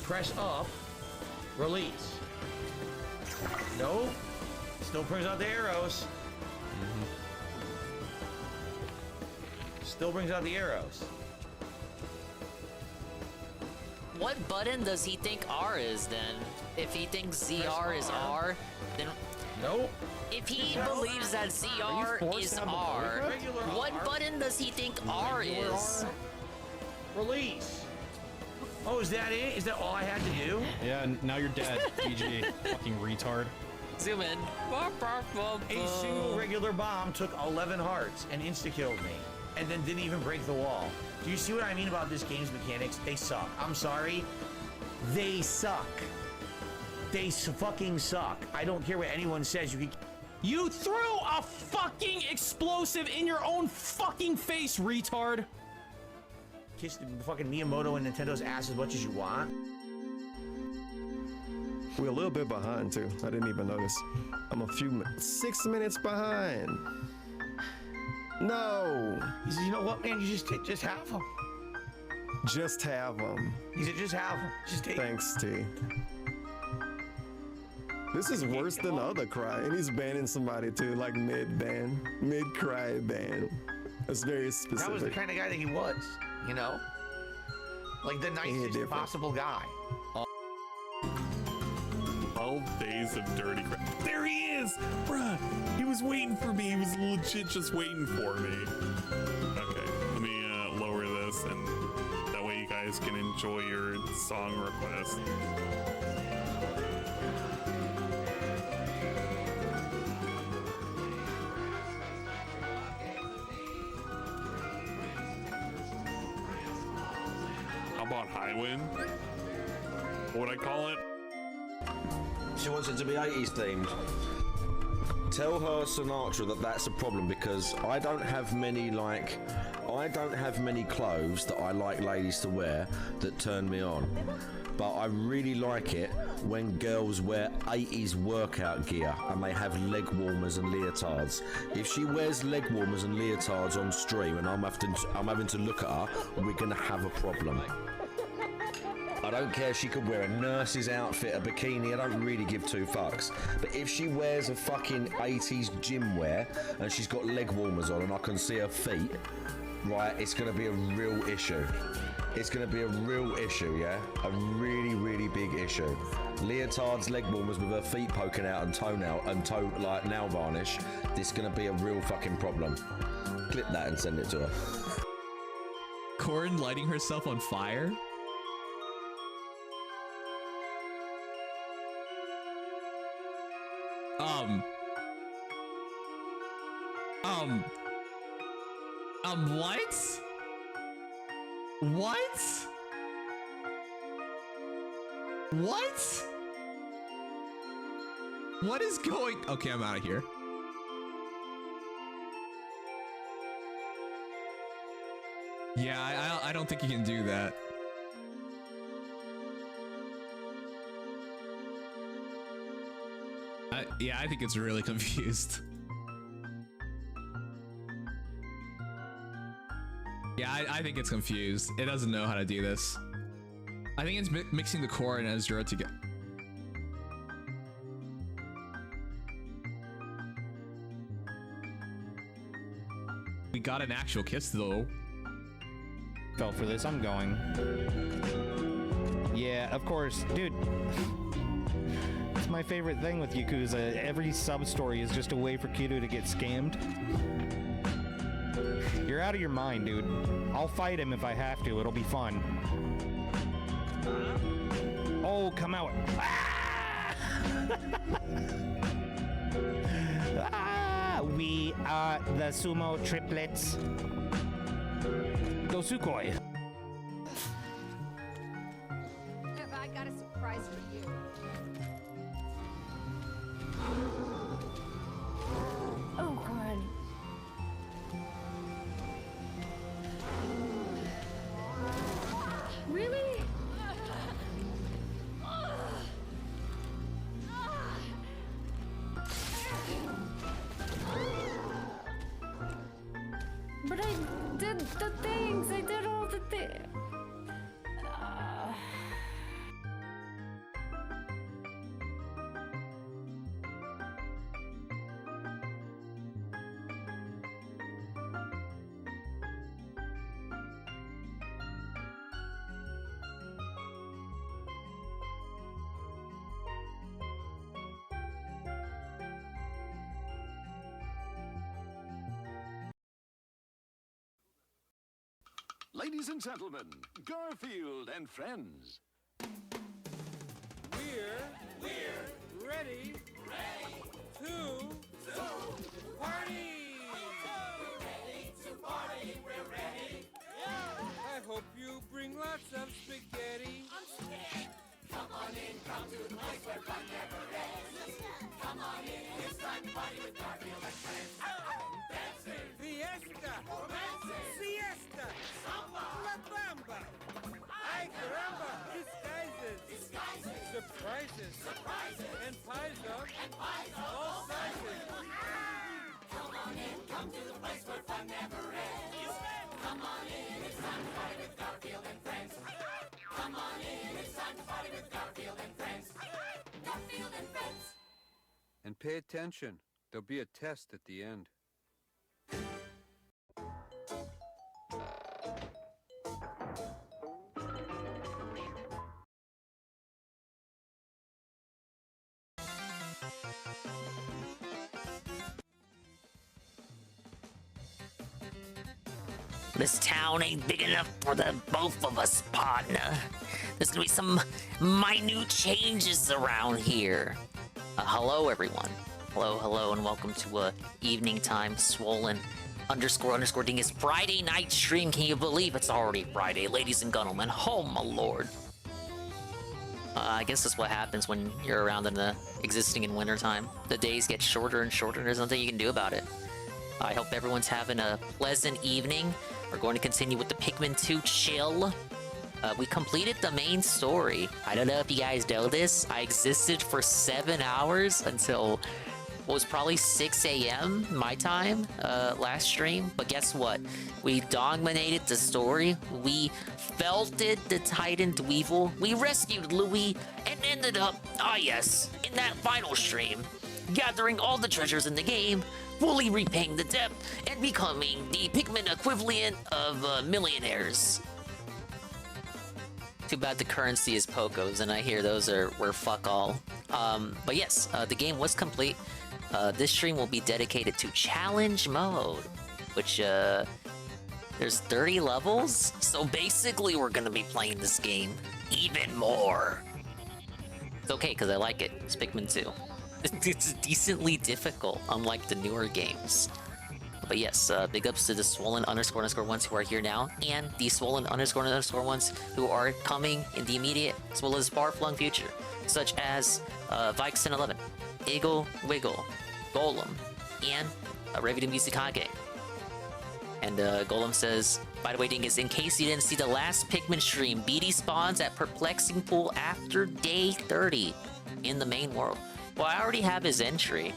Press up. Release. No. Still brings out the arrows. Still brings out the arrows. What button does he think R is then? If he thinks ZR is R, then... Nope. If he believes that ZR is R, what button does he think R is? Release. Oh, is that it? Is that all I had to do? Yeah, now you're dead, PG. Fucking retard. Zoom in. A single regular bomb took 11 hearts and insta-killed me. And then didn't even break the wall. Do you see what I mean about this game's mechanics? They suck. I'm sorry. They suck. They fucking suck. I don't care what anyone says. You threw a fucking explosive in your own fucking face, retard. Kiss the fucking Miyamoto and Nintendo's ass as much as you want. We're a little bit behind too. I didn't even notice. I'm a few 6 minutes behind. No. He said, you know what, man? You just have them. Just have them. He said, just have them. Just take them. Thanks, T. This is worse than the other cry, and he's banning somebody too, like mid-ban, mid-cry ban. That's very specific. That was the kind of guy that he was, you know? Like the nicest possible guy. 12 days of dirty crap. There he is! Bruh! He was waiting for me. He was legit just waiting for me. Okay, let me lower this, and that way you guys can enjoy your song request. How about Highwind? What would I call it? She wants it to be 80s themed. Tell her, Sinatra, that that's a problem because I don't have many clothes that I like ladies to wear that turn me on. But I really like it when girls wear 80s workout gear and they have leg warmers and leotards. If she wears leg warmers and leotards on stream and I'm having to look at her, we're gonna have a problem. I don't care if she could wear a nurse's outfit, a bikini, I don't really give two fucks. But if she wears a fucking 80s gym wear and she's got leg warmers on and I can see her feet, right, it's gonna be a real issue. It's gonna be a real issue, yeah? A really, really big issue. Leotards, leg warmers with her feet poking out and like nail varnish, this is gonna be a real fucking problem. Clip that and send it to her. Corin lighting herself on fire? What? What? What? What is going... Okay, I'm out of here. Yeah, I don't think you can do that. Yeah, I think it's really confused. Yeah, I think it's confused. It doesn't know how to do this. I think it's mixing the core and Ezra together. We got an actual kiss though. Fell for this, I'm going. Yeah, of course, dude. It's my favorite thing with Yakuza. Every sub-story is just a way for Kiryu to get scammed. You're out of your mind, dude. I'll fight him if I have to. It'll be fun. Oh, come out. Ah! Ah, we are the sumo triplets. Go Sukhoi. Have I got a surprise for you? Oh, God. Really? But I did the things. I did all the things. Ladies and gentlemen, Garfield and friends. We're ready to party. We're ready. I hope you bring lots of spaghetti. I'm scared. Come on in, come to the place where fun never ends. Come on in, it's time to party with Garfield and friends. Dancing, fiesta, romancing, siesta, samba, la bamba. Ay caramba, disguises, surprises, and pies up, all sizes. Come on in, come to the place where fun never ends. Come on in, it's time to party with Garfield and friends. Come on in, it's time to party with Garfield and friends. Garfield and friends. And pay attention. There'll be a test at the end. This town ain't big enough for the both of us, partner. There's gonna be some minute changes around here. Hello, everyone. Hello, and welcome to evening time swollen _ Dingus Friday night stream. Can you believe it's already Friday, ladies and gentlemen? Oh my lord. I guess that's what happens when you're around existing in wintertime. The days get shorter and shorter, and there's nothing you can do about it. I hope everyone's having a pleasant evening. We're going to continue with the Pikmin 2 chill. We completed the main story. I don't know if you guys know this. I existed for 7 hours until what was probably 6 a.m. my time last stream. But guess what? We dominated the story. We felted the Titan Dweevil. We rescued Louis and ended up, yes, in that final stream, gathering all the treasures in the game, fully repaying the debt, and becoming the Pikmin equivalent of millionaires. Too bad the currency is Pokos, and I hear those were fuck all. But yes, the game was complete. This stream will be dedicated to challenge mode, which there's 30 levels, so basically we're gonna be playing this game even more. It's okay, because I like it. It's Pikmin 2. It's decently difficult, unlike the newer games. But yes, big ups to the swollen _ ones who are here now, and the swollen _ ones who are coming in the immediate as well as far-flung future, such as Vikesen11, Eagle Wiggle, Golem, and Revidu Musicage. And Golem says, by the way, Dingus, in case you didn't see the last Pikmin stream, BD spawns at Perplexing Pool after day 30 in the main world. Well, I already have his entry.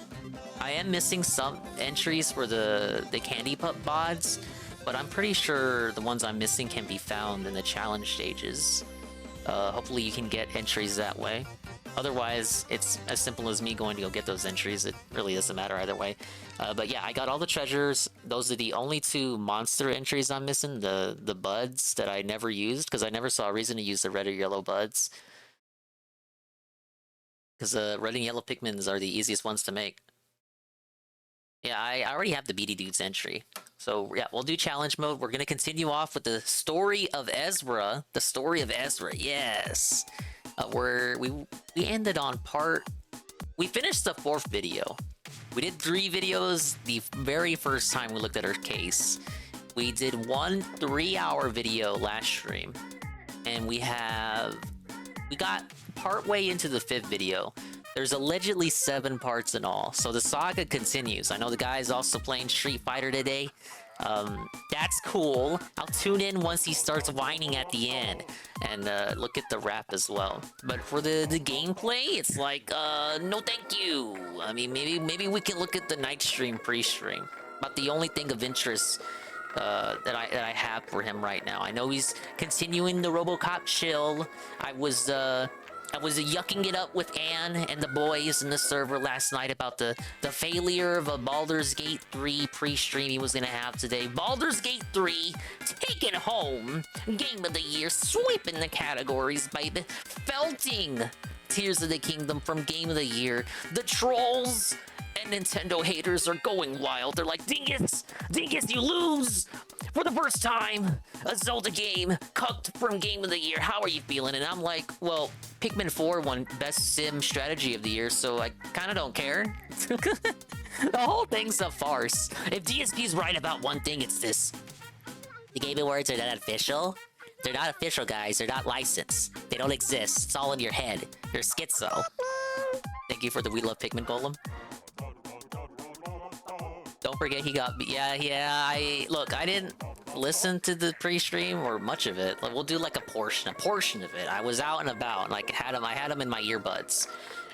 I am missing some entries for the Candy Pup bods, but I'm pretty sure the ones I'm missing can be found in the challenge stages. Hopefully you can get entries that way. Otherwise, it's as simple as me going to go get those entries. It really doesn't matter either way. But yeah, I got all the treasures. Those are the only 2 monster entries I'm missing, the buds that I never used, because I never saw a reason to use the red or yellow buds. Because red and yellow Pikmins are the easiest ones to make. Yeah, I already have the BD Dudes entry. So yeah, we'll do challenge mode. We're going to continue off with the story of Ezra. The story of Ezra, yes. We ended on we finished the 4th video. We did 3 videos the very first time we looked at her case. We did 1 3-hour video last stream. And we got partway into the 5th video. There's allegedly 7 parts in all, so the saga continues. I know the guy's also playing Street Fighter today. That's cool. I'll tune in once he starts whining at the end, and look at the rap as well. But for the gameplay, it's like, no thank you. I mean, maybe we can look at the night stream, pre-stream. But the only thing of interest that I have for him right now. I know he's continuing the RoboCop chill. I was yucking it up with Ann and the boys in the server last night about the failure of a Baldur's Gate 3 pre-stream he was gonna have today. Baldur's Gate 3 taking home Game of the Year, sweeping the categories, baby. Felting Tears of the Kingdom from Game of the Year. The trolls and Nintendo haters are going wild. They're like, Dingus, you lose! for the first time, a Zelda game cucked from Game of the Year. How are you feeling? And I'm like, well, Pikmin 4 won Best Sim Strategy of the Year, so I kind of don't care. The whole thing's a farce. If DSP's right about one thing, it's this. The Game Awards are not official. They're not official, guys. They're not licensed. They don't exist. It's all in your head. You're schizo. Thank you for the We Love Pikmin Golem. Don't forget he got... Yeah, look, I didn't listen to the pre-stream or much of it. Like, we'll do like a portion of it. I was out and about, like, I had them in my earbuds.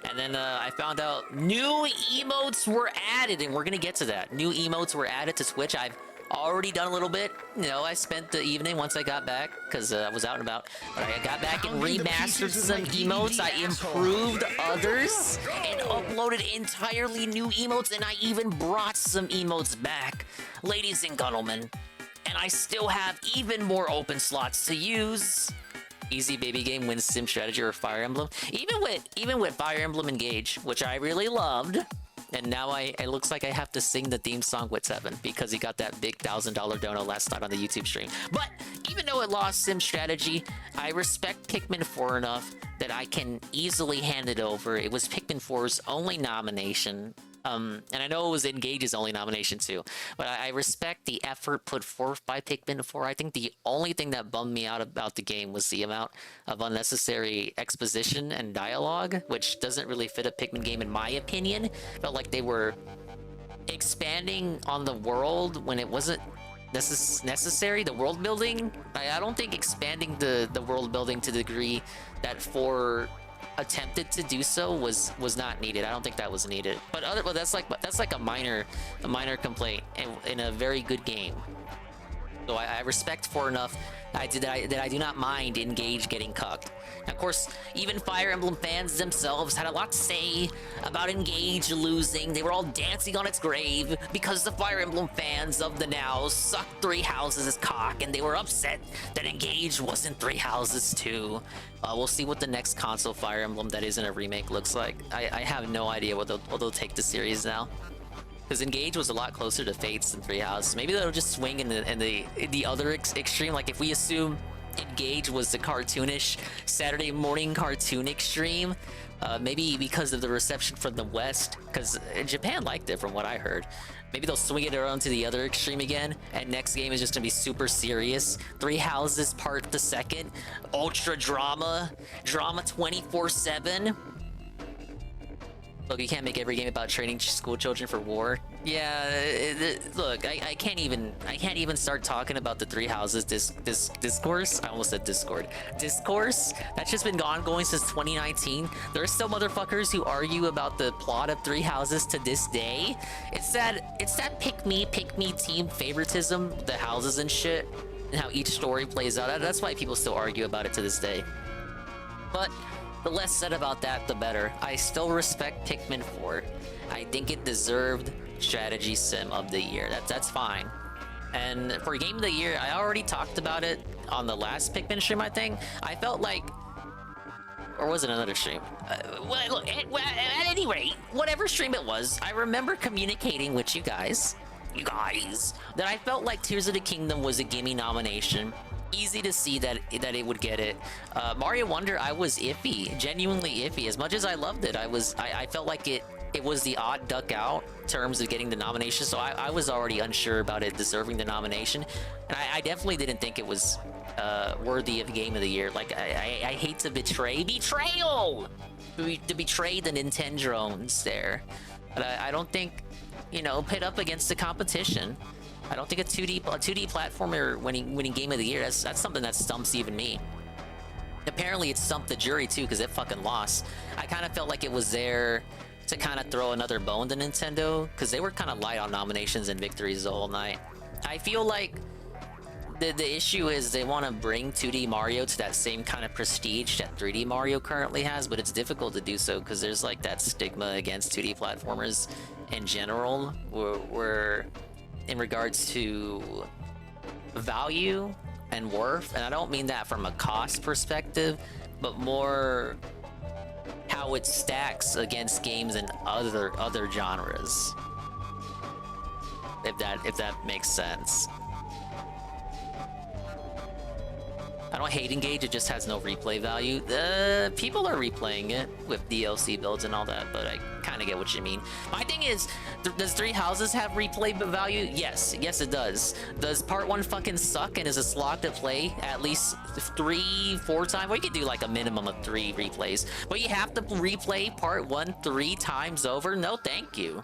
And then I found out new emotes were added, and we're gonna get to that. New emotes were added to Twitch. I've already done a little bit. You know, I spent the evening once I got back, because I was out and about. But I got back and remastered some emotes. I improved others and uploaded entirely new emotes, and I even brought some emotes back, ladies and gentlemen. And I still have even more open slots to use. Easy baby game wins Sim Strategy or Fire Emblem. Even with Fire Emblem Engage, which I really loved. And now it looks like I have to sing the theme song with Seven because he got that big $1,000 dono last night on the YouTube stream. But even though it lost Sim Strategy, I respect Pikmin 4 enough that I can easily hand it over. It was Pikmin 4's only nomination. And I know it was Engage's only nomination too, but I respect the effort put forth by Pikmin 4. I think the only thing that bummed me out about the game was the amount of unnecessary exposition and dialogue, which doesn't really fit a Pikmin game in my opinion. Felt like they were expanding on the world when it wasn't necessary. The world building, I don't think expanding the world building to the degree that 4 attempted to do so was not needed. I don't think that was needed. But that's like a minor complaint in a very good game. So I respect 4 enough that I do not mind Engage getting cucked. Of course, even Fire Emblem fans themselves had a lot to say about Engage losing. They were all dancing on its grave because the Fire Emblem fans of the now sucked Three Houses' cock, and they were upset that Engage wasn't Three Houses too. We'll see what the next console Fire Emblem that isn't a remake looks like. I have no idea what they'll take the series now. Because Engage was a lot closer to Fates than Three Houses. Maybe they'll just swing in the other extreme. Like if we assume Engage was the cartoonish Saturday morning cartoon extreme, maybe because of the reception from the West, because Japan liked it from what I heard. Maybe they'll swing it around to the other extreme again, and next game is just gonna be super serious. Three Houses Part the Second, ultra drama 24/7. Look, you can't make every game about training school children for war. Yeah, look, I can't even start talking about the Three Houses discourse. I almost said Discord. Discourse that's just been going since 2019. There are still motherfuckers who argue about the plot of Three Houses to this day. It's that pick me team favoritism, the houses and shit, and how each story plays out. That's why people still argue about it to this day. But the less said about that, the better. I still respect Pikmin 4. I think it deserved Strategy Sim of the Year. That's fine. And for Game of the Year, I already talked about it on the last Pikmin stream, I think. I felt like... Or was it another stream? Look, at any rate, whatever stream it was, I remember communicating with you guys, that I felt like Tears of the Kingdom was a gimme nomination. Easy to see that it would get it. Mario Wonder, I was iffy, genuinely iffy. As much as I loved it, I felt like it was the odd duck out in terms of getting the nomination. So I was already unsure about it deserving the nomination, and I definitely didn't think it was worthy of Game of the Year. Like I hate to betrayal, to betray the Nintendrones there, but I don't think, you know, pit up against the competition. I don't think a 2D platformer winning Game of the Year, that's something that stumps even me. Apparently it stumped the jury too, because it fucking lost. I kind of felt like it was there to kind of throw another bone to Nintendo, because they were kind of light on nominations and victories the whole night. I feel like the issue is they want to bring 2D Mario to that same kind of prestige that 3D Mario currently has, but it's difficult to do so because there's like that stigma against 2D platformers in general, where in regards to value and worth, and I don't mean that from a cost perspective, but more how it stacks against games in other genres. If that makes sense. don't hate Engage, it just has no replay value. People are replaying it with DLC builds and all that, but I kind of get what you mean. My thing is, does Three Houses have replay value? Yes, it does. Does part 1 fucking suck and is a slog to play at least 3-4 times? Well, you could do like a minimum of 3 replays, but you have to replay part 1 3 times over? No, thank you.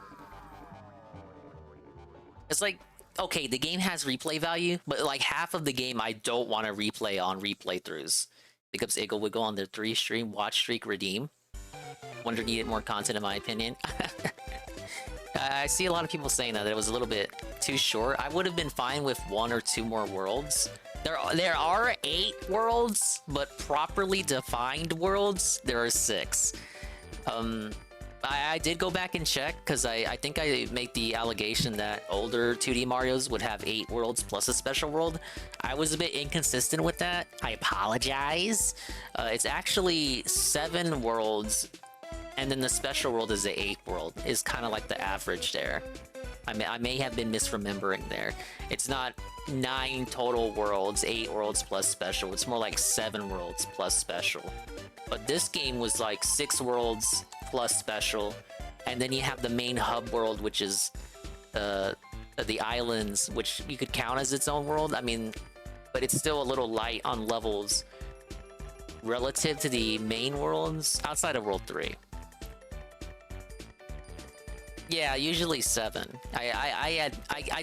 It's like, okay, the game has replay value, but like half of the game I don't want to replay on replay throughs. Because Iggle would go on their 3 stream, watch streak, redeem. Wonder needed more content in my opinion. I see a lot of people saying that it was a little bit too short. I would have been fine with 1 or 2 more worlds. There are 8 worlds, but properly defined worlds, there are 6. I did go back and check because I think I made the allegation that older 2D Marios would have 8 worlds plus a special world. I was a bit inconsistent with that. I apologize. It's actually 7 worlds, and then the special world is the 8th world. Is kind of like the average there. I may have been misremembering there. It's not 9 total worlds, 8 worlds plus special. It's more like 7 worlds plus special. But this game was like 6 worlds plus special, and then you have the main hub world, which is the islands, which you could count as its own world. I mean, but it's still a little light on levels relative to the main worlds outside of World 3. Yeah, usually 7. I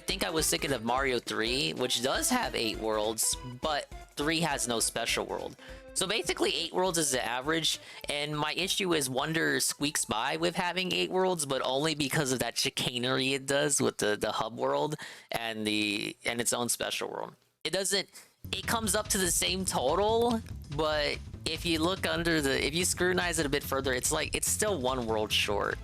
think I was thinking of Mario 3, which does have 8 worlds, but 3 has no special world. So basically 8 worlds is the average, and my issue is Wonder squeaks by with having 8 worlds, but only because of that chicanery it does with the hub world and its own special world. It comes up to the same total, but if you look if you scrutinize it a bit further, it's still 1 world short.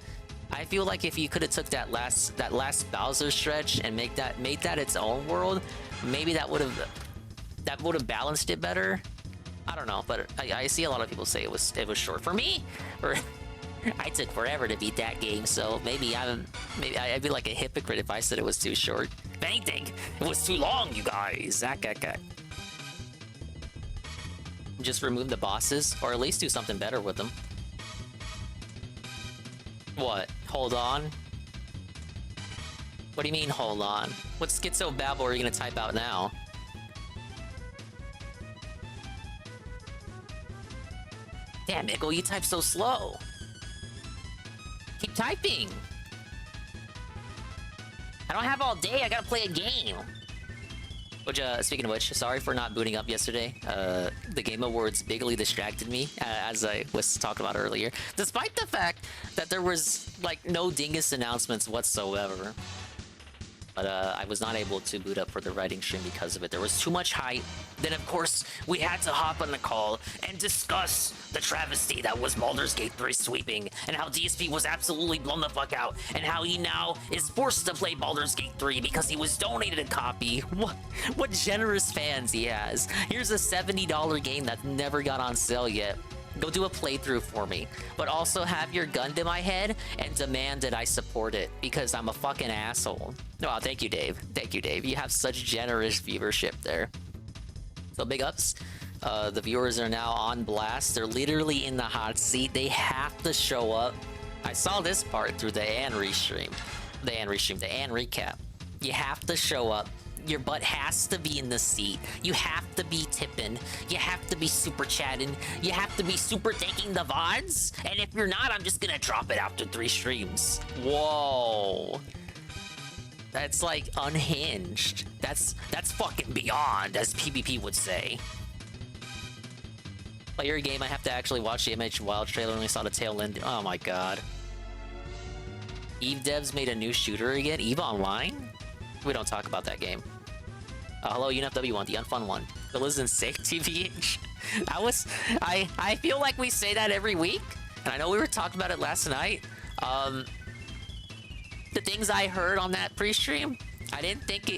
I feel like if you could have took that last Bowser stretch and made that its own world, maybe that would have balanced it better. I don't know, but I see a lot of people say it was short. For me, I took forever to beat that game, so maybe I'd be like a hypocrite if I said it was too short. If anything, it was too long, you guys. Just remove the bosses, or at least do something better with them. What? Hold on? What do you mean, hold on? What schizo babble are you gonna type out now? Damn, Mickle, you type so slow. Keep typing. I don't have all day, I gotta play a game. Which, speaking of which, sorry for not booting up yesterday. The Game Awards bigly distracted me, as I was talking about earlier. Despite the fact that there was, like, no Dingus announcements whatsoever. But I was not able to boot up for the writing stream because of it. There was too much hype. Then, of course, we had to hop on the call and discuss the travesty that was Baldur's Gate 3 sweeping, and how DSP was absolutely blown the fuck out, and how he now is forced to play Baldur's Gate 3 because he was donated a copy. What generous fans he has. Here's a $70 game that never got on sale yet. Go do a playthrough for me, but also have your gun to my head and demand that I support it because I'm a fucking asshole. Oh, thank you, Dave. Thank you, Dave. You have such generous viewership there. So big ups. The viewers are now on blast. They're literally in the hot seat. They have to show up. I saw this part through the Ann recap. You have to show up. Your butt has to be in the seat. You have to be tipping. You have to be super chatting. You have to be super taking the VODs. And if you're not, I'm just gonna drop it after 3 streams. Whoa. That's like unhinged. That's fucking beyond, as PvP would say. Player game, I have to actually watch the MH Wild trailer when we saw the tail end. Oh my god. Eve devs made a new shooter again? Eve Online? We don't talk about that game. Hello, UNFW1, the unfun one. Bill is insane, TVH. I feel like we say that every week, and I know we were talking about it last night. The things I heard on that pre-stream, I didn't think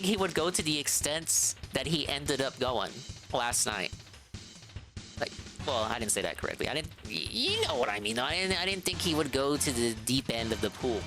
he would go to the extents that he ended up going last night. Like, well, I didn't say that correctly. You know what I mean. I didn't think he would go to the deep end of the pool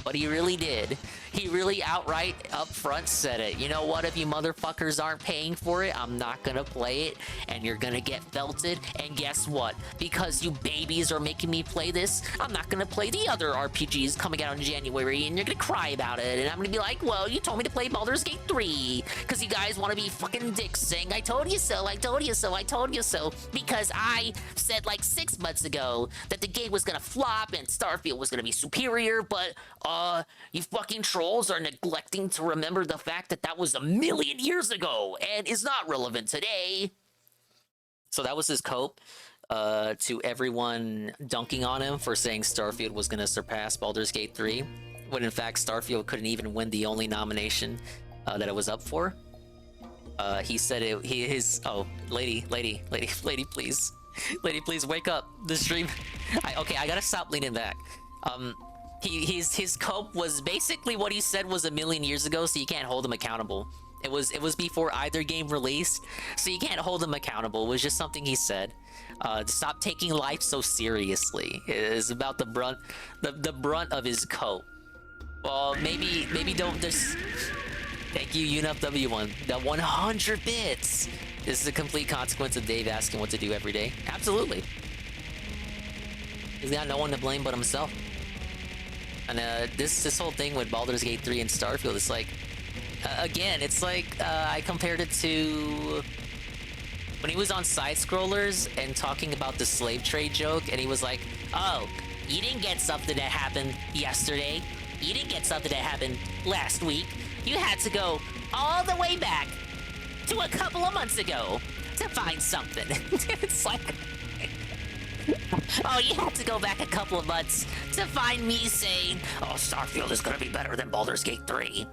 But he really did. He really outright up front said it. You know what? If you motherfuckers aren't paying for it, I'm not gonna play it, and you're gonna get felted. And guess what? Because you babies are making me play this, I'm not gonna play the other RPGs coming out in January, and you're gonna cry about it. And I'm gonna be like, well, you told me to play Baldur's Gate 3, because you guys want to be fucking dicks saying, I told you so, I told you so, I told you so, because I said like 6 months ago that the game was gonna flop and Starfield was gonna be superior, but you fucking trolls are neglecting to remember the fact that that was 1,000,000 years ago and is not relevant today. So that was his cope to everyone dunking on him for saying Starfield was gonna surpass Baldur's Gate 3, when in fact Starfield couldn't even win the only nomination that it was up for. He said oh, lady, please. Lady, please wake up. The stream. Okay, I gotta stop leaning back. His cope was basically what he said was 1,000,000 years ago, so you can't hold him accountable. It was before either game released, so you can't hold him accountable. It was just something he said. Stop taking life so seriously. It is about the brunt of his cope. Well, maybe don't just. Thank you, UNFW1. The 100 bits. This is a complete consequence of Dave asking what to do every day. Absolutely. He's got no one to blame but himself. And this whole thing with Baldur's Gate 3 and Starfield, it's like, again, it's like I compared it to when he was on Side Scrollers and talking about the slave trade joke, and he was like, oh, you didn't get something that happened yesterday. You didn't get something that happened last week. You had to go all the way back to a couple of months ago to find something. It's like, oh, you had to go back a couple of months to find me saying, oh, Starfield is gonna be better than Baldur's Gate 3.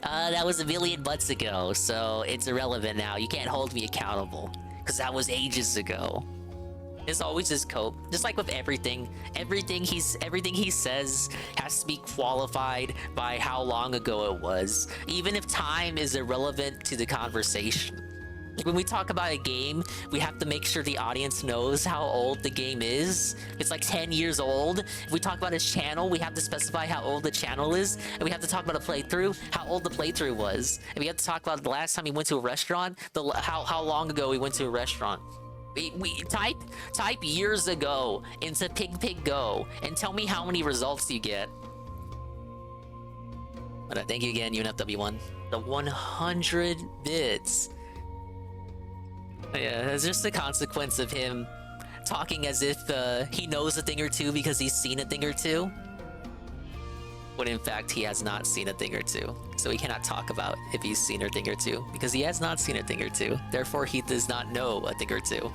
That was 1,000,000 months ago, so it's irrelevant now. You can't hold me accountable, because that was ages ago. It's always his cope. Just like with everything. Everything he says has to be qualified by how long ago it was. Even if time is irrelevant to the conversation. Like when we talk about a game, we have to make sure the audience knows how old the game is. If it's like 10 years old. If we talk about his channel, we have to specify how old the channel is. And we have to talk about a playthrough, how old the playthrough was. And we have to talk about the last time he went to a restaurant, how long ago he went to a restaurant. We type years ago into Pig Go and tell me how many results you get. But thank you again, UNFW1. The 100 bits. Yeah, it's just a consequence of him talking as if he knows a thing or two because he's seen a thing or two. When in fact he has not seen a thing or two. So he cannot talk about if he's seen a thing or two because he has not seen a thing or two. Therefore he does not know a thing or two.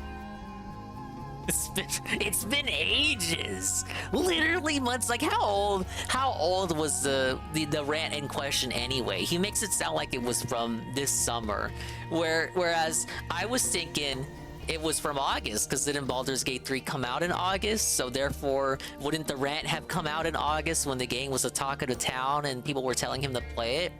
It's been ages, literally months. Like how old was the rant in question anyway? He makes it sound like it was from this summer, whereas I was thinking it was from August, because didn't Baldur's Gate 3 come out in August? So therefore, wouldn't the rant have come out in August when the game was the talk of the town and people were telling him to play it?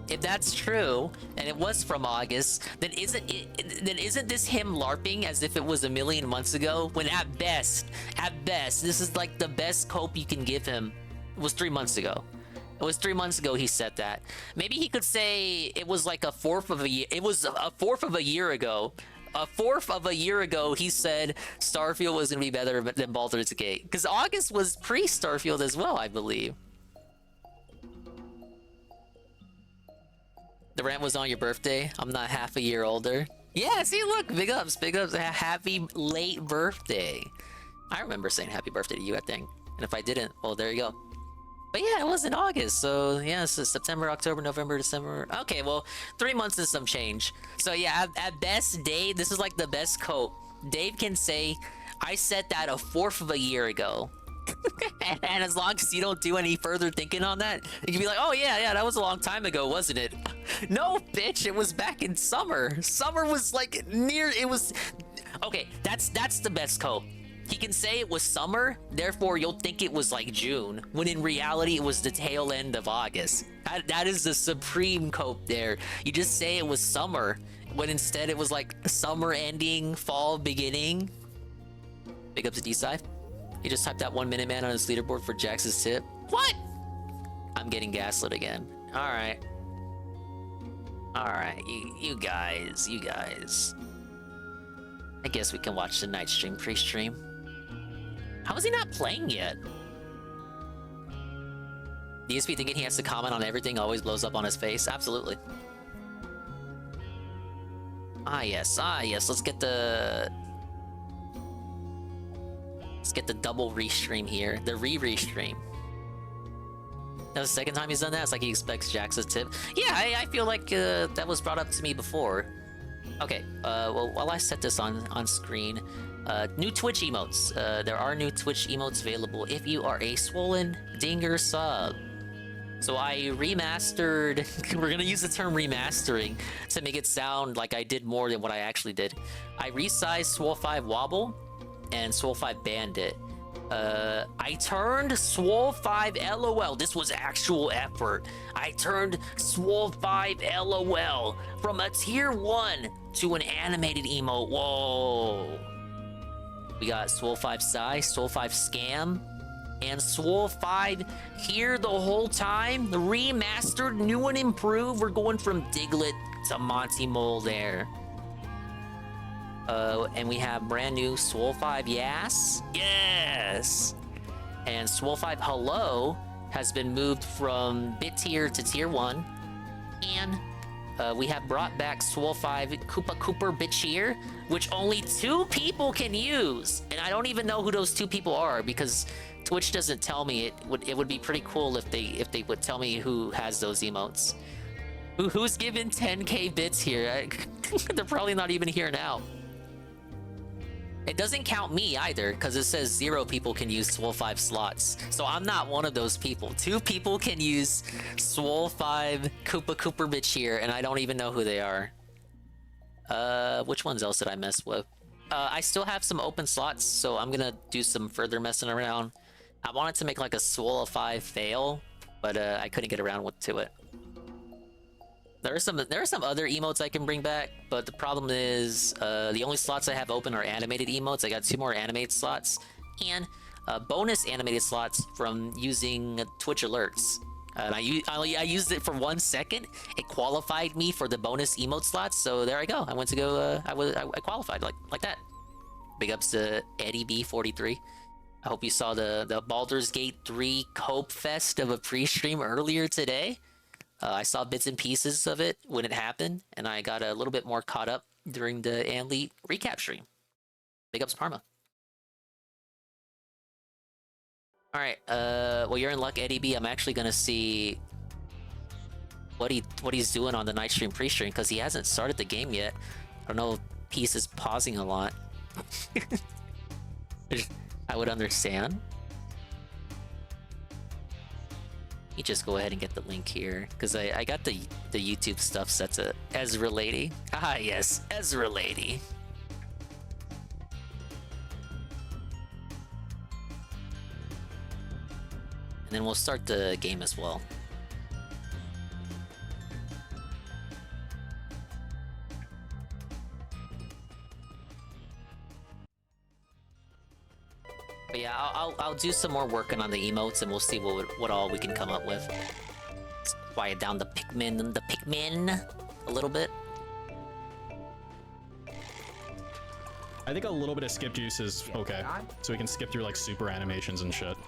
If that's true, and it was from August, then isn't this him LARPing as if it was 1,000,000 months ago? When at best, this is like the best cope you can give him. It was 3 months ago. It was 3 months ago he said that. Maybe he could say it was like a fourth of a year. It was a fourth of a year ago. A fourth of a year ago, he said Starfield was gonna be better than Baldur's Gate. Because August was pre-Starfield as well, I believe. The rant was on your birthday. I'm not half a year older. Yeah, see, look, big ups. Happy late birthday. I remember saying happy birthday to you, I think. And if I didn't, well, there you go. But yeah, it was in August. So yeah, so September, October, November, December. Okay, well, 3 months and some change. So yeah, at best, Dave, this is like the best cope. Dave can say, I said that a fourth of a year ago. And as long as you don't do any further thinking on that, you can be like, oh yeah, that was a long time ago, wasn't it? No, bitch, it was back in summer. Summer was like it was... Okay, that's the best cope. He can say it was summer, therefore you'll think it was like June, when in reality it was the tail end of August. That is the supreme cope there. You just say it was summer, when instead it was like summer ending, fall beginning. Big up to D-Sci. He just typed that 1 minute man on his leaderboard for Jax's tip. What? I'm getting gaslit again. Alright. Alright, you guys. I guess we can watch the night stream pre-stream. How is he not playing yet? DSP thinking he has to comment on everything always blows up on his face? Absolutely. Ah yes, let's get the double restream here. The re-restream. That was the second time he's done that. It's like he expects Jax's tip. Yeah, I feel like that was brought up to me before. Okay, well, while I set this on screen, new Twitch emotes. There are new Twitch emotes available if you are a Swollen Dinger sub. So I remastered, we're gonna use the term remastering to make it sound like I did more than what I actually did. I resized Swole 5 Wobble and Swole 5 Bandit. I turned Swole 5 LOL. This was actual effort. I turned Swole 5 LOL from a tier 1 to an animated emote. Whoa. We got Swole 5 Psy, Swole 5 Scam, and Swole 5 here the whole time. The remastered, new and improved. We're going from Diglett to Monty Mole there. And we have brand new Swole 5 Yas. Yes! And Swole 5 Hello has been moved from bit tier to tier 1. And we have brought back Swole 5 Koopa Cooper Bit Cheer, which only 2 people can use. And I don't even know who those 2 people are because Twitch doesn't tell me. It would be pretty cool if they would tell me who has those emotes. Who's given 10k bits here? They're probably not even here now. It doesn't count me either, because it says 0 people can use Swole 5 slots. So I'm not one of those people. 2 people can use Swole 5 Koopa Cooper Bit Cheer, and I don't even know who they are. Which ones else did I mess with? I still have some open slots, so I'm gonna do some further messing around. I wanted to make like a Swole 5 fail, but I couldn't get around to it. There are some other emotes I can bring back, but the problem is the only slots I have open are animated emotes. I got 2 more animated slots and bonus animated slots from using Twitch alerts. And I used it for 1 second. It qualified me for the bonus emote slots, so there I go. I went to go. I qualified like that. Big ups to Eddie B43. I hope you saw the Baldur's Gate 3 Cope Fest of a pre-stream earlier today. I saw bits and pieces of it when it happened, and I got a little bit more caught up during the Anli recap stream. Big ups, Parma. Alright, well, you're in luck, Eddie B. I'm actually gonna see what he's doing on the night stream pre-stream, because he hasn't started the game yet. I don't know if Peace is pausing a lot. I would understand. You just go ahead and get the link here, because I got the YouTube stuff set to Ezra Lady. Ah yes, Ezra Lady. And then we'll start the game as well. But yeah, I'll do some more working on the emotes, and we'll see what all we can come up with. Let's quiet down the Pikmin a little bit. I think a little bit of skip juice is okay, so we can skip through like super animations and shit.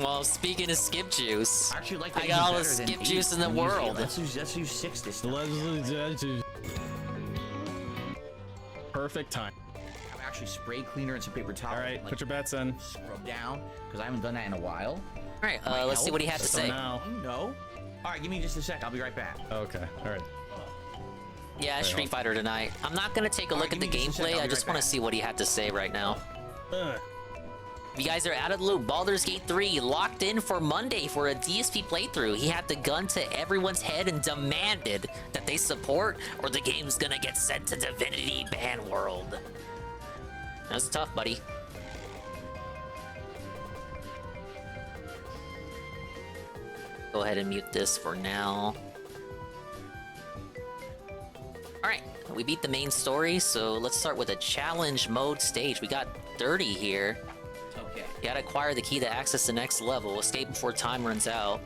Well, speaking of skip juice, I actually like I got all the skip juice in the world. Let's use 6 this time. Perfect time. Actually spray cleaner and some paper towel. All right, put your bets in. Scrub down, because I haven't done that in a while. All right, let's see what he had to say. No. All right, give me just a sec. I'll be right back. Okay. All right. Yeah, Street Fighter tonight. I'm not gonna take a look at the gameplay. I just want to see what he had to say right now. If you guys are out of the loop, Baldur's Gate 3 locked in for Monday for a DSP playthrough. He had the gun to everyone's head and demanded that they support, or the game's gonna get sent to Divinity Ban World. That's tough, buddy. Go ahead and mute this for now. Alright, we beat the main story, so let's start with a challenge mode stage. We got 30 here. Okay. You gotta acquire the key to access the next level. Escape before time runs out.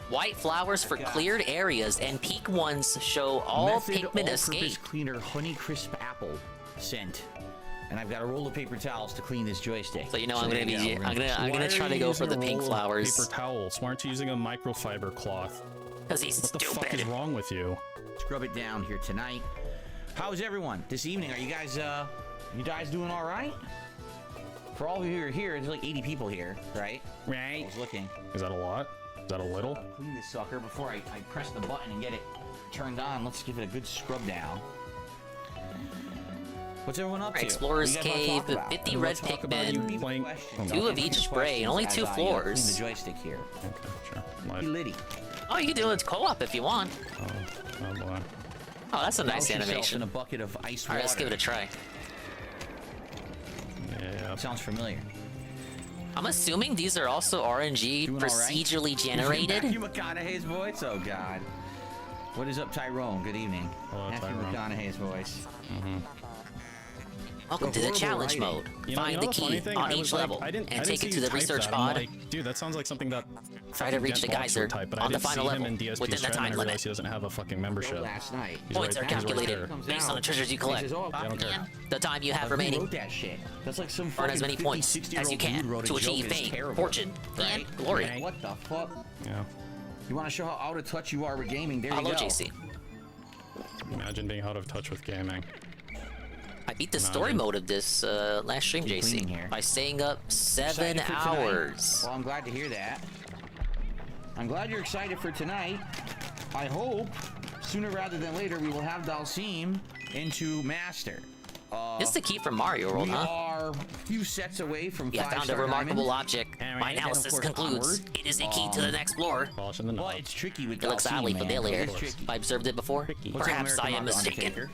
White flowers for cleared areas, and pink ones show all Method Pikmin all-purpose escape. cleaner Honeycrisp apple scent. And I've got a roll of paper towels to clean this joystick. So you know So I'm there gonna you be go. I'm Why gonna are try to you go for using the a pink roll of flowers. Paper towels. Why aren't you using a microfiber cloth? Because he's What the fuck is stupid. wrong with you? Scrub it down here tonight. How's everyone this evening? Are you guys doing all right? For all of you who are here, there's like 80 people here, right? Right. I was looking. Is that a lot? Is that a little? Clean this sucker before I press the button and get it turned on. Let's give it a good scrub down. What's everyone up to? Explorer's What do you guys Cave, wanna talk about? 50 red talk about you Pikmin, playing. two of each spray, and only 2 floors. Clean the joystick here. Okay, sure. Hey, Liddy. Oh, you can do it co-op if you want. Oh boy. Oh, that's a nice Douse yourself animation. in a bucket of ice All right, water. let's give it a try. Yeah. Sounds familiar. I'm assuming these are also RNG Doing all right? procedurally generated. Matthew McConaughey's voice? Oh, God. What is up, Tyrone? Good evening. Hello, Matthew Tyrone. McConaughey's voice. Welcome to the horrible challenge writing. mode. Find the funny key thing? on I each was like, level I didn't and see take it you to the type research that. I'm pod. like, dude, that sounds like something that Try to reach the Gent Box geyser would type, but I on the didn't final see level him in DSP within the Strand, time and I limit. realized he doesn't have a fucking membership. Last night. Points are He's right calculated there. based on the treasures you collect. I don't care. And the time you have Who remaining. wrote that shit? That's like some Earn as fucking many 50, points 60-year-old as you dude can wrote a to joke achieve and it's fame, terrible. fortune, and Right? glory. What the fuck? Yeah. You want to show how out of touch you are with gaming? There Hello, you go. JC. Imagine being out of touch with gaming. I beat the story mode of this last stream, Keep JC, cleaning here. by staying up 7 Excited for tonight? hours. Well, I'm glad to hear that. I'm glad you're excited for tonight. I hope sooner rather than later we will have Dalsim into Master. This is the key from Mario World, We huh? are a few sets away from You have found a 5-star remarkable diamond. object. And My of analysis course, concludes onward. it is a key to the next floor. Polishing the knob. But it's tricky with It looks Dalsim, highly man. familiar. It's tricky. Have I observed it before? What's Perhaps up, I am American mistaken. Undertaker?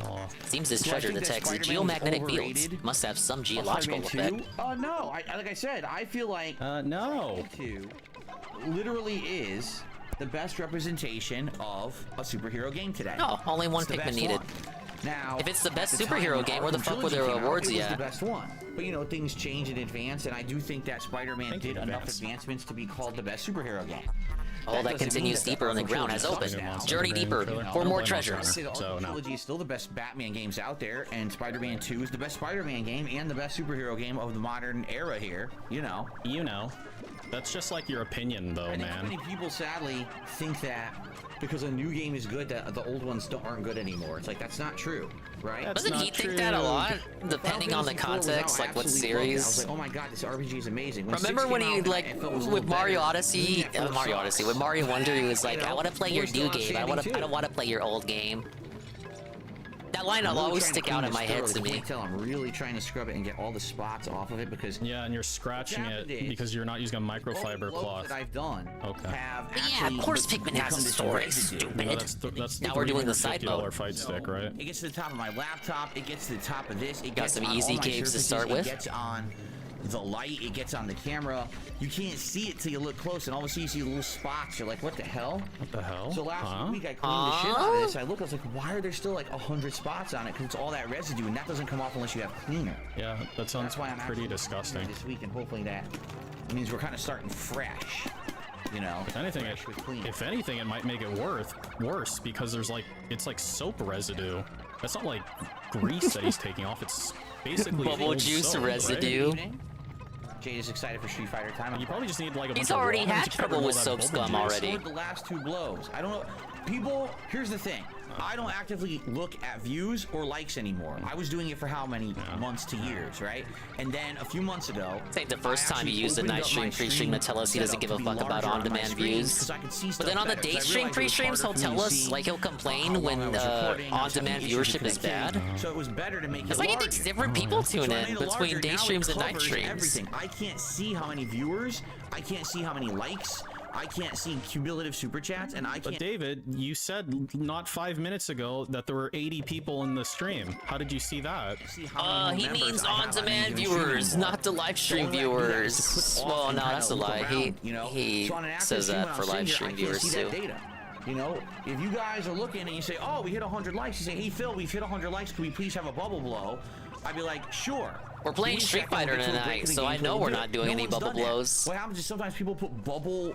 Oh. Seems this Do I treasure think that detects Spider-Man was geomagnetic fields. overrated? Must have some Oh, geological Spider-Man effect. 2? No. Like I said, I feel like No. 2 literally is the best representation of a superhero game today. No, only one It's the Pikmin best needed. one. Now, If it's the best at the superhero time when game, where the Arkham fuck were Trilogy their came out, awards it was yet? the best one. But things change in advance, and I do think that Spider-Man Thank you, did enough Advance. advancements to be called the best superhero game. All that doesn't continues mean that deeper on the Arkham ground has Trilogy opened. sucks now. Journey deeper Trailer. for I more don't blame treasures. I'd say the Arkham So, no. Trilogy is still the best Batman games out there, and Spider-Man 2 is the best Spider-Man game and the best superhero game of the modern era here. You know. That's just like your opinion, though, I think man. many people sadly think that because a new game is good, that the old ones aren't good anymore. It's like, that's not true, right? That's Doesn't he not think that a true. lot? Depending on the Final Fantasy IV was context, out, like what absolutely loved it. I was series. like, oh my god, this RPG is amazing. When Remember 6 when came he out, like I felt it was a with little Mario better. Odyssey, That four Mario sucks. Odyssey, with Mario Wonder, he was like, You "I know, want to play your four's still new game. I outstanding, don't want to play your old game." That line will I'm really always trying to stick clean out in this my head thoroughly. to You me. can't tell I'm really trying to scrub it and get all the spots off of it because Yeah, and you're scratching happened it is, because you're not using a all the microfiber blows cloth. that I've done Okay. have But yeah, actually of course Pikmin has become a this story, residue. stupid. No, that's Now we're doing the side $350 mode. fight stick, right? It gets to the top of my laptop. It gets to the top of this. It Got gets some on easy all my caves to surfaces, start with. It gets on the light. It gets on the camera. You can't see it till you look close, and all of a sudden you see little spots. You're like, what the hell? What the hell? So last Huh? week I cleaned the shit out of this. I looked. I was like, why are there still like 100 spots on it? Because it's all that residue, and that doesn't come off unless you have cleaner. Yeah, that sounds That's why I'm pretty actually disgusting. cleaning this week, and hopefully that means we're kind of starting fresh. If anything, it might make it worse because there's it's like soap residue. That's not like grease that he's taking off. It's basically Bubble old juice soap, right? residue. Jade is excited for Street Fighter time. You probably just need like a He's bunch already of water had to cover trouble all with that soap bubble scum juice. already. Scored the last 2 blows. I don't know. People, here's the thing. I don't actively look at views or likes anymore. I was doing it for how many months to years, right? And then a few months ago, I think the first I time he actually used the opened night up stream my pre-stream to tell us he doesn't setup give to a be fuck about larger on my on-demand screen views. 'cause I could see But stuff then on the better, 'cause I day stream realized it was pre-streams, he'll harder for me tell to us, see like he'll how complain long when I was recording. I was having on-demand issues viewership is connectivity. bad. So it was better to make It's it like he larger. thinks different people tune So I in made it between larger. day Now it streams and night covers streams. Everything. I can't see how many viewers. I can't see how many likes. I can't see cumulative super chats, and I But can't. David, you said not 5 minutes ago that there were 80 people in the stream. How did you see that? See how many He members means I have on-demand any given stream viewers, anymore. not the live stream The only way I can do that is to viewers. click off Well, and no, kinda that's a look lie. around, you know? He So on an active says stream, that when for I'm sitting live here, stream I can't viewers see too. that data. You know, if you guys are looking and you say, "Oh, we hit 100 likes," you say, "Hey Phil, we've hit 100 likes. Can we please have a bubble blow?" I'd be like, "Sure." We're playing Give me a Street second, we'll Fighter get to a break tonight, in the so game, I so know we'll we're do not it. doing No any one's bubble done that. blows. What happens is sometimes people put bubble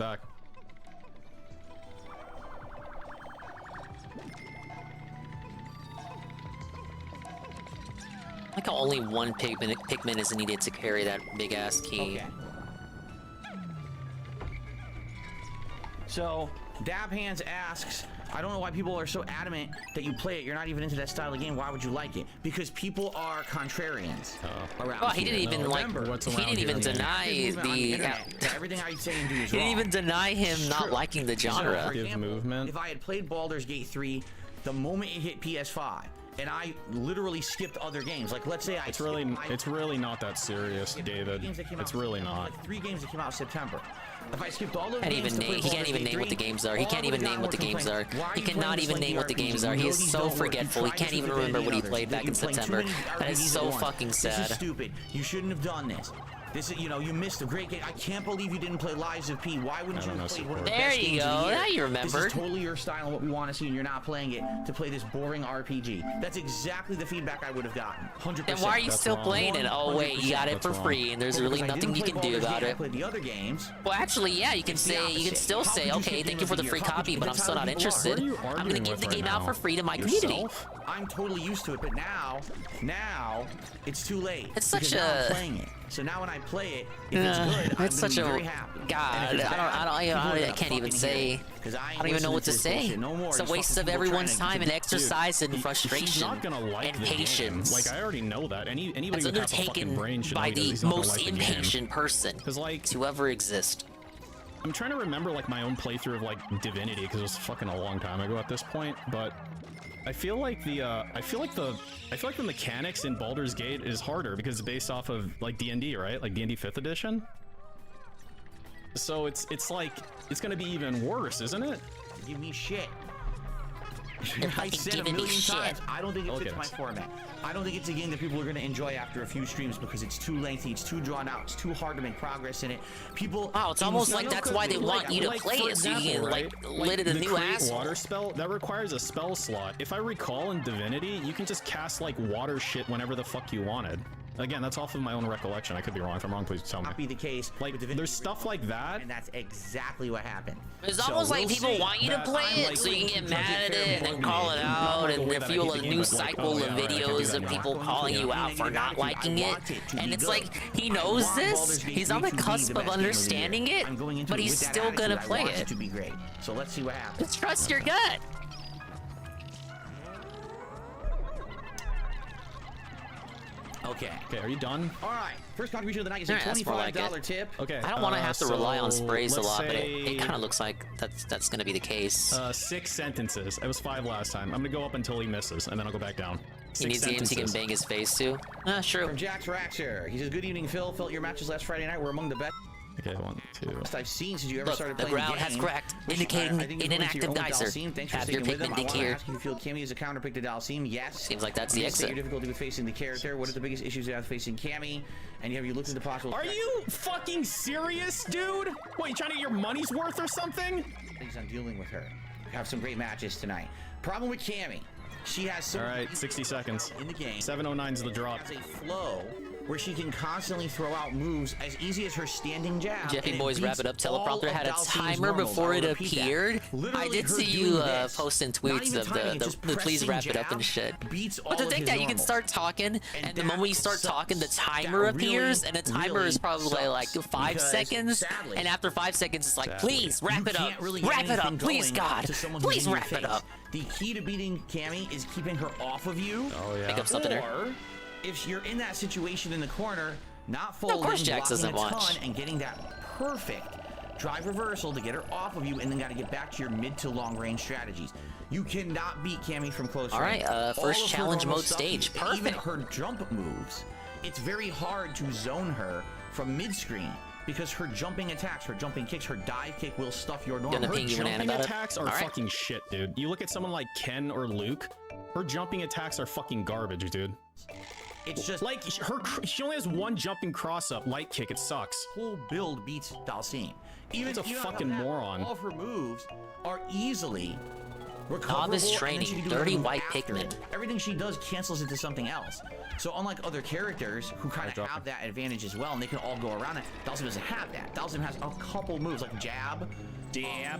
back. Like how only one Pikmin is needed to carry that big ass key. Okay. So, Dab Hands asks, I don't know why people are so adamant that you play it. You're not even into that style of game. Why would you like it? Because people are contrarians around Well, he here. didn't even like. He didn't even deny the. Everything I say and do is He wrong. didn't even deny him not liking the genre. For example, if I had played Baldur's Gate 3, the moment it hit PS5, and I literally skipped other games, like let's say I. It's really not that serious, David. It's really not. Like 3 games that came out in September. If I skipped all those He can't even name what the games are. He can't even name what the games are. He cannot even name what the games are. He is so forgetful. He can't even remember what he played back in September. That is so fucking sad. This is stupid. You shouldn't have done this. This is, you know, you missed a great game. I can't believe you didn't play Lives of P. Why wouldn't you have played one of the best games of the year? Now you remember. This is totally your style and what we want to see, and you're not playing it to play this boring RPG. That's exactly the feedback I would have gotten. 100%. And why are you still playing it? Oh wait, you got it for free, and there's really nothing you can do about it. I played the other games. Well, actually, yeah, you can still say, okay, thank you for the free copy, but I'm still not interested. I'm gonna give the game out for free to my community. I'm totally used to it, but now it's too late. It's such now a. I'm playing it. So now when I play it, if it's good, I'm such be a very happy. God. I can't even say. I don't even know what to say. It's a waste of everyone's time and exercise and frustration and patience. Like I already know that. Anybody it's who has a fucking brain should know by the he's not gonna most like the game. impatient person to ever exist. I'm trying to remember like my own playthrough of like Divinity because it was fucking a long time ago at this point, but I feel like the mechanics in Baldur's Gate is harder because it's based off of like D&D, right? Like D&D 5th edition. So it's like it's gonna be even worse, isn't it? Give me shit. I said a million times, I don't think it fits my format. I don't think it's a game that people are going to enjoy after a few streams because it's too lengthy, it's too drawn out, it's too hard to make progress in it. People. Wow, it's almost like that's why they want you to play it, so you can like lit it a new ass. Water spell that requires a spell slot. If I recall in Divinity, you can just cast like water shit whenever the fuck you wanted. Again, that's off of my own recollection. I could be wrong. If I'm wrong, please tell me. Not be the case. Like, there's stuff like that, and that's exactly what happened. It's almost like people want you to play it, so you can get mad at it and then call it out, and then fuel a new cycle of videos of people calling you out for not liking it. And it's like he knows this. He's on the cusp of understanding it, but he's still gonna play it. To be great. So let's see what happens. Just trust your gut. Okay. Okay, are you done? All right. First contribution of the night is a $25 tip. Okay. I don't want to have to rely on sprays a let's lot, but say- it kind of looks like that's going to be the case. 6 sentences. It was 5 last time. I'm gonna go up until he misses, and then I'll go back down. He needs games he can bang his face to. Sure. From Jax Raxer. He says, good evening, Phil. Felt your matches last Friday night were among the best. Okay, 1, 2. Best I've seen since you ever Look, started the playing ground the has game. cracked, Which, indicating I think an you went to your inactive own geyser. Dalsim. Thanks for Have your sticking with him. Pikmin I wanted to here. ask if you feel Cammy is a counterpick to Dalsim. Yes. Seems like that's the Understand exit. your difficulty with facing the character. What are the biggest issues you have facing Cammy? And have you looked into possible... Are you fucking serious, dude? What, you trying to get your money's worth or something? Things I'm dealing with her. We have some great matches tonight. Problem with Cammy. She has some... All right, 60 seconds. In the game. 709's the drop. Has a flow where she can constantly throw out moves as easy as her standing jab. Jeffy Boys Wrap It Up teleprompter had a timer normal. before it I'll repeat that. appeared. I Literally did her see doing you this, posting not tweets even of timing it, the just please pressing wrap it up jab and shit. beats But to all think of that his you can normals. start talking, and the that moment you start sucks. talking, the timer That really, appears, and the timer is probably sucks like 5 because, seconds. sadly, And after 5 seconds, it's like, sadly, please wrap it up. Can't really get Wrap it up, anything please, going God. to someone who's Please in your wrap it face. up. The key to beating Cammy is keeping her off of you. Oh, yeah. Pick up something there. Or if you're in that situation in the corner, not of folding, course Jax blocking doesn't a ton, watch. and getting that perfect drive reversal to get her off of you, and then got to get back to your mid to long range strategies. You cannot beat Cammy from close range. All right, first All of her challenge normal mode stuff, stage. Even Perfect. her jump moves, it's very hard to zone her from mid screen. Because her jumping attacks, her jumping kicks, her dive kick will stuff your normal. Gonna Her ping you an jumping about it. attacks are All right. fucking shit, dude. You look at someone like Ken or Luke, her jumping attacks are fucking garbage, dude. It's just Like, she only has one jumping cross-up, light kick, it sucks. whole build beats Dalsim. That's a even on fucking top of that, moron. All of her moves are easily recoverable. Novice and then training, she can do dirty everything white after Pikmin. it. Everything she does cancels into something else. So unlike other characters who kind of drop have that advantage as well, and they can all go around it, Dalsim doesn't have that. Dalsim has a couple moves like jab,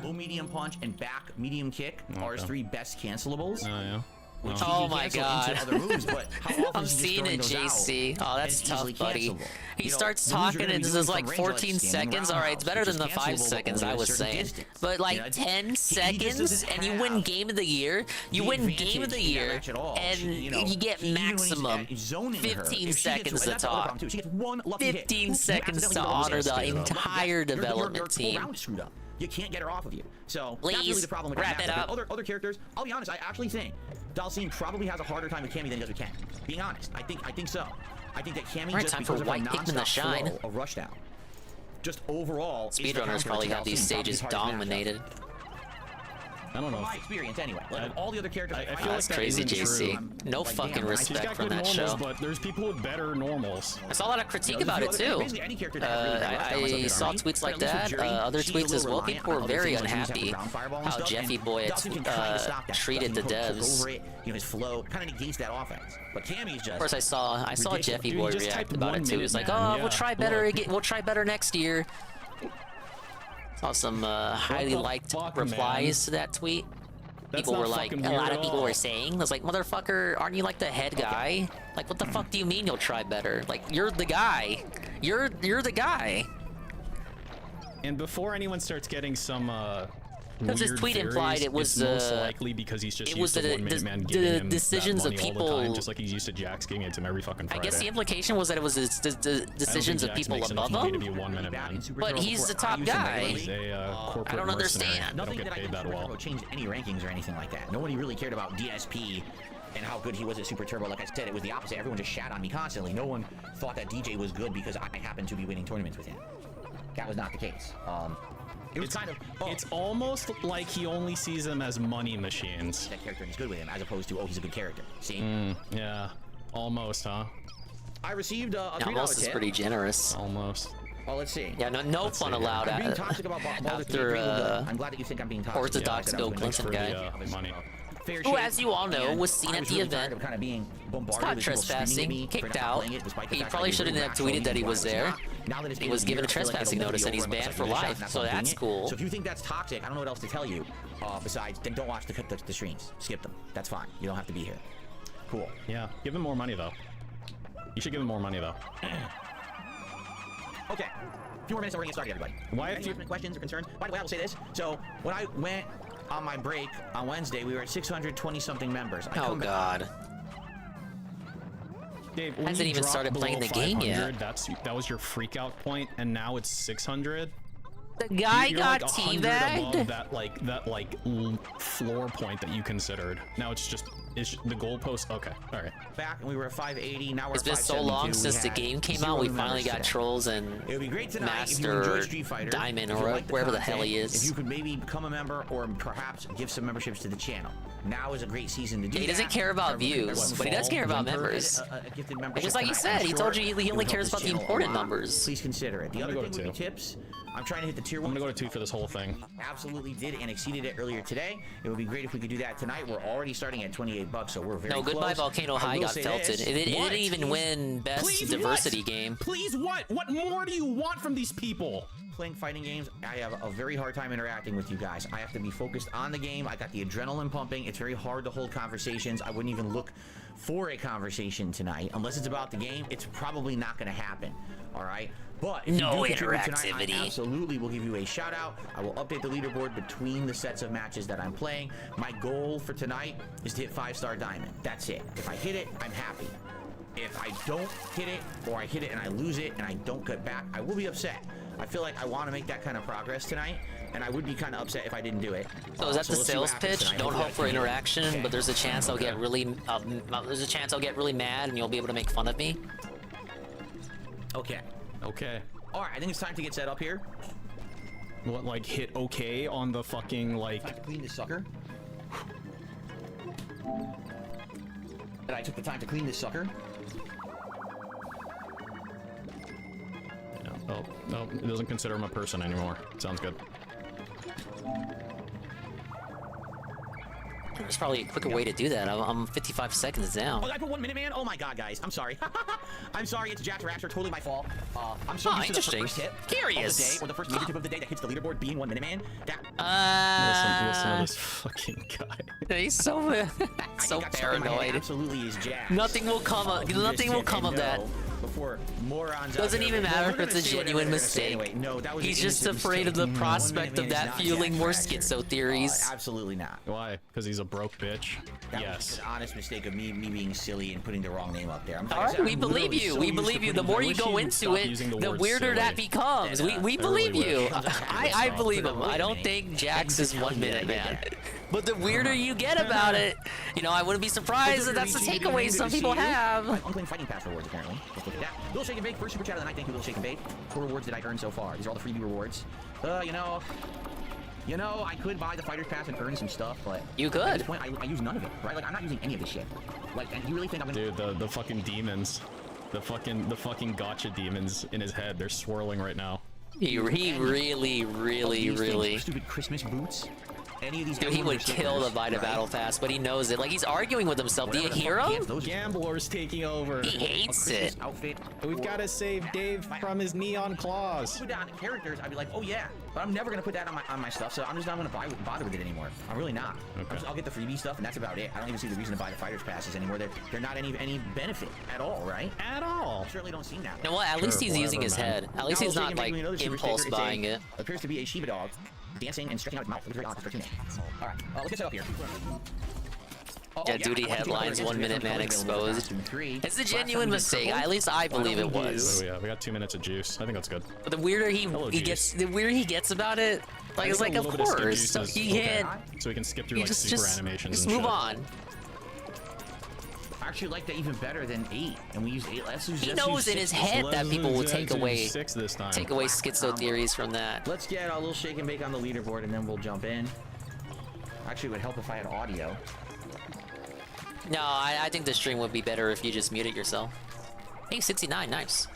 low medium punch, and back medium kick are his 3 best cancelables. Oh, yeah. which he Oh can my cancel god. into other moves, but how often I'm is he just seeing throwing it, those out, JC. Oh, and that's it's tough, easily buddy. cancelable? He You know, starts the moves talking you're gonna and be this doing is from like range are 14 standing seconds. All right, it's roundhouse, better which than is the 5 cancelable, but seconds only I at a was certain saying. distance. But You like know, 10 he just seconds doesn't and you win have Game of the Year, you the win Game of advantage the in that Year, match at all. and You know, you get even when he's maximum zoning her, 15 if she gets- seconds to that's the other talk. problem, too. She gets one lucky hit. 15 Oops, you seconds accidentally to go over honor there. the Lucky entire your development whole team. round is screwed up. You can't get her off of you. So Please, that's really the problem with wrap that it matchup. up. Other characters, I'll be honest, I actually think Dalcine probably has a harder time with Cammy than he does with Ken. Being honest, I think so. I think that Cammy Alright, just time for because of her White Pikmin to nonstop shine. flow of rushdown. Just overall, is the Speedrunners counter probably to have these Dalcine, probably stages his hardest matchup. dominated. I don't know. From my experience, anyway. Like, all the other characters, I feel That's like that crazy, isn't JC. true. No Like, fucking damn, right? She's respect got from good that normals, show. but there's people with better normals. I saw a lot of critique You know, about it there's too. basically any character that has really good rushdown, like I up saw here, tweets like but at least that. with Jerry, Other she's a tweets as little well. reliant People on were other very things, like she doesn't have unhappy the ground fireball and how stuff, Jeffy and Boy Dalcine can kinda stop that treated the stuff. He can hook devs. over it, you know, his flow kind of negates that offense. But Cammy's just. Of course, I saw ridiculous. Jeffy Dude, Boy he just react typed about 1 it too. He's like, minute, man. "Oh, we'll Yeah, try better look. again. We'll try better next year." Saw some highly the liked fuck, replies to that tweet. That's People not were like, fucking a weird lot at of people all. were saying, "I was like, motherfucker, aren't you like the head guy? Like, what the fuck do you mean you'll try better? Like, you're the guy. You're the guy." And before anyone starts getting some Because his weird tweet implied theories, it was, it's most uh, likely because he's just it used was to the- one minute the- man the giving him decisions that of money all the time, people- just like he's used to Jax giving it to him every fucking I Friday. guess the implication was that it was the decisions of Jax people makes enough above money to him. be a 1 minute man. But he's the top guy. He's a corporate I don't mercenary. understand. They don't Nothing get that I paid did that Super well. Turbo changed any rankings or anything like that. Nobody really cared about DSP and how good he was at Super Turbo. Like I said, it was the opposite. Everyone just shat on me constantly. No one thought that DJ was good because I happened to be winning tournaments with him. That was not the case. It was kind of. It's almost like he only sees them as money machines. That character and he's good with him, as opposed to, oh, he's a good character. See? Yeah, almost, huh? I received a $3 Almost is tip. pretty generous. Almost. Well, let's see. Yeah, no fun allowed I'm being toxic about Baldur's Gate 3. I'm glad that you think I'm being toxic. Orthodox Go Clinton guy. Money. Fair Who, shake, as you all know, and was seen I at was the really tired event. of kind of being bombarded Caught with people screaming at trespassing, me for kicked not out. playing it, despite the He fact probably that I shouldn't really have rationally tweeted that he why was I there. not. Now that it's He game was of the given a year, I feel like trespassing it'll never notice be and he's over unless banned I for give it a shot, life, and that's so why I'm doing that's it. cool. So if you think that's toxic, I don't know what else to tell you. Besides, then don't watch the streams. Skip them. That's fine. You don't have to be here. Cool. Yeah, give him more money though. You should give him more money though. Okay. A few more minutes and we're gonna get started, everybody. Why Any questions or concerns? By the way, I will say this. So when I went on my break on Wednesday, we were at 620 something members. Oh god. Dave, when Hasn't you even drop started below playing the game yet. 500, that was your freak out point, and now it's 600. The guy You're got like 100 teabagged? above that floor point that you considered. Now it's the goalpost. Okay, all right. Back and we were at 580. Now we're It's at been so long 572. since the We game had came 0 out. We new finally members got today. trolls and It would be great tonight if you Master enjoy Street Fighter, Diamond if or you like wherever the content, hell he is. If you could maybe become a member or perhaps give some memberships to the channel. Now is a great season to do He that. doesn't care about Everyone- views, everyone but he does fall care about member, members. a gifted And membership just like he tonight. said, I'm he sure told you he it only would help cares this about the channel a important lot. numbers. Please consider it. The I'm other gonna thing go would be to 2. tips. I'm trying to hit the tier I'm 1. gonna go to 2 for this whole thing. Absolutely did and exceeded it earlier today. It would be great if we could do that tonight. We're already starting at $28, so we're very No, close. Goodbye Volcano I High will got say felted. this. It What? didn't even win best Please, diversity what? game. Please, what? What more do you want from these people? Playing fighting games, I have a very hard time interacting with you guys. I have to be focused on the game. I got the adrenaline pumping. It's very hard to hold conversations. I wouldn't even look for a conversation tonight. Unless it's about the game, it's probably not going to happen. All right? But if No you do contribute tonight, interactivity. I absolutely will give you a shout out. I will update the leaderboard between the sets of matches that I'm playing. My goal for tonight is to hit 5-star diamond. That's it. If I hit it, I'm happy. If I don't hit it, or I hit it and I lose it and I don't get back, I will be upset. I feel like I want to make that kind of progress tonight, and I would be kind of upset if I didn't do it. So is that the let's see what sales happens pitch? tonight. Don't Hopefully I hope for can hit it. interaction, Okay. but there's a chance I'll get really mad and you'll be able to make fun of me. Okay. Okay. All right, I think it's time to get set up here. What, like hit okay on the fucking like? Time to clean this sucker. And I took the time to clean this sucker. Yeah, oh, no, it doesn't consider him a person anymore. Sounds good. There's probably a quicker way to do that. I'm 55 seconds down. Oh, I put 1 minute, man? Oh my god, guys. I'm sorry. I'm sorry, it's Jack's Rapture. Totally my fault. I'm so used to the first hit Curious. of the day, or the first major tip of the day that hits the leaderboard being 1 minute, man. Listen to this fucking guy. He's so so paranoid. Absolutely is Jack. Nothing will come of that. Before morons doesn't even matter if it's a genuine mistake. Anyway. No, that was He's just afraid of the prospect of that fueling more schizo theories. Absolutely not. Why? Because he's a broke bitch? That Yes. was an honest mistake of me being silly and putting the wrong name up there. All right, we believe you. We believe you. The more you go into it, the weirder that becomes. We believe you. I believe him. I don't think Jax is 1 minute, man. But the weirder you get about it, you know, I wouldn't be surprised if that's the takeaway some people have. Unclaimed fighting pass rewards, apparently. Let's look at that. Little Shake and Bake, first super chat of the night. Thank you, Little Shake and Bake. 4 rewards that I earned so far. These are all the freebie rewards. You know, I could buy the fighter's pass and earn some stuff, but you could. At this point, I use none of it, right? Like, I'm not using any of this shit. Like, and you really think I'm gonna? Dude, the fucking demons, the fucking gotcha demons in his head, they're swirling right now. He really. Stupid Christmas boots. Any of these Dude, he would kill the Vita Battle Pass, but he knows it. Like, he's arguing with himself. Do you hear him? Gambler's taking over. He hates it. Outfit. We've got to save Dave from his neon claws. Put down characters, I'd be like, oh yeah, but I'm never gonna put that on my stuff, so I'm just not gonna bother with it anymore. I'm really not. Okay. I'll get the freebie stuff, and that's about it. I don't even see the reason to buy the fighters passes anymore. They're not any benefit at all, right? At all. Certainly don't seem that. You know what? At least he's using his head. At least he's not like impulse buying it. Appears to be a Shiba dog, dancing and stretching out its mouth. Looks very odd for cartooning. All right, let's get set up here. Yeah, duty headlines, 1 minute man exposed. It's a genuine mistake. At least I believe it was. Oh yeah, we got 2 minutes of juice. I think that's good. But the weirder he gets about it, like it's like, of course, he can't. So we can skip through like super animations. Just and move shit. on. I actually like that even better than 8, and we used 8 last. He knows in his head that people will take away 6 this time. Take away schizo theories from that. Let's get a little shake and bake on the leaderboard, and then we'll jump in. Actually, it would help if I had audio. No, I think the stream would be better if you just muted yourself. Hey, 69, nice.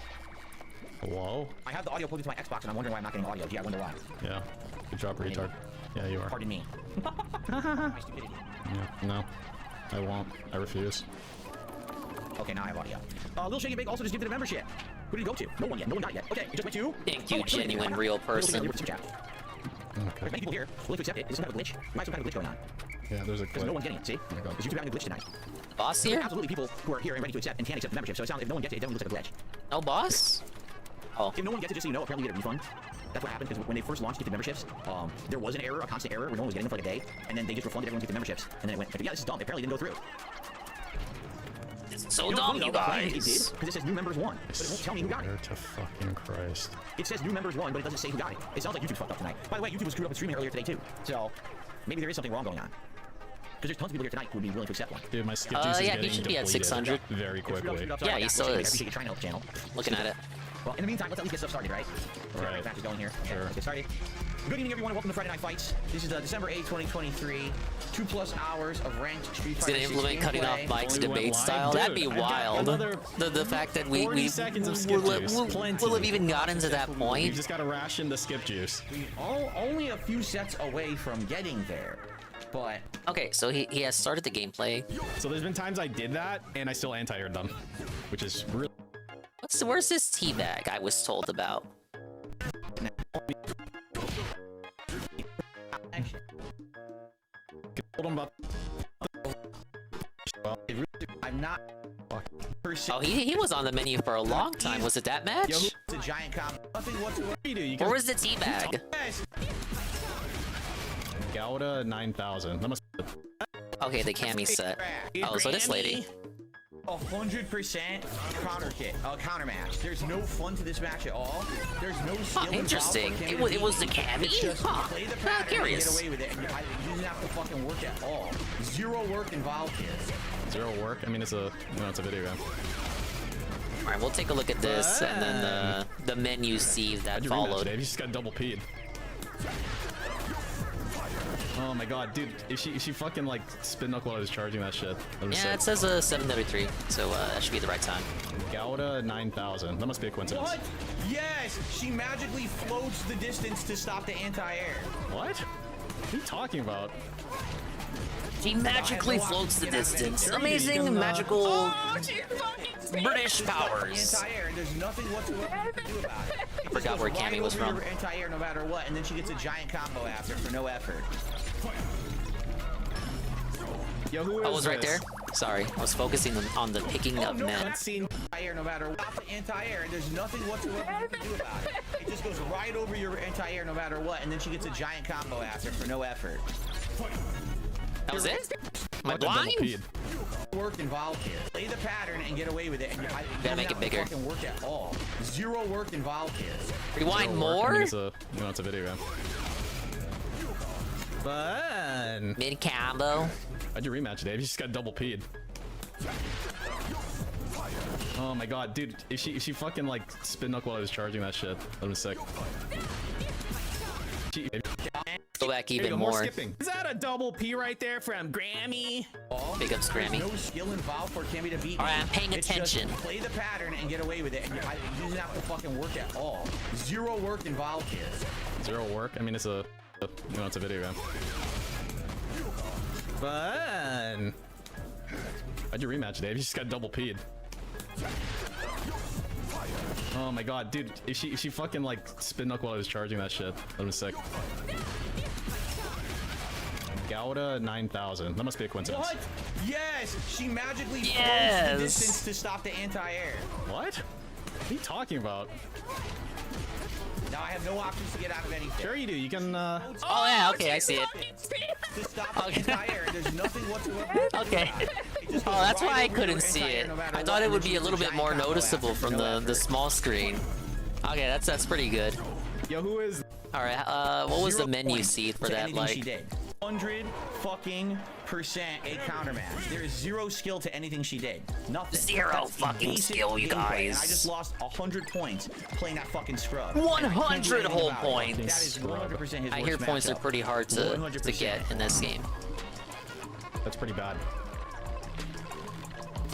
Whoa. I have the audio plugged into my Xbox, and I'm wondering why I'm not getting audio. Gee, I wonder why. Yeah. Good job, retard. Yeah, you are. Pardon me. My stupidity. Yeah, no. I won't. I refuse. Okay, now I have audio. Little Shake and Bake also just gifted a membership. Who did it go to? No one yet. No one got it yet. Okay, it just went to... Thank you, genuine, real person. There's many people here willing to accept it. Is this some kind of a glitch? You might have some kind of glitch going on. Yeah, there's a glitch. Because no one's getting it, see? Oh my God. Is YouTube having a glitch tonight? Boss There here? are absolutely people who are here and ready to accept and can accept the membership, so it sounds, if no one gets it, it definitely looks like a glitch. No boss? Oh. If no one gets it, just so you know, apparently you get a refund. That's what happened, because when they first launched gifted memberships, there was an error, a constant error, where no one was getting them for like a day, and then they just refunded everyone's gifted memberships, and then it went, yeah, this is dumb, it apparently didn't go through. It's so dumb, you guys. It did, because it says new members won, but it won't tell me who got it. To fucking Christ. It says new members won, but it doesn't say who got it. It sounds like YouTube's fucked up tonight. By the way, YouTube was screwed up with streaming earlier today too, so maybe there is something wrong going on. Because there's tons of people here tonight who would be willing to accept one. Dude, my skip juice is yeah, getting he should be at depleted 600 very quickly. Yeah, he still is. I appreciate you trying to help the channel. Looking at it. Well, in the meantime, let's at least get stuff started, right? Right. Back is going here. Sure. Let's get started. Good evening, everyone. Welcome to Friday Night Fights. This is December 8, 2023. 2+ hours of ranked Street Fighter. He's gonna implement cutting off Mike's debate style. Dude, That'd be wild. The fact that we will have even gotten to that point. You just gotta ration the skip juice. Only a few sets away from getting there. But okay, so he has started the gameplay. So there's been times I did that and I still anti-aired them, which is really. Where's this teabag I was told about? I'm not. Oh, he was on the menu for a long time. Was it that match? It's a giant comp. Nothing whatsoever. Where was the teabag? Gouda 9000. That must. Okay, the cami set. Oh, so this lady. 100% counter match. There's no fun to this match at all. There's no skill. Interesting. It was the cami? Huh. Play the Not curious. Get away with it. And you didn't have to fucking work at all. Zero work involved here. Zero work? I mean, it's a video game. All right, we'll take a look at this and then the menu see that followed. Dave? You just got double P'd. Oh my god, dude, if she fucking like spin knuckle while I was charging that shit. Yeah, it says 7:33, so that should be the right time. Gouda 9000. That must be a coincidence. What? Yes, she magically floats the distance to stop the anti-air. What? What are you talking about? She magically floats the distance. Amazing magical British powers. Anti-air, and there's nothing whatsoever you can do about it. It Forgot just where goes Cammy right was over from. your Anti-air no matter what, and then she gets a giant combo after for no effort. Yo, who is I was right this? there. Sorry, I was focusing on the picking of men. Anti-air no matter what. Anti-air, and there's nothing whatsoever you can do about it. It just goes right over your anti-air no matter what, and then she gets a giant combo after for no effort. That was it? Am I Fucking double blind? peed. Work involved here. Play the pattern and get away with it. And Gotta make it bigger. Fucking work at all. Zero work involved here. Rewind I more? mean, it's a video game. Fun. Mid combo. How'd you rematch, Dave? You just got double peed. Oh my god, dude! If she fucking like spin knuck while I was charging that shit, that was sick. Go back There you even go, more. skipping. Is that a double P right there from Grammy? Big ups, Grammy. No skill involved for Cammy to beat. Alright, I'm paying It's just attention. play the pattern and get away with it. And you doesn't have to fucking work at all. Zero work involved here. Zero work? I mean, it's a video game. Fun. How'd you rematch, Dave? You just got double peed. Oh my god, dude! If she fucking like spin knuck while I was charging that shit, that was sick. Gouda 9000. That must be a coincidence. What? Yes! She magically Yes! floats the distance to stop the anti-air. What? What are you talking about? Now I have no options to get out of anything. Sure you do. You can. Oh yeah, okay, I see it. To stop the Okay. anti-air, there's nothing whatsoever. Okay. It just Oh, goes that's right why I over your couldn't see anti-air it. no matter I what, thought it and would then be a she little gets bit more giant combo noticeable after from for no the effort. small screen. Okay, that's pretty good. Yo, who is? All right, what was the 0 menu points seed for to that? anything she Like, did. 100% a counter match. There is zero skill to anything she did. Nothing. Zero That's fucking basic skill, you gameplay, And I guys. just lost 100 points playing that fucking scrub. 100 whole That points. is 100% his I worst hear points are matchup. pretty hard to 100%. get in this game. That's pretty bad.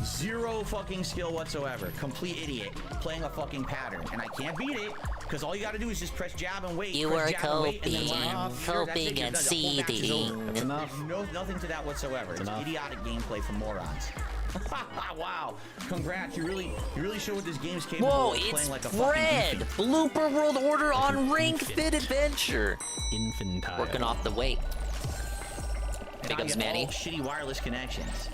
Zero fucking skill whatsoever. Complete idiot playing a fucking pattern, and I can't beat it because all you got to do is just press jab and wait. You press were jab and wait, and then coping, learn. That's it, coping you're and done. The whole match is over. seeding. That's enough. There's nothing to that whatsoever. It's enough. idiotic gameplay from morons. Wow! Congrats! You really show what this game's capable Whoa, of it's playing like a Fred! fucking Blooper World Order on Ring Fit Adventure. Infantile. Working off the weight. Big Now ups, you get Manny. all shitty wireless connections.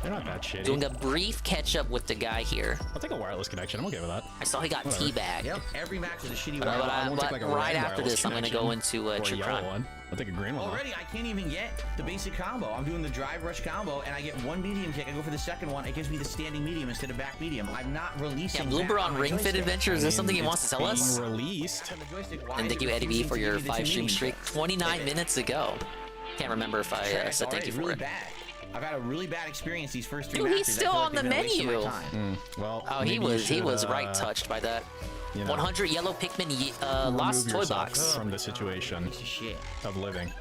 They're not that shitty. Doing a brief catch up with the guy here. I'll take a wireless connection. I'm okay with that. I saw he got teabagged. Yep, every match is a shitty But, wireless. I won't take like a right red after wireless this, I'm gonna go connection into or a True yellow Crime. one. I'll take a green one. Already, I can't even get the basic combo. I'm doing the drive rush combo, and I get one medium kick. I go for the second one. It gives me the standing medium instead of back medium. I'm not Yeah, releasing. Blooper back on my Ring Fit joystick. Adventure. Is this something he It's wants to tell us? being released. On the joystick, why And is thank it you, Eddie B, refusing for to your give me the 5 stream two streak. medium 29 kick? minutes ago. Can't remember if I said thank you for really it. bad. I've had a really bad experience these first 3 Dude, matches. he's I still feel on like the they've been a waste of my menu. time. Well, Oh, maybe he you was should, right touched by that. you know, 100 yellow Pikmin remove lost toy yourself box. from the situation Piece of shit. of living.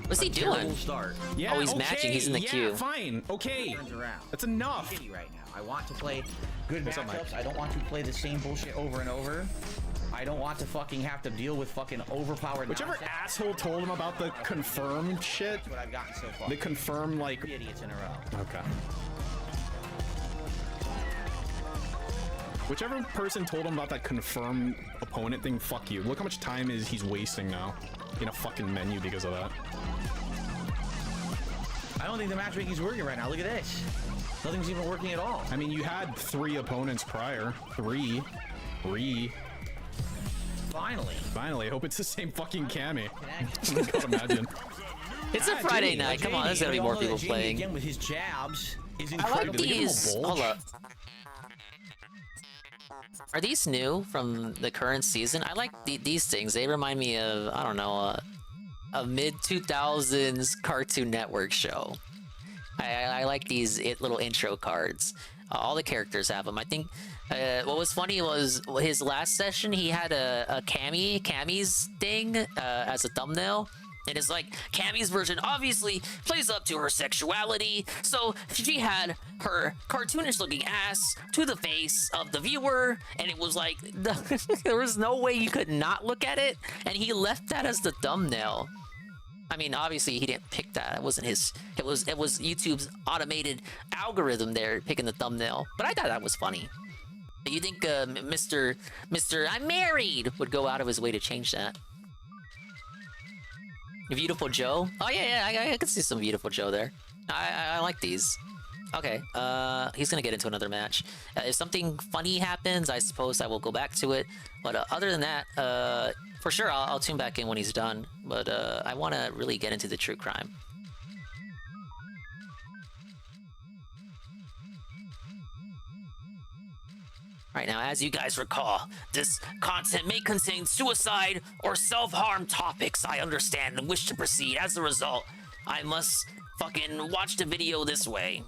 What's he Terrible doing? start. Yeah, Oh, he's matching. He's in the yeah, queue. Fine. Okay. Turns around. That's enough. Shitty right now. I want to play good What's up, Mike? matchups. I don't want to play the same bullshit over and over. I don't want to fucking have to deal with fucking overpowered Whichever nonsense. asshole told him about the confirmed shit, That's what I've gotten so far. the confirmed like. 3 idiots in a row. Okay. Whichever person told him about that confirmed opponent thing, fuck you. Look how much time he's wasting now in a fucking menu because of that. I don't think the matchmaking's working right now. Look at this. Nothing's even working at all. I mean, you had 3 opponents prior. Three. Finally. Finally, I hope it's the same fucking Cammy. I can't imagine. It's a Friday night. Come on, there's gotta be more people playing. Again with his jabs is I incredible. like Did they give him a these. bulge? Hold up. Are these new from the current season? I like these things. They remind me of, I don't know, a mid-2000s Cartoon Network show. I like these little intro cards. All the characters have them. I think what was funny was his last session, he had a Cammy's thing as a thumbnail. And it's like, Cammy's version obviously plays up to her sexuality, so she had her cartoonish-looking ass to the face of the viewer, and it was like, there was no way you could not look at it, and he left that as the thumbnail. I mean, obviously he didn't pick that. It wasn't his. It was YouTube's automated algorithm there picking the thumbnail. But I thought that was funny. You think Mr. I'm married would go out of his way to change that? Beautiful Joe? Oh yeah, I can see some Beautiful Joe there. I like these. Okay, he's gonna get into another match. If something funny happens, I suppose I will go back to it. But other than that, for sure, I'll tune back in when he's done. But I want to really get into the true crime. Right now, as you guys recall, this content may contain suicide or self-harm topics. I understand and wish to proceed. As a result, I must fucking watch the video this way.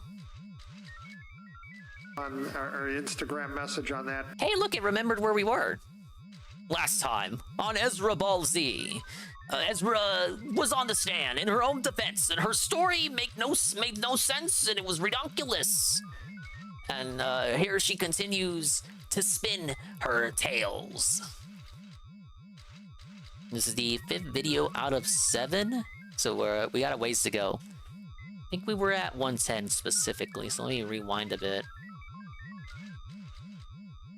On our Instagram message on that. Hey, look, it remembered where we were. Last time, on Ezra Ball Z, Ezra was on the stand in her own defense, and her story made no sense, and it was redonkulous. And here she continues to spin her tales. This is the 5th video out of 7, so we got a ways to go. I think we were at 110 specifically, so let me rewind a bit.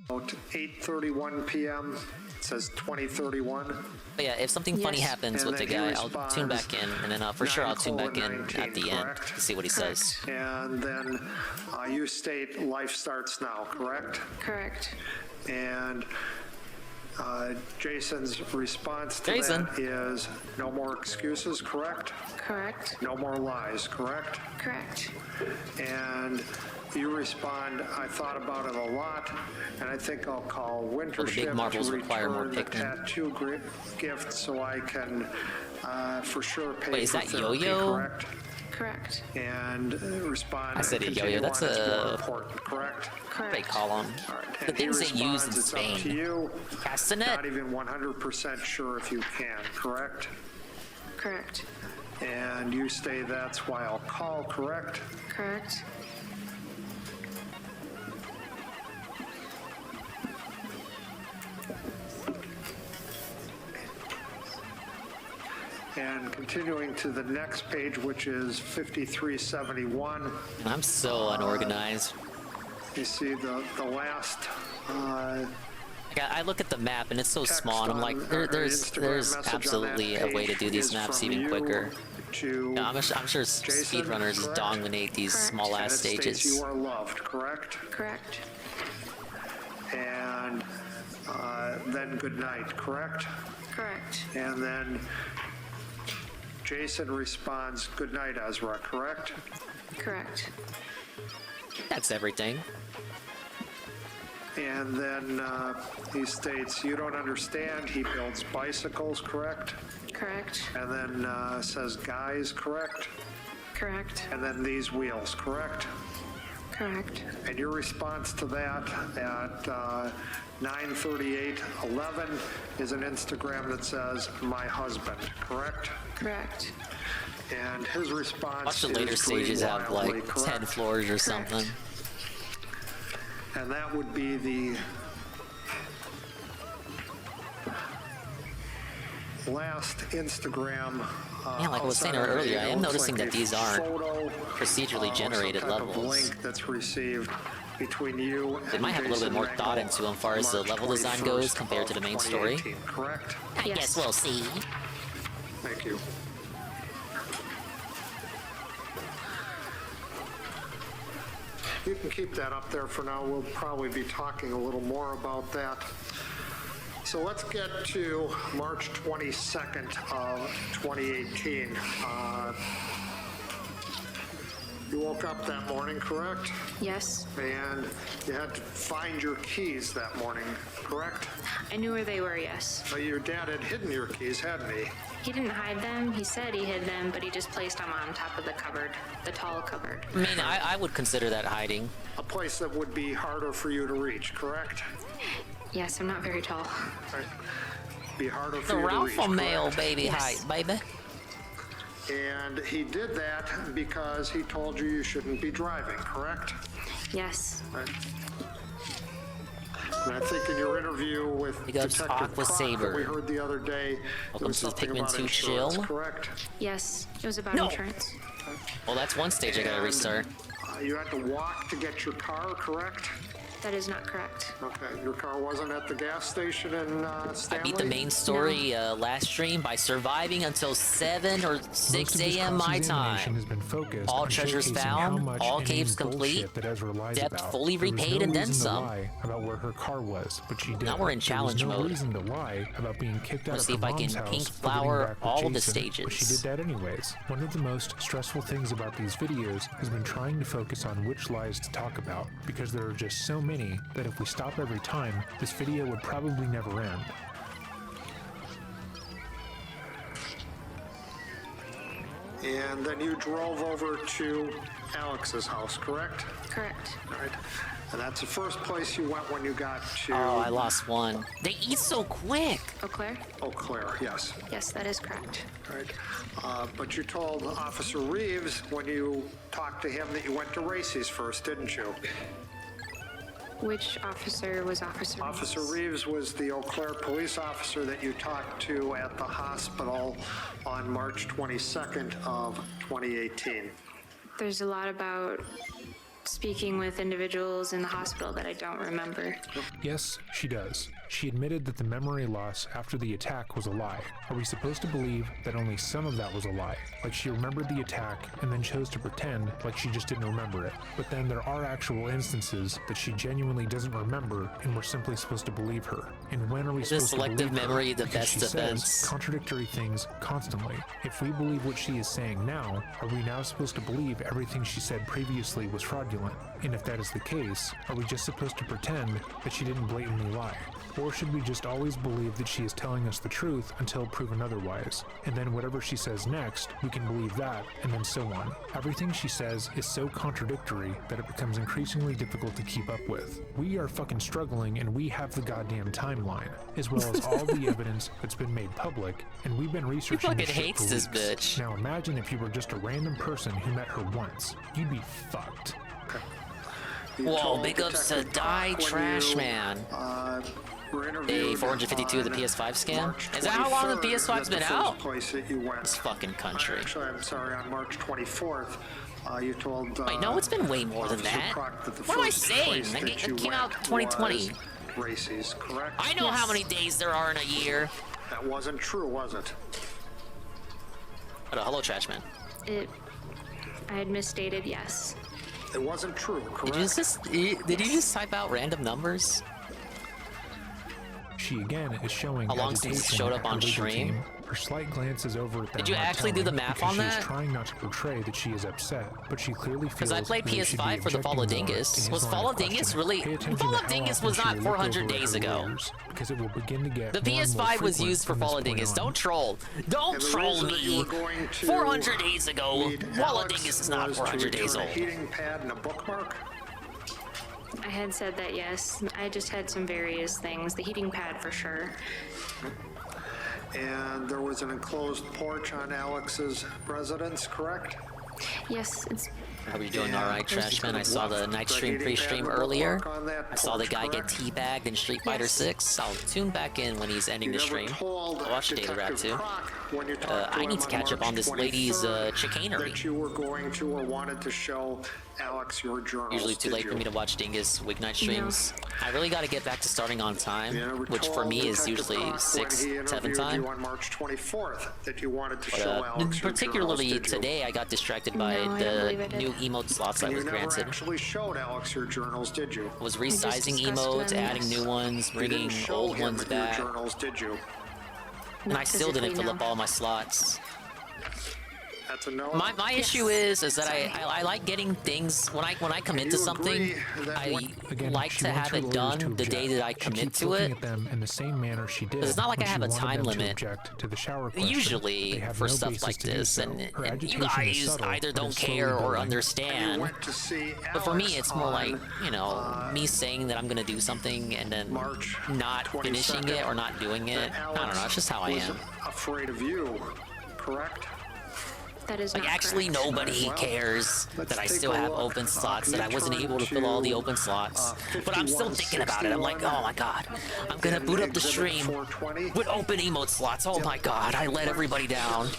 About 8:31 p.m. It says 2031. But yeah, if something funny happens with the guy, I'll tune back in, and then for sure I'll tune back in at the end to see what he says. And then you state life starts now, correct? Correct. And Jason's response to that is no more excuses, correct? Correct. No more lies, correct? Correct. And you respond, I thought about it a lot, and I think I'll call Winter Shift to return the tattoo gift so I can for sure pay for therapy, correct? Correct. And respond. I said a yo-yo. That's a correct. Correct. They call them the things they use in Spain. Castanet. Not even 100% sure if you can, correct? Correct. And you say that's why I'll call, correct? Correct. And continuing to the next page, which is 5371. I'm so unorganized. You see the last. I look at the map and it's so small, and I'm like, there's absolutely a way to do these maps even quicker. Yeah, I'm sure speedrunners dominate these small ass stages. You are loved, correct? Correct. And then good night, correct? Correct. And then Jason responds, good night, Ezra, correct? Correct. That's everything. And then he states, you don't understand, he builds bicycles, correct? Correct. And then says guys, correct? Correct. And then these wheels, correct? Correct. And your response to that at 9:38:11 is an Instagram that says my husband, correct? Correct. And his response Watch the later stages have like 10 floors or something. And that would be the last Instagram. Yeah, like I was saying earlier, I am noticing that these aren't procedurally generated levels. Link that's received between you. They might have a little bit more thought into them as far as the level design goes compared to the main story. Correct? I guess we'll see. Thank you. You can keep that up there for now. We'll probably be talking a little more about that. So let's get to March 22nd of 2018. You woke up that morning, correct? Yes. And you had to find your keys that morning, correct? I knew where they were, yes. But your dad had hidden your keys, hadn't he? He didn't hide them. He said he hid them, but he just placed them on top of the cupboard, the tall cupboard. I mean, I would consider that hiding. A place that would be harder for you to reach, correct? Yes, I'm not very tall. Right. Be harder for The you to Ralph reach, male correct? baby Yes. height, baby. And he did that because he told you shouldn't be driving, correct? Yes. Right. And I think in your interview with Detective Croc that we heard the other day, Welcome to Pikmin 2 Chill. Correct? Yes, it was about insurance. Well, that's one stage I gotta restart. You had to walk to get your car, correct? That is not correct. Okay, your car wasn't at the gas station in Stanley? I beat the main story last stream by surviving until 7 or 6 a.m. my time. All treasures found, all caves complete, debt fully repaid, and then some. About where her car was, but she did. Now we're in challenge mode. Reason to lie about being kicked out Let's of see if I can pink flower all the stages. But she did that anyways. One of the most stressful things about these videos has been trying to focus on which lies to talk about, because there are just so many that if we stop every time, this video would probably never end. And then you drove over to Alex's house, correct? Correct. All right. And that's the first place you went when you got to... Oh, I lost one. They eat so quick. Eau Claire? Eau Claire, yes. Yes, that is correct. All right. But you told Officer Reeves when you talked to him that you went to Racy's first, didn't you? Which officer was Officer Reeves? Officer Reeves was the Eau Claire police officer that you talked to at the hospital on March 22nd of 2018. There's a lot about speaking with individuals in the hospital that I don't remember. Yes, she does. She admitted that the memory loss after the attack was a lie. Are we supposed to believe that only some of that was a lie? Like she remembered the attack and then chose to pretend like she just didn't remember it. But then there are actual instances that she genuinely doesn't remember and we're simply supposed to believe her. And when are we supposed to believe selective memory her? the best she defense. Says contradictory things constantly. If we believe what she is saying now, are we now supposed to believe everything she said previously was fraudulent? And if that is the case, are we just supposed to pretend that she didn't blatantly lie? Or should we just always believe that she is telling us the truth until proven otherwise? And then whatever she says next, we can believe that, and then so on. Everything she says is so contradictory that it becomes increasingly difficult to keep up with. We are fucking struggling, and we have the goddamn timeline, as well as all the evidence that's been made public, and we've been researching this shit for this weeks. bitch. Now imagine if you were just a random person who met her once. You'd be fucked. Whoa, big ups to Die Trash Man. Day 452 of the PS5 scam. Is that how long the PS5's been out? This fucking country. Actually, I'm sorry, on March 24th, you told... Wait, no, it's been way more than that. What am I saying? That came out 2020. Racy's, correct? I know how many days there are in a year. That wasn't true, was it? Hello, Trash Man. I had misstated, yes. It wasn't true, correct? Did you just type out random numbers? She again is showing how long since it showed up on stream. Team. Her slight glances over at them. Did you actually do the math on that? She is trying not to portray that she is upset, but she clearly feels. Because I played PS5 for the Fall of Dingus. Was Fall of Dingus really? Fall of Dingus was not 400 days ago. Because it will begin to get. The PS5 was used for Fall of Dingus. Don't troll. Don't troll me. 400 days ago. Fall of Dingus is not 400 days old. A heating pad and a bookmark. I had said that, yes. I just had some various things. The heating pad for sure. And there was an enclosed porch on Alex's residence, correct? Yes, it's... How are you doing? Alright, Trashman. I saw the night stream pre-stream earlier. I saw the guy get teabagged in Street Fighter 6. I'll tune back in when he's ending the stream. I'll watch the Daily Rap too. I need to catch up on this lady's chicanery. That you were going to or wanted to show Alex your journals. Usually too late for me to watch Dingus weeknight streams. I really got to get back to starting on time, which for me is usually 6, 7 time. On March 24th, that you wanted to show Alex particularly today, I got distracted by the new emote slots I was granted. You never actually showed Alex your journals, did you? Was resizing emotes, adding new ones, bringing old ones back. Your journals, did you? And I still didn't fill up all my slots. That's a no. My issue is that I like getting things when I commit to something. I like to have it done the day that I commit to it. It's not like I have a time limit. Usually for stuff like this, and you guys either don't care or understand. But for me, it's more like, you know, me saying that I'm gonna do something and then not finishing it or not doing it. I don't know. It's just how I am. Afraid of you, correct? That is Like, not actually, correct. nobody cares that I take still a have look. open slots, that I wasn't Can you able to turn fill all the to, open slots. But I'm still thinking about it. I'm like, oh my god, I'm gonna boot up the stream with open emote slots. Oh my god, I let everybody down.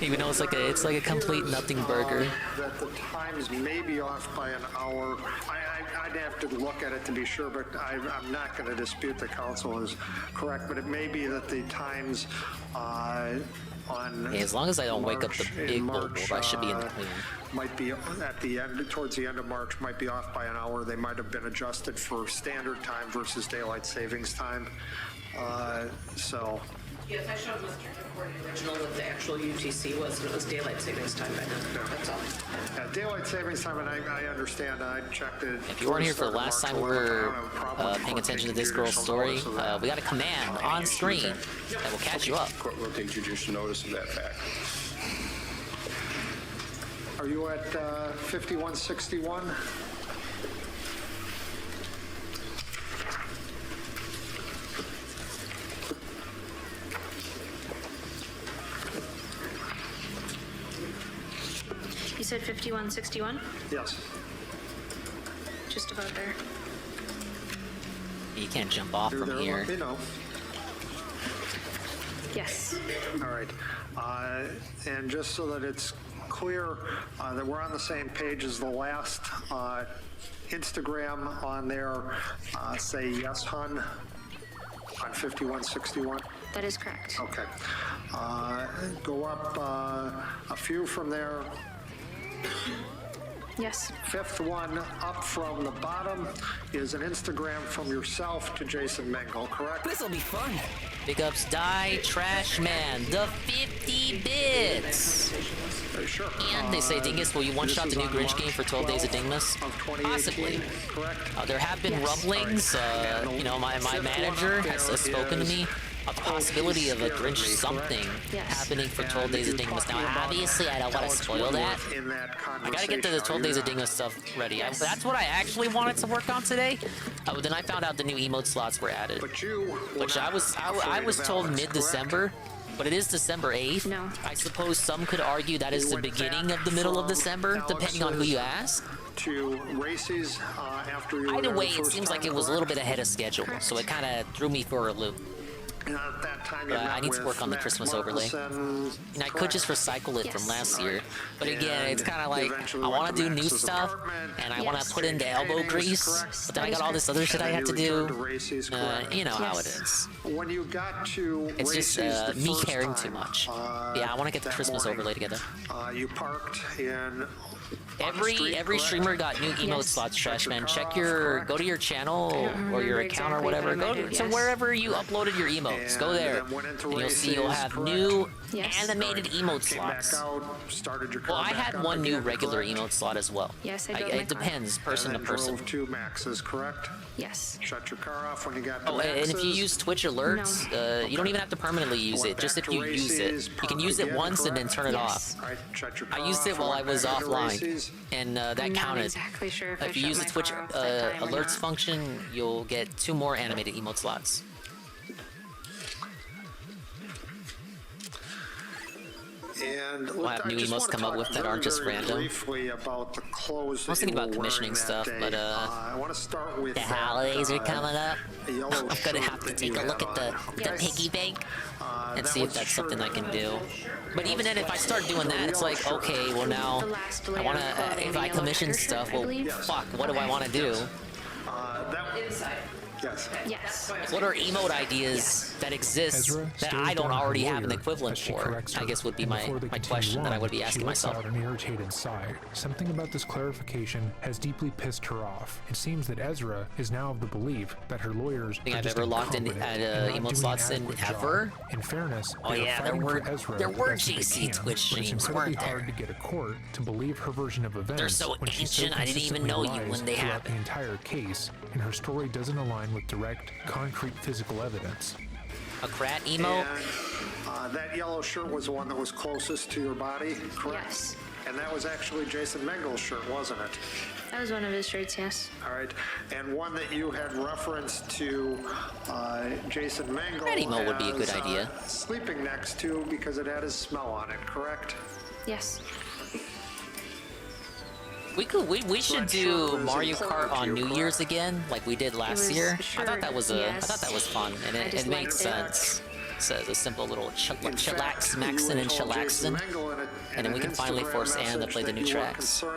Even though it's like a complete nothing burger. That the times may be off by an hour. I'd have to look at it to be sure, but I'm not going to dispute the council is correct. But it may be that the times on Yeah, as long as I don't wake up the in big March, billboard, I should be in the clear. might be at the end, towards the end of March, might be off by an hour. They might have been adjusted for standard time versus daylight savings time. So. Yes, I showed Mr. Kipford the original what the actual UTC was, and it was daylight savings time by then. That's all. Daylight savings time, and I understand. I checked it. If you weren't here for the last time we were paying attention to this girl's story, we got a command on screen that will catch you up. Court will take judicial notice of that fact. Are you at 5161? You said 5161? Yes. Just about there. You can't jump off from here. Let me know. Yes. All right. And just so that it's clear that we're on the same page as the last Instagram on there, say yes, hun, on 5161. That is correct. Okay. Go up a few from there. Yes. Fifth one up from the bottom is an Instagram from yourself to Jason Mengel, correct? This'll be fun. Big ups, Die Trash Man, the 50 bits. Sure. And they say, Dingus, will you one-shot the new Grinch game for 12 Days of Dingus? Possibly. There have been rumblings. You know, my manager has spoken to me of the possibility of a Grinch something happening for 12 Days of Dingus. Now, obviously, I don't want to spoil that. I gotta get the 12 Days of Dingus stuff ready. That's what I actually wanted to work on today. But then I found out the new emote slots were added, which I was told mid-December. But it is December 8th. No. I suppose some could argue that is the beginning of the middle of December, depending on who you ask. To races after you Either way, it seems like it was a little bit ahead of schedule, so it kind of threw me for a loop. At that time, But I need to work on the Christmas overlay. And I could just recycle it from last year. But again, it's kind of like, I want to do new stuff, and I want to put in the elbow grease, but then I got all this other shit I had to do. You know how it is. When you got to it's just me caring too much. Yeah, I want to get the Christmas overlay together. You parked in. Every streamer got new emote slots, Trashman. Go to your channel or your account or whatever. Go to wherever you uploaded your emotes. Go there, and you'll see you'll have new animated emote slots. Well, I had one new regular emote slot as well. Yes, it depends, person to person. Two maxes, correct? Yes. Shut your car off when you got. Oh, and if you use Twitch alerts, you don't even have to permanently use it. Just if you use it, you can use it once and then turn it off. I used it while I was offline, and that counted. Exactly sure if you use the Twitch alerts function, you'll get 2 more animated emote slots. And we'll have new emotes come up with that aren't just random. About the clothes I was thinking about commissioning stuff, but I want to start with the holidays are coming up. I'm gonna have to take a look at the piggy bank and see if that's something I can do. But even then, if I start doing that, it's like, okay, well now I want to. If I commission stuff, well, fuck, what do I want to do? Yes. Yes. What are emote ideas that exist that I don't already have an equivalent for? I guess would be my question that I would be asking myself. She lets out an irritated sigh. Something about this clarification has deeply pissed her off. It seems that Ezra is now of the belief that her lawyers I think I've ever logged in at emote slots in ever. In fairness, oh yeah, there were JC Twitch streams, weren't there? Hard to get a court to believe her version of events. They're so ancient, I didn't even know you when they happened. The entire case, and her story doesn't align with direct, concrete physical evidence. A Krat emote? And, that yellow shirt was the one that was closest to your body, correct? Yes. And that was actually Jason Mengel's shirt, wasn't it? That was one of his shirts, yes. All right. And one that you had referenced to Jason Mangle Red emo would be a good as, idea. Sleeping next to because it had his smell on it, correct? Yes. We should do Mario Kart on New Year's again, like we did last year. I thought that was I thought that was fun, and it made sense. So a simple little chillax maxin and chillaxin, and then we can finally force Anne to play the new tracks. All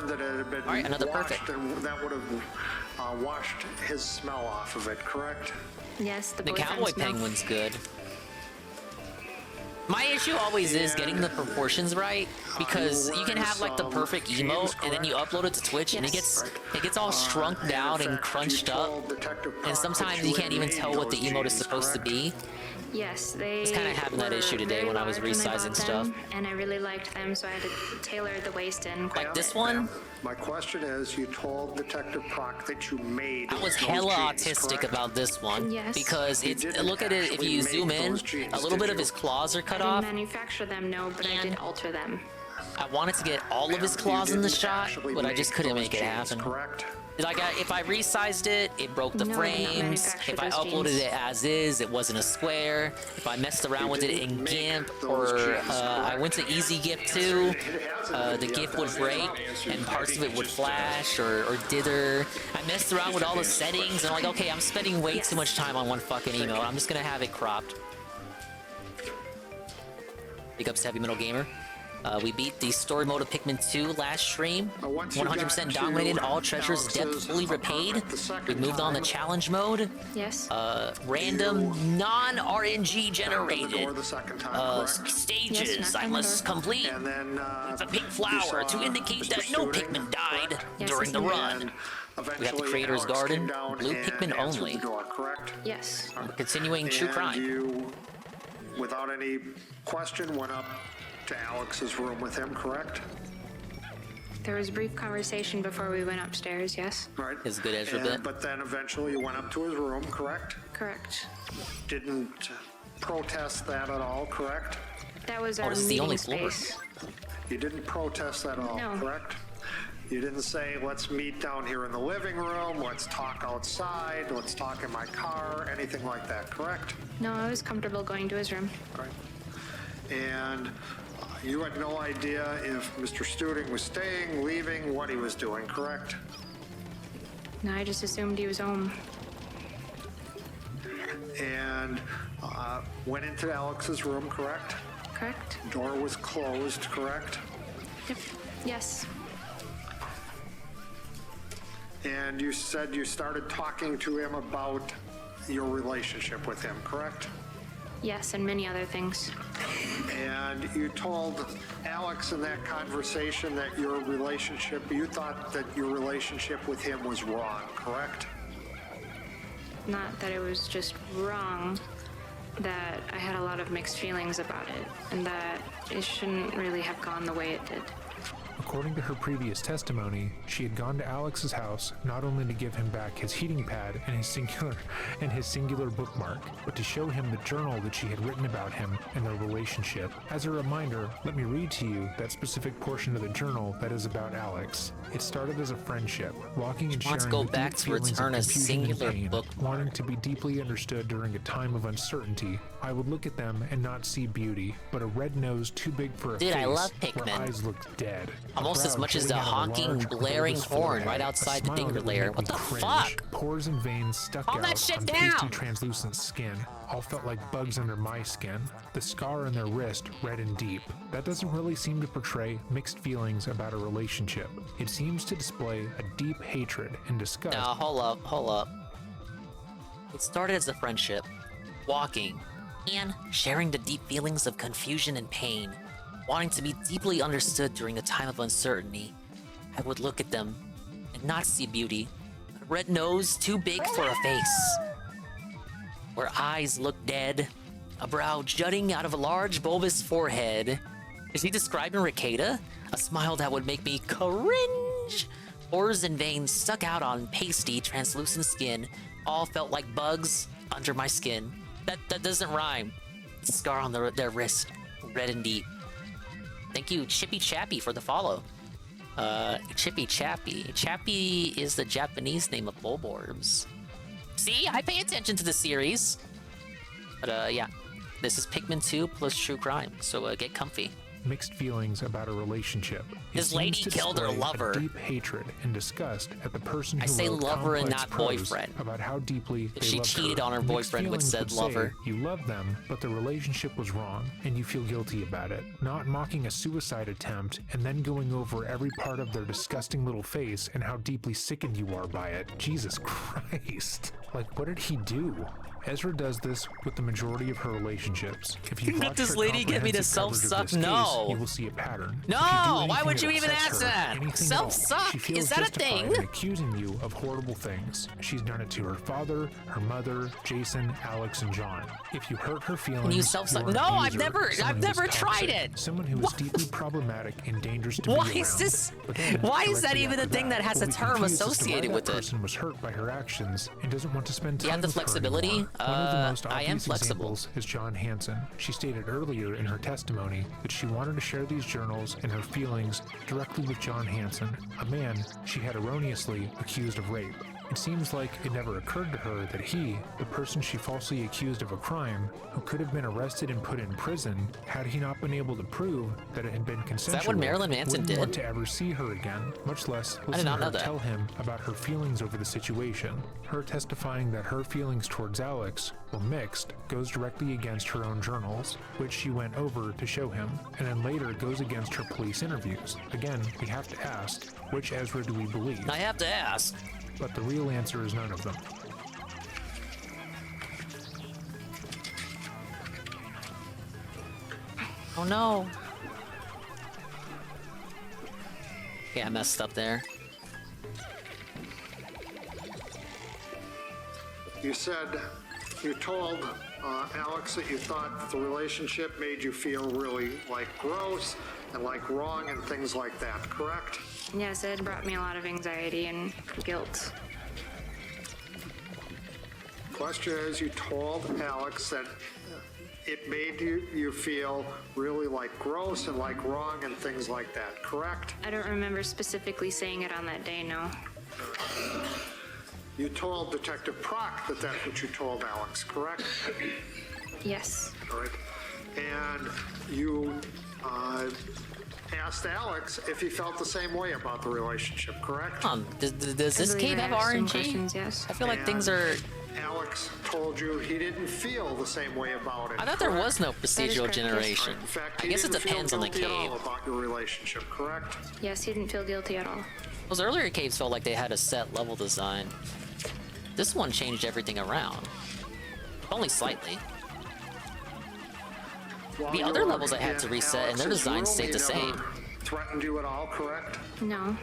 right, another perfect. That would have washed his smell off of it, correct? Yes, The cowboy penguin's good. My issue always is getting the proportions right, because you can have like the perfect emote and then you upload it to Twitch and it gets all shrunk down and crunched up, and sometimes you can't even tell what the emote is supposed to be. Yes, they was kind of having that issue today when I was resizing stuff. And I really liked them, so I had to tailor the waist in. Like this one? My question is, you told Detective Proc that you made I was hella autistic about this one, because look at it, if you zoom in, a little bit of his claws are cut off. I didn't manufacture them, no, but I did alter them. I wanted to get all of his claws in the shot, but I just couldn't make it happen. Like, if I resized it, it broke the frames. If I uploaded it as is, it wasn't a square. If I messed around with it in GIMP, or I went to Easy GIF too, the GIF would break and parts of it would flash or dither. I messed around with all the settings, and I'm like, okay, I'm spending way too much time on one fucking emote. I'm just gonna have it cropped. Big ups to Heavy Metal Gamer. We beat the story mode of Pikmin 2 last stream. 100% dominated, all treasures depth fully repaid. We moved on to challenge mode. Yes. Random non-RNG generated stages I must complete with a pink flower to indicate that no Pikmin died during the run. We got the Creator's Garden, blue Pikmin only. Yes. We're continuing True Crime. You, without any question, went up to Alex's room with him, correct? There was a brief conversation before we went upstairs, yes? Right. His good Ezra bit. But then eventually you went up to his room, correct? Correct. Didn't protest that at all, correct? That was our meeting space. You didn't protest that at all, correct? You didn't say, let's meet down here in the living room, let's talk outside, let's talk in my car, anything like that, correct? No, I was comfortable going to his room. All right. And you had no idea if Mr. Studing was staying, leaving, what he was doing, correct? No, I just assumed he was home. And went into Alex's room, correct? Correct. Door was closed, correct? Yep. Yes. And you said you started talking to him about your relationship with him, correct? Yes, and many other things. And you told Alex in that conversation that your relationship, you thought that your relationship with him was wrong, correct? Not that it was just wrong, that I had a lot of mixed feelings about it, and that it shouldn't really have gone the way it did. According to her previous testimony, she had gone to Alex's house not only to give him back his heating pad and his singular bookmark, but to show him the journal that she had written about him and their relationship. As a reminder, let me read to you that specific portion of the journal that is about Alex. It started as a friendship, walking and sharing the deep feelings of confusion and pain, wanting to be deeply understood during a time of uncertainty. I would look at them and not see beauty, but a red nose too big for a face, I love Pikmin. where eyes looked dead. Almost as much as the honking, blaring horn right outside the Dinger lair. What the fuck? Pores and veins stuck Calm out that shit on down. pasty translucent skin. All felt like bugs under my skin. The scar on their wrist, red and deep. That doesn't really seem to portray mixed feelings about a relationship. It seems to display a deep hatred and disgust. Now, hold up. It started as a friendship, walking, and sharing the deep feelings of confusion and pain, wanting to be deeply understood during a time of uncertainty. I would look at them and not see beauty. A red nose too big for a face, where eyes look dead, a brow jutting out of a large bulbous forehead. Is he describing Ricada? A smile that would make me cringe. Pores and veins stuck out on pasty, translucent skin. All felt like bugs under my skin. That doesn't rhyme. Scar on their wrist, red and deep. Thank you, Chippy Chappy, for the follow. Chippy Chappy. Chappy is the Japanese name of Bulborbs. See, I pay attention to the series. But yeah, this is Pikmin 2 plus True Crime, so get comfy. Mixed feelings about a relationship. This lady killed her lover. A deep hatred and disgust at the person who I say wrote lover and complex not prose boyfriend. about how deeply If they she loved cheated her. on her Mixed boyfriend with feelings said would say lover. You love them, but the relationship was wrong, and you feel guilty about it. Not mocking a suicide attempt and then going over every part of their disgusting little face and how deeply sickened you are by it. Jesus Christ! Like, what did he do? Ezra does this with the majority of her relationships. If you Let this lady get me to self-suck? No. you will see a pattern. No! If you do Why anything would you even upsets ask her, that? anything at all, Self-suck? she feels Is that a justified thing? in accusing you of horrible things. She's done it to her father, her mother, Jason, Alex, and John. If you hurt her feelings, Can you self-suck? you're an No, I've abuser, never someone who is tried toxic, it. Someone who is deeply problematic and dangerous to be Why around. is this? But then, Why is that directly even a after thing that has a we'll be term confused as to why associated with that it? person was hurt by her actions and doesn't want to spend time You have the with her flexibility? anymore. One of the most I am obvious flexible. examples is John Hansen. She stated earlier in her testimony that she wanted to share these journals and her feelings directly with John Hansen, a man she had erroneously accused of rape. It seems like it never occurred to her that he, the person she falsely accused of a crime, who could have been arrested and put in prison had he not been able to prove that it had been consensual, what Marilyn Manson wouldn't did? want to ever see her again, much less I did listen to not know her that. tell him about her feelings over the situation. Her testifying that her feelings towards Alex were mixed goes directly against her own journals, which she went over to show him, and then later goes against her police interviews. Again, we have to ask, which Ezra do we believe? I have to ask. But the real answer is none of them. Oh no. Yeah, I messed up there. You said, you told Alex that you thought the relationship made you feel really like gross and like wrong and things like that, correct? Yes, it brought me a lot of anxiety and guilt. Question is, you told Alex that it made you feel really like gross and like wrong and things like that, correct? I don't remember specifically saying it on that day, no. You told Detective Prock that that's what you told Alex, correct? Yes. All right. And you asked Alex if he felt the same way about the relationship, correct? Does this cave have RNG? Yes. I feel like things are... Alex told you he didn't feel the same way about it. I thought there correct? was no procedural generation. In fact, I he guess it didn't feel depends on the guilty at cave. all about your relationship, correct? Yes, he didn't feel guilty at all. Those earlier caves felt like they had a set level design. This one changed everything around. Only slightly. While The you other were levels I had to in reset, and their Alex's design room, stayed he the same. never threatened you at all, correct? No.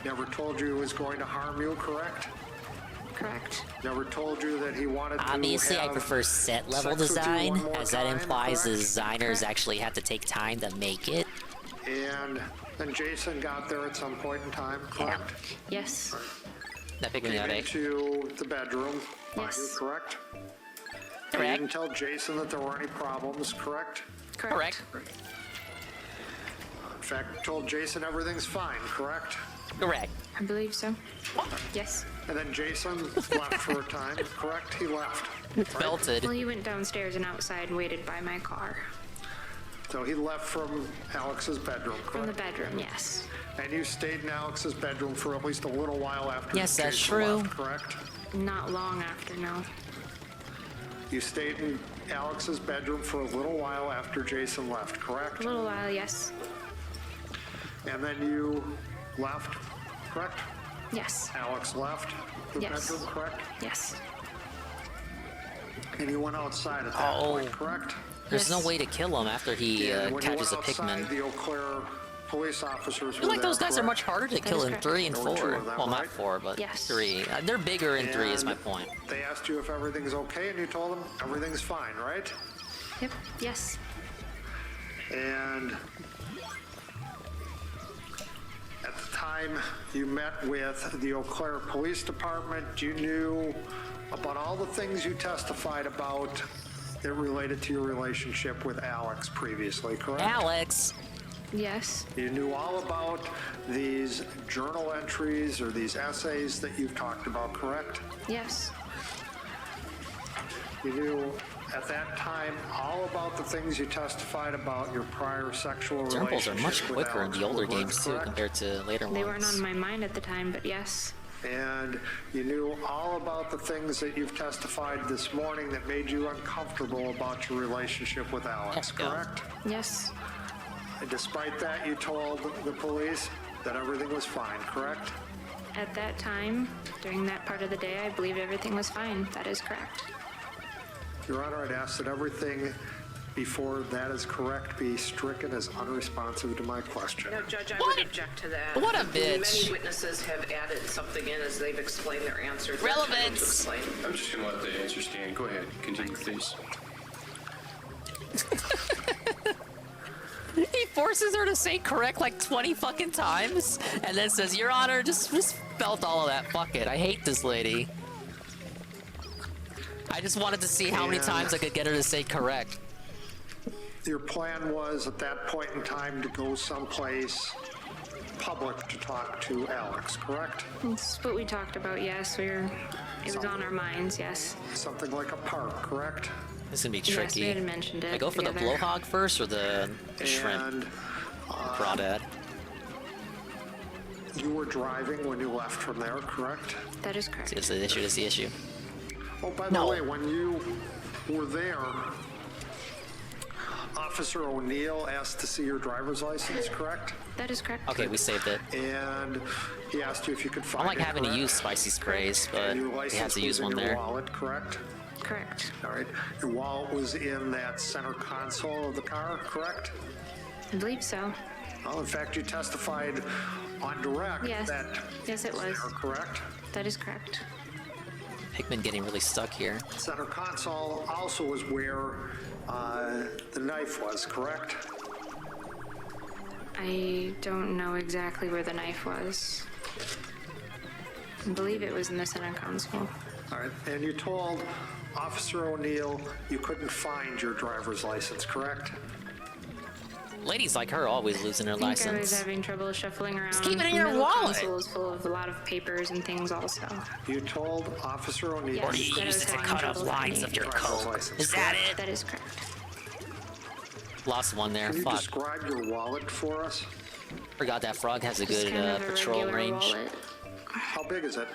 Never told you he was going to harm you, correct? Correct. Never told you that he wanted Obviously, to I have prefer set level sex with you design, one more as that time, implies the correct? designers actually have to take time to make it. And then Jason got there at some point in time, correct? Yes. That Pikmin got Came A. into the bedroom, Yes. you, correct? Correct. You didn't tell Jason that there were any problems, correct? Correct. In fact, told Jason everything's fine, correct? Correct. I believe so. Yes. And then Jason left for a time, correct? He left. right? Belted. Well, he went downstairs and outside and waited by my car. So he left from Alex's bedroom, correct? From the bedroom, yes. And you stayed in Alex's bedroom for at least a little while after Yes, that's Jason true. left, correct? Not long after, no. You stayed in Alex's bedroom for a little while after Jason left, A correct? little while, yes. And then you left, correct? Yes. Alex left the Yes. bedroom, correct? Yes. And you went outside at that Oh. point, correct? There's no way to kill him after he And when you catches a went outside, Pikmin. the Eau Claire police officers I were feel like there, those guys are correct? much harder to kill in 3 and There were 2 4. of them, Well, not right? 4, but Yes. 3. They're bigger in 3 is my And point. They asked you if everything's okay, and you told them everything's fine, right? Yep. Yes. And at the time you met with the Eau Claire Police Department, you knew about all the things you testified about that related to your relationship with Alex previously, correct? Alex! Yes. You knew all about these journal entries or these essays that you've talked about, correct? Yes. You knew at that time all about the things you testified about your prior sexual Examples relationship are much with quicker in Alex the older Woodward, games too correct? compared to later They ones. weren't on my mind at the time, but yes. And you knew all about the things that you've testified this morning that made you uncomfortable about your relationship with Alex, correct? Yes. And despite that, you told the police that everything was fine, correct? At that time, during that part of the day, I believed everything was fine. That is correct. Your Honor, I'd ask that everything before that is correct be stricken as unresponsive to my question. No, Judge, I would object to that. What a bitch. Many witnesses have added something in as they've explained their answers. Relevance. I'm just gonna let the answer stand. Go ahead, continue, please. He forces her to say correct like 20 fucking times, and then says, Your Honor, just felt all of that. Fuck it. I hate this lady. I just wanted to see how many times I could get her to say correct. Your plan was at that point in time to go someplace public to talk to Alex, correct? That's what we talked about, yes. It was on our minds, yes. Something like a park, correct? This is gonna be Yes, tricky. we had mentioned it I go for the together. blowhog first or the shrimp? And Crawdad. you were driving when you left from there, correct? That is correct. Is the issue? Is the issue? Oh, by the way, when you were there, Officer O'Neill asked to see your driver's license, correct? That is correct. Okay, we saved it. And he asked you if you could I find don't like it, having to correct? use spicy sprays, but Your we license have to was use in one your there. wallet, correct? Correct. All right. Your wallet was in that center console of the car, correct? I believe so. Well, in fact, you testified on direct Yes. that Yes, it was. there, correct? That is correct. Pikmin getting really stuck here. Center console also was where the knife was, correct? I don't know exactly where the knife was. I believe it was in the center console. All right. And you told Officer O'Neill you couldn't find your driver's license, correct? Ladies like her always losing her I think I was license. having trouble shuffling around. Just keep it in The your middle wallet. console is full of a lot of papers and things also. You told Officer O'Neill. Yes, Or do you that I use was it to having cut off trouble lines finding of your it. coat? Is that it? That is correct. Lost one there. Can you Fuck. describe your wallet for us? Forgot that frog has a Just good kind of a patrol regular range. wallet. How big is it?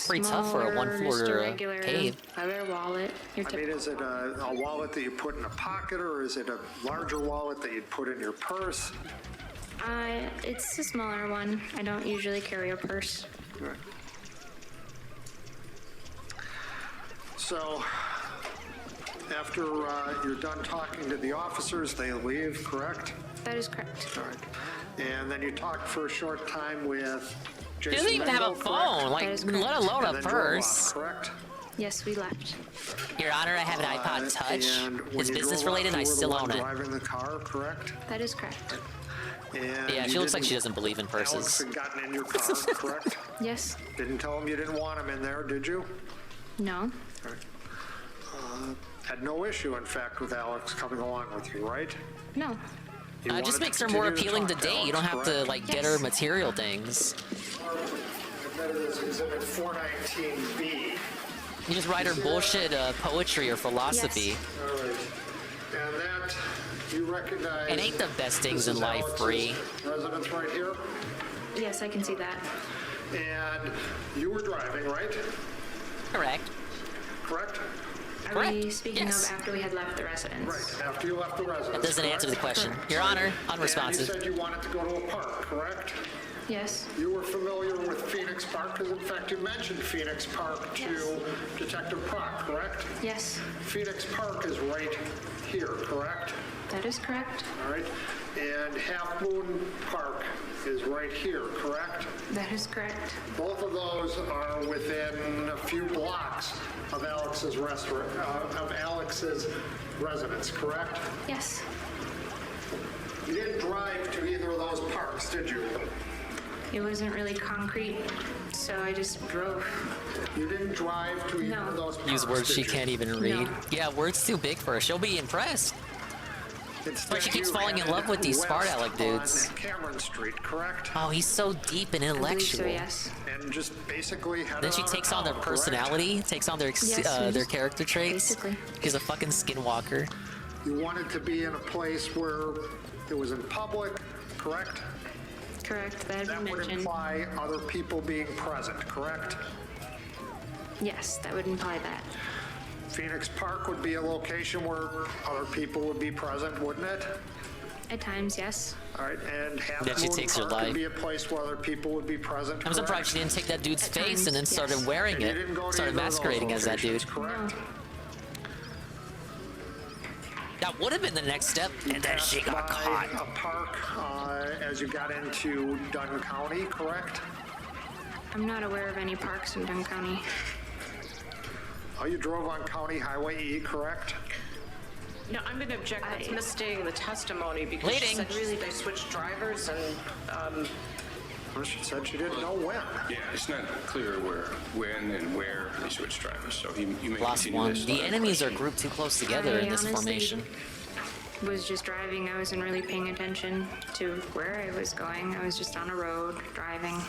Pretty tough for a Smaller, just a 1/4 regular cave. leather wallet. Your I mean, is it a wallet that you put in a pocket, or is it a larger wallet that you'd put in your purse? It's a smaller one. I don't usually carry a purse. Right. So, after you're done talking to the officers, they leave, correct? That is correct. All right. And then you talked for a short time with She Jason doesn't even have a Mendel, phone, correct? like, That is correct. let alone a And then drove off, purse. correct? Yes, we left. Your Honor, I have an iPod Touch. And when It's you business drove off, related, you I were the still one own it. driving the car, correct? That is correct. And Yeah, you she looks like she didn't- doesn't believe in Alex purses. had gotten in your car, correct? Yes. Didn't tell him you didn't want him in there, did you? No. Had no issue, in fact, with Alex coming along with you, right? No. You It just wanted makes to her more continue appealing to talk date. You Alex, don't have to, correct? like, get her material things. Admitted as Exhibit 419B. You just write her bullshit poetry or philosophy. All right. And that, you recognize... It ain't the best things this in is life Alex's free. residence right here. Yes, I can see that. And you were driving, right? Correct. Correct? Are we Correct. speaking Yes. of after we had left the residence? Right, after you left the residence. That doesn't answer the correct? question. Your Honor, And unresponsive. you said you wanted to go to a park, correct? Yes. You were familiar with Phoenix Park because, in fact, you mentioned Phoenix Park to Yes. Detective Proc, correct? Yes. Phoenix Park is right here, correct? That is correct. All right. And Half Moon Park is right here, correct? That is correct. Both of those are within a few blocks of Alex's residence, correct? Yes. You didn't drive to either of those parks, did you? It wasn't really concrete, so I just drove. You didn't drive to either of those parks, Use words did she you? can't even read. No. Yeah, words too big for her. She'll be impressed. But she keeps falling in love with these smart aleck dudes. Cameron Street, correct? Oh, he's so deep and intellectual. So, yes. And just basically headed Then she takes on their personality, takes on their their character traits. Basically. She's a fucking skinwalker. You wanted to be in a place where it was in public, correct? Correct. That That would would mention. imply other people being present, correct? Yes, that would imply that. Phoenix Park would be a location where other people would be present, wouldn't it? At times, yes. All right, and Half Then she Moon takes her Park life. would be a place where other people would be present. I'm surprised she didn't take that dude's face and then started wearing And you it. didn't go to Started either of those masquerading as that dude. locations, correct? That would have been the next step, and then she got By caught. a park as you got into Dunn County, correct? I'm not aware of any parks in Dunn County. Oh, you drove on County Highway E, correct? No, I'm going to object. That's misstating the testimony because Leading. she said they switched drivers and Well, she said she didn't know when. Yeah, it's not clear when and where they switched drivers, so you may Lost continue one. this The line. enemies are grouped too close together in this honestly formation. was just driving. I wasn't really paying attention to where I was going. I was just on a road driving.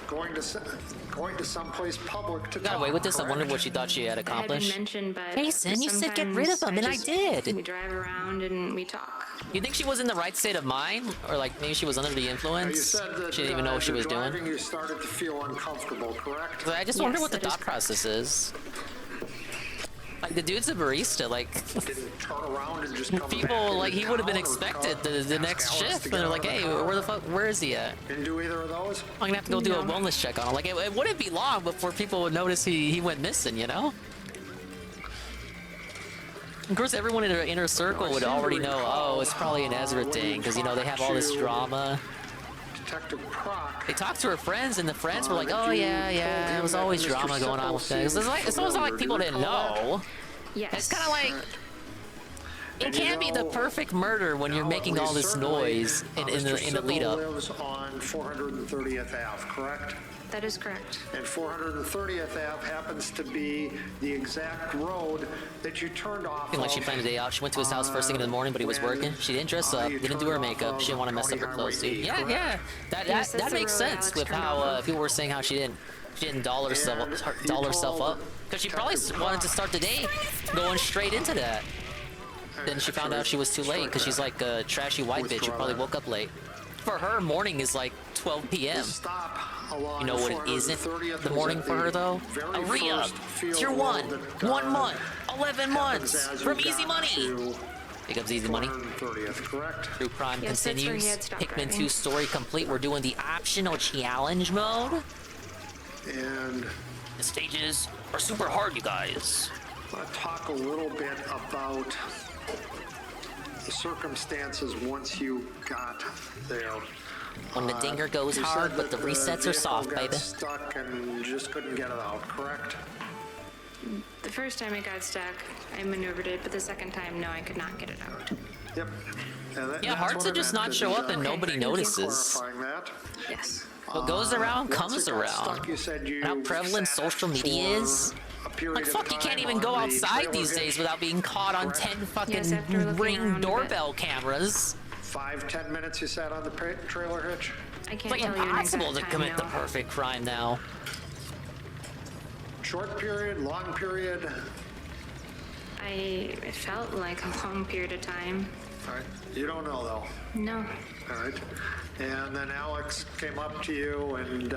Going to someplace public to Got away with this. I wondered what she thought she had That had been accomplished. mentioned, but Jason, you said get rid of him, and I sometimes did. We drive around and we talk. You think she was in the right state of mind, or like maybe she was under the You influence? said that She didn't even know what she was doing. driving, you started to feel uncomfortable, correct? So I just wonder what the thought process is. Like the dude's a barista. Like Didn't turn around and just come back people, into like he would have been town or expected the ask next Alex shift, to and get they're out like, of the hey, car? where the fuck? Where is he at? Didn't do either of those? I'm gonna have to go do a No. wellness check on him. Like it wouldn't be long before people would notice he went missing. You know. Of course, everyone in her inner circle would already know. Oh, it's probably an Ezra thing because you know they have all this drama. Detective Proc. They talked to her friends, and the friends were like, "Oh yeah, it was always drama going on with things." It's almost like people didn't know. Yes. It's kind of like it And you can't be the know, perfect murder when you're Now, making we all this certainly, noise in Mr. the lead Sickle up. lives on 430th Ave, correct? That is correct. And 430th Ave happens to be the exact road that you turned off Like she of, planned a day out. She went to his house first thing in the morning, but he was working. She didn't dress up, you didn't do turned her off makeup. of She didn't want to mess up her County clothes, Highway dude. E, Yeah, correct? yeah. Yes, that's That the makes road sense Alex with turned how off of. people were saying how she didn't doll herself And you doll herself told up because she probably Detective wanted to Proc. start the day going straight into that. Then she found out she was too late Strike because she's that. like a trashy white bitch who Withdraw probably that. woke up late. For her, morning is like 12 p.m. Stop along You know what it isn't 430th the is morning at for her the though? very A re-up. first field It's your road one. that, 1 month. 11 happens months. as From you Easy got Money. to Here comes Easy Money. 430th, correct? True Crime Yes, that's where he continues. had stopped Pikmin 2 driving. story complete. We're doing the optional challenge mode. And The stages are super hard, you guys. I'll talk a little bit about the circumstances once you got there. When the dinger goes You hard, said but the that resets are vehicle soft, got baby. Stuck and just couldn't get it out, correct? The first time it got stuck, I maneuvered it, but the second time, no, I could not get it out. Yep. And Yeah, that's hard what to I just meant, not that, show up and nobody thank you. notices. Clarifying that. Yes. What goes around Once comes it got around. stuck, you said you And how prevalent sat social media for is. a period Like, of fuck, you can't time even on go the outside trailer these hitch. days without being caught on Correct. 10 fucking Yes, after looking Ring around a bit. doorbell cameras. 5-10 minutes you sat on the trailer hitch? I It's can't like tell you an impossible exact to time commit the now. perfect crime now. Short period, long period? It felt like a long period of time. All right. You don't know though. No. All right. And then Alex came up to you and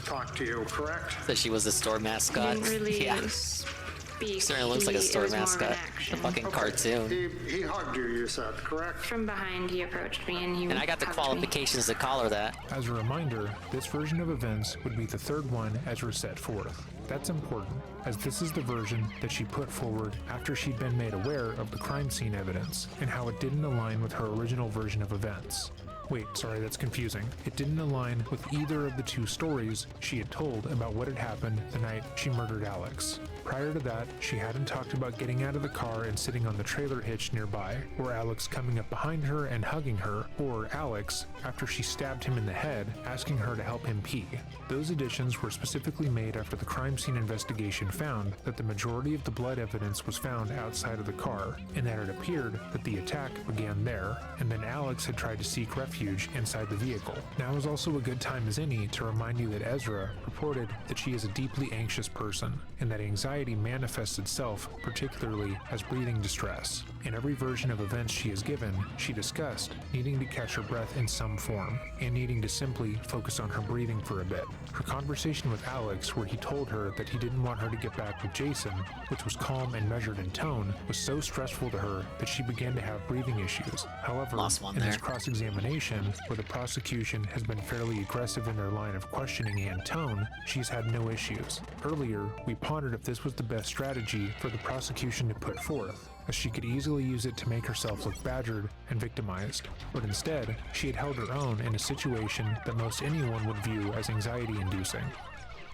talked to you, correct? That she was a store mascot. Didn't really Yeah. speak. Certainly looks like a It store was more of an mascot. action. A fucking Okay. cartoon. He hugged you, you said, correct? From behind, he approached me and he And I got the hugged me. qualifications to call her that. As a reminder, this version of events would be the third one Ezra set forth. That's important, as this is the version that she put forward after she'd been made aware of the crime scene evidence and how it didn't align with her original version of events. Wait, sorry, that's confusing. It didn't align with either of the two stories she had told about what had happened the night she murdered Alex. Prior to that, she hadn't talked about getting out of the car and sitting on the trailer hitch nearby, or Alex coming up behind her and hugging her, or Alex, after she stabbed him in the head, asking her to help him pee. Those additions were specifically made after the crime scene investigation found that the majority of the blood evidence was found outside of the car, and that it appeared that the attack began there, and then Alex had tried to seek refuge inside the vehicle. Now is also a good time as any to remind you that Ezra reported that she is a deeply anxious person, and that anxiety manifests itself particularly as breathing distress. In every version of events she is given, she discussed needing to catch her breath in some form, and needing to simply focus on her breathing for a bit. Her conversation with Alex, where he told her that he didn't want her to get back with Jason, which was calm and measured in tone, was so stressful to her that she began to have breathing issues. However, in this cross-examination, where the prosecution has been fairly aggressive in their line of questioning and tone, she's had no issues. Earlier, we pondered if this was the best strategy for the prosecution to put forth, as she could easily use it to make herself look badgered and victimized. But instead, she had held her own in a situation that most anyone would view as anxiety-inducing.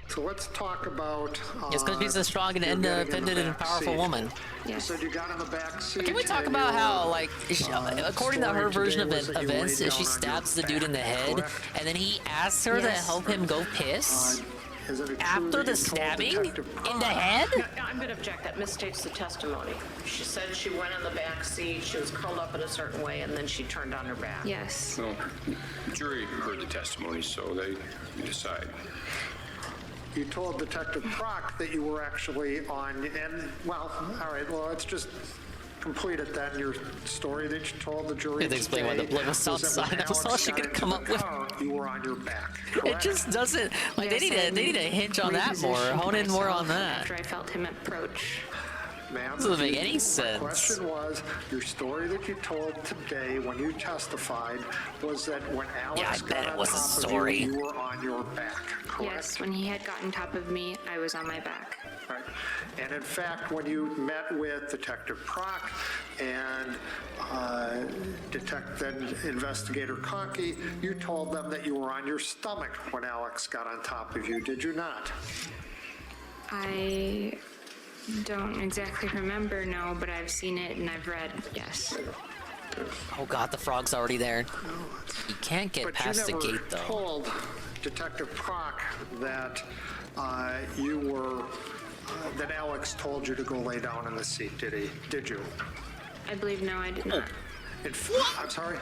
So let's talk about. It's because she's a strong and independent and powerful woman. You said you got in the back seat. Can we talk about how, like, according to her version of events, she stabs the dude in the head, and then he asks her to help him go piss? After the stabbing? In the head? No, I'm going to object. That misstates the testimony. She said she went in the back seat, she was curled up in a certain way, and then she turned on her back. Yes. No, the jury heard the testimony, so they decide. You told Detective Prock that you were actually on, and, well, all right, well, let's just complete it then. Your story that you told the jury today explain why the blood was outside. That was all she could come up with. You were on your back. It just doesn't, like, they need to hinge on that more, hone in more on that. After I felt him approach. Ma'am, doesn't make any sense. The question was, your story that you told today when you testified was that when Alex got on top of you, you were on your back, correct? Yes, when he had gotten top of me, I was on my back. Right. And in fact, when you met with Detective Prock and Investigator Conkey, you told them that you were on your stomach when Alex got on top of you, did you not? I don't exactly remember, no, but I've seen it and I've read, yes. Oh god, the frog's already there. You can't get past the gate, though. But you never told Detective Prock that you were, that Alex told you to go lay down in the seat, did he? Did you? I believe no, I did not. I'm sorry?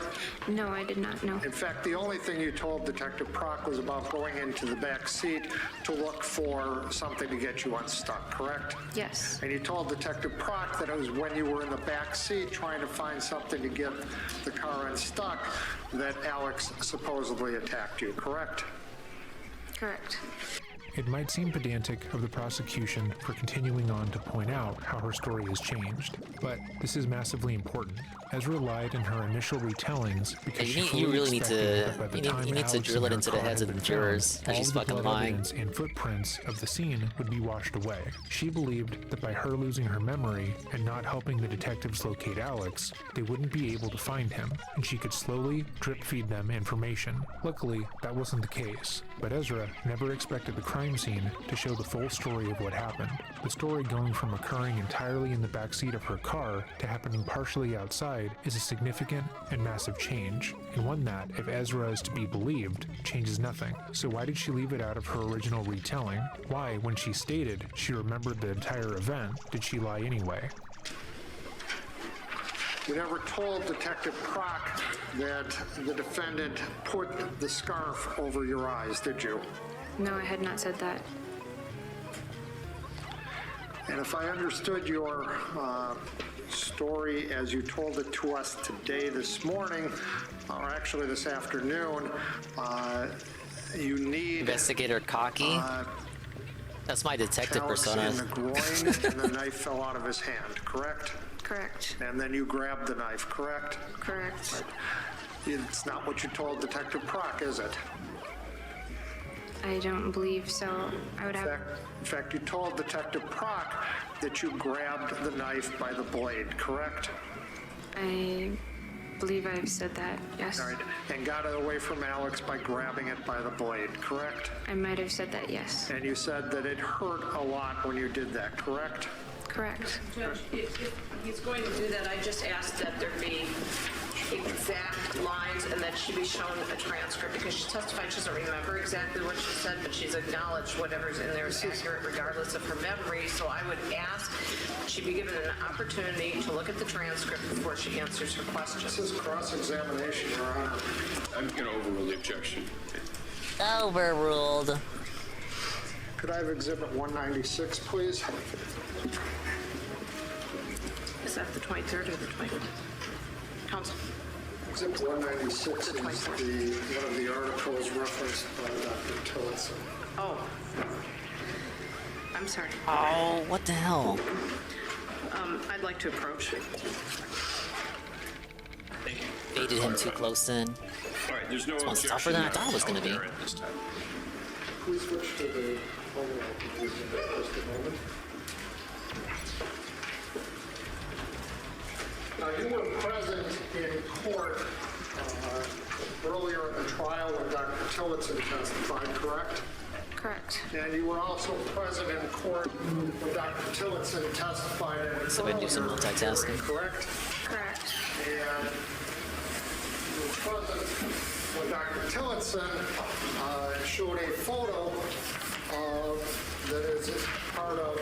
No, I did not, no. In fact, the only thing you told Detective Prock was about going into the back seat to look for something to get you unstuck, correct? Yes. And you told Detective Prock that it was when you were in the back seat trying to find something to get the car unstuck that Alex supposedly attacked you, correct? Correct. It might seem pedantic of the prosecution for continuing on to point out how her story has changed, but this is massively important. Ezra lied in her initial retellings because you really need to drill it into the heads of the jurors that she's fucking lying. And footprints of the scene would be washed away. She believed that by her losing her memory and not helping the detectives locate Alex, they wouldn't be able to find him, and she could slowly drip feed them information. Luckily, that wasn't the case, but Ezra never expected the crime scene to show the full story of what happened. The story going from occurring entirely in the backseat of her car to happening partially outside is a significant and massive change, and one that, if Ezra is to be believed, changes nothing. So why did she leave it out of her original retelling? Why, when she stated she remembered the entire event, did she lie anyway? You never told Detective Prock that the defendant put the scarf over your eyes, did you? No, I had not said that. And if I understood your story as you told it to us today, this morning, or actually this afternoon, you need... Investigator Cocky? That's my detective persona. In the groin, and the knife fell out of his hand, correct? Correct. And then you grabbed the knife, correct? Correct. It's not what you told Detective Prock, is it? I don't believe so. I would have... In fact, you told Detective Prock that you grabbed the knife by the blade, correct? I believe I've said that, yes. All right. And got it away from Alex by grabbing it by the blade, correct? I might have said that, yes. And you said that it hurt a lot when you did that, correct? Correct. Judge, if he's going to do that, I just asked that there be exact lines and that she be shown a transcript because she testified she doesn't remember exactly what she said, but she's acknowledged whatever's in there is accurate regardless of her memory. So I would ask she be given an opportunity to look at the transcript before she answers her questions. This is cross-examination, Your Honor. I'm going to overrule the objection. Overruled. Could I have Exhibit 196, please? Is that the 23rd or the 24th? Counsel. Exhibit 196 is one of the articles referenced by Dr. Tillotson. Oh. I'm sorry. Oh, what the hell? I'd like to approach. Thank you. Baited him too close in. All right, there's no This one's objection tougher than I now. thought it was going to be. At this time. Please switch to the photo please, in just a moment. Now, you were present in court earlier in the trial when Dr. Tillotson testified, correct? Correct. And you were also present in court when Dr. Tillotson testified in So I do some multitasking. correct? Correct. And you were present when Dr. Tillotson showed a photo that is part of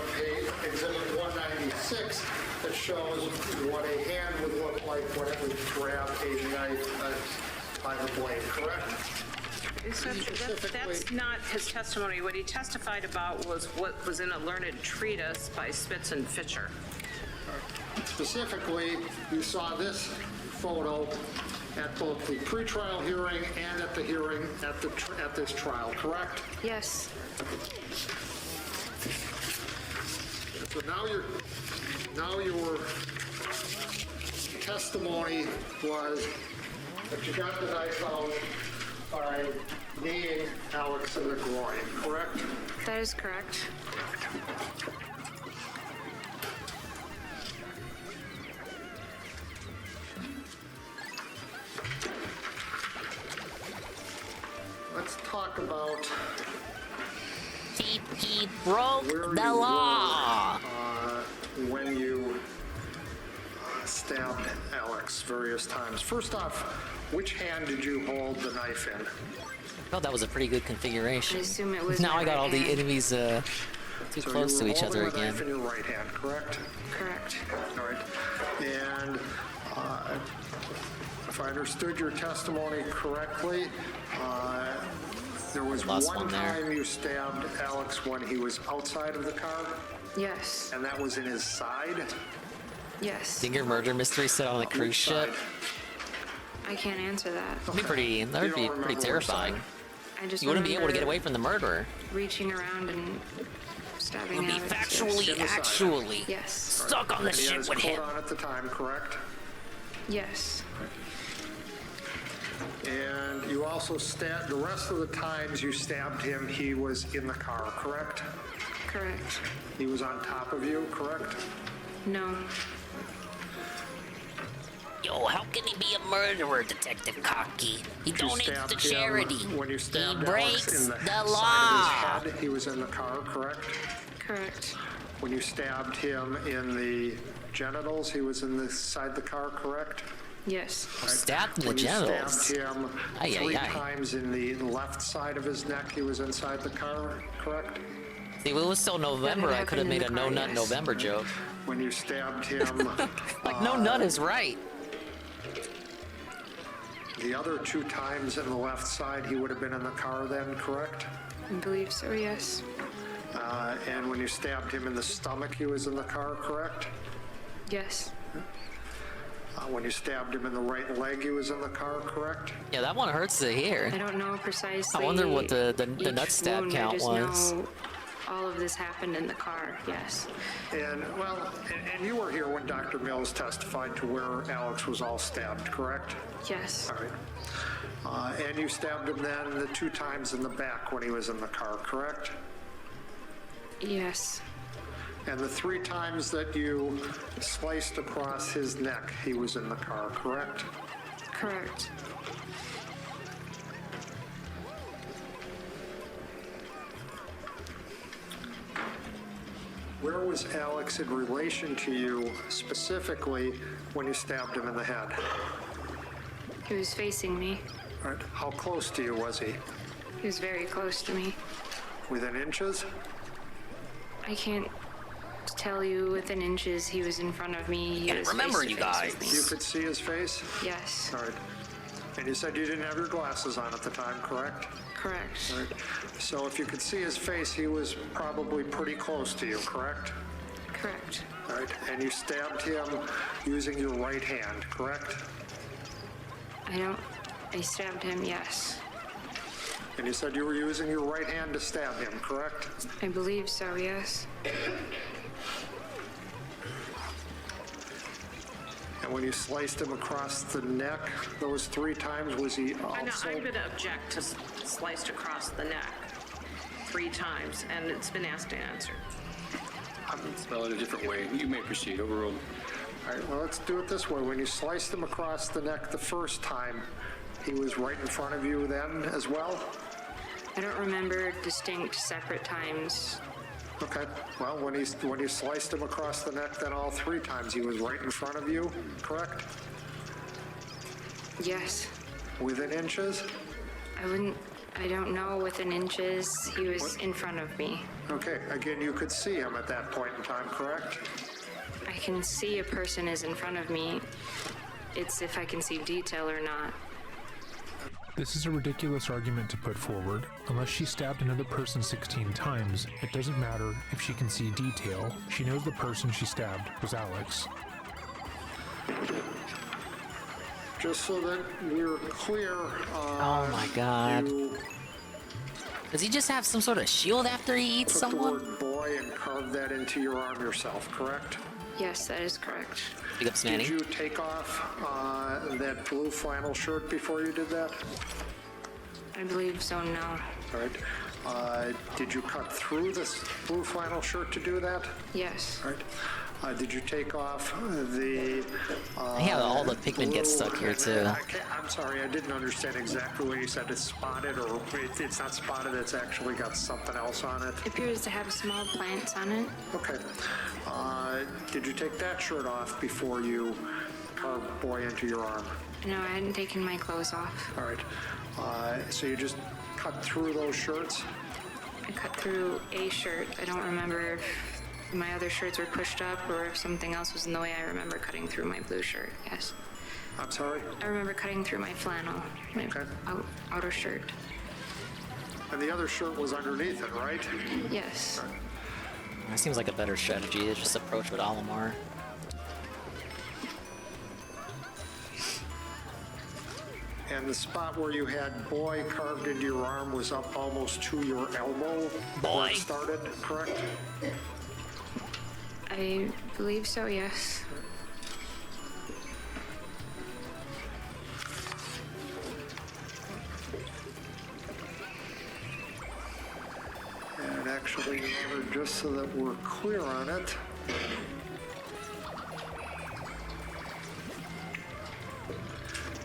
Exhibit 196 that shows what a hand would look like when it would grab a knife by the blade, correct? That's not his testimony. What he testified about was what was in a learned treatise by Spitz and Fisher. Specifically, you saw this photo at both the pretrial hearing and at the hearing at this trial, correct? Yes. So now your testimony was that you got the knife out by kneeing Alex in the groin, correct? That is correct. Let's talk about He broke the law. When you stabbed Alex various times. First off, which hand did you hold the knife in? Oh, that was a pretty good configuration. I assume it was Now my I got all right the hand. enemies too So close you to were each other holding the again. knife in your right hand, correct? Correct. All right. And if I understood your testimony correctly, there was Last one one there. time you stabbed Alex when he was outside of the car, Yes. and that was in his side. Yes. Dinger murder mystery set on a cruise Which ship. side? I can't answer that. That'd be pretty. That would You be don't pretty remember which terrifying. side? I just You wouldn't be able to get remember away from the murderer. reaching around and stabbing Would be Alex. factually, In the side. actually Yes. stuck on the And he had ship his with coat him. on at the time, correct? Yes. And you also stabbed, the rest of the times you stabbed him, he was in the car, correct? Correct. He was on top of you, correct? No. Yo, how can he be a murderer, Detective Cocky? He You donates stabbed to him charity. When you He stabbed breaks Alex in the the side law. of his head, he was in the car, correct? Correct. When you stabbed him in the genitals, he was inside the car, correct? Yes. Stabbed in the When you genitals. stabbed him Ay, ay, 3 ay. times in the left side of his neck, he was inside the car, correct? See, if it was still November, I could have made a no nut November joke. When you stabbed him, Like, no nut is right. the other 2 times in the left side, he would have been in the car then, correct? I believe so, yes. And when you stabbed him in the stomach, he was in the car, correct? Yes. When you stabbed him in the right leg, he was in the car, correct? Yeah, that one hurts to hear. I don't know precisely. I wonder what the each nut stab wound. count I just was. know all of this happened in the car, yes. And, well, and you were here when Dr. Mills testified to where Alex was all stabbed, correct? Yes. All right. And you stabbed him then the 2 times in the back when he was in the car, correct? Yes. And the 3 times that you sliced across his neck, he was in the car, correct? Correct. Where was Alex in relation to you specifically when you stabbed him in the head? He was facing me. All right. How close to you was he? He was very close to me. Within inches? I can't tell you within inches. He was in front of me. He was remember, face to you face guys. with me. You could see his face? Yes. All right. And you said you didn't have your glasses on at the time, correct? Correct. All right. So if you could see his face, he was probably pretty close to you, correct? Correct. All right. And you stabbed him using your right hand, correct? I stabbed him, yes. And you said you were using your right hand to stab him, correct? I believe so, yes. And when you sliced him across the neck those 3 times, was he also... I'm going to object to sliced across the neck 3 times, and it's been asked and answered. Spell it a different way. You may proceed. Overruled. All right, well, let's do it this way. When you sliced him across the neck the first time, he was right in front of you then as well? I don't remember distinct separate times. Okay, well, when you sliced him across the neck then all 3 times, he was right in front of you, correct? Yes. Within inches? I don't know within inches. He was in front of me. Okay, again, you could see him at that point in time, correct? I can see a person is in front of me. It's if I can see detail or not. This is a ridiculous argument to put forward. Unless she stabbed another person 16 times, it doesn't matter if she can see detail. She knows the person she stabbed was Alex. Just so that we're clear, oh my god. Does he just have some sort of shield after he eats someone? Took the word boy and carved that into your arm yourself, correct? Yes, that is correct. Big up, Smanny. Did you take off that blue flannel shirt before you did that? I believe so, no. All right. Did you cut through this blue flannel shirt to do that? Yes. All right. Did you take off the... yeah, all the Pikmin get stuck here, too. I'm sorry, I didn't understand exactly what you said. It's spotted, or it's not spotted, it's actually got something else on it. It appears to have small plants on it. Okay. Did you take that shirt off before you carved boy into your arm? No, I hadn't taken my clothes off. All right. So you just cut through those shirts? I cut through a shirt. I don't remember if my other shirts were pushed up or if something else was in the way. I remember cutting through my blue shirt, yes. I'm sorry? I remember cutting through my flannel, my outer shirt. And the other shirt was underneath it, right? Yes. Right. That seems like a better strategy to just approach with Olimar. And the spot where you had boy carved into your arm was up almost to your elbow? Boy! Where it started, correct? I believe so, yes. And actually, Your Honor, just so that we're clear on it,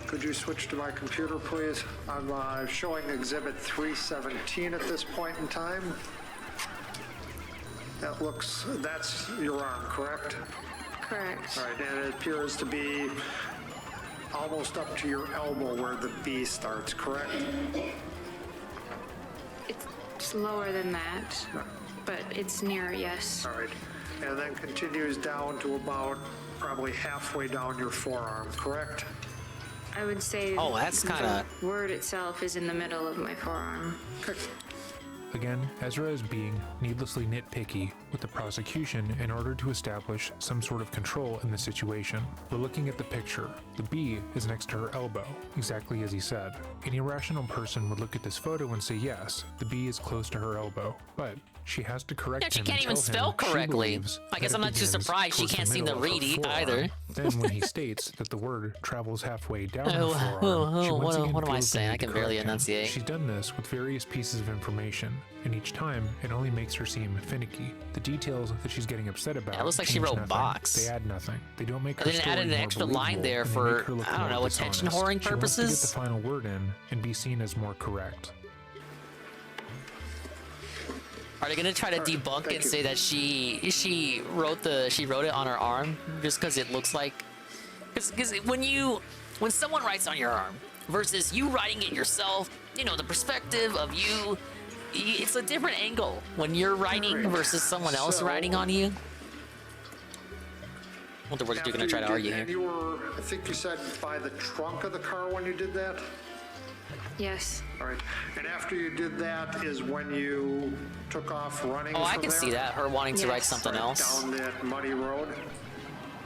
could you switch to my computer, please? I'm showing Exhibit 317 at this point in time. That's your arm, correct? Correct. All right, and it appears to be almost up to your elbow where the B starts, correct? It's lower than that, but it's near, yes. All right, and then continues down to about probably halfway down your forearm, correct? I would say that's kinda... the word itself is in the middle of my forearm. Again, Ezra is being needlessly nitpicky with the prosecution in order to establish some sort of control in the situation. We're looking at the picture. The B is next to her elbow, exactly as he said. Any rational person would look at this photo and say yes, the B is close to her elbow, but she has to correct him. Yeah, she can't and even tell spell him she correctly. believes I guess that I'm it not too begins surprised she towards the can't seem to middle of her read forearm. either. Then when he states that the word travels halfway down her forearm, she once again what am I feels the saying? need I to can barely correct him. enunciate. She's done this with various pieces of information. and each time it only makes her seem finicky. The details that she's getting upset about. Yeah, it looks like she change wrote nothing. box. They add nothing. They don't make And her then story added an more extra line believable, there and they for, make her look I don't more know, attention dishonest. whoring She wants to get purposes? the final word in and be seen as more correct. Are they gonna try to debunk and say that she wrote it on her arm just because it looks like? Because when someone writes on your arm versus you writing it yourself, you know, the perspective of you, it's a different angle when you're writing versus someone else writing on you. I wonder what you're gonna try to argue here. And you were, I think you said, by the trunk of the car when you did that? Yes. All right. And after you did that is when you took off running. Oh, I from can there? see that. Her wanting to write Yes. something else. Down that muddy road.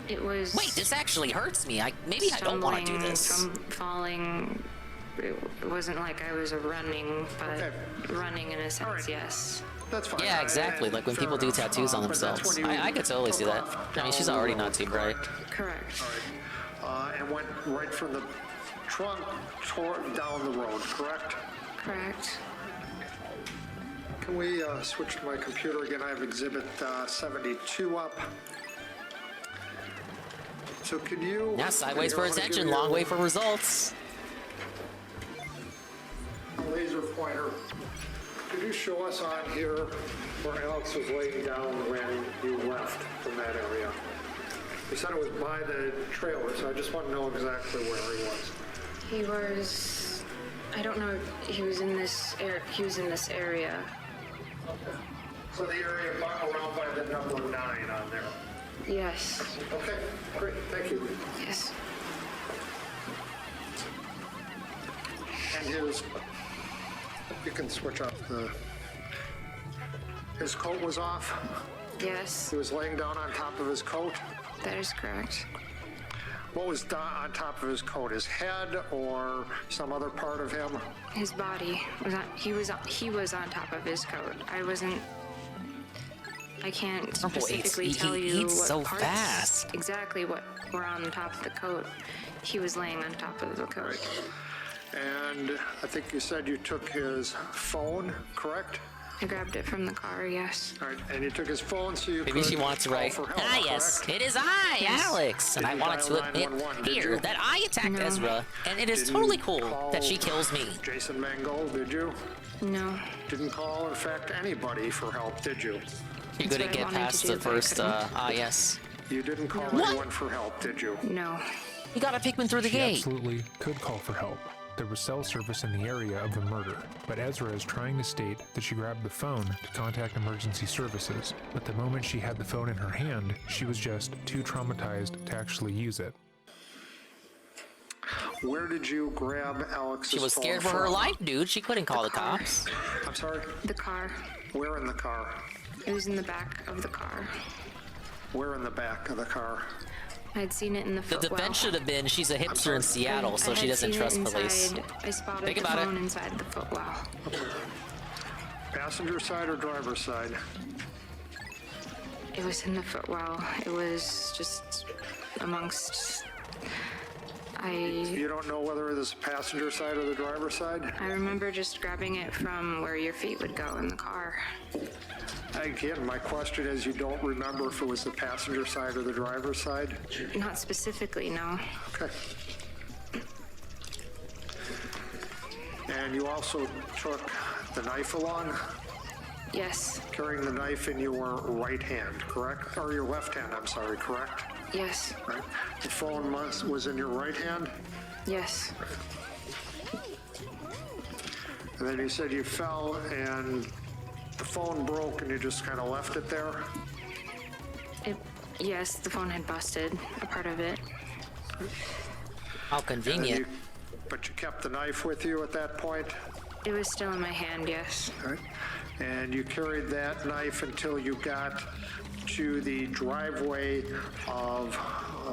It was. Wait, this actually hurts me. Maybe I don't want to do stumbling this. From falling. It wasn't like I was running, but running in a sense, yes. That's fine. Yeah, exactly. Like when people do tattoos on themselves. I could totally see that. I mean, she's already not too bright. Correct. All right. And went right from the trunk down the road, correct? Correct. Can we switch to my computer again? I have exhibit 72 up. So can you... Yeah, sideways here, for I'm gonna attention, give you long way for results. a laser pointer. Could you show us on here where Alex was laying down when you left from that area? You said it was by the trailer, so I just want to know exactly where he was. He was. I don't know. He was in this area. So the area around by the number 9 on there. Yes. Okay, great, thank you. Yes. And you can switch off his coat was off? Yes. He was laying down on top of his coat? That is correct. What was on top of his coat? His head or some other part of him? His body was on. He was on top of his coat. I can't specifically tell you what so parts fast. exactly what were on the top of the coat. He was laying on top of the coat. And I think you said you took his phone, correct? I grabbed it from the car, yes. All right, and you took his phone so you Maybe could she wants to call write, for help, yes, correct? it is I, Yes. Alex. And Did I you wanted to dial admit 911, did here you? that I attacked No. Ezra, and it is Didn't totally cool call that she kills me. Jason Mangold, did you? No. Didn't call, in fact, anybody for help, did you? You're That's gonna what I get wanted past to the do, but I first, couldn't. yes. You didn't call No. anyone for help, did you? No. You got a Pikmin through the She gate. absolutely could call for help. There was cell service in the area of the murder, but Ezra is trying to state that she grabbed the phone to contact emergency services. But the moment she had the phone in her hand, she was just too traumatized to actually use it. Where did you grab Alex's She was phone scared for her from? life, dude. She couldn't call the car. cops. I'm sorry? The car. Where in the car? It was in the back of the car. Where in the back of the car? I'd seen it in the The footwell. defense should have been she's a hipster in Seattle, so I she had doesn't seen it trust police. inside- I spotted Think the about it. phone inside the footwell. Passenger side or driver's side? It was in the footwell. It was just amongst. You don't know whether it was the passenger side or the driver's side? I remember just grabbing it from where your feet would go in the car. Again, my question is, you don't remember if it was the passenger side or the driver's side? Not specifically, no. Okay. And you also took the knife along? Yes. Carrying the knife in your right hand, correct? Or your left hand, I'm sorry, correct? Yes. Right. The phone was in your right hand? Yes. And then you said you fell and the phone broke and you just kind of left it there? Yes, the phone had busted a part of it. How And then convenient. but you kept the knife with you at that point? It was still in my hand, yes. All right. And you carried that knife until you got to the driveway of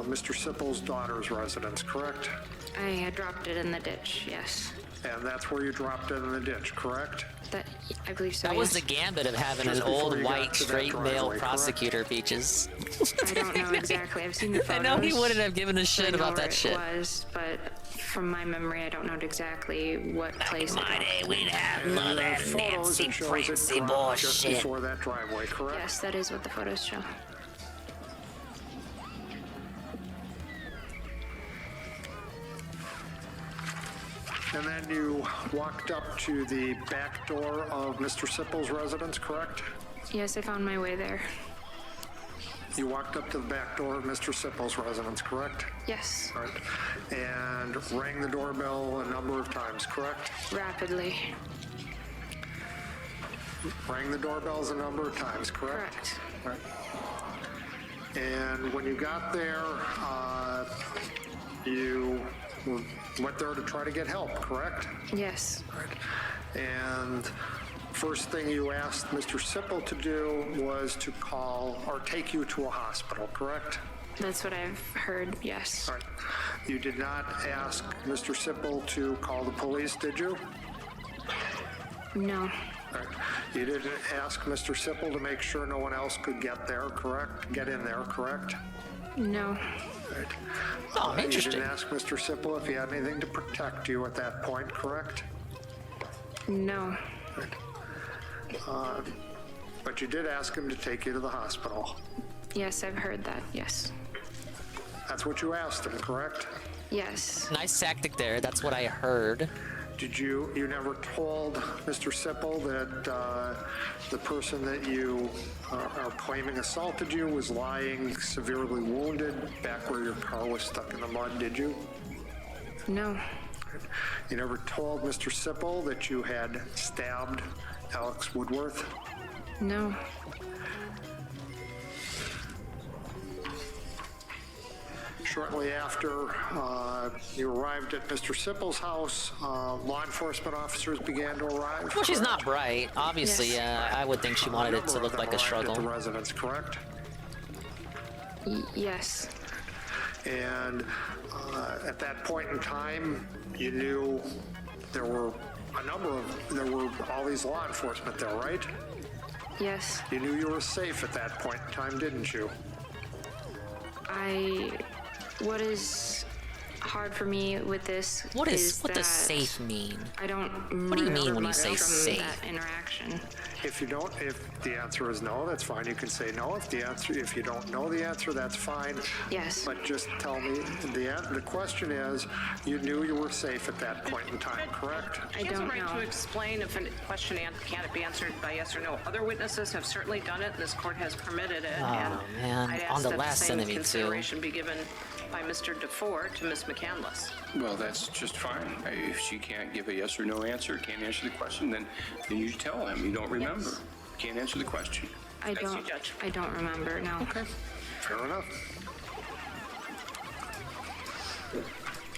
Mr. Sippel's daughter's residence, correct? I had dropped it in the ditch, yes. And that's where you dropped it in the ditch, correct? I believe so, That yes. was the gambit of having Just an before old you got white to that straight male driveway, prosecutor, Peaches. I don't know exactly. I've seen the photos. I know he wouldn't have given a so I shit know about where that shit. It was, but from my memory, I don't know exactly what place. We'd have And none of the that photos, it shows it fancy parked just bullshit. before that driveway, correct? Yes, that is what the photos show. And then you walked up to the back door of Mr. Sippel's residence, correct? Yes, I found my way there. You walked up to the back door of Mr. Sippel's residence, correct? Yes. Right. And rang the doorbell a number of times, correct? Rapidly. Rang the doorbells a number of times, correct? Correct. Right. And when you got there, you went there to try to get help, correct? Yes. Right. And first thing you asked Mr. Sippel to do was to call or take you to a hospital, correct? That's what I've heard, yes. All right. You did not ask Mr. Sippel to call the police, did you? No. All right. You didn't ask Mr. Sippel to make sure no one else could get there, correct? Get in there, correct? No. Right. Oh, interesting. You didn't ask Mr. Sippel if he had anything to protect you at that point, correct? No. Right. But you did ask him to take you to the hospital. Yes, I've heard that, yes. That's what you asked him, correct? Yes. Nice tactic there. That's what I heard. Did you never told Mr. Sippel that the person that you are claiming assaulted you was lying severely wounded back where your car was stuck in the mud, did you? No. You never told Mr. Sippel that you had stabbed Alex Woodworth? No. Shortly after you arrived at Mr. Sippel's house, law enforcement officers began to arrive. Well, she's correct? not bright. Obviously, Yes. I would think she wanted it to look like a Arrived struggle. at the residence, correct? Yes. And at that point in time, you knew there were all these law enforcement there, right? Yes. You knew you were safe at that point in time, didn't you? What is hard for me with this What is does that safe mean? I don't What do you mean remember when you much say from safe? that interaction. If the answer is no, that's fine. You can say no. If you don't know the answer, that's fine. Yes. But just tell me the question is, you knew you were safe at that point in time, correct? I She has a don't right know. to explain if a question can't be answered by yes or no. Other witnesses have certainly done it, and this court has permitted it. Oh, and man. I'd On ask the that last same enemy, too. consideration be given by Mr. DeFore to Ms. McCandless. Well, that's just fine. If she can't give a yes or no answer, can't answer the question, then you tell him you don't remember. Yes. Can't answer the question. I That's don't. you, Judge. I don't remember. No. Okay, fair enough.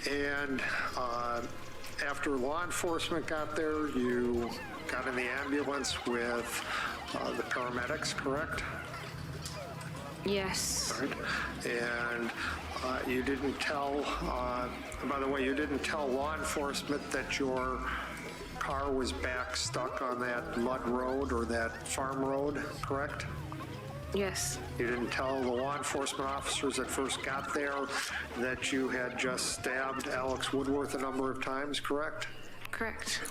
And after law enforcement got there, you got in the ambulance with the paramedics, correct? Yes. Right. And you didn't tell, by the way, you didn't tell law enforcement that your car was back stuck on that mud road or that farm road, correct? Yes. You didn't tell the law enforcement officers that first got there that you had just stabbed Alex Woodworth a number of times, correct? Correct.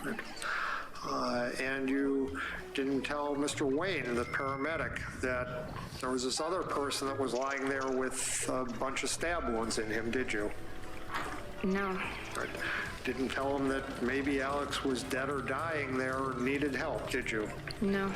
And you didn't tell Mr. Wayne, the paramedic, that there was this other person that was lying there with a bunch of stab wounds in him, did you? No. Right. Didn't tell him that maybe Alex was dead or dying there or needed help, did you? No.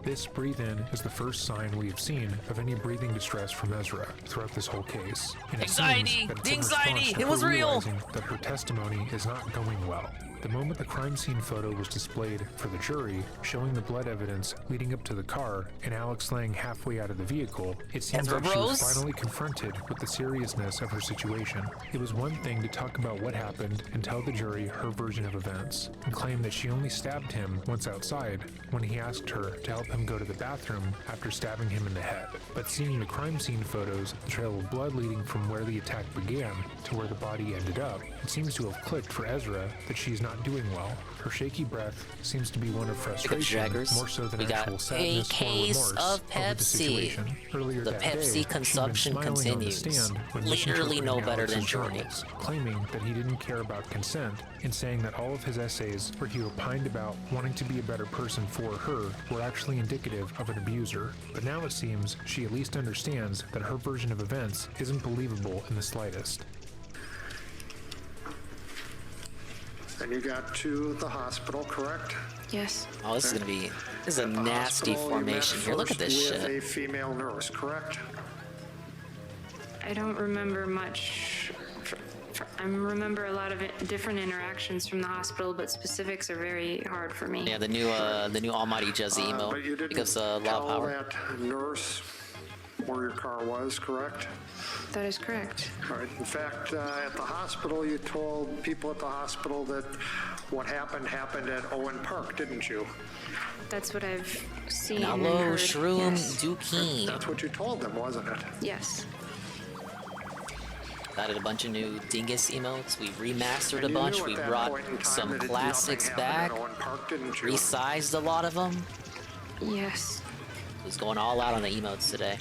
This breathe-in is the first sign we have seen of any breathing distress from Ezra throughout this whole case. And it seems Anxiety! that it's The in response anxiety! to It was her real! realizing that her testimony is not going well. The moment the crime scene photo was displayed for the jury, showing the blood evidence leading up to the car and Alex laying halfway out of the vehicle, it seems Ezra like she was Rose? finally confronted with the seriousness of her situation. It was one thing to talk about what happened and tell the jury her version of events, and claim that she only stabbed him once outside when he asked her to help him go to the bathroom after stabbing him in the head. But seeing the crime scene photos, the trail of blood leading from where the attack began to where the body ended up, it seems to have clicked for Ezra that she's not not doing well. Her shaky breath seems to be one of frustration, Jaggers. more so than We got actual sadness a case or remorse of over the Pepsi. situation. Earlier The that Pepsi day, consumption she'd been smiling on the continues. stand when Literally no misinterpreting better than Alex's Jordy. journals, claiming that he didn't care about consent and saying that all of his essays where he opined about wanting to be a better person for her were actually indicative of an abuser. But now it seems she at least understands that her version of events isn't believable in the slightest. And you got to the hospital, correct? Yes. Oh, this is gonna be. This is a nasty formation here. Look at this with shit. a female nurse, correct? I don't remember much. I remember a lot of different interactions from the hospital, but specifics are very hard for me. Yeah, the new Almighty Juzzy emo But you didn't because law tell power. that nurse where your car was, correct? That is correct. All right. In fact, at the hospital, you told people at the hospital that what happened at Owen Park, didn't you? That's what I've seen and Hello, heard. Shroom Yes. Dookie. That's what you told them, wasn't it? Yes. Added a bunch of new Dingus emotes. We remastered And a you bunch. knew We at that brought point in time some that classics nothing happened back. at Owen Park, didn't you? Resized a lot of them. Yes. Was going all out on the emotes today.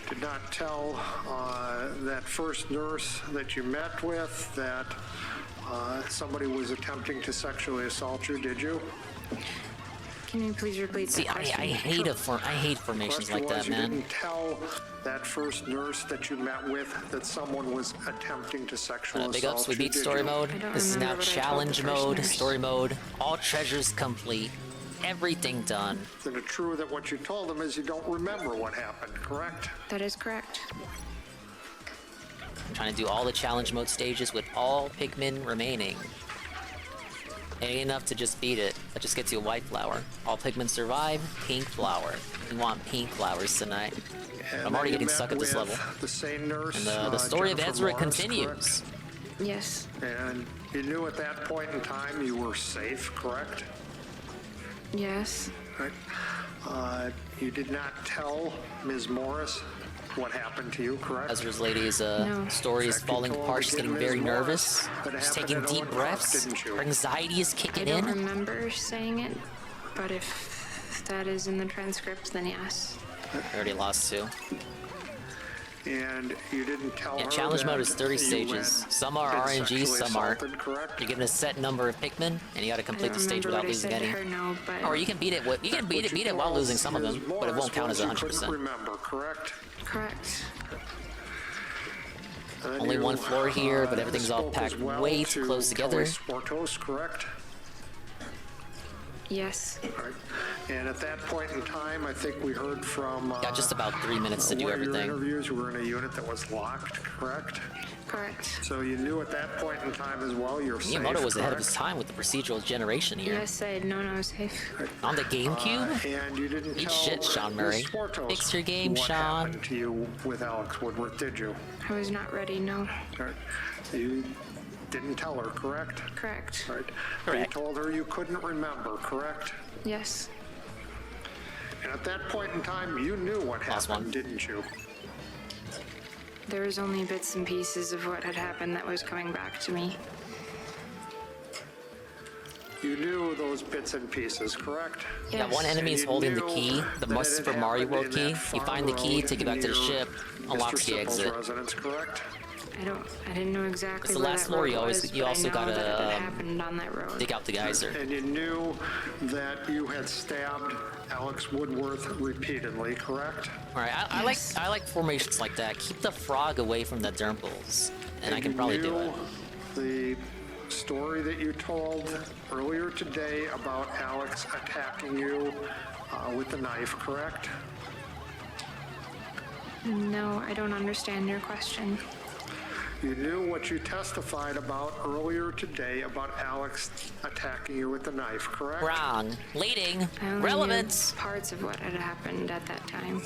Did not tell that first nurse that you met with that somebody was attempting to sexually assault you, did you? Can you please repeat See, that question? I hate formations Question like that, was, man. You didn't tell that first nurse that you met with that someone was attempting to sexually Big assault ups, we you, beat did story you? mode. This is now remember what I told the challenge first mode, nurse. story mode. All treasures complete. Everything done. Is it true that what you told them is you don't remember what happened, correct? That is correct. I'm trying to do all the challenge mode stages with all Pikmin remaining. Ain't enough to just beat it. That just gets you a white flower. All Pikmin survive, pink flower. We want pink flowers tonight. And I'm already then you getting met stuck at this with level. The same nurse. And the story of Jennifer Ezra Morris, continues. correct? Yes. And you knew at that point in time you were safe, correct? Yes. Right. You did not tell Ms. Morris what happened to you, correct? Ezra's lady's story is In fact, you falling told apart. She's again getting very Ms. Morris nervous. that it She's happened taking at deep Owen Park, breaths. didn't you? Her anxiety is I kicking don't in. remember saying it, but if that is in the transcript, then yes. I already lost two. And you didn't tell Yeah, her challenge mode that is 30 you stages. had Some are been RNG, sexually some are. assaulted, correct? You're given a set number of Pikmin, and you got to complete the stage without losing any. Her, no, but Or you can beat it. You can beat it while losing some of them, but it won't count as 100%. Remember, correct? Correct. And then Only one floor here, but everything's all spoke packed as well way too close together. Kelly Swartos, correct? Yes. Right. And at that point in time, I think we heard from Got just about 3 minutes to do one of your everything. interviews. You were in a unit that was locked, correct? Correct. So you knew at that point in time as well you're safe, Miyamoto was ahead of correct? his time with the procedural generation here. Yes, I had known I was safe. On the GameCube? And you didn't Eat tell shit, Sean Murray. Ms. Swartos Fix your game, what Sean. happened to you with Alex Woodworth, did you? I was not ready, no. All right. You didn't tell her, correct? Correct. Right. Correct. You told her you couldn't remember, correct? Yes. And at that point in time, you knew what happened, didn't you? There was only bits and pieces of what had happened that was coming back to me. You knew those bits and pieces, correct? Yeah, one enemy is holding the key, the Must Super Mario World key. You find the key, take it back to the ship, unlocks the exit. Residence, correct? I didn't know exactly It's the where last that floor. road You always, was, you but also I know gotta that it happened on that road. dig out the geyser. And you knew that you had stabbed Alex Woodworth repeatedly, correct? All right, I like formations like that. Keep the frog away from the Dermples, and I can probably do it. The story that you told earlier today about Alex attacking you with a knife, correct? No, I don't understand your question. You knew what you testified about earlier today about Alex attacking you with a knife, correct? Wrong. Leading. I only Relevance. knew parts of what had happened at that time.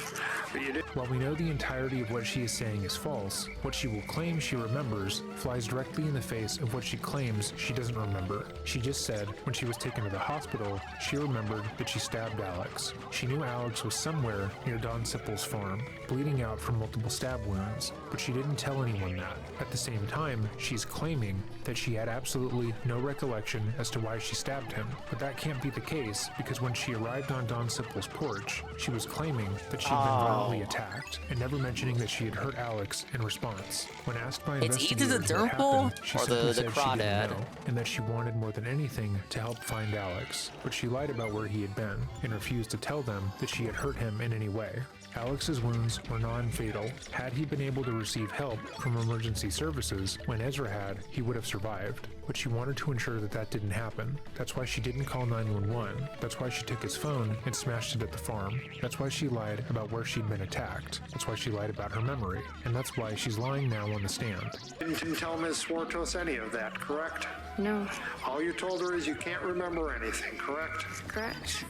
While we know the entirety of what she is saying is false, what she will claim she remembers flies directly in the face of what she claims she doesn't remember. She just said when she was taken to the hospital, she remembered that she stabbed Alex. She knew Alex was somewhere near Don Sipple's farm, bleeding out from multiple stab wounds, but she didn't tell anyone that. At the same time, she's claiming that she had absolutely no recollection as to why she stabbed him. But that can't be the case, because when she arrived on Don Sipple's porch, she was claiming that she'd been violently attacked, and never mentioning that she had hurt Alex in response. When asked by It's either investigators the what dermal happened, she or simply the said she crawdad. didn't know, and that she wanted more than anything to help find Alex. But she lied about where he had been, and refused to tell them that she had hurt him in any way. Alex's wounds were non-fatal. Had he been able to receive help from emergency services when Ezra had, he would have survived. But she wanted to ensure that that didn't happen. That's why she didn't call 911. That's why she took his phone and smashed it at the farm. That's why she lied about where she'd been attacked. That's why she lied about her memory. And that's why she's lying now on the stand. Didn't tell Ms. Swartos any of that, correct? No. All you told her is you can't remember anything, correct? Correct.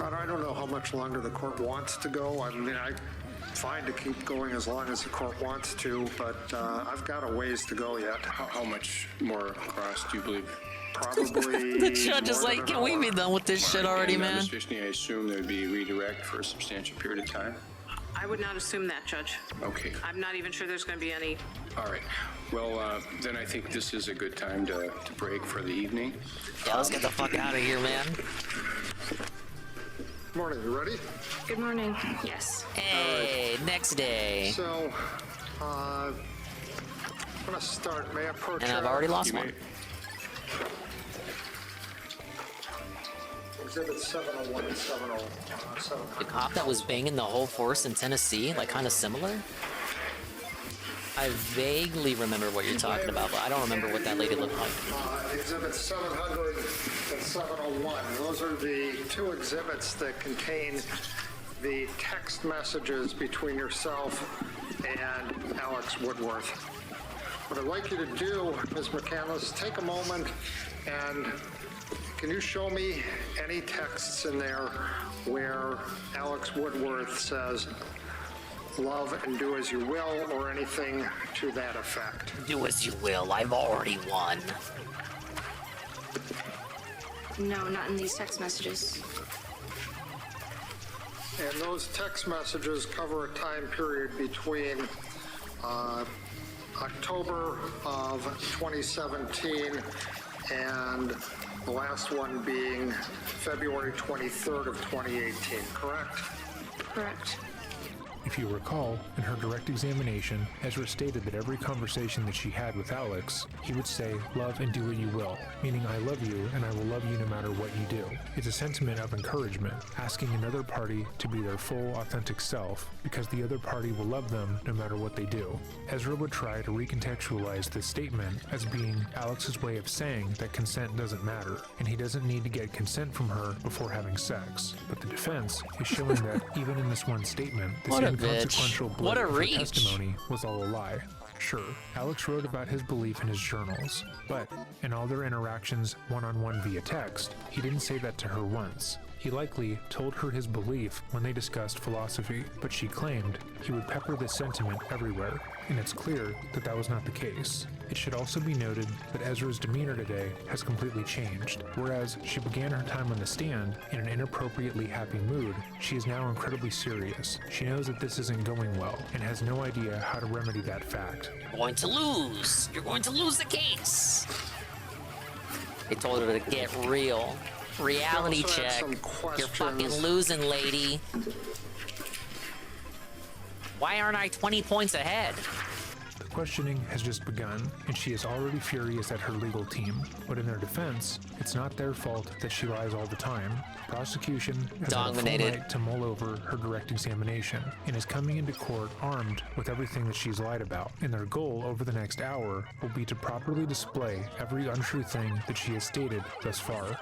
I don't know how much longer the court wants to go. I mean, I'm fine to keep going as long as the court wants to, but I've got a ways to go yet. How much more across do you believe? Probably. The judge is like, can we be done with this shit already, And, man? Ms. Vishney, I assume there would be redirect for a substantial period of time? I would not assume that, Judge. Okay. I'm not even sure there's going to be any. All right. Well, then I think this is a good time to break for the evening. Yeah, let's get the fuck out of here, man. Morning, you ready? Good morning. Yes. Hey, next day. So, I'm gonna start. May I approach? And I've already lost one. Exhibit 701 and 707. The cop that was banging the whole force in Tennessee, like kind of similar? I vaguely remember what you're talking about, but I don't remember what that lady looked like. Exhibit 700 and 701. Those are the two exhibits that contain the text messages between yourself and Alex Woodworth. What I'd like you to do, Ms. McCandless, take a moment and can you show me any texts in there where Alex Woodworth says, love and do as you will, or anything to that effect? Do as you will, I've already won. No, not in these text messages. And those text messages cover a time period between October of 2017 and the last one being February 23rd of 2018, correct? Correct. If you recall, in her direct examination, Ezra stated that every conversation that she had with Alex, he would say, love and do what you will, meaning I love you and I will love you no matter what you do. It's a sentiment of encouragement, asking another party to be their full, authentic self, because the other party will love them no matter what they do. Ezra would try to recontextualize this statement as being Alex's way of saying that consent doesn't matter, and he doesn't need to get consent from her before having sex. But the defense is showing that even in this one statement, this inconsequential What a blip of her reach. testimony was all a lie. Sure, Alex wrote about his belief in his journals, but in all their interactions one-on-one via text, he didn't say that to her once. He likely told her his belief when they discussed philosophy, but she claimed he would pepper this sentiment everywhere, and it's clear that that was not the case. It should also be noted that Ezra's demeanor today has completely changed. Whereas she began her time on the stand in an inappropriately happy mood, she is now incredibly serious. She knows that this isn't going well, and has no idea how to remedy that fact. You're going to lose. You're going to lose the case. They told her to get real. Reality check. You're fucking losing, lady. Why aren't I 20 points ahead? The questioning has just begun, and she is already furious at her legal team. But in their defense, it's not their fault that she lies all the time. Prosecution has had a full night to mull over her direct examination, and is coming into court armed with everything that she's lied about. And their goal over the next hour will be to properly display every untrue thing that she has stated thus far.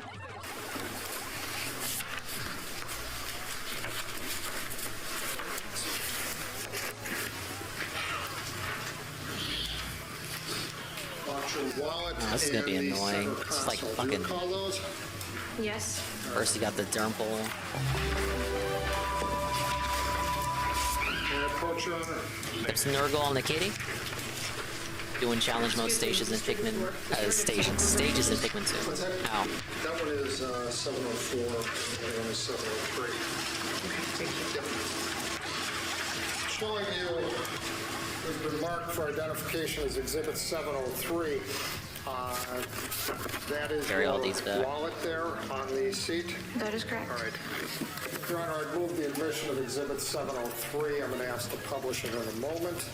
Oh, this is gonna be annoying. It's like fucking. Yes. First, you got the Dermple. There's Nurgle on the kitty. Doing challenge mode stages in Pikmin. Stages in Pikmin 2. Ow. That one is 704, and the one is 703. Showing you has been marked for identification as Exhibit 703. That is Carry all your these back. wallet there on the seat? That is correct. All right. Your Honor, I move the admission of Exhibit 703. I'm going to ask the publisher in a moment.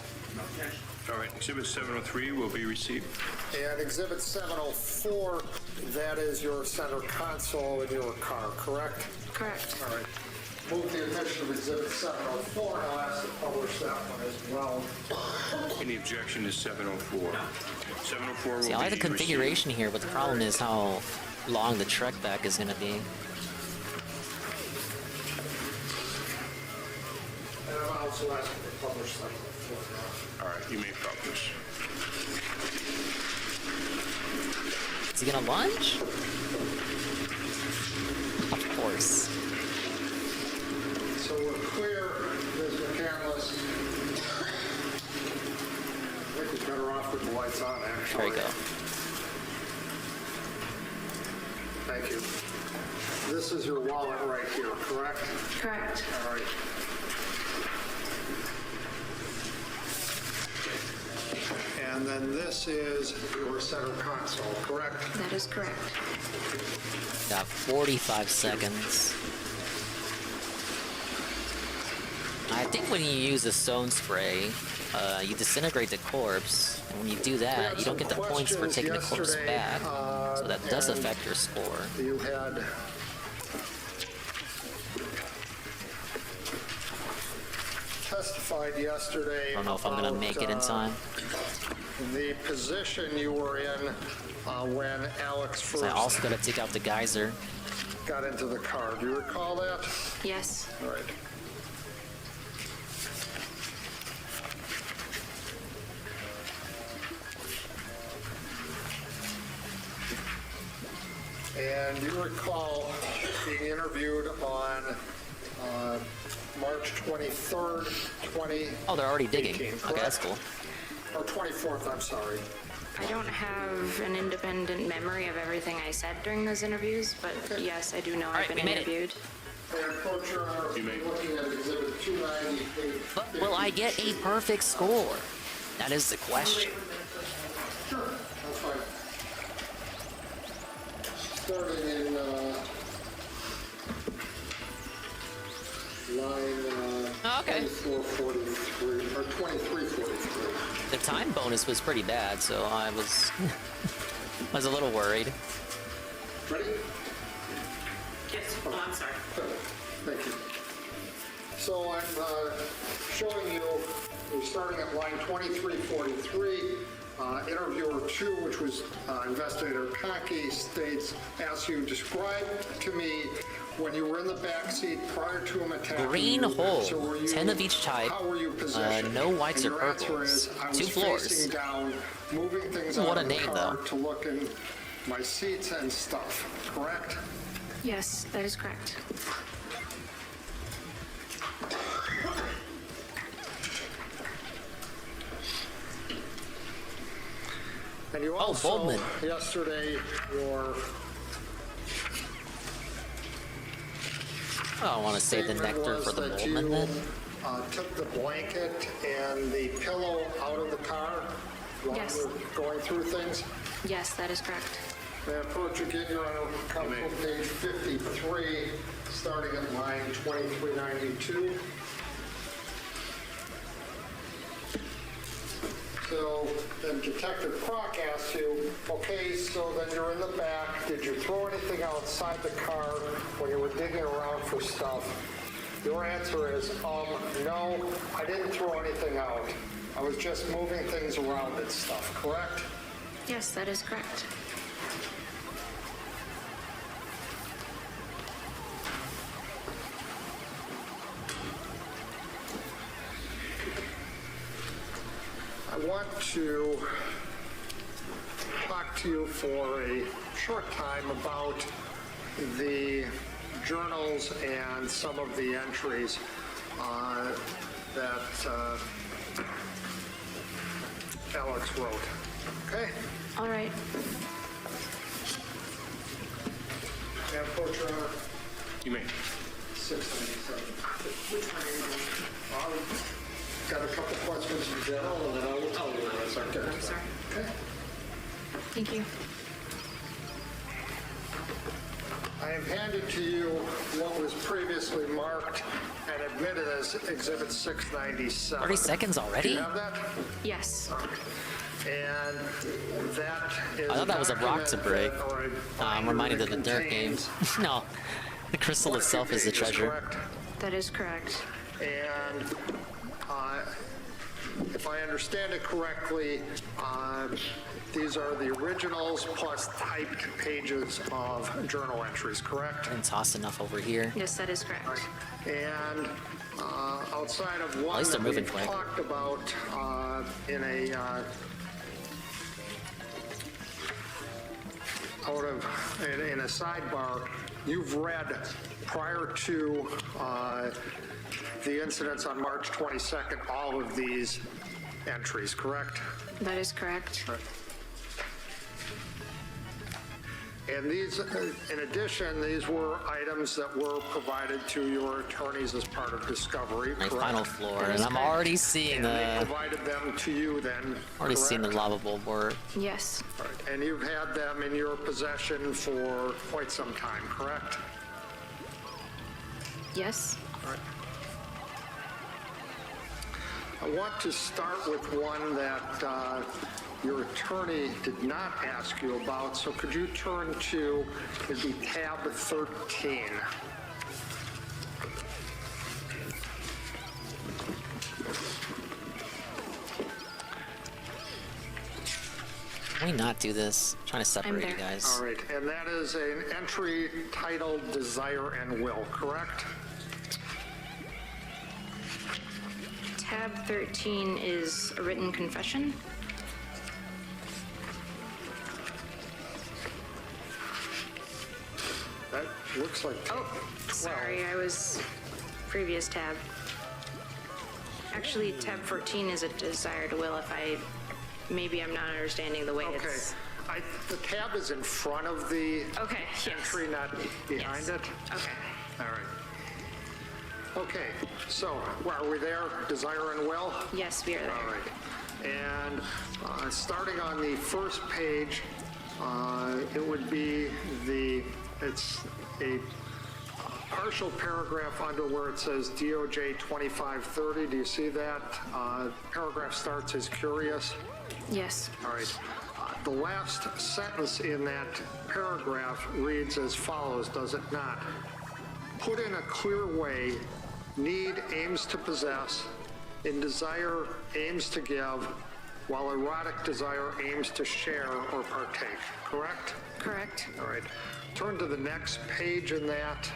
All right, Exhibit 703 will be received. And Exhibit 704, that is your center console in your car, correct? Correct. All right. Move the admission of Exhibit 704, and I'll ask to publish that one as well. Any objection to 704? 704 will See, I like the be configuration here, but the problem is how long the trek back is going to be. And I'm also asking to publish 704 now. All right, you may publish. Is he going to lunge? Of course. So we're clear, Ms. McCandless. I think we're better off with the lights on, actually. There you go. Thank you. This is your wallet right here, correct? Correct. All right. And then this is your center console, correct? That is correct. Got 45 seconds. I think when you use a stone spray, you disintegrate the corpse, and when you do that, you don't get the points for taking the corpse back, so that does affect your score. You had testified yesterday. I don't know if I'm gonna make it in time. The position you were in when Alex So first I also gotta take out the geyser. got into the car. Do you recall that? Yes. All right. And you recall being interviewed on March 23rd, 2018. Oh, they're already digging. correct? Okay, that's cool. Or 24th, I'm sorry. I don't have an independent memory of everything I said during those interviews, but yes, I do know I've been interviewed. And Coach, Your Honor, looking at Exhibit 290, But will I get a perfect score? That is the question. Sure, that's fine. Starting in line okay. 2443 or 2343. The time bonus was pretty bad, so I was a little worried. Ready? Yes. Oh, I'm sorry. Thank you. So I'm showing you, we're starting at line 2343. Interviewer 2, which was Investigator Conkey, states, asks you, describe to me when you were in the back seat prior to him attacking Green you. hole, So were you, 10 of each type, how were you positioned? no whites And or your answer purples, is, I was 2 floors. facing down, moving things What out a of the name, car though. to look in my seats and stuff, correct? Yes, that is correct. And you also, Boldman. yesterday, your I don't want to save the statement nectar was for the that Boldman then. took the blanket and the pillow out of the car while Yes. you were going through things. Yes, that is correct. May I approach again, Your Honor, come from page 53, starting at line 2392. So then Detective Croc asked you, okay, so then you're in the back. Did you throw anything outside the car when you were digging around for stuff? Your answer is, no, I didn't throw anything out. I was just moving things around and stuff, correct? Yes, that is correct. I want to talk to you for a short time about the journals and some of the entries that Alex wrote. Okay? All right. Madam Coach, Your Honor. You may. 697. got a couple questions in general, and then I'll tell you when I start getting. I'm sorry. Okay. Thank you. I have handed to you what was previously marked and admitted as Exhibit 697. 30 seconds already? Do you have that? Yes. And that is I thought that was a rock to break. I'm reminded of the Dirt contains- games. No, the crystal itself is the treasure. Correct. That is correct. And if I understand it correctly, these are the originals plus typed pages of journal entries, correct? And toss enough over here. Yes, that is correct. And outside of At one least they're that moving we've quick. talked about in a in a sidebar, you've read prior to the incidents on March 22nd, all of these entries, correct? That is correct. And these, in addition, these were items that were provided to your attorneys as part of discovery, My correct? final floor, and I'm already seeing And they the provided them to you then, already seeing the correct? lava bulb work. Yes. And you've had them in your possession for quite some time, correct? Yes. I want to start with one that your attorney did not ask you about, so could you turn to, it'd be tab 13. Can we not do this? I'm trying to separate you guys. All right, and that is an entry titled Desire and Will, correct? Tab 13 is a written confession. That looks like tab 12. Sorry, I was previous tab. Actually, tab 14 is a desire to will if maybe I'm not understanding the way it's... The tab is in front of the Okay, entry, not behind it? Okay. All right. Okay, so are we there? Desire and will? Yes, we are there. All right. And starting on the first page, it would be it's a partial paragraph under where it says DOJ 2530. Do you see that? Paragraph starts as curious. Yes. All right. The last sentence in that paragraph reads as follows, does it not? Put in a clear way, need aims to possess, in desire aims to give, while erotic desire aims to share or partake, correct? Correct. All right. Turn to the next page in that.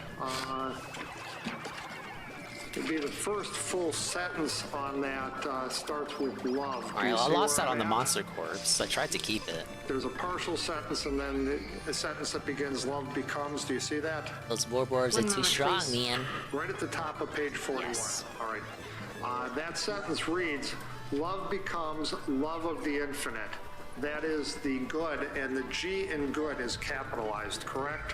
It'd be the first full sentence on that starts with love. All right, I lost that on the monster corpse. I tried to keep it. There's a partial sentence and then a sentence that begins love becomes. Do you see that? Those borbs are too strong, man. Right at the top of page 41. Yes. All right. That sentence reads, love becomes love of the infinite. That is the good, and the G in good is capitalized, correct?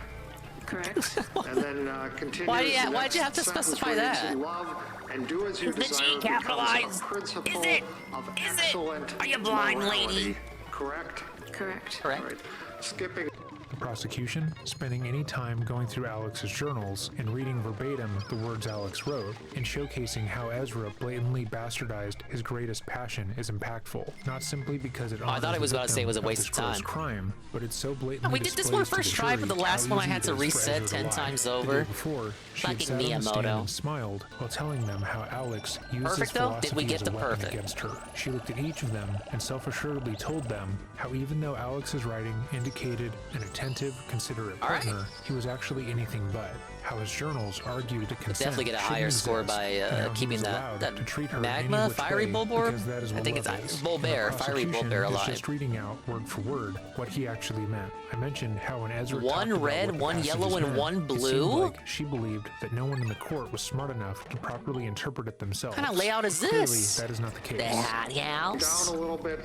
Correct. And then continues. Why'd you have to specify that? Love and do as you Is the desire G capitalized? becomes a principle Is it? of Is it? excellent Are you blind, morality. lady? Correct? Correct. All right. Skipping. The prosecution, spending any time going through Alex's journals and reading verbatim the words Alex wrote, and showcasing how Ezra blatantly bastardized his greatest passion is impactful. Not simply because it I thought it was about to say it was a waste of time. Crime, but it's so blatantly We did this one displays to first the try, but the jury last how one I easy had it to is for reset Ezra to 10 lie. times The over. day before, she had Fucking sat on the stand Miyamoto. and smiled while telling them how Alex used his Perfect, though? Did philosophy we get as a the weapon perfect? against her. She looked at each of them and self-assuredly told them how even though Alex's writing indicated an attentive, considerate All right. partner, he was actually anything but. How his journals argued to consent Definitely get a shouldn't higher score exist, by and how he keeping was that allowed to treat her magma any which fiery way bulborb. because that is I what think love it's is. bulbear, And the fiery prosecution bulbear is alive. just reading out word for word what he actually meant. I mentioned how when Ezra One talked about red, what the one yellow, passages and meant, one it seemed blue? like she believed that no one in the court was smart enough to properly interpret it themselves. What kind of layout is Clearly, this? that is not the case. That house. Down a little bit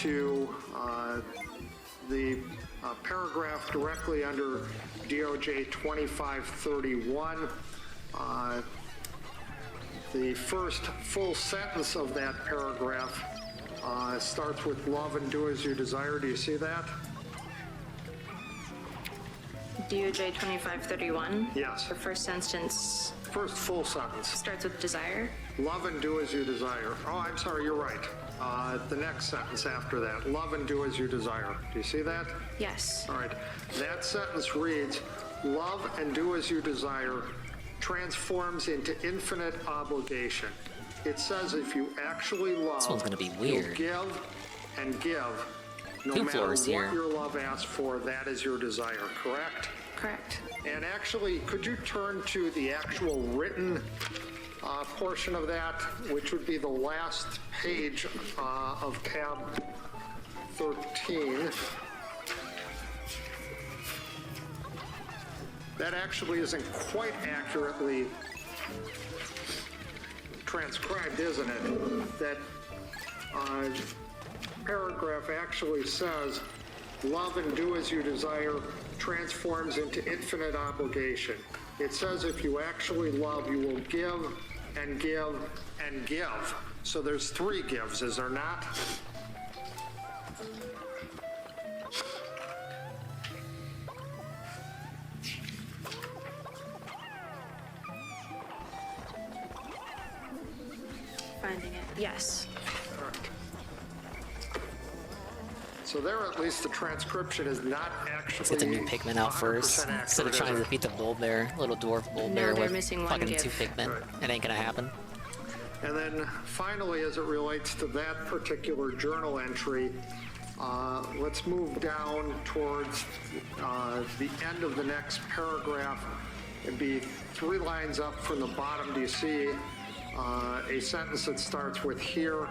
to the paragraph directly under DOJ 2531. The first full sentence of that paragraph starts with love and do as you desire. Do you see that? DOJ 2531? Yes. The first sentence First full sentence. starts with desire. Love and do as you desire. Oh, I'm sorry, you're right. The next sentence after that, love and do as you desire. Do you see that? Yes. All right. That sentence reads, love and do as you desire transforms into infinite obligation. It says if you actually love, This one's gonna be you'll weird. give and give. No Two matter floors what here. your love asks for, that is your desire, correct? Correct. And actually, could you turn to the actual written portion of that, which would be the last page of tab 13. That actually isn't quite accurately transcribed, isn't it? That paragraph actually says, love and do as you desire transforms into infinite obligation. It says if you actually love, you will give and give and give. So there's 3 gives, is there not? Finding it. Yes. So there, at least the transcription is not actually. Let's get the new Pikmin out first. 100% Instead of accurate, trying to is it? defeat the Bullbear, little dwarf No, Bullbear they're with missing one fucking gift. 2 Pikmin. It ain't gonna happen. And then finally, as it relates to that particular journal entry, let's move down towards the end of the next paragraph. It'd be 3 lines up from the bottom. Do you see a sentence that starts with here?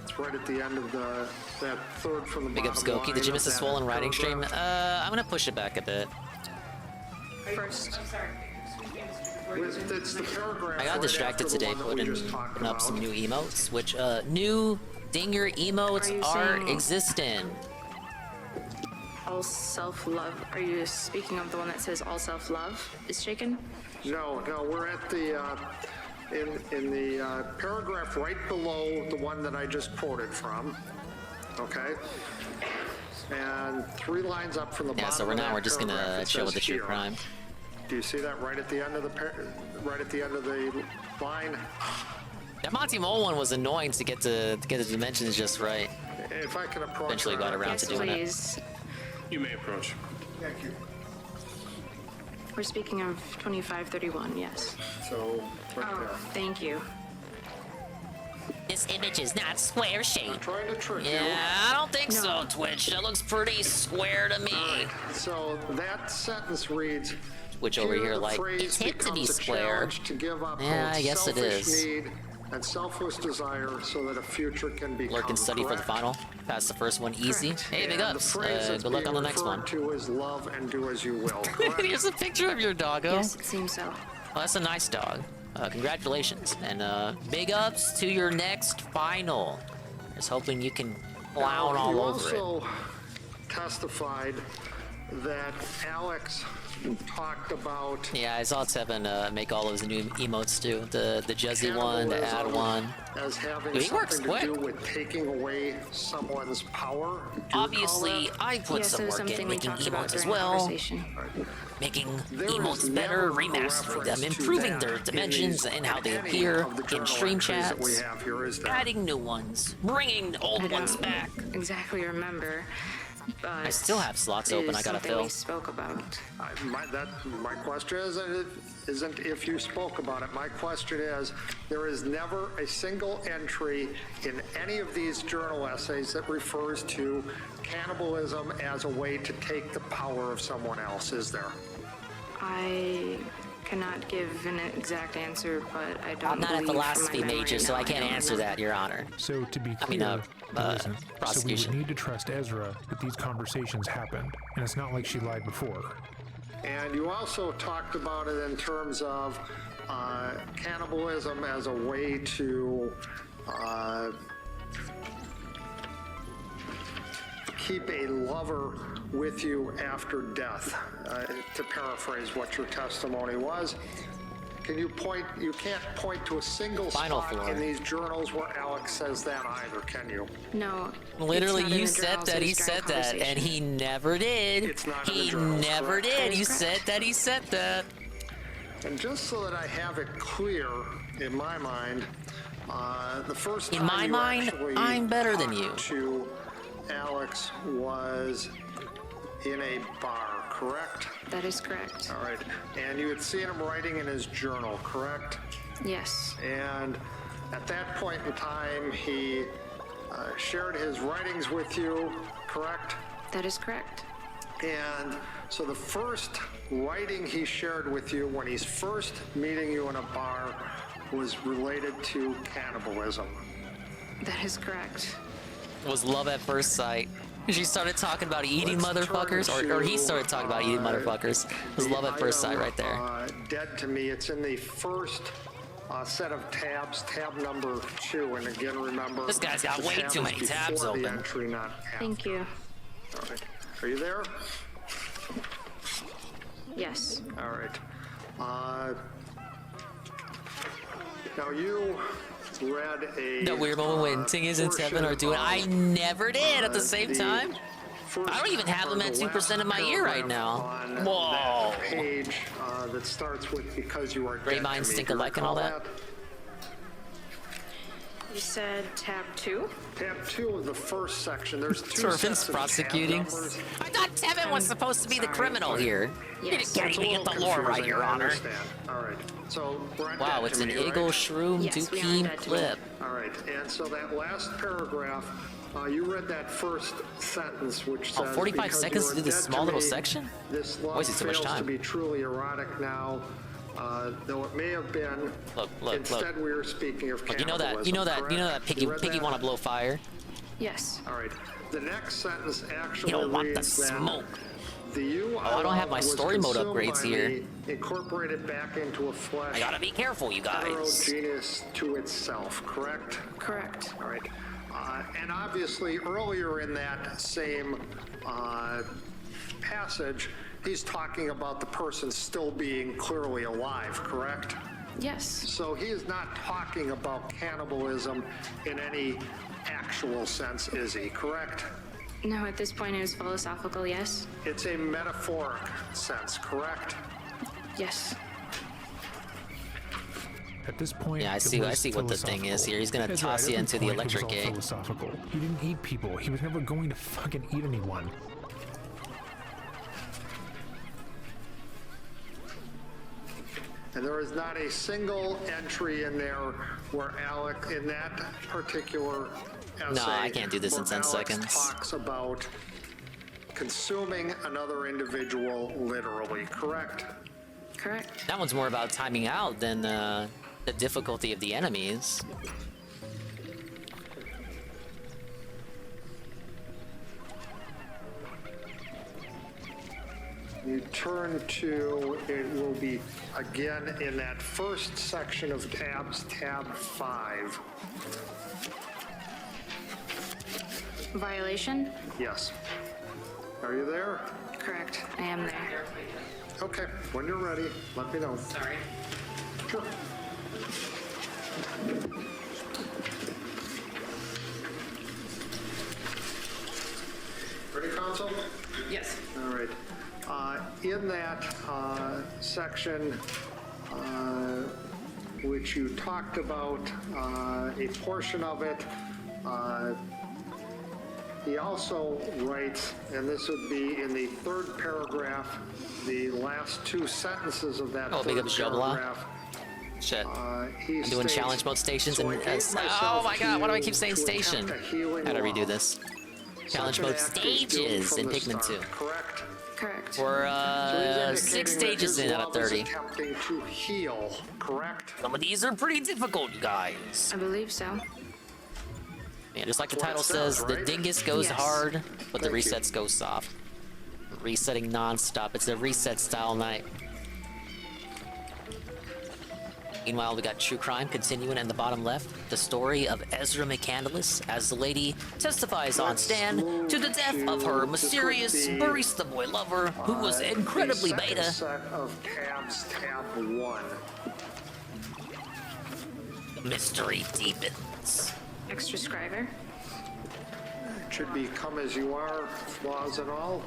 It's right at the end of that third from the Big bottom up Skokie. line Did you of miss the that swollen riding stream? paragraph. I'm gonna push it back a bit. First. It's the paragraph I got right distracted after the today one that we putting just talked up some about. new emotes, which new dinger emotes Are you are saying- existing. All self-love. Are you speaking of the one that says all self-love is shaken? No, we're at the in the paragraph right below the one that I just quoted from. Okay, and 3 lines up from the Yeah, bottom. so of now that we're just gonna paragraph, it chill with says the true here. crime. Do you see that right at the end of the right at the end of the line? That Monty Mole one was annoying to get the dimensions just right. If I can approach. Eventually her, got around to doing it. Please. You may approach. Thank you. We're speaking of 2531, yes. So, right Oh, there. thank you. This image is not square shaped. Trying to trick you. Yeah, I don't think so, Twitch. That looks pretty square to me. So that sentence reads. Which over here, the like, phrase it's hip to be becomes a square. challenge to give up Yeah, both I guess it selfish is. need and selfless desire so that a future can become. Lurk and study for the correct. final. Pass the first one easy. Hey, big And ups. The phrase that's Good luck on the being next one. referred to is love and do as you will. Correct? Here's a picture of your doggo. Yes, it seems so. Well, that's a nice dog. Congratulations. And big ups to your next final. Just hoping you can clown Now, all you over it. also testified that Alex talked about. Yeah, I saw Tevin make all those new emotes too. The Juzzy one, the ad cannibalism one. As having Dude, he works something to quick. do with taking away someone's power. Do you Obviously, recall that? I put Yes, some it was work something in we making talked about emotes as during the well. conversation. Making There is emotes never better, a remastering them, reference to improving that their in dimensions these- and how they any appear of the in journal stream entries that we chats, have here, is there? adding new ones, bringing old ones back. Exactly remember, but I still have slots it open is I gotta something fill. we spoke about. My question isn't if you spoke about it. My question is, there is never a single entry in any of these journal essays that refers to cannibalism as a way to take the power of someone else, is there? I cannot give an exact answer, but I don't. I'm not a believe from my philosophy memory, major, so no, I can't don't answer remember. that, Your Honor. So to be I clear, mean, there isn't. So we prosecution. would need to trust Ezra that these conversations happened, and it's not like she lied before. And you also talked about it in terms of cannibalism as a way to keep a lover with you after death, to paraphrase what your testimony was. Can you point? You can't point to a single Final spot floor. in these journals where Alex says that either, can you? No. Literally, it's not in you the said journals, that it he was during said that, and conversation. he never did. It's not in the He journals, never correct? did. That is You correct. said that he said that. And just so that I have it clear in my mind, the first In time my you mind, actually I'm better than talked to Alex was in a bar, correct? That is correct. All right. And you had seen him writing in his journal, correct? Yes. And at that point in time, he shared his writings with you, correct? That is correct. And so the first writing he shared with you when he's first meeting you in a bar was related to cannibalism. That is correct. Was love at first sight. She started talking about eating Let's motherfuckers, turn or he to, started talking about eating motherfuckers. It was the love at first sight item, right there. Dead to me. It's in the first set of tabs, tab number 2. And again, remember, This guy's got the way tab too is many tabs before the open. entry, not after. Thank you. All right. Are you there? Yes. All right. Now you read a. The weird moment when Dingus and Tevin are doing. I never did at the same time. I don't even have them at 2% in my ear right now. Whoa. That page that starts with "because you are Great dead minds to me." think Do you alike and all recall that. You said tab 2? Tab 2 of the first section. There's 2 Servants sets of prosecuting. tab numbers. I thought Tevin was supposed to be the criminal here. You Yes. can't It's a even little get the lore right, confusing, Your I Honor. understand. All right. So we're on Wow, dead it's to an me, Eagle right? Shroom Yes, we are Dupeen dead to me. clip. All right, and so that last paragraph, you read that first sentence, which Oh, says, 45 "Because seconds you to are do this dead small to little me, section? This love Wasted too much fails to time. be truly erotic now, though it may have been. Look. Instead, we were speaking of Look, cannibalism. you know that correct? Piggy You read Piggy that? wanna blow fire. Yes. All right. The next sentence actually You don't want the reads that smoke. the you I don't have my was story mode consumed upgrades by here. me, incorporated back into a flesh. I gotta be careful, you guys. Heterogeneous to itself, correct? Correct. All right. And obviously, earlier in that same passage, he's talking about the person still being clearly alive, correct? Yes. So he is not talking about cannibalism in any actual sense, is he, correct? No, at this point it was philosophical, yes? It's a metaphoric sense, correct? Yes. At this point, Yeah, I it see was what the thing is philosophical. here. He's gonna That's toss right, you at into every the point it was electric all gate. Philosophical. He didn't eat people. He was never going to fucking eat anyone. And there is not a single entry in there where Alec, in that particular essay, No, I can't do this in where 10 Alex seconds. talks about consuming another individual literally, correct? Correct. That one's more about timing out than the difficulty of the enemies. You turn to, it will be again in that first section of tabs, tab 5. Violation? Yes. Are you there? Correct. I am there. Okay, when you're ready, let me know. Sorry. Sure. Ready, console? Yes. All right. In that section, which you talked about, a portion of it, he also writes, and this would be in the third paragraph, the last 2 sentences of that Oh, big third up Jobla. paragraph. Shit. He I'm doing states, challenge mode stations "So I and gave oh myself my god, why do I to keep saying you to station? attempt a healing I gotta redo love. this. Challenge Such an mode act is doomed stages from in the Pikmin 2. start, correct? Correct. We're So he's 6 indicating that stages his in out of love is 30. attempting to heal, correct? Some of these are pretty difficult, you guys. I believe so. Yeah, just like the That's what title it says, says, the right? Dingus goes Yes. hard, but the Thank you. resets go soft. Resetting non-stop. It's a reset style night. Meanwhile, we got True Crime continuing in the bottom left. The story of Ezra McCandless as the lady testifies on stand to the death of her mysterious barista boy lover who was incredibly the second beta. set of tabs, tab 1. Mystery deepens. Extra scriber. It should be come as you are, flaws and all.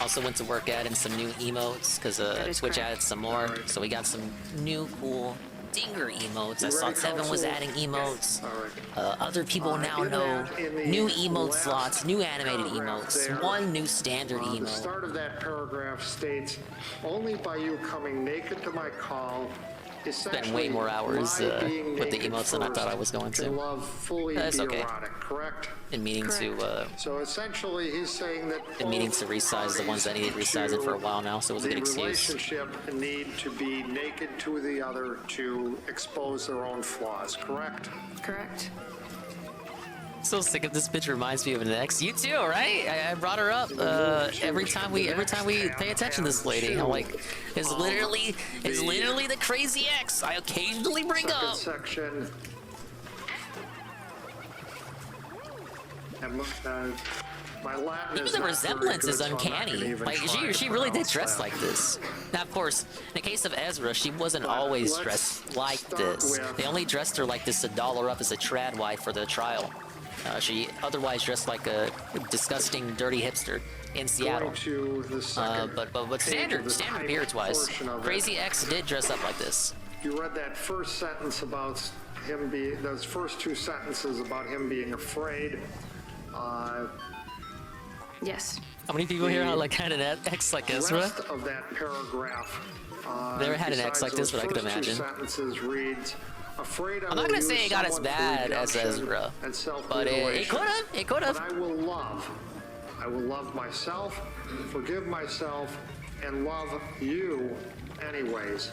Also went to work adding some new emotes because Twitch added some more. So we got some new cool Dinger emotes. I saw Tevin was adding emotes. Other people now know new emote slots, new animated emotes, one new standard The emote. start of that paragraph states, only by you coming naked to my call, Spent way more hours with the emotes than I thought I was going to. That's okay. Correct? Been meaning to So essentially, he's saying that been meaning to resize the ones that needed resizing for a while now, so it was a good excuse. Relationship need to be naked to the other to expose their own flaws. Correct? Correct. So sick of this bitch. Reminds me of an ex. You too, right? I brought her up every time we pay attention to this lady. I'm like, it's literally the crazy ex I occasionally bring up. Section. And my Latin Even the resemblance is uncanny. Like she really did dress like this. Now, of course, in the case of Ezra, she wasn't always dressed like this. They only dressed her like this to doll her up as a trad wife for the trial. She otherwise dressed like a disgusting, dirty hipster in Seattle. But standard appearance-wise, Crazy X did dress up like this. You read that first sentence about him being, those first two sentences about him being afraid. Yes. How many people here had an ex like Ezra? The rest of that paragraph. Never had an ex like this, but I could imagine. Sentences reads, I'm not gonna say it got as bad as Ezra, but it could have. It could have. I will love myself, forgive myself, and love you anyways.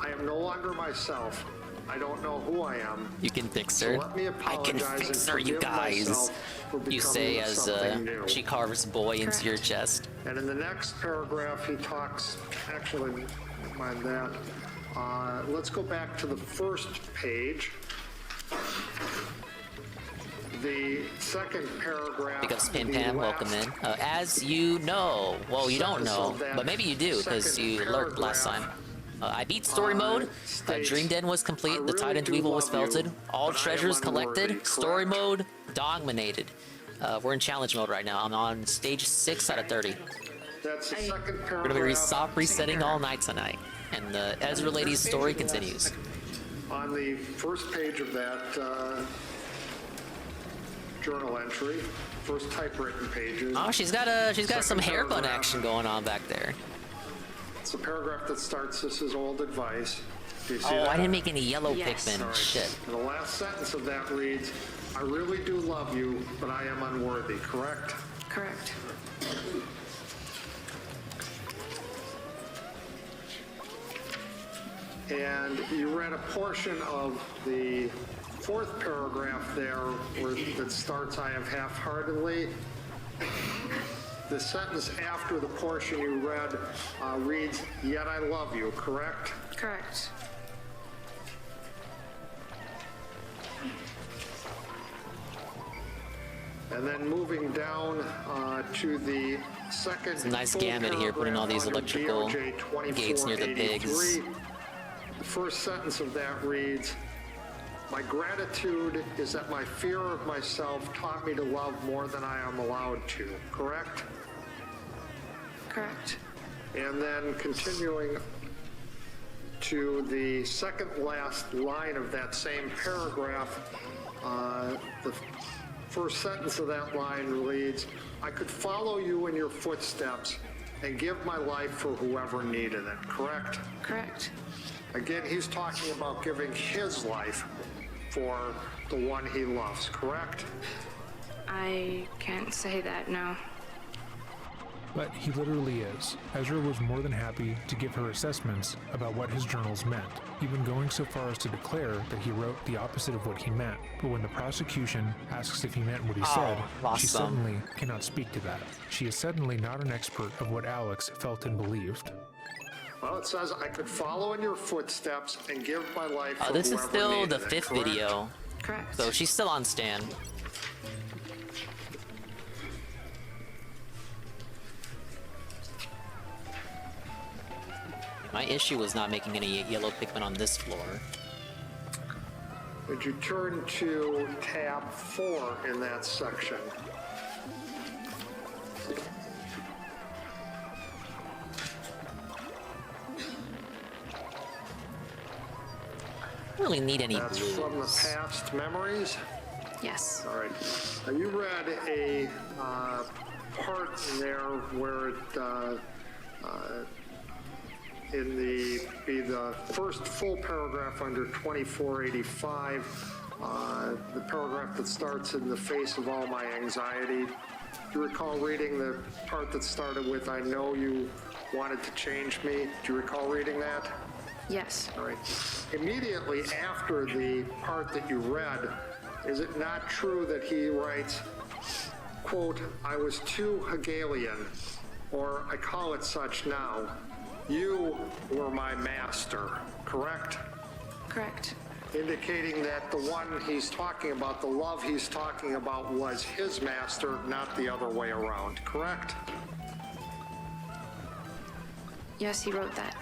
I am no longer myself. I don't know who I am. You can fix her. So let me I can fix her, you guys. You say as she carves boy into your chest. And in the next paragraph, he talks. Actually, never mind that. Let's go back to the first page. The second paragraph. Pick up Spin Pam, welcome in. As you know, well, you don't know, but maybe you do because you lurked last time. I beat story mode. Dream Den was complete. The Titan's Weevil was felted. All treasures collected. Story mode dominated. We're in challenge mode right now. I'm on stage 6 out of 30. That's the second paragraph. We're gonna be soft resetting all night tonight, and the Ezra lady's story continues. On the first page of that journal entry, first typewritten pages. Oh, she's got some hair bun action going on back there. It's a paragraph that starts, "This is old advice." Do you see Oh, that? I didn't make any yellow Pikmin. Sorry. Shit. And the last sentence of that reads, "I really do love you, but I am unworthy." Correct? Correct. And you read a portion of the fourth paragraph there that starts, "I have half-heartedly." The sentence after the portion you read reads, "Yet I love you," correct? Correct. And then moving down to the second. It's a nice gamut here, putting all these electrical gates near the pigs. The first sentence of that reads, "My gratitude is that my fear of myself taught me to love more than I am allowed to." Correct? Correct. And then continuing to the second last line of that same paragraph, the first sentence of that line reads, "I could follow you in your footsteps and give my life for whoever needed it." Correct? Correct. Again, he's talking about giving his life for the one he loves, correct? I can't say that, no. But he literally is. Ezra was more than happy to give her assessments about what his journals meant, even going so far as to declare that he wrote the opposite of what he meant. But when the prosecution asks if he meant what he said, she suddenly cannot speak to that. She is suddenly not an expert of what Alex felt and believed. Well, it says, "I could follow in your footsteps and give my life for This is whoever still needed the it," 5th correct? video. Correct. So she's still on Stan. My issue was not making any yellow Pikmin on this floor. Would you turn to tab 4 in that section? I don't really need any That's blues. from the past memories? Yes. All right. Now you read a part in there where it in the first full paragraph under 2485, the paragraph that starts in the face of all my anxiety. Do you recall reading the part that started with, I know you wanted to change me? Do you recall reading that? Yes. All right. Immediately after the part that you read, is it not true that he writes, quote, I was too Hegelian, or I call it such now. You were my master, correct? Correct. Indicating that the one he's talking about, the love he's talking about, was his master, not the other way around, correct? Yes, he wrote that.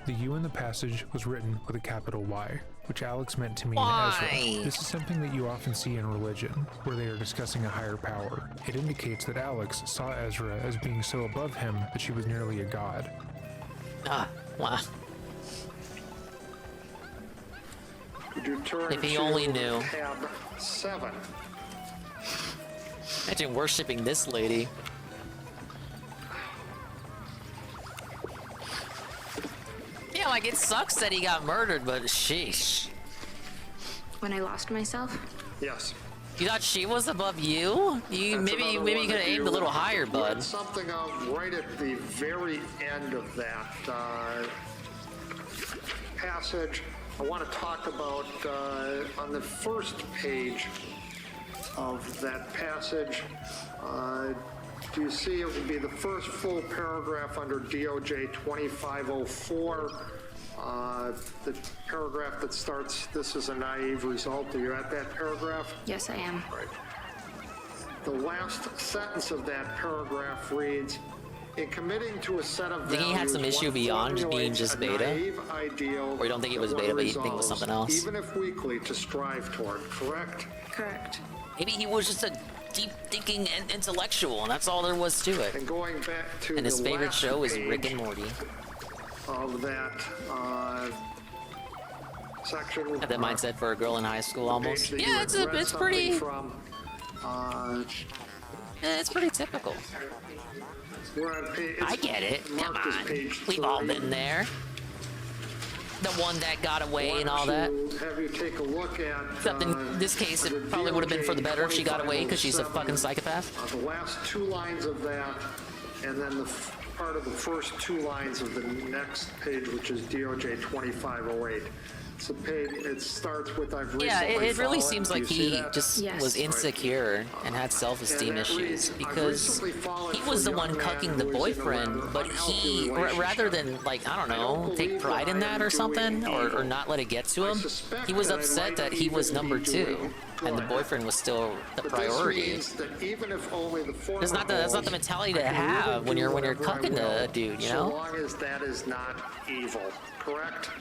The U in the passage was written with a capital Y, which Alex meant to mean Why? Ezra. This is something that you often see in religion, where they are discussing a higher power. It indicates that Alex saw Ezra as being so above him that she was nearly a god. Ah, wow. Could you turn If he to only knew. tab 7? Imagine worshipping this lady. Yeah, like it sucks that he got murdered, but sheesh. When I lost myself? Yes. You thought she was above you? You That's maybe another you one could have that aimed you a little higher, read bud. something of right at the very end of that passage. I want to talk about on the first page of that passage. Do you see it would be the first full paragraph under DOJ 2504? The paragraph that starts, this is a naive result. Are you at that paragraph? Yes, I am. Right. The last sentence of that paragraph reads, in committing to a set of Think he had some issue beyond being just beta? Ideal Or you don't think it was beta, but you think it was something else? Even if weakly, to strive toward, correct? Correct. Maybe he was just a deep thinking and intellectual, and that's all there was to it. And going back to And his the favorite last show is page Rick and Morty. of that section. Had that mindset for a girl in high school almost. page that you Yeah, had read it's something pretty. From, Yeah, it's pretty typical. we're on page, I get it. Come marked as on. page We've all 3. been there. The one that got away Why and all don't that. you have you take a look at Except in this case, under it probably would have been for the better if she got away because she's a 2507, fucking psychopath. the last 2 lines of that, and then the part of the first 2 lines of the next page, which is DOJ 2508. It's a page, it starts with I've recently Yeah, it really fallen. seems Do like you see he that? just Yes. was insecure and had self-esteem And that issues reads, "I've because recently fallen he for was a the young one man cucking who the is in a boyfriend, rather but unhealthy he, relationship. rather than, like, I don't know, take believe pride that in I that am or something, doing or evil. not let it get to I him, suspect he was that I upset might that he was even be number 2, doing and the good. boyfriend was still the But priority. this means that even if only the former That's not the holds, mentality I to can have really when do you're whatever I cucking a will, dude, you so know? long as that is not evil, correct?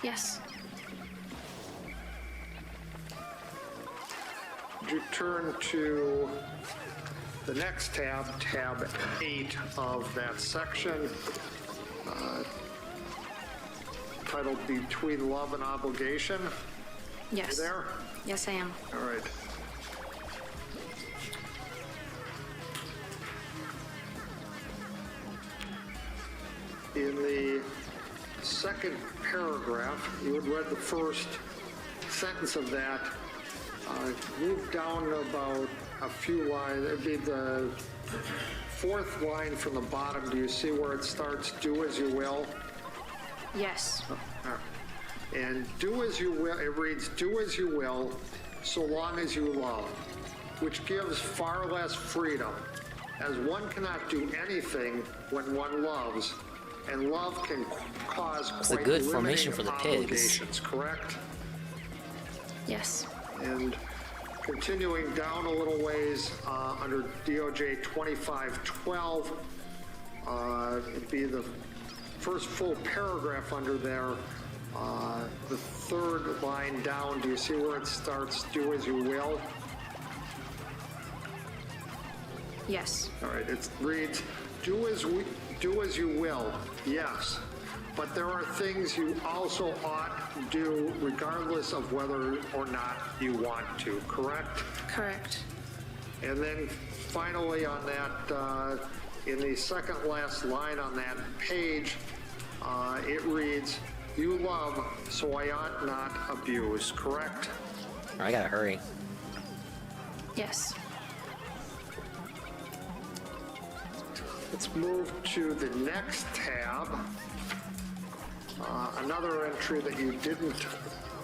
Yes. Would you turn to the next tab, tab 8 of that section, titled Between Love and Obligation? Yes. You there? Yes, I am. All right. In the second paragraph, you had read the first sentence of that. Move down about a few lines. It'd be the 4th line from the bottom. Do you see where it starts? Do as you will. Yes. And do as you will, it reads, do as you will, so long as you love, which gives far less freedom, as one cannot do anything when one loves, and love can cause It's a quite good formation for the pigs. obligations, correct? Yes. And continuing down a little ways, under DOJ 2512, it'd be the first full paragraph under there. The third line down, do you see where it starts, do as you will? Yes. All right, it reads, do as you will, yes. But there are things you also ought to do regardless of whether or not you want to, correct? Correct. And then finally on that, in the second last line on that page, it reads, you love, so I ought not abuse, correct? I gotta hurry. Yes. Let's move to the next tab. Another entry that you didn't,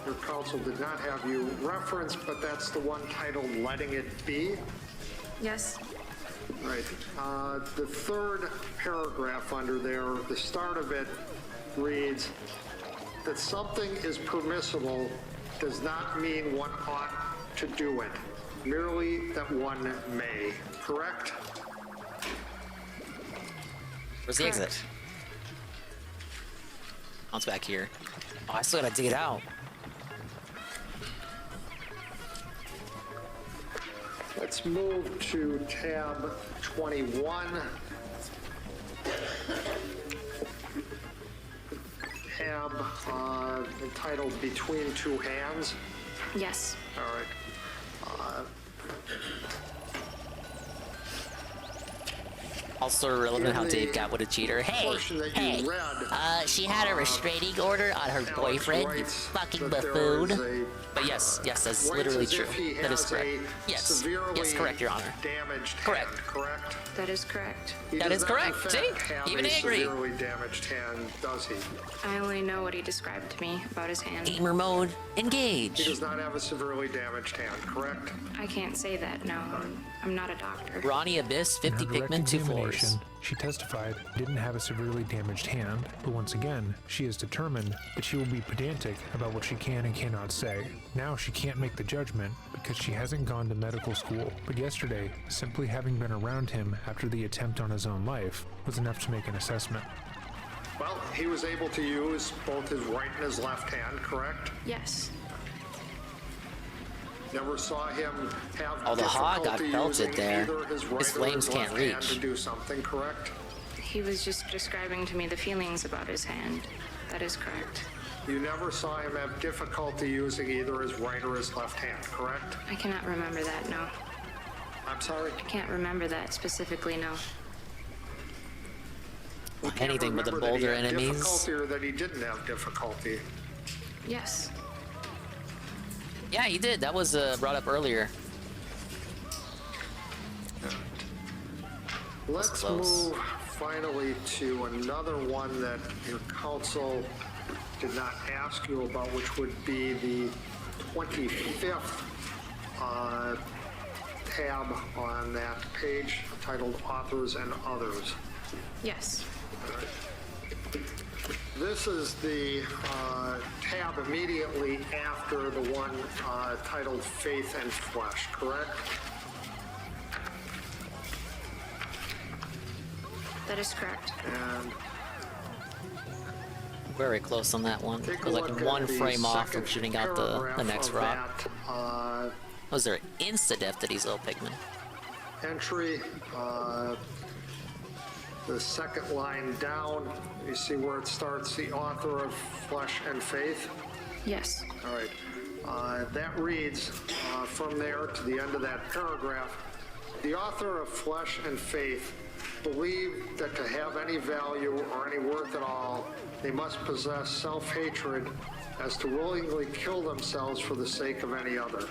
your counsel did not have you reference, but that's the one titled Letting It Be. Yes. Right. The third paragraph under there, the start of it reads that something is permissible does not mean one ought to do it, merely that one may, correct? Where's the exit? Oh, it's back here. Oh, I still gotta dig it out. Let's move to tab 21. Tab entitled Between Two Hands. Yes. All right. Also relevant how Dave got with a cheater. Hey, she had a restraining order on her boyfriend, you fucking buffoon. But yes, that's literally true. That is correct. Yes, correct, Your Honor. Correct. That is correct. That is correct. See? Even I agree. Severely damaged hand, does he? I only know what he described to me about his hand. Gamer mode, engage. He does not have a severely damaged hand, correct? I can't say that, no. I'm not a doctor. Ronnie Abyss, 50 Pikmin, 2 floors. She testified didn't have a severely damaged hand, but once again, she is determined that she will be pedantic about what she can and cannot say. Now she can't make the judgment because she hasn't gone to medical school, but yesterday, simply having been around him after the attempt on his own life was enough to make an assessment. Well, he was able to use both his right and his left hand, correct? Yes. Never saw him have the hog got difficulty belted using there. either his right His or flames his can't left hand reach. to do something, correct? He was just describing to me the feelings about his hand. That is correct. You never saw him have difficulty using either his right or his left hand, correct? I cannot remember that, no. I'm sorry? I can't remember that specifically, no. Anything with the Remember that he boulder had enemies. difficulty or that he didn't have difficulty? Yes. Yeah, you did. That was brought up earlier. Let's move finally to another one that your counsel did not ask you about, which would be the 25th tab on that page titled Authors and Others. Yes. This is the tab immediately after the one titled Faith and Flesh, correct? That is correct. And Very close on that one. take I was a like look one at the frame off from second shooting out the paragraph next of rock. that, Was there insta-death to these little Pikmin? entry, the second line down, you see where it starts, the author of Flesh and Faith? Yes. All right. That reads, from there to the end of that paragraph, the author of Flesh and Faith believed that to have any value or any worth at all, they must possess self-hatred as to willingly kill themselves for the sake of any other.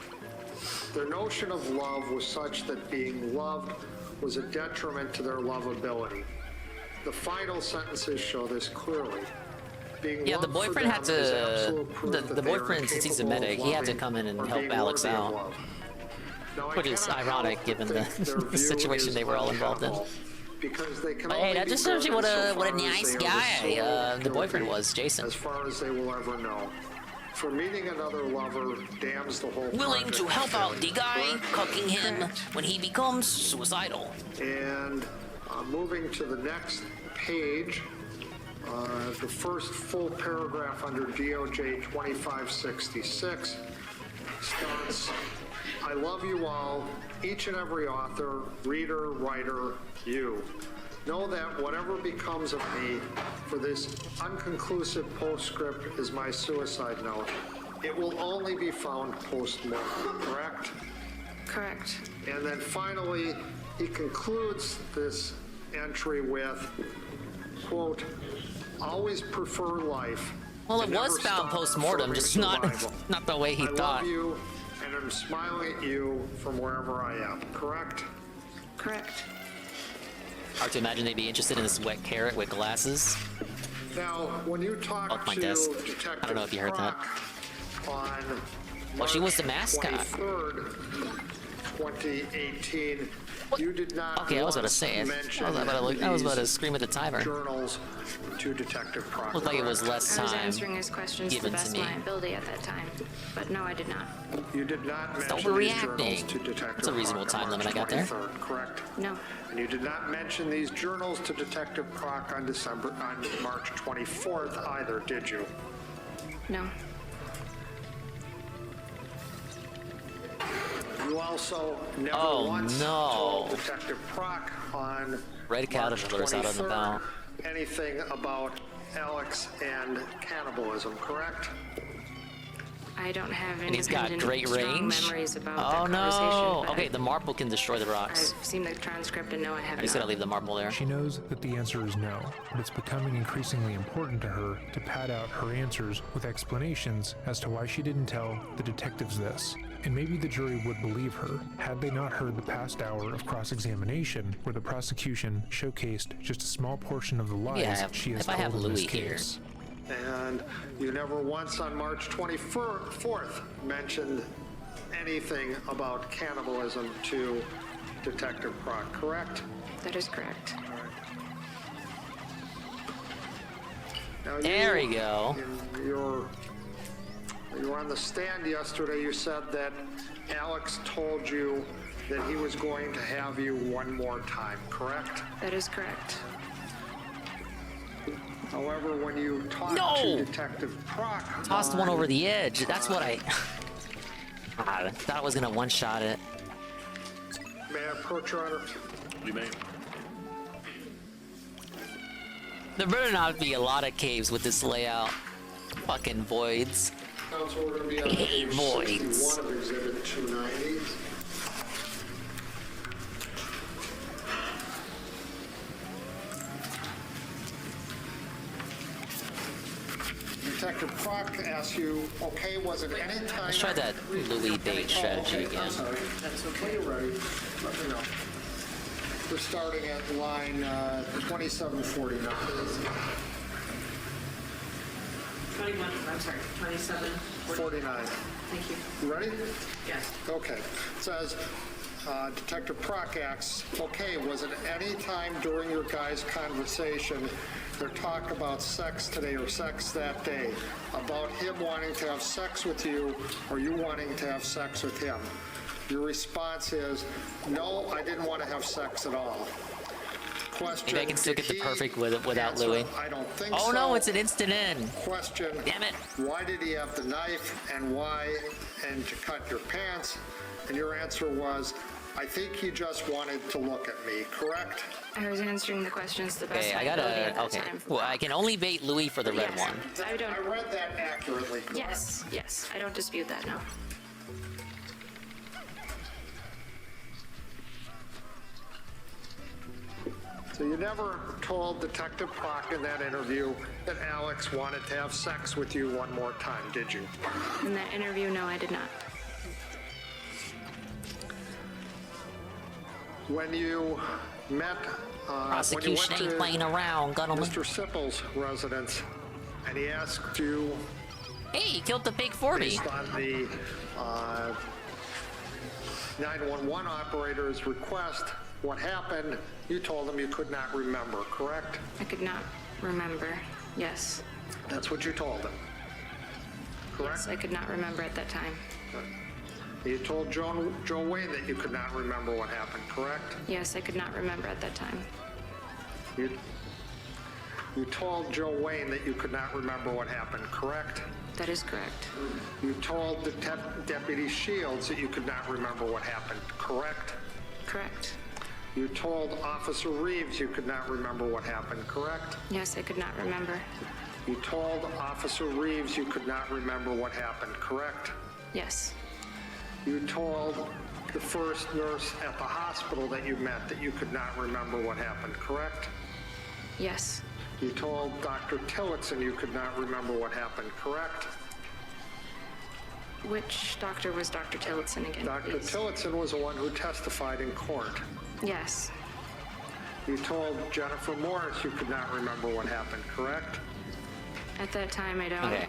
Their notion of love was such that being loved was a detriment to their lovability. The final sentences show this clearly. Being Yeah, the loved for boyfriend had them is to. absolute proof The that they are boyfriend, since he's a incapable of medic, he had to loving come in and or help being Alex worthy of out. love. Now, I Which is cannot ironic help given but the, think their the view situation is they were all involved in. untenable, because they can But hey, only that be just shows you good what a insofar as nice they are guy the soul the boyfriend guilty, was, Jason. As far as they will ever know. For meeting another lover damns the whole Willing to project help out failure, the guy, correct? cooking him when he becomes suicidal. And Moving to the next page, the first full paragraph under DOJ 2566 starts, I love you all, each and every author, reader, writer, you. Know that whatever becomes of me for this unconclusive postscript is my suicide note. It will only be found post-mortem, correct? Correct. And then finally, he concludes this entry with, quote, always prefer life. Well, it and was never found stop post-mortem, affirming just survival. not the way he I thought. love you, and I'm smiling at you from wherever I am, correct? Correct. Hard to imagine they'd be interested in this wet carrot with glasses. Now, when you talk Off my to desk. Detective I don't know if you heard that. Proc on Well, she was the mascot. 23rd, 2018, you did not Okay, I was about to say it. mention I was about to these scream at the timer. journals to Detective Proc. Looked like it was less I was time answering his questions to the given to best me. of my ability at that time, but no, I did not. You did not It's mention these journals overreacting. to Detective That's a reasonable Proc on time limit I March got there. 23rd, correct? No. And you did not mention these journals to Detective Proc on March 24th either, did you? No. You also never once no. told Detective Proc on Red caterpillars out and 23rd about. anything about Alex and cannibalism, correct? I don't have And he's got independent, great strong range. memories about Oh that conversation. no! but Okay, the marble can destroy the rocks. I've seen the transcript and no, I have I just gotta not. leave the marble there. She knows that the answer is no, but it's becoming increasingly important to her to pad out her answers with explanations as to why she didn't tell the detectives this. And maybe the jury would believe her had they not heard the past hour of cross-examination where the prosecution showcased just a small portion of the lies she has if I told have in this Louis here. case. And you never once on March 24th mentioned anything about cannibalism to Detective Proc, correct? That is correct. Now There we go. You were on the stand yesterday. You said that Alex told you that he was going to have you one more time, correct? That is correct. However, when you talked No! to Detective Proc, Tossed one over the edge. That's what I thought I was gonna one-shot it. May I approach your honor? You may. There better not be a lot of caves with this layout. Fucking voids. Counsel, we're going to be on Hey, page voids. 61 of Exhibit 290. Detective Proc asks you, okay, was it any time... Let's try that Louis bait strategy okay, again. I'm sorry. That's okay. When you're ready, let me know. We're starting at line 2749. 21, I'm sorry, 27. 49. Thank you. You ready? Yes. Okay. It says, Detective Proc asks, okay, was it any time during your guys' conversation there talk about sex today or sex that day, about him wanting to have sex with you or you wanting to have sex with him? Your response is, no, I didn't want to have sex at all. Question, Maybe I can still get the did he perfect with it without answer, Louis. I don't think Oh so. no, it's an instant end. Question, Damn it. why did he have the knife and why, and to cut your pants? And your answer was, I think he just wanted to look at me, correct? I was answering the questions to the best Okay, of I my ability gotta. at that Okay. time. Well, I can only bait Louis for the red Yes, one. I don't. I read that accurately, correct? Yes, yes. I don't dispute that, no. So you never told Detective Proc in that interview that Alex wanted to have sex with you one more time, did you? In that interview, no, I did not. When you met, Prosecution when you ain't went playing to around, gentlemen. Mr. Sipple's residence, and he asked you, Hey, he killed the big 40. based on the 911 operator's request, what happened, you told him you could not remember, correct? I could not remember. Yes. That's what you told him, correct? Yes, I could not remember at that time. You told Joe Wayne that you could not remember what happened, correct? Yes, I could not remember at that time. You told Joe Wayne that you could not remember what happened, correct? That is correct. You told Deputy Shields that you could not remember what happened, correct? Correct. You told Officer Reeves you could not remember what happened, correct? Yes, I could not remember. You told Officer Reeves you could not remember what happened, correct? Yes. You told the first nurse at the hospital that you met that you could not remember what happened, correct? Yes. You told Dr. Tillotson you could not remember what happened, correct? Which doctor was Dr. Tillotson again, Dr. please? Tillotson was the one who testified in court. Yes. You told Jennifer Morris you could not remember what happened, correct? At that time, I don't Okay.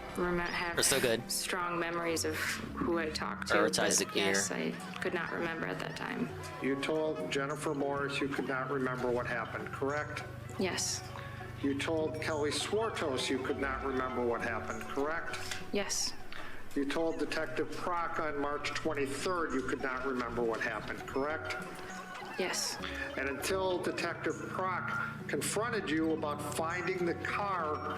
have We're still good. strong memories of who I talked to. Prioritize but the gear. Yes, I could not remember at that time. You told Jennifer Morris you could not remember what happened, correct? Yes. You told Kelly Swartos you could not remember what happened, correct? Yes. You told Detective Prock on March 23rd you could not remember what happened, correct? Yes. And until Detective Prock confronted you about finding the car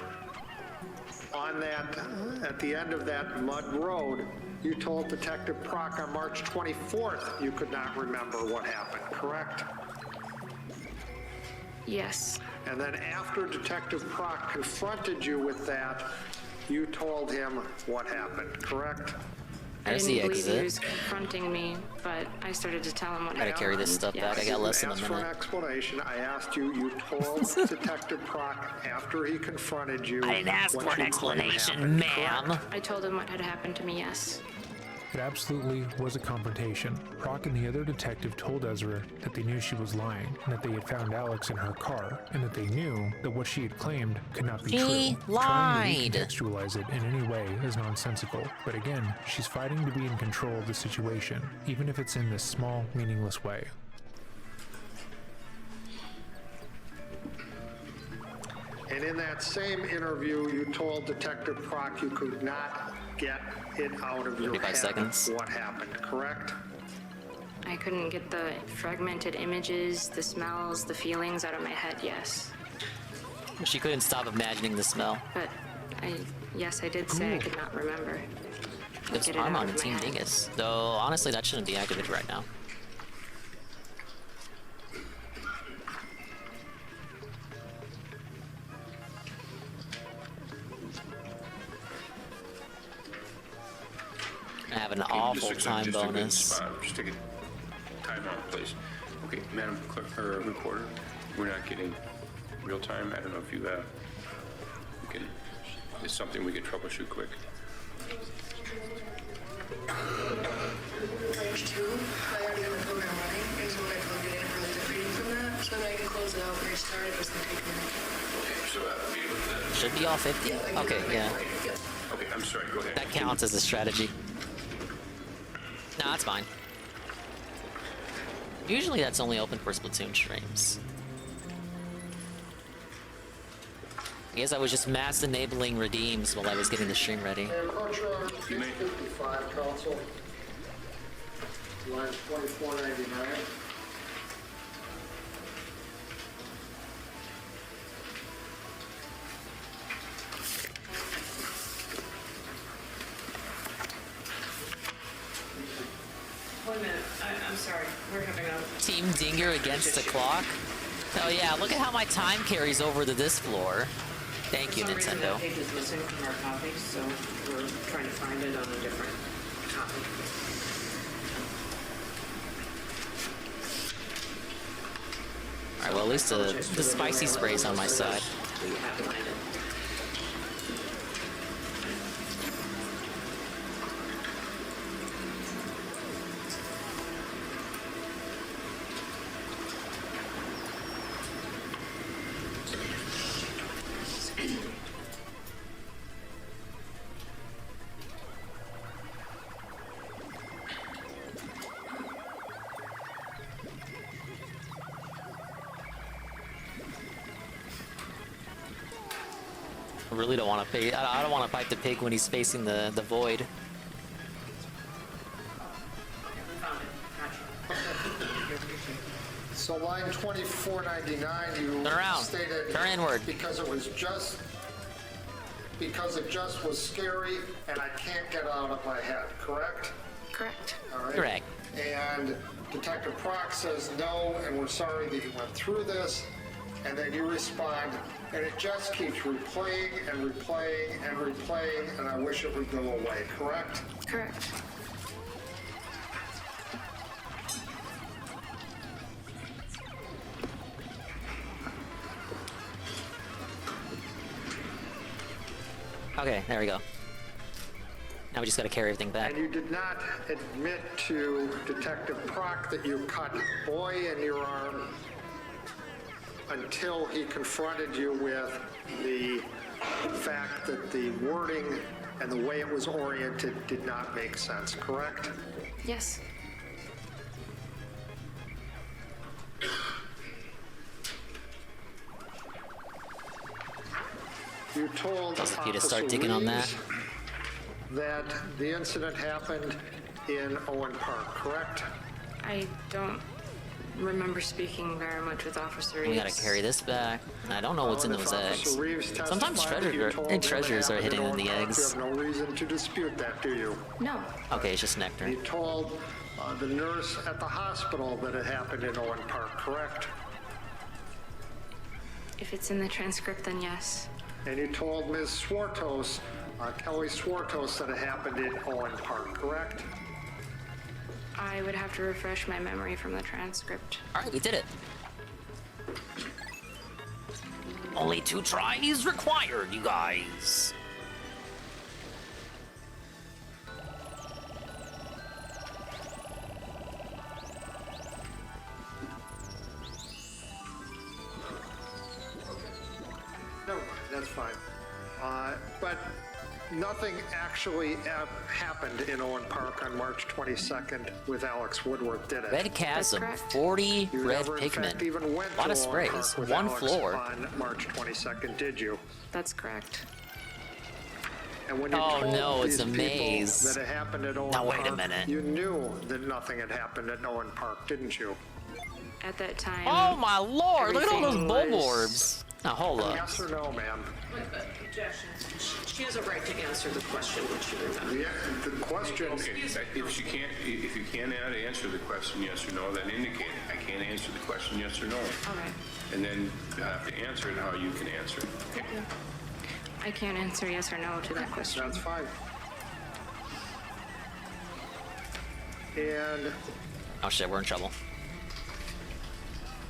on that, at the end of that mud road, you told Detective Prock on March 24th you could not remember what happened, correct? Yes. And then after Detective Prock confronted you with that, you told him what happened, correct? I There's didn't the believe he exit. was confronting me, but I started to tell him what Gotta happened. carry this stuff back. I got less than a Asked for an minute. explanation. I asked you, you told Detective Prock after he confronted you. I didn't ask what for an you claimed explanation, happened, ma'am. correct? I told him what had happened to me, yes. It absolutely was a confrontation. Prock and the other detective told Ezra that they knew she was lying, and that they had found Alex in her car, and that they knew that what she had claimed could not be She true. Trying lied. to recontextualize it in any way is nonsensical. But again, she's fighting to be in control of the situation, even if it's in this small, meaningless way. And in that same interview, you told Detective Prock you could not get it out of your 35 head seconds. what happened, correct? I couldn't get the fragmented images, the smells, the feelings out of my head, yes. She couldn't stop imagining the smell. But yes, I did say I could not remember. There's Get it arm out on of the my Team head. Dingus. Though, honestly, that shouldn't be activated right now. I have an awful time bonus. Just take a time out, please. Okay, Madam Clerk, or Reporter, we're not getting real time. I don't know if you we can, it's something we can troubleshoot quick. Range 2, I already have the program running, and so when I plugged it in for the reading from that, so then I can close it out and restart it, it's gonna take a minute. Okay, so be with that. Should be all 50? Okay, yeah. Okay, I'm sorry, go ahead. That counts as a strategy. No, that's fine. Usually that's only open for Splatoon streams. I guess I was just mass enabling redeems while I was getting the stream ready. Approach 655, Council. Line 2499. One minute, I'm sorry, we're having a... Team Dinger against the clock? Oh yeah, look at how my time carries over to this floor. Thank you, For some reason, Nintendo. that page is missing from our copy, so we're trying to find it on a different copy. Alright, well at least the spicy spray's on my side. We have to find it. I really don't want to pay. I don't want to fight the pig when he's facing the void. So line 2499, you Turn around. stated Turn inward. because it just was scary and I can't get out of my head, correct? Correct. All right. Correct. And Detective Proc says no, and we're sorry that you went through this. And then you respond, and it just keeps replaying and replaying and replaying, and I wish it would go away, correct? Correct. Okay, there we go. Now we just gotta carry everything back. And you did not admit to Detective Proc that you cut Boy in your arm until he confronted you with the fact that the wording and the way it was oriented did not make sense, correct? Yes. You told If you just start Officer digging on Reeves that the incident happened in Owen Park, correct? I don't remember speaking very much with Officer Reeves. We gotta carry this back. I don't know what's in those eggs. Sometimes treasures are hidden in the eggs. You have no reason to dispute that, do you? No. Okay, it's just nectar. You told the nurse at the hospital that it happened in Owen Park, correct? If it's in the transcript, then yes. And you told Ms. Swartos, Kelly Swartos, that it happened in Owen Park, correct? I would have to refresh my memory from the transcript. Alright, we did it. Only 2 tries required, you guys. Never mind, that's fine. But nothing actually happened in Owen Park on March 22nd with Alex Woodworth, did it? Red Chasm, 40 You red never, in fact, Pikmin. even went A lot to of Owen sprays, Park with 1 Alex floor. on March 22nd, did you? That's correct. And when you Oh, told no, it's these a maze. people that it happened at Owen Now, Park, wait a minute. you knew that nothing had happened at Owen Park, didn't you? At that time. Oh my lord, look at all those everything Bulborbs. Now hold up. Yes or no, ma'am? Objection. She has a right to answer the question when she remembers. Yeah, the question. Okay, if you can't answer the question yes or no, then indicate it. I can't answer the question yes or no. All right. And then you have to answer it how you can answer it. Okay. I can't answer yes or no to that question. That's fine. And Oh shit, we're in trouble.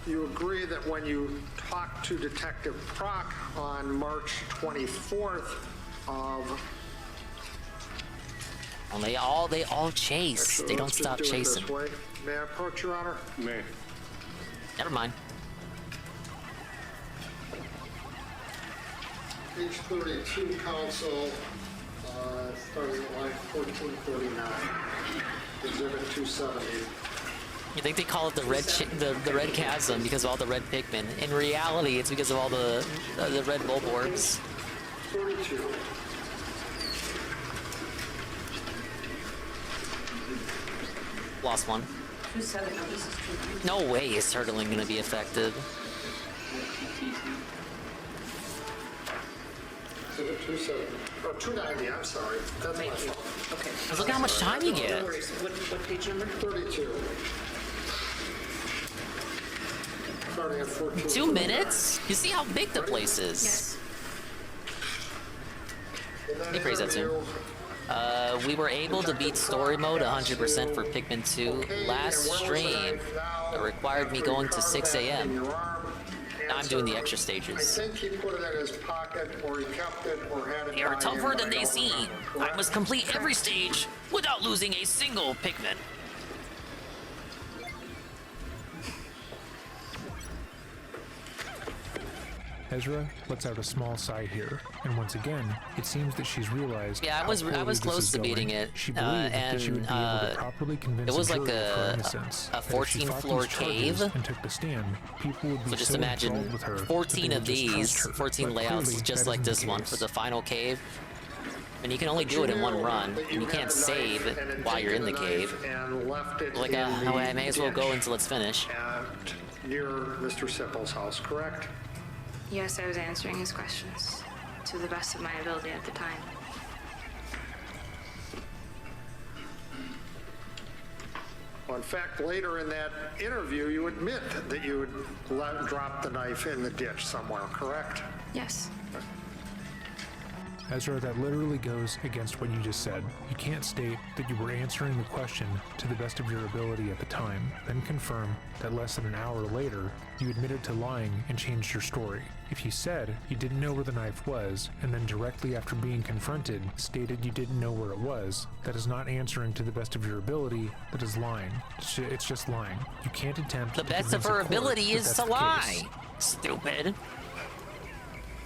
you agree that when you talked to Detective Proc on March 24th of... Well, they all chase. Actually, They don't let's just stop do it chasing. this way. May I approach, Your Honor? May. Never mind. Page 32, counsel, starting at line 1449, exhibit 270. You think they call it the the red chasm because of all the red Pikmin? In reality, it's because of all the red Bulborbs. 42. Lost one. 270. No, this is 290. No way is turtling gonna be effective. Exhibit 270. Oh, 290, I'm sorry. That's my fault. Okay. Because look how much time you get. No worries. What page number? 32. Starting at 14. 2 minutes? You see how big the place is. Yes. Hey, praise that soon. We were able to beat story mode 100% for Pikmin 2 last stream. It required me going to 6 a.m. Now I'm doing the extra I stages. think he put it in his pocket, or he kept it, or had it. They are by tougher him, than I they don't seem. remember. I must complete every stage without losing a single Pikmin. Ezra lets out a small sigh here, and once again, it seems that she's realized. Yeah, I was close to beating it, She believed that she would be able to properly convince it was a like jury of her a innocence, that if she 14 fought floor these charges cave. and took the stand, people would be So just so imagine enthralled with her that 14 they of would just these, trust her. 14 But layouts clearly, just that like isn't this the one case. for the final cave. And you can only do it in one run, and you can't save while you're in the cave. And left it Like, in the I may as well go ditch. until it's finished. near Mr. Sippel's house, correct? Yes, I was answering his questions to the best of my ability at the time. Well, in fact, later in that interview, you admit that you had dropped the knife in the ditch somewhere, correct? Yes. Ezra, that literally goes against what you just said. You can't state that you were answering the question to the best of your ability at the time, then confirm that less than an hour later, you admitted to lying and changed your story. If you said you didn't know where the knife was, and then directly after being confronted, stated you didn't know where it was, that is not answering to the best of your ability, that is lying. It's just lying. You can't attempt The to best of convince a her court ability that is that's to the lie. case. Stupid.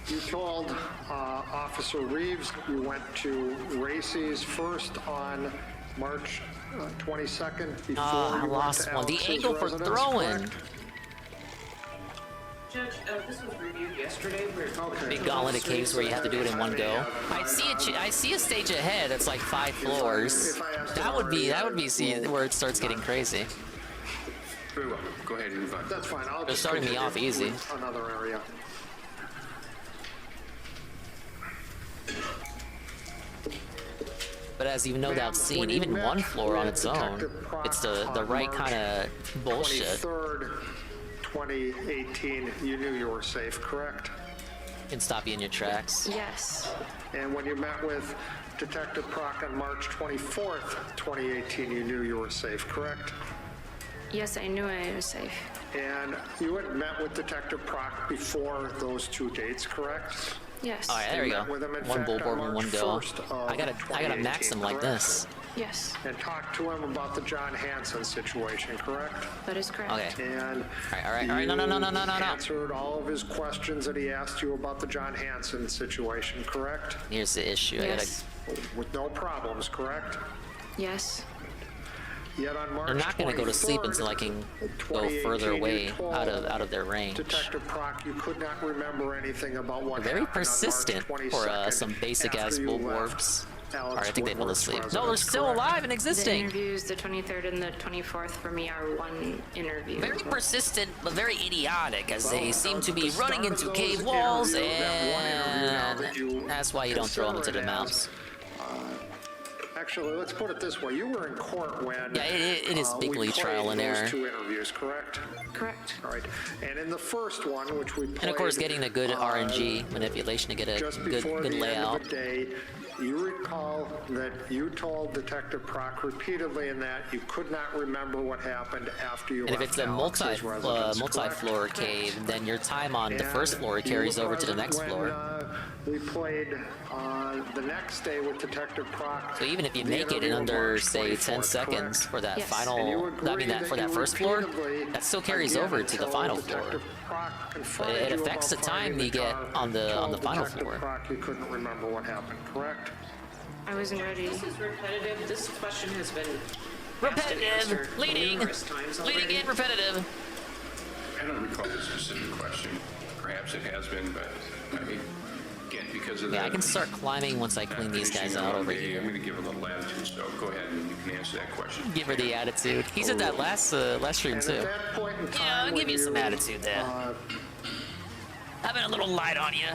You told Officer Reeves you went to Racy's first on March 22nd before I you lost went to one. The Alex's angle for residence, throwing. correct? Judge, this was reviewed yesterday. Big gauntlet caves where you have to do it in one go. I see a stage ahead that's like 5 floors. That would be see where it starts getting crazy. Very well. Go ahead and move on. That's fine. I'll They're just starting me continue off easy. with another area. But as you've no doubt seen, even one floor on its own, it's the right kind of bullshit. 23rd, 2018, you knew you were safe, correct? Can stop you in your tracks. Yes. And when you met with Detective Proc on March 24th, 2018, you knew you were safe, correct? Yes, I knew I was safe. And you had met with Detective Proc before those two dates, correct? Yes. All right, there we go. With him, in One fact, on bullboard and one March go. 1st of I gotta max 2018, him like correct? this. Yes. And talk to him about the John Hanson situation, correct? That is correct. Okay. And all right. No. answered all of his questions that he asked you about the John Hanson situation, correct? Here's the issue. Yes. With no problems, correct? Yes. Yet on March They're not gonna go to sleep 23rd, until I can go further 2018, away you told out of their range. Detective Proc, you could not remember anything about what Very happened persistent on March for 22nd some basic ass after you bull left warps. Alex Alright, I think they fell Woodward's asleep. No, residence, they're still correct? alive and The existing. interviews, the 23rd and the 24th for me are one interview. Very persistent, but very idiotic, as they seem to be The running start of into those cave walls, interviews, that one interview now and that you that's why you don't throw them into the consider it mouths. Actually, let's put it this way. You were in court when Yeah, it is we bigly played trial and error. those two interviews, correct? Correct. All right. And in the first one, which we played... And of course, getting a good RNG manipulation to get a just good before the layout. end of the day, you recall that you told Detective Proc repeatedly in that you could not remember what happened after you And if left it's a Alex's residence, multi-floor correct? cave, then your time on the And first floor you carries were over to the present next when, floor. We played the next day with Detective Proc. So even if you the make it in interview on under, March say, 10 24th, seconds correct? for that Yes. final, And you I mean, agreed for that you first floor, repeatedly, that still carries again, over to the until final floor. Detective Proc But confronted it you affects the about time finding you get car, on the told final Detective floor. Proc you couldn't remember what happened, correct? I wasn't ready. This is repetitive. This question has been asked and Repetitive, answered leading, numerous times leading already. in, repetitive. I don't recall the specific question. Perhaps it has been, but I mean, again, because of Yeah, that. I can start climbing once I clean these guys out over I'm here. going to give a little attitude, so go ahead and you can answer that question. Give her the attitude. He said that last stream And too. at that point in time, Yeah, I'll give when you some you, attitude there. Having a little light on you.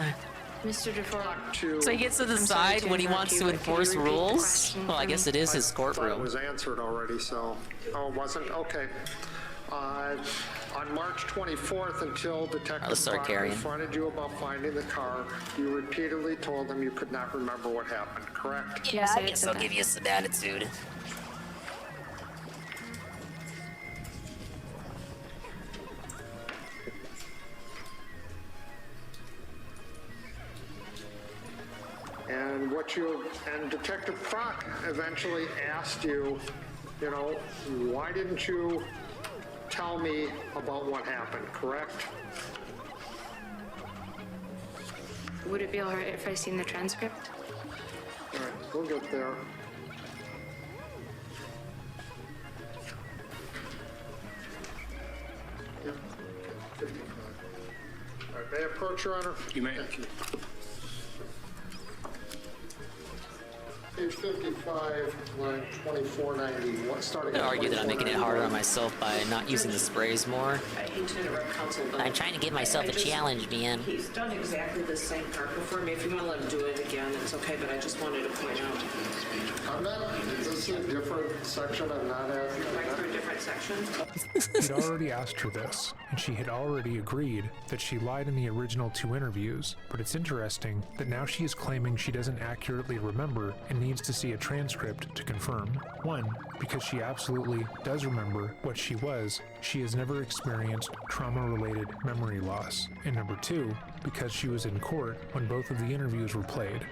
Mr. DeFore. So he gets to decide when he wants to enforce rules? Well, I guess it is his thought it courtroom. was answered already, so... Oh, it wasn't? Okay. On March 24th, until Detective let's start Proc carrying. confronted you about finding the car, you repeatedly told him you could not remember what happened, correct? Yeah, I guess I'll give you some attitude. And Detective Proc eventually asked you, you know, why didn't you tell me about what happened, correct? Would it be alright if I seen the transcript? All right, we'll get there. Yep, 55. All right, may I approach, Your Honor? You may. Thank you. Page 55, line 2491, starting I at argue that I'm making it harder on myself by not using the sprays more. I hate to interrupt counsel, but I'm trying to give myself a challenge, man. He's done exactly the same part before me. If you want to let him do it again, it's okay, but I just wanted to point out. I'm not, is this a different section I'm not at? Like through a different section? He'd already asked her this, and she had already agreed that she lied in the original 2 interviews, but it's interesting that now she is claiming she doesn't accurately remember and needs to see a transcript to confirm. 1, because she absolutely does remember what she was, she has never experienced trauma-related memory loss. And number 2, because she was in court when both of the interviews were played.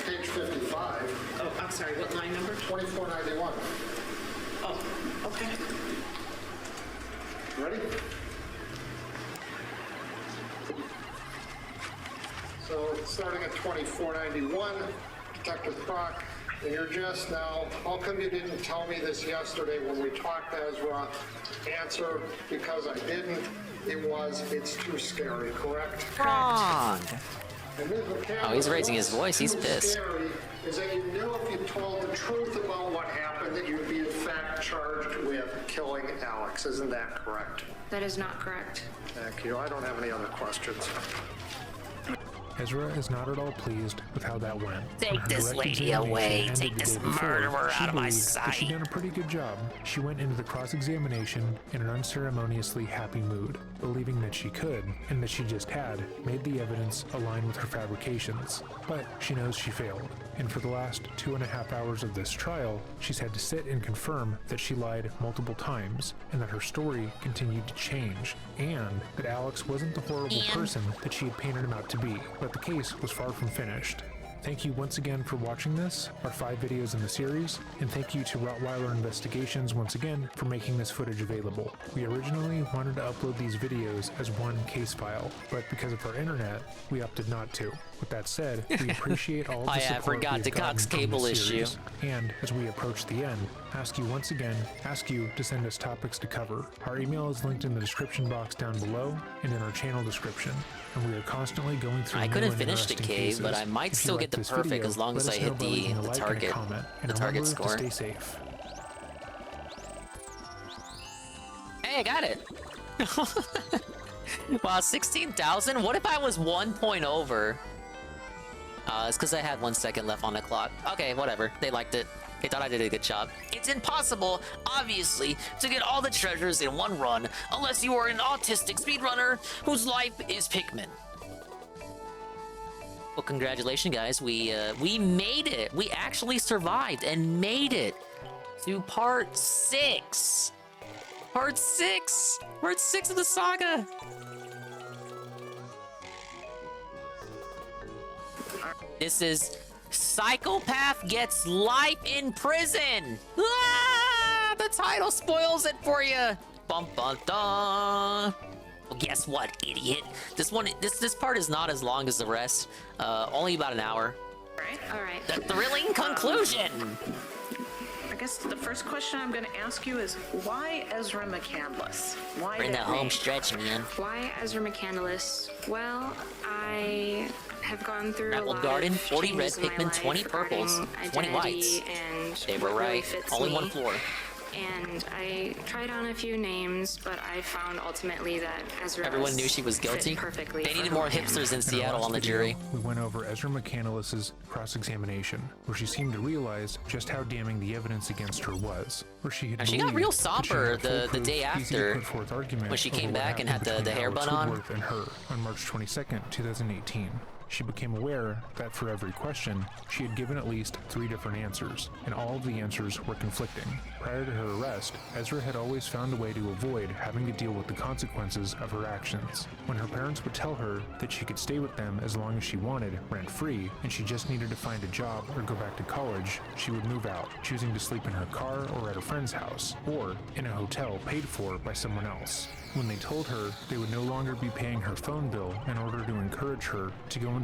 Page 55. Oh, I'm sorry, what line number? 2491. Oh, okay. Ready? So, starting at 2491, Detective Croc, and you're just now, how come you didn't tell me this yesterday when we talked, Ezra? Answer, because I didn't. It's too scary, correct? Wrong. And Ms. McCann, Oh, he's raising his voice. He's what's pissed. Scary is that you knew if you told the truth about what happened that you'd be in fact charged with killing Alex. Isn't that correct? That is not correct. Thank you. I don't have any other questions. Ezra is not at all pleased with how that went. Take When her this direct lady examination away. ended Take the this day before, murderer she out of my believed that sight. she'd done a pretty good job. She went into the cross-examination in an unceremoniously happy mood, believing that she could, and that she just had, made the evidence align with her fabrications. But she knows she failed, and for the last 2.5 hours of this trial, she's had to sit and confirm that she lied multiple times, and that her story continued to change, and that Alex wasn't the horrible person that she had painted him out to be, but the case was far from finished. Thank you once again for watching this, our 5 videos in the series, and thank you to Rottweiler Investigations once again for making this footage available. We originally wanted to upload these videos as one case file, but because of our internet, we opted not to. With that said, we appreciate all of the Oh, yeah, I support forgot we've the gotten Cox from cable this issue. series. And as we approach the end, ask you to send us topics to cover. Our email is linked in the description box down below and in our channel description. And we are constantly going through I new couldn't and finish the interesting cave, but cases. I might If you still like get the this perfect video, as long as let I us know hit by leaving a the like and a target. comment. And The target remember to score. stay safe. Hey, I got it. Wow, 16,000? What if I was 1 point over? It's because I had 1 second left on the clock. Okay, whatever. They liked it. They thought I did a good job. It's impossible, obviously, to get all the treasures in one run unless you are an autistic speedrunner whose life is Pikmin. Well, congratulations, guys. We made it. We actually survived and made it to part 6. Part 6. Part 6 of the saga. This is Psychopath Gets Life in Prison. Ah, the title spoils it for you. Bum bum dum. Well, guess what, idiot? This part is not as long as the rest. Only about an hour. All right. The thrilling conclusion. I guess the first question I'm going to ask you is why Ezra McCandless? Why We're in the that home name? stretch, man. Why Ezra McCandless? Well, I have gone through a Apple lot Garden, of 40 red changes in my Pikmin, life 20 purples, regarding 20 whites. identity and They were what really right. fits Only me. one floor. And I tried on a few names, but I found ultimately that Ezra Everyone knew she was guilty. perfectly. They for needed who more I am. hipsters in In our Seattle last on the video, jury. We went over Ezra McCandless's cross-examination, where she seemed to realize just how damning the evidence against her was. Where she had And she got believed real that she somber had the foolproof, day easy to after, put forth argument when she over came what back and happened had the between hair Alex bun on. Woodworth and her on March 22nd, 2018. She became aware that for every question, she had given at least 3 different answers, and all of the answers were conflicting. Prior to her arrest, Ezra had always found a way to avoid having to deal with the consequences of her actions. When her parents would tell her that she could stay with them as long as she wanted, rent-free, and she just needed to find a job or go back to college, she would move out, choosing to sleep in her car or at a friend's house, or in a hotel paid for by someone else. When they told her they would no longer be paying her phone bill in order to encourage her to go into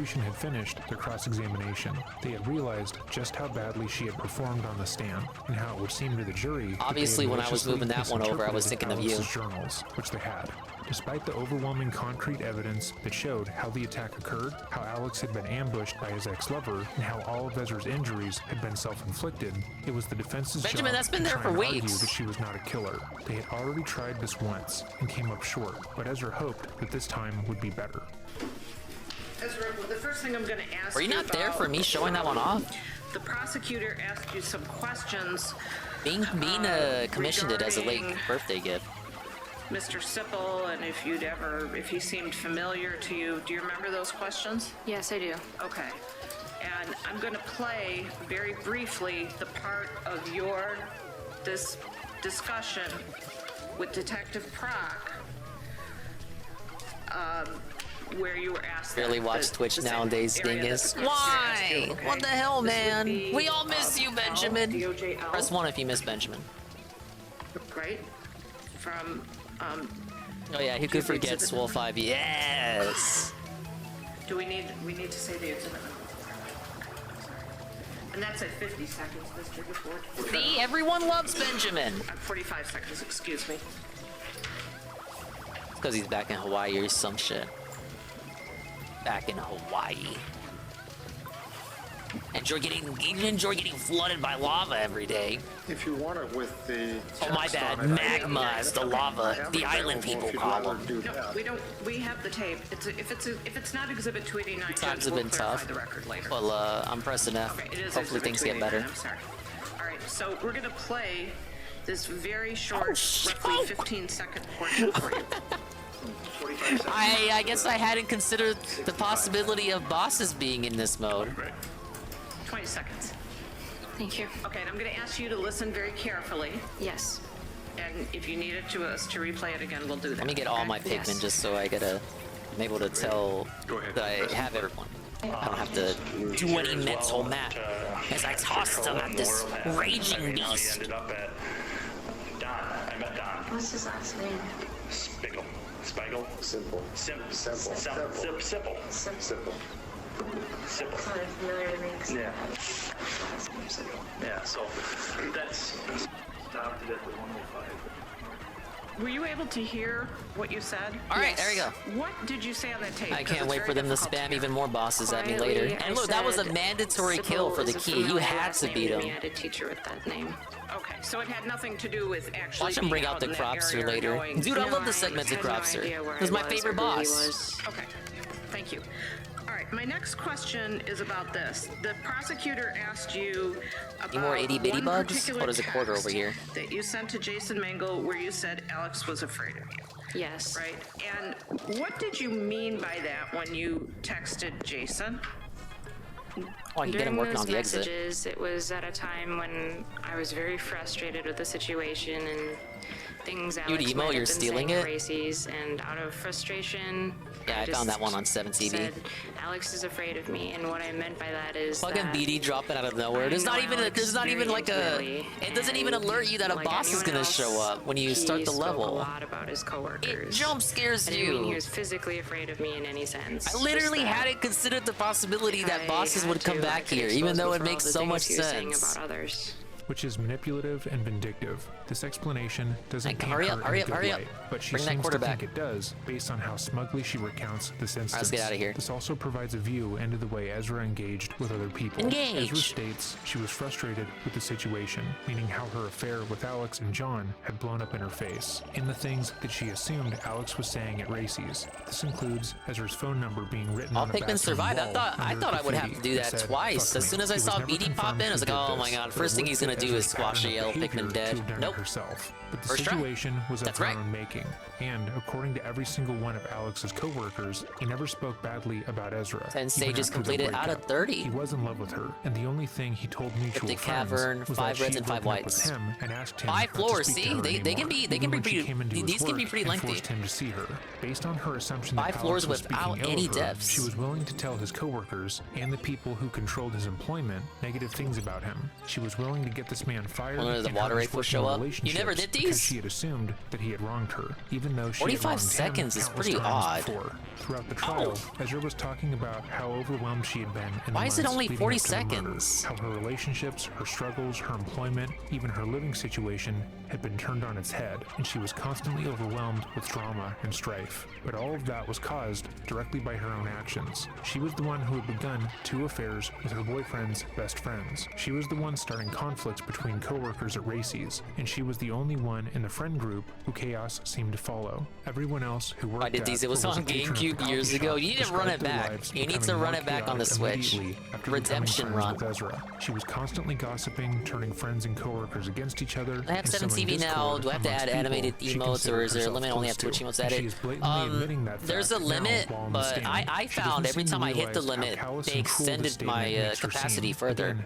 prosecution had finished their cross-examination, they had realized just how badly she had performed on the stand, and how it would seem to the jury. Obviously, when I was moving that one over, I was thinking of you. Journals, which they had. Despite the overwhelming concrete evidence that showed how the attack occurred, how Alex had been ambushed by his ex-lover, and how all of Ezra's injuries had been self-inflicted, it was the defense's Benjamin, job that's been to there try for and argue weeks. that she was not a killer. They had already tried this once and came up short, but Ezra hoped that this time would be better. Ezra, the first thing I'm going to ask Were you not there about, for me showing that one off? The prosecutor asked you some questions. Being commissioned it as a late birthday gift. Mr. Sipple, and if he seemed familiar to you. Do you remember those questions? Yes, I do. Okay. And I'm going to play very briefly the part of this discussion with Detective Proc, where you were asked. Barely watch Twitch nowadays, Dingus. Why? Okay. What the hell, man? We all miss you, Benjamin. Press 1 if you miss Benjamin. Right? From, Oh yeah, who could forget Swole 5? Yes! we need to say the exhibit. And that's at 50 seconds, Mr. DeFord. See, everyone loves Benjamin. 45 seconds, excuse me. It's because he's back in Hawaii or some shit. Back in Hawaii. Enjoy getting flooded by lava every day. If you want it with the Oh my bad, magma is the lava. The island people call them. No, we have the tape. If it's not exhibit 289, Times have we'll been clarify tough. the record later. Well, I'm pressing F. Okay, it is Hopefully exhibit things get 289, better. I'm sorry. All right, so we're gonna play this very short, roughly 15-second portion for you. I guess I hadn't considered the possibility of bosses being in this mode. 20 seconds. Thank you. Okay, and I'm going to ask you to listen very carefully. Yes. And if you need it to us to replay it again, we'll do that. Let me get all my Pikmin just so I'm able to tell that I have everyone. I don't have to do any mental math as I toss them at this raging beast. I met Don. What's his last name? Spiggle. Spiggle? Simple. Simple. Simple. Kind of familiar to me. Yeah. Yeah, so that's stopped it at the 105. Were you able to hear what you said? All right, there we go. What did you say on that tape? I can't wait for them to spam even more bosses at me later. And look, that was a mandatory kill for the key. You had to beat him. I had a teacher with that name. Okay, so it had nothing to do with actually. Watch him bring out the Cropster later. Dude, I love the segmented Cropster. It was my favorite boss. Okay, thank you. All right, my next question is about this. The prosecutor asked you about Any more itty-bitty one bugs? particular What is a quarter text over here? that you sent to Jason Mangle where you said Alex was afraid of you. Yes. Right? And what did you mean by that when you texted Jason? Oh, you get him During working those on the exit. messages, it was at a time when I was very frustrated with the situation and things Alex Dude, Emo, might have you're been stealing saying it? crazies, and out of frustration, Yeah, I found that one on 7TV. said, Alex is afraid of me, and what I meant by that is Fucking that BD dropping out of nowhere. There's not even like a. It doesn't even alert you that a like boss is anyone gonna else, show up when you he start the spoke level. a lot about his coworkers. It jump scares I didn't mean he you. was physically afraid of me in any sense. I just literally that hadn't considered the possibility that I bosses had would come to, back like, here, expose even though me it for all makes the so things much he was saying sense. about others. Which is manipulative and vindictive. This explanation doesn't paint hurry her up, in hurry a up, good hurry up. light, but she Bring that seems to quarterback. think it does, based on how smugly she recounts this instance. let's get out of here. This also provides a view into the way Ezra engaged with other people. Engage. Ezra states she was frustrated with the situation, meaning how her affair with Alex and John had blown up in her face, in the things that she assumed Alex was saying at races. This includes Ezra's phone number being written All on a Pikmin bathroom survived. I wall thought under I would have graffiti to do that said, twice. "Fuck As me." soon as I It saw was never BD pop confirmed in, I was who like, did oh my this, god, but first it thing would he's gonna fit do Ezra's is squash the pattern of yellow behavior Pikmin to dead. have done it Nope. herself. But the First try. situation was of That's her right. own making, and according to every single one of Alex's coworkers, he never spoke badly about Ezra. 10 even stages after their completed out of breakup. 30. He was in love with her, and the only thing he told mutual Cryptic friends Cavern, was 5 that reds she and had 5 broken up whites. with him and asked him 5 not to floors, speak to see? her They can anymore, be even when she pretty. came into his These can be work pretty and lengthy. forced him to see her. Based on her assumption that 5 Alex floors was without speaking ill any of her, depths. she was willing to tell his coworkers and the people who controlled his employment negative things about him. She was willing to get this man fired Wonder if the and water hurt rate his will show working up. You never relationships did these? because she had assumed that he had wronged her, even though she 45 had wronged seconds him is countless pretty times odd. before. Throughout the trial, Ezra was talking about how overwhelmed she had been in the Why is it months only leading 40 up to the murder, seconds? how her relationships, her struggles, her employment, even her living situation had been turned on its head, and she was constantly overwhelmed with drama and strife. But all of that was caused directly by her own actions. She was the one who had begun 2 affairs with her boyfriend's best friends. She was the one starting conflict conflicts between coworkers at Racy's, and she was the only one in the friend group who chaos seemed to follow. Everyone else who worked I did these. It was on GameCube years ago. You need to run it back. You need to run it back on the Switch. Redemption run. She was constantly gossiping, turning friends and coworkers against each other. I have 7 TV now. Do I have to add animated emotes, or is there a limit? I only have Twitch emotes added. There's a limit, but I found every time I hit the limit, they extended my capacity further.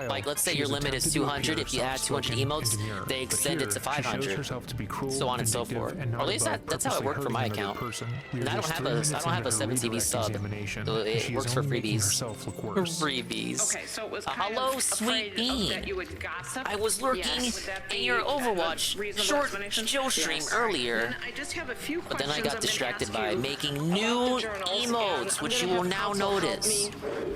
Like, let's say your limit is 200. If you add 200 emotes, they extend it to 500. So on and so forth. Or at least that's how it worked for my account. And I don't have a 7 TV sub, so it works for freebies. Freebies. Okay, so it was hello, sweet bean. I was lurking in your Overwatch short Joe stream earlier, but then I got distracted by making new emotes, which you will now notice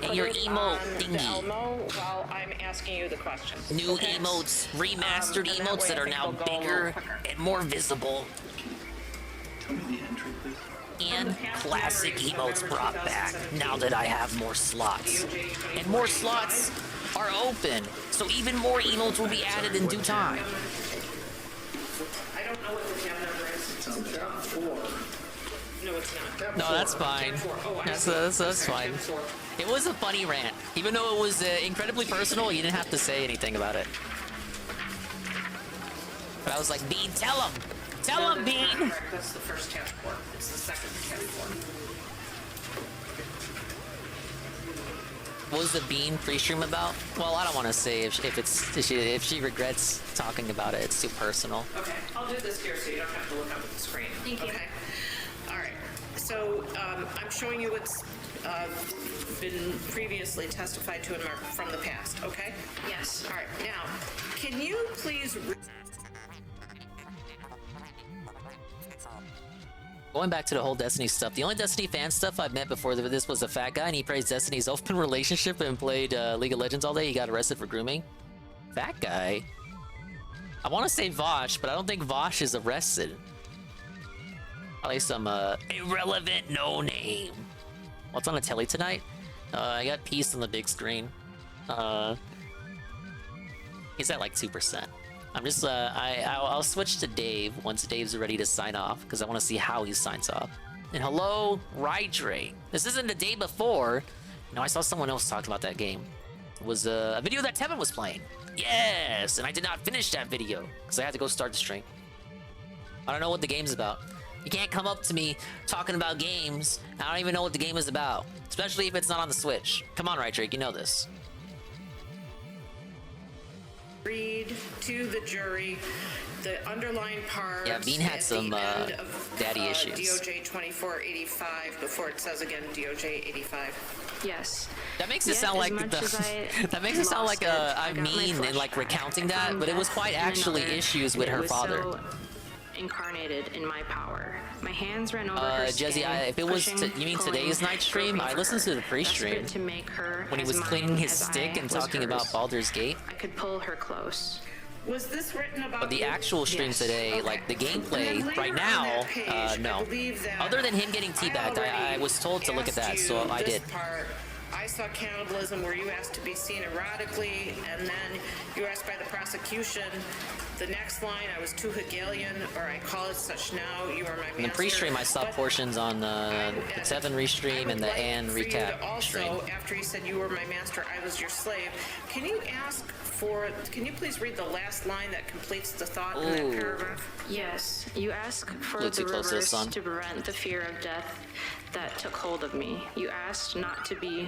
in your emote thingy. While I'm asking you the questions. New emotes, remastered emotes that are now bigger and more visible. And classic emotes brought back now that I have more slots. And more slots are open, so even more emotes will be added in due time. I don't know what the tab number is. It's on tab 4. No, it's not. No, that's fine. That's fine. It was a funny rant. Even though it was incredibly personal, you didn't have to say anything about it. But I was like, Bean, tell him! Tell him, Bean! That's the first tab 4. It's the second tab 4. What was the Bean pre-stream about? Well, I don't want to say if she regrets talking about it. It's too personal. Okay, I'll do this here so you don't have to look up at the screen. Thank you. Okay. All right. So I'm showing you what's been previously testified to from the past. Okay? Yes. All right. Now, can you please? Going back to the whole Destiny stuff, the only Destiny fan stuff I've met before this was a fat guy, and he praised Destiny's open relationship and played League of Legends all day. He got arrested for grooming. Fat guy? I want to say Vosh, but I don't think Vosh is arrested. Probably some irrelevant no-name. What's on the telly tonight? I got Peace on the big screen. He's at like 2%. I'm just, I'll switch to Dave once Dave's ready to sign off, because I want to see how he signs off. And hello, Rydre. This isn't the day before. No, I saw someone else talk about that game. It was a video that Tevin was playing. Yes, and I did not finish that video, because I had to go start the stream. I don't know what the game's about. You can't come up to me talking about games. I don't even know what the game is about, especially if it's not on the Switch. Come on, Rydre, you know this. Read to the jury the underlying part. Yeah, Bean had some daddy issues. DOJ 2485 before it says again DOJ 85. Yes. That makes it sound like that makes it sound like I'm mean in like recounting that, but it was quite actually issues with her father. So incarnated in my power. My hands ran over her skin, Jesse, if it was you mean today's night stream? I listened to the pre-stream to make her when he was cleaning his stick and talking about Baldur's Gate. I could pull her close. Was this written about? But the actual stream today, like the gameplay right now, no. Other than him getting teabagged, I was told to look at that, so I did. I saw cannibalism where you asked to be seen erotically, and then you were asked by the prosecution. The next line, I was too Hegelian, or I call it such now, you are my master. In the pre-stream, I saw portions on the Tevin restream and the Ann recap stream. Also, after he said you were my master, I was your slave. Can you please read the last line that completes the thought in that paragraph? Yes, you ask for the rivers to prevent the fear of death that took hold of me. You asked not to be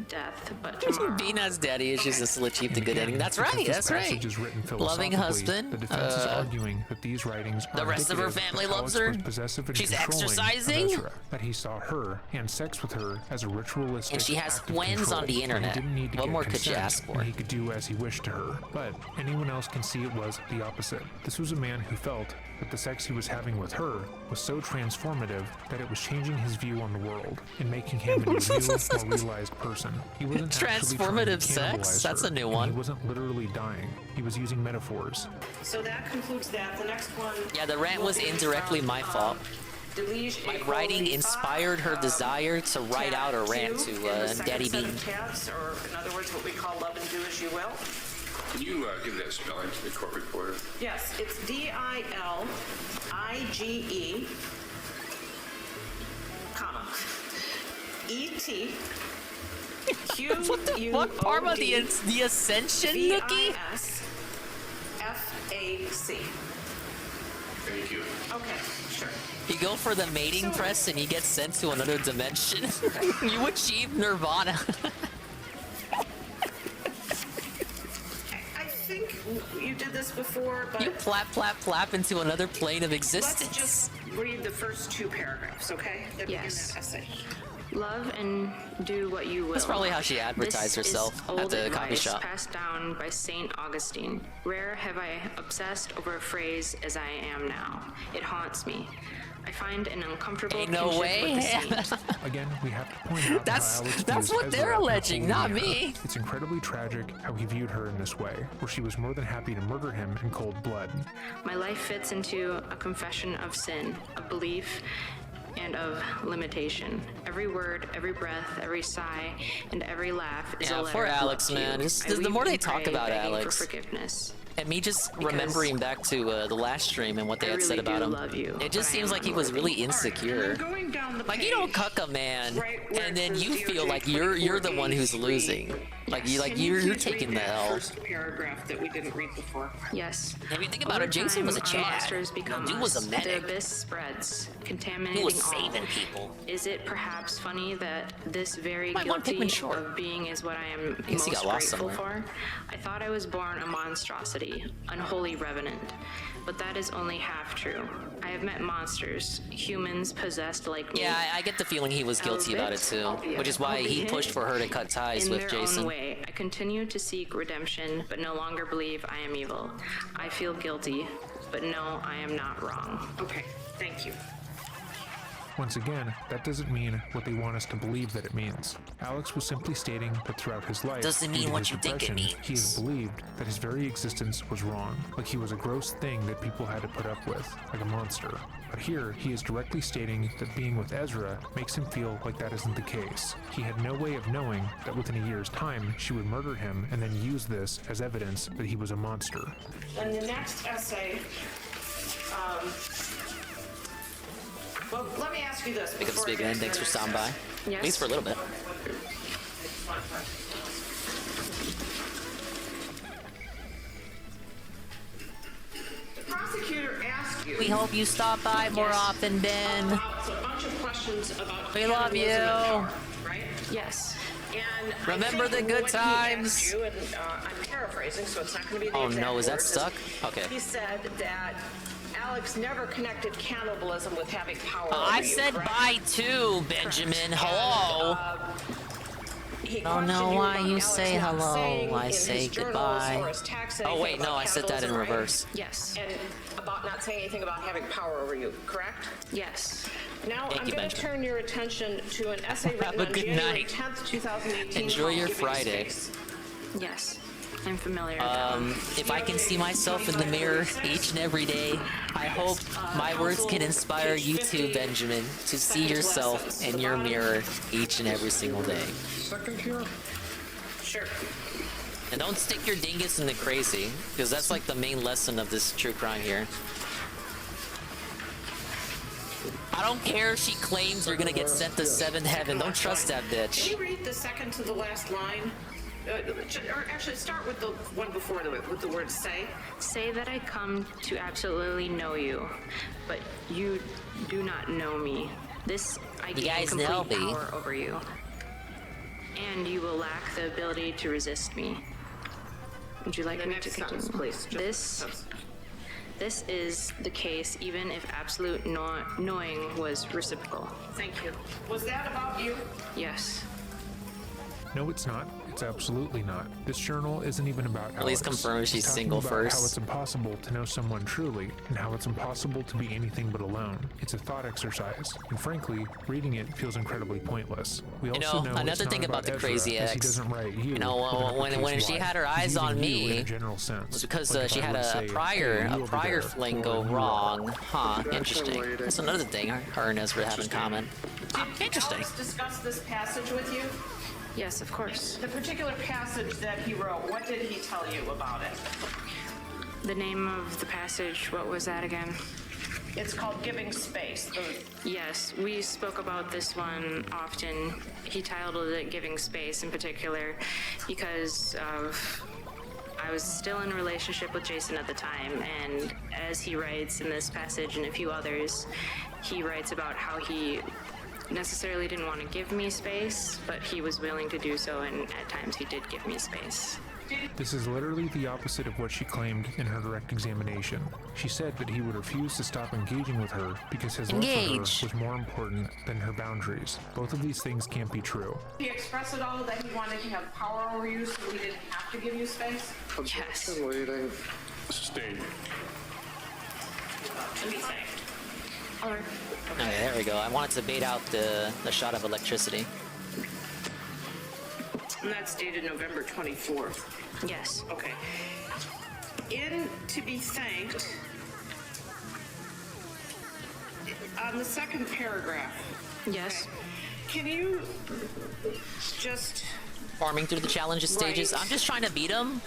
death, but tomorrow. Bean has daddy issues and still achieved a good ending. That's right, that's right. Loving husband. The defense is arguing that these writings the rest of her family loves her. She's exercising. That he saw her and sex with her as a ritualistic. And she has twins on the internet. What more could you ask for? He could do as he wished to her. But anyone else can see it was the opposite. This was a man who felt that the sex he was having with her was so transformative that it was changing his view on the world and making him a new, more realized person. He wasn't transformative sex? That's a new one. He wasn't literally dying. He was using metaphors. So that concludes that. The next one. Yeah, the rant was indirectly my fault. My writing inspired her desire to write out a rant to Daddy Bean. Tabs, or in other words, what we call love and do as you will. Can you give that spelling to the court reporter? Yes, it's D-I-L-I-G-E, comma, E-T, What the fuck? Parma the Ascension Nookie? F-A-C. Thank you. Okay, sure. You go for the mating press and you get sent to another dimension. You achieve nirvana. I think you did this before, but You plap into another plane of let's existence. just read the first 2 paragraphs, okay? That begin Yes. that essay. Love and do what you will. That's probably how she advertised This herself is at old the coffee advice shop. passed down by Saint Augustine. Rare have I obsessed over a phrase as I am now. It haunts me. I find an uncomfortable Ain't no kinship way. with the saint. Again, we have to point out That's- how Alex that's views what they're Ezra alleging, and not holding me. her. It's incredibly tragic how he viewed her in this way, where she was more than happy to murder him in cold blood. My life fits into a confession of sin, of belief, and of limitation. Every word, every breath, every sigh, and every laugh is a Yeah, letter poor of Alex, love to man. you. Just- I the weep more they and talk pray, about begging Alex, for forgiveness. and me just Because remembering back to the last stream and what they I had said really about do him, love you, it just but I seems am like he was really unworthy. insecure. Going down the Like you don't cuck a man, and then you feel like you're the one who's losing. Like you're taking the L. First paragraph that we didn't read before. Yes. If you think about Over it, Jason was a time, our Chad. monsters become Dude was a us. medic. The abyss spreads, contaminating He was all. saving people. Is it perhaps funny that this very My one guilty Pikmin short. of being is what I am guess he most got lost grateful somewhere. for? I thought I was born a monstrosity, unholy revenant. But that is only half true. I have met monsters, humans possessed like me. Yeah, I get the feeling he was guilty about it too, which is why he pushed for her to cut ties in with their Jason. own way. I continue to seek redemption, but no longer believe I am evil. I feel guilty, but no, I am not wrong. Okay, thank you. Once again, that doesn't mean what they want us to believe that it means. Alex was simply stating that throughout his life, Doesn't due mean to what his you think it depression, he has means. believed that his very existence was wrong, like he was a gross thing that people had to put up with, like a monster. But here, he is directly stating that being with Ezra makes him feel like that isn't the case. He had no way of knowing that within a year's time, she would murder him and then use this as evidence that he was a monster. And the next essay, well, let me ask you this. Pick up before I speak, get man. to Thanks the for next stopping by. essay. At least for a little bit. The prosecutor asked you. We hope you stop by more often, Ben. About a bunch of questions about We love cannibalism you. and power, right? Yes. And Remember I think the good what he times. asked you, and I'm paraphrasing, so it's not going to be the Oh, exact no, is that words. stuck? Okay. He said that Alex never connected cannibalism with having power. I over you, said correct? bye too, Benjamin. Hello. He Don't know questioned why about you Alex say not hello. saying I in say his journals goodbye. or his tax Oh, anything wait, no, about I said that in cannibalism, right? reverse. Yes. And about not saying anything about having power over you, correct? Yes. Now Thank I'm you, going to Benjamin. turn your attention to an essay Have written a on good January night. 10th, 2018. Enjoy called your Giving Friday. Space. Yes. I'm familiar. If I can see myself in the mirror each and every day, I hope my words can inspire you too, Benjamin, to see yourself in your mirror each and every single day. Second here? Sure. And don't stick your dingus in the crazy, because that's like the main lesson of this true crime here. I don't care if she claims you're gonna get sent to seventh heaven. Don't trust that Can bitch. you read the second to the last line? Or actually, start with the one before with the word "say." Say that I come to absolutely know you, but you do not know me. This I You gain guys complete know me. power over you, and you will lack the ability to resist me. Would you like The me next to continue? sentence, please. This is the case, even if absolute knowing was reciprocal. Thank you. Was that about you? Yes. No, it's not. It's absolutely not. This journal isn't even about Alex. At least confirm It's she's talking single about first. How it's impossible to know someone truly, and how it's impossible to be anything but alone. It's a thought exercise, and frankly, reading it feels incredibly pointless. We You also know, it's another not thing about the Ezra, crazy as he ex, doesn't write you. you know, with an when uppercase she Y. had her He's eyes on using you in me, a general sense. was because Like if she I had were to a say, prior "Hey, you over there," fling or go "You wrong. over Huh? Interesting. That's another thing her and Ezra have in common. Did Interesting. Alex discuss this passage with you? Yes, of course. The particular passage that he wrote, what did he tell you about it? The name of the passage, what was that again? It's called Giving Space. Yes, we spoke about this one often. He titled it Giving Space in particular because I was still in a relationship with Jason at the time, and as he writes in this passage and a few others, he writes about how he necessarily didn't want to give me space, but he was willing to do so, and at times he did give me space. This is literally the opposite of what she claimed in her direct examination. She said that he would refuse to stop engaging with her because his love for her was more important than her boundaries. Both of these things can't be true. He expressed at all that he wanted to have power over you so he didn't have to give you space? Yes. Leading. Sustained. To be thanked. Alright. Okay, there we go. I wanted to bait out the shot of electricity. And that's dated November 24th. Yes. Okay. In To Be Thanked, on the second paragraph. Yes. Can you just... Farming through the challenges stages. I'm just trying to beat him.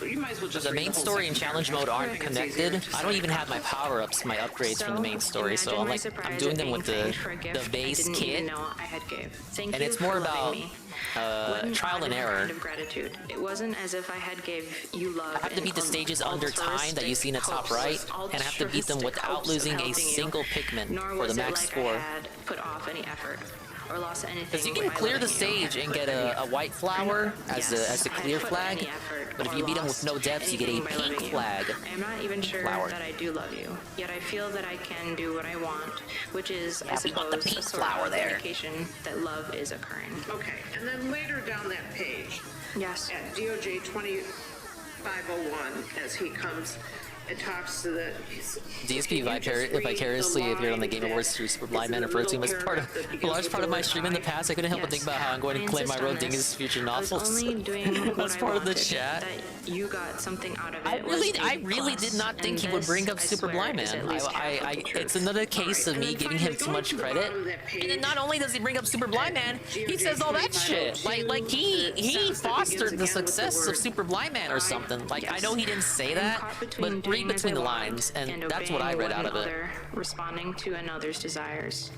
You might as well just The read main whole story and second challenge mode paragraph. aren't I think it's easier connected. to I don't say. even have my power-ups, my upgrades from the main story, so I'm imagine like, my I'm surprise doing at them being with thanked for a the gift base I didn't kit. even know I had gave. Thank And you it's for more loving about me. What trial and error. kind of gratitude. It wasn't as if I had gave you love. I have to beat the stages under time that you see in the top right, and I have to beat them without losing a single Pikmin for the max score. I had put off any effort or lost anything. Because you can by clear the loving you. stage and get a white flower as the clear flag, but if you beat them with no depths, you get a pink flag. I'm not even sure flower. that I do love you, yet I feel that I can do what I want, which is, I we want the suppose, pink a sort flower of there. indication that love is occurring. Okay, and then later down that page, yes, at DOJ 2501, as he comes and talks to the... DSP vicariously appeared on the Game Awards through Super Blind Man referred to him as a large part of my stream in the past. I couldn't help but think about how I'm going to claim my road Dingus' future novels. Only doing what That's I part of the wanted, chat. that you got something out of it. I really was did not think and he would this, bring up I Super swear, Blind is Man. at least half of the It's truth. another case of me giving him too much credit. And then not only does he bring up Super Blind Man, he says all that shit. Like he fostered the success of Super Blind Man or something. Like I know he didn't say that, but read between the lines, and that's what I read out of it. Responding to another's desires.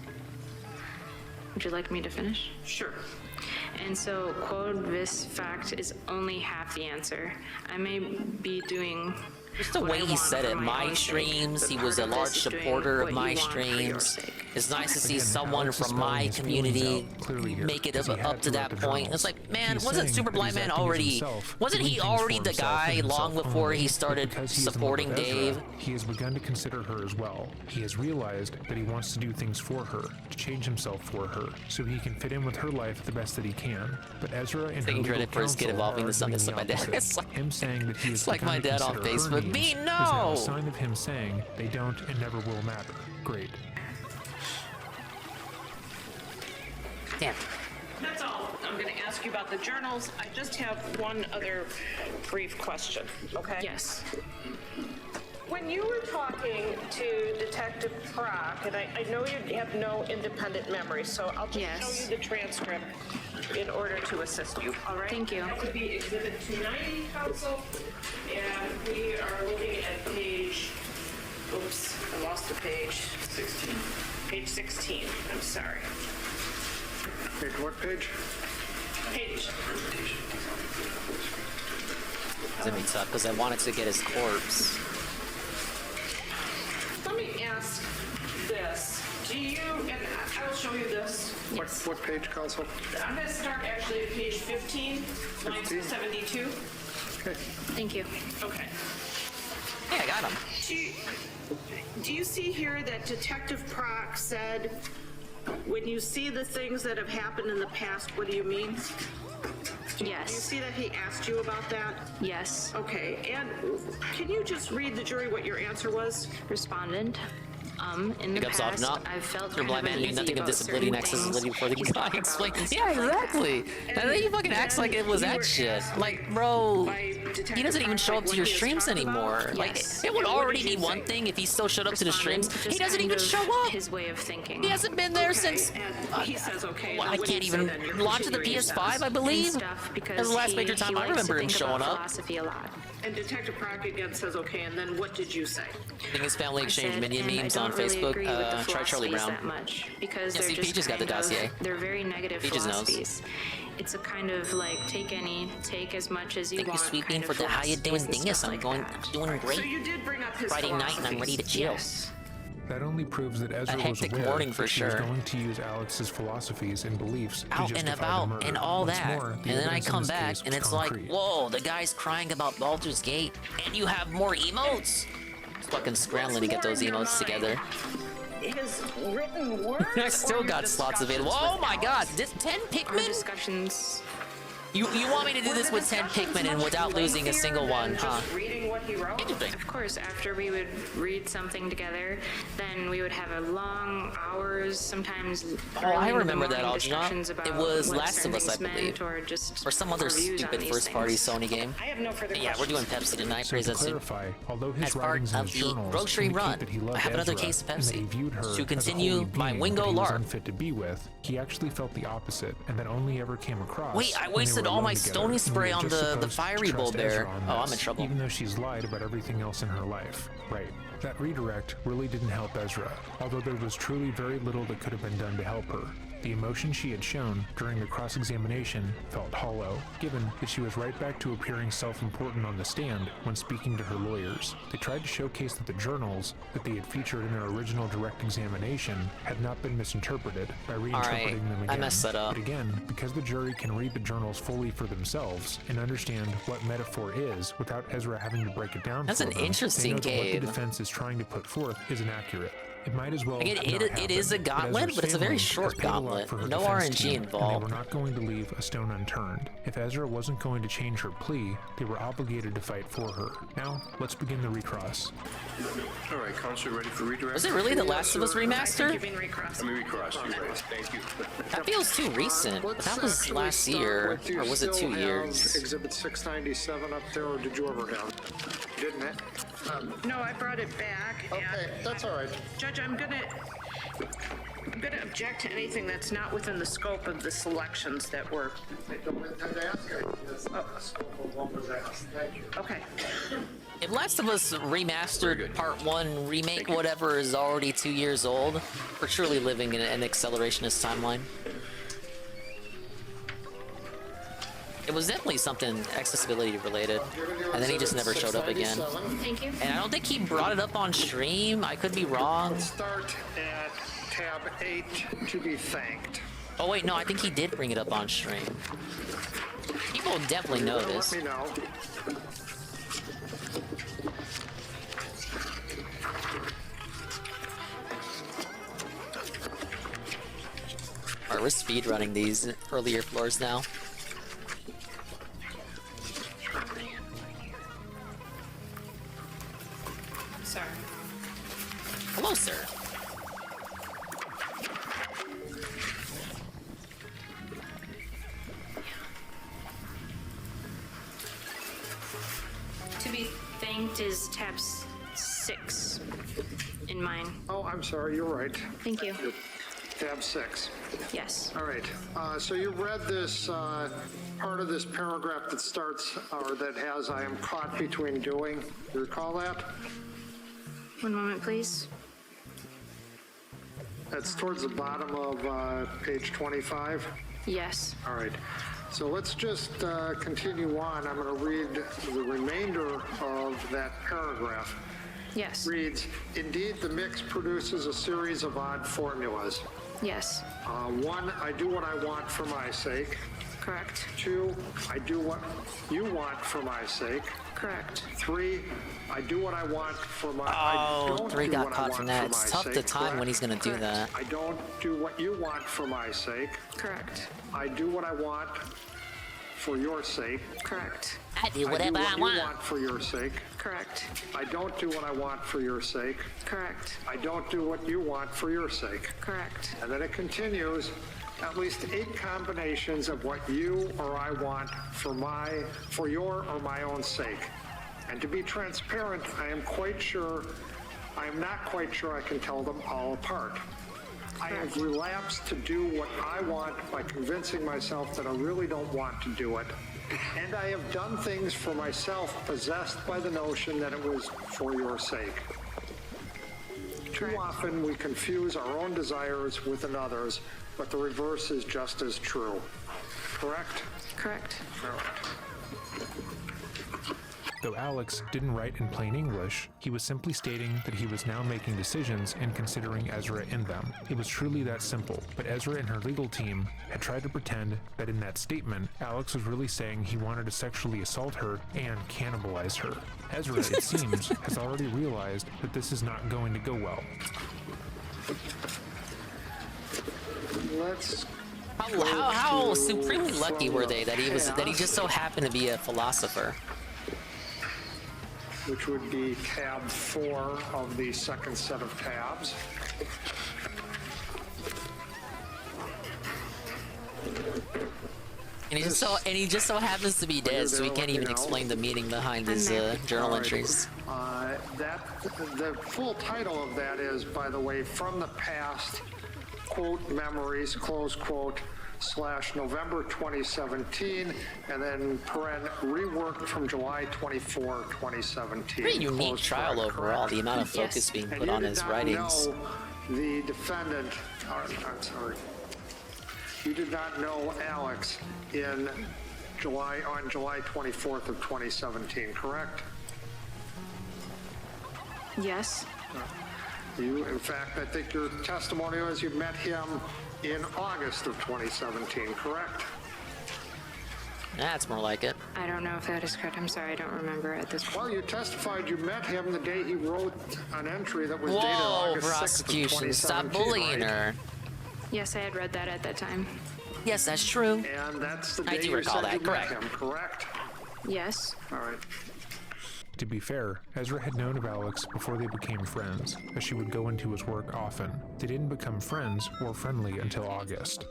Would you like me to finish? Sure. And so, quod vis fact is only half the answer. I may be doing Just the way he said it, my streams, he was a large supporter of my streams. It's nice to see someone from my community make it up to that point. It's like, man, wasn't Super Blind Man already, wasn't he already the guy long before he started supporting Dave? He has begun to consider her as well. He has realized that he wants to do things for her, to change himself for her, so he can fit in with her life the best that he can. But Ezra and Taking her credit for his kid counsel evolving are to something doing like the my dad. opposite. Him saying that he is It's like my dad on Facebook. Me, is now no! a sign of him saying they don't and never will matter. Great. Damn. That's all. I'm going to ask you about the journals. I just have one other brief question, okay? Yes. When you were talking to Detective Proc, and I know you have no independent memory, so I'll just show you the transcript in order to assist you, all right? Thank you. That would be Exhibit 290, Council, and we are looking at page, oops, I lost a page. 16. Page 16, I'm sorry. Page what page? Page. It's gonna be tough because I wanted to get his corpse. Let me ask this. Do you, and I will show you this. What page, Council? I'm going to start actually at page 15, line 72. Okay. Thank you. Okay. Hey, I got him. Do you see here that Detective Proc said, when you see the things that have happened in the past, what do you mean? Yes. Do you see that he asked you about that? Yes. Okay, and can you just read the jury what your answer was? Respondent. In the Pickups off, past, no. I've felt Super Blind Man knew uneasy nothing of about disability and certain accessibility before the things guy he's explained. talked about Yeah, and stuff like exactly. And then he fucking acts like it was that shit. Like, bro. By He doesn't even show up to your streams anymore. Like, it would already be one thing if he still showed up to the streams. He doesn't even show up. His way of thinking. He hasn't been there since. He says okay. Well, I can't even launch the PS5, I believe. That was the last major time I remember him showing up. Philosophy a lot. And Detective Proc again says okay, and then what did you say? Dingus family exchange minion and memes I on don't really Facebook. agree with the Try Charlie philosophies Brown. that much because Yeah, they're see, just Peaches got the kind of- dossier. They're very negative Peaches knows. philosophies. It's a kind of like take as much as you Thank you, want. Sweet Bean, kind for of the how you doing, philosophies and Dingus. stuff I'm like going, that. doing great. So you did bring up his Friday night, and I'm ready to chill. Yes. That only proves that Ezra was hectic aware morning for that she was sure. going to use Alex's philosophies and beliefs to Out justify and the about murder. and all Once that, more, the and then I evidence in come this back case and was it's like, concrete. whoa, the guy's crying about Baldur's Gate, and you have more emotes. Fucking scrambling to get those emotes together. His written words. I still got slots available. Oh my god, this 10 Pikmin? Discussions. You want me to do this with 10 Pikmin and without losing a single one, huh? Reading what he wrote. Interesting. Of course, after we would read something together, then we would have a long hours, sometimes. Oh, I early in the remember that, morning Aljana. discussions about It was what Last of certain Us, I things meant, believe. or just Or some other our views on stupid these first-party things. Sony game. I have no further Yeah, we're doing Pepsi tonight. So Praise to that soup. clarify, although his As part writings in of his the journals grocery indicate run, that he loved I have another Ezra case of and that he Pepsi viewed her to as a continue holy my being Wingo that he was LARP. unfit to be with, he actually felt the opposite, and that only ever came across. Wait, I when they wasted were all alone my together, stony and we spray were on just the supposed to fiery trust bulb there. Ezra on Oh, I'm this, in trouble. Even though she's lied about everything else in her life. Right. That redirect really didn't help Ezra, although there was truly very little that could have been done to help her. The emotion she had shown during the cross-examination felt hollow, given that she was right back to appearing self-important on the stand when speaking to her lawyers. They tried to showcase that the journals that they had featured in their original direct examination had not been misinterpreted by reinterpreting them again. I messed that up. But again, because the jury can read the journals fully for themselves and understand what metaphor is without Ezra having to break it down That's for an them, interesting they know that what game. the defense is trying to put forth is inaccurate. It might as well Again, not it happen, is a gauntlet, Ezra's but it's a very family short has paid a lot gauntlet. for her No defense RNG team, involved. And they were not going to leave a stone unturned. If Ezra wasn't going to change her plea, they were obligated to fight for her. Now, let's begin the recross. All right, Counselor, ready for redirect? Was it really The Last of Us remaster? I mean, recross. You're right. Thank you. That feels too recent. But that was Actually last start year, with, do you or was it still 2 have years? Exhibit 697 up there, or did you ever have it? Didn't it? No, I brought it back. Okay, that's all right. Judge, I'm gonna object to anything that's not within the scope of the selections that were. I don't intend to ask it. That's not the scope of what was asked. Thank you. Okay. If Last of Us Remastered Part 1 remake whatever is already 2 years old, we're truly living in an accelerationist timeline. It was definitely something accessibility related, and then he just never showed up again. Thank you. And I don't think he brought it up on stream. I could be wrong. Let's start at tab 8, to be thanked. Oh wait, no, I think he did bring it up on stream. People definitely know this. Let me know. Alright, we're speedrunning these earlier floors now. Sorry. Hello, sir. To be thanked is tab 6 in mine. Oh, I'm sorry, you're right. Thank you. Tab 6. Yes. All right. So you read this part of this paragraph that starts, or that has, I am caught between doing. You recall that? One moment, please. That's towards the bottom of page 25. Yes. All right. So let's just continue on. I'm going to read the remainder of that paragraph. Yes. Reads, indeed, the mix produces a series of odd formulas. Yes. 1, I do what I want for my sake. Correct. 2, I do what you want for my sake. Correct. 3, I do what I want for my. Oh, I don't 3 do got what I caught want from that. for It's my tough to sake. time when Correct. he's gonna do Correct. that. I don't do what you want for my sake. Correct. I do what I want for your sake. Correct. I do whatever I you want. want for your sake. Correct. I don't do what I want for your sake. Correct. I don't do what you want for your sake. Correct. And then it continues, at least 8 combinations of what you or I want for your or my own sake. And to be transparent, I am not quite sure I can tell them all apart. I have relapsed to do what I want by convincing myself that I really don't want to do it. And I have done things for myself possessed by the notion that it was for your sake. Too often we confuse our own desires with another's, but the reverse is just as true. Correct? Correct. Though Alex didn't write in plain English, he was simply stating that he was now making decisions and considering Ezra in them. It was truly that simple, but Ezra and her legal team had tried to pretend that in that statement, Alex was really saying he wanted to sexually assault her and cannibalize her. Ezra, it seems, has already realized that this is not going to go well. How supremely lucky were they that he just so happened to be a philosopher? Which would be tab 4 of the second set of tabs. And he just so happens to be dead, so he can't even explain the meaning behind his journal entries. The full title of that is, by the way, From the Past, quote, Memories, close quote, / November 2017, and then paren reworked from July 24, 2017. Pretty unique trial overall, the amount of focus being put on his writings. The defendant, I'm sorry, you did not know Alex on July 24th of 2017, correct? Yes. In fact, I think your testimony was you met him in August of 2017, correct? That's more like it. I don't know if that is correct. I'm sorry, I don't remember at this point. Well, you testified you met him the day he wrote an entry that was dated August 6th of 2017, stop bullying her. Yes, I had read that at that time. Yes, that's true. And that's the day I do you recall said that, you correct. met him, correct? Yes. All right. To be fair, Ezra had known of Alex before they became friends, as she would go into his work often. They didn't become friends or friendly until August.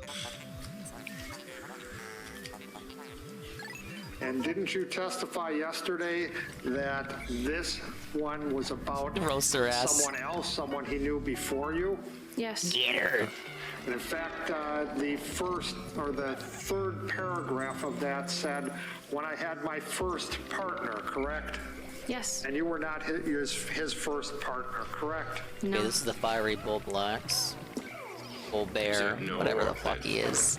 And didn't you testify yesterday that this one was about Roast her ass. someone else, someone he knew before you? Yes. Get her. And in fact, the third paragraph of that said, when I had my first partner, correct? Yes. And you were not his first partner, correct? No. Okay, this is the fiery bull blacks. Bull bear, No, whatever the fuck he is.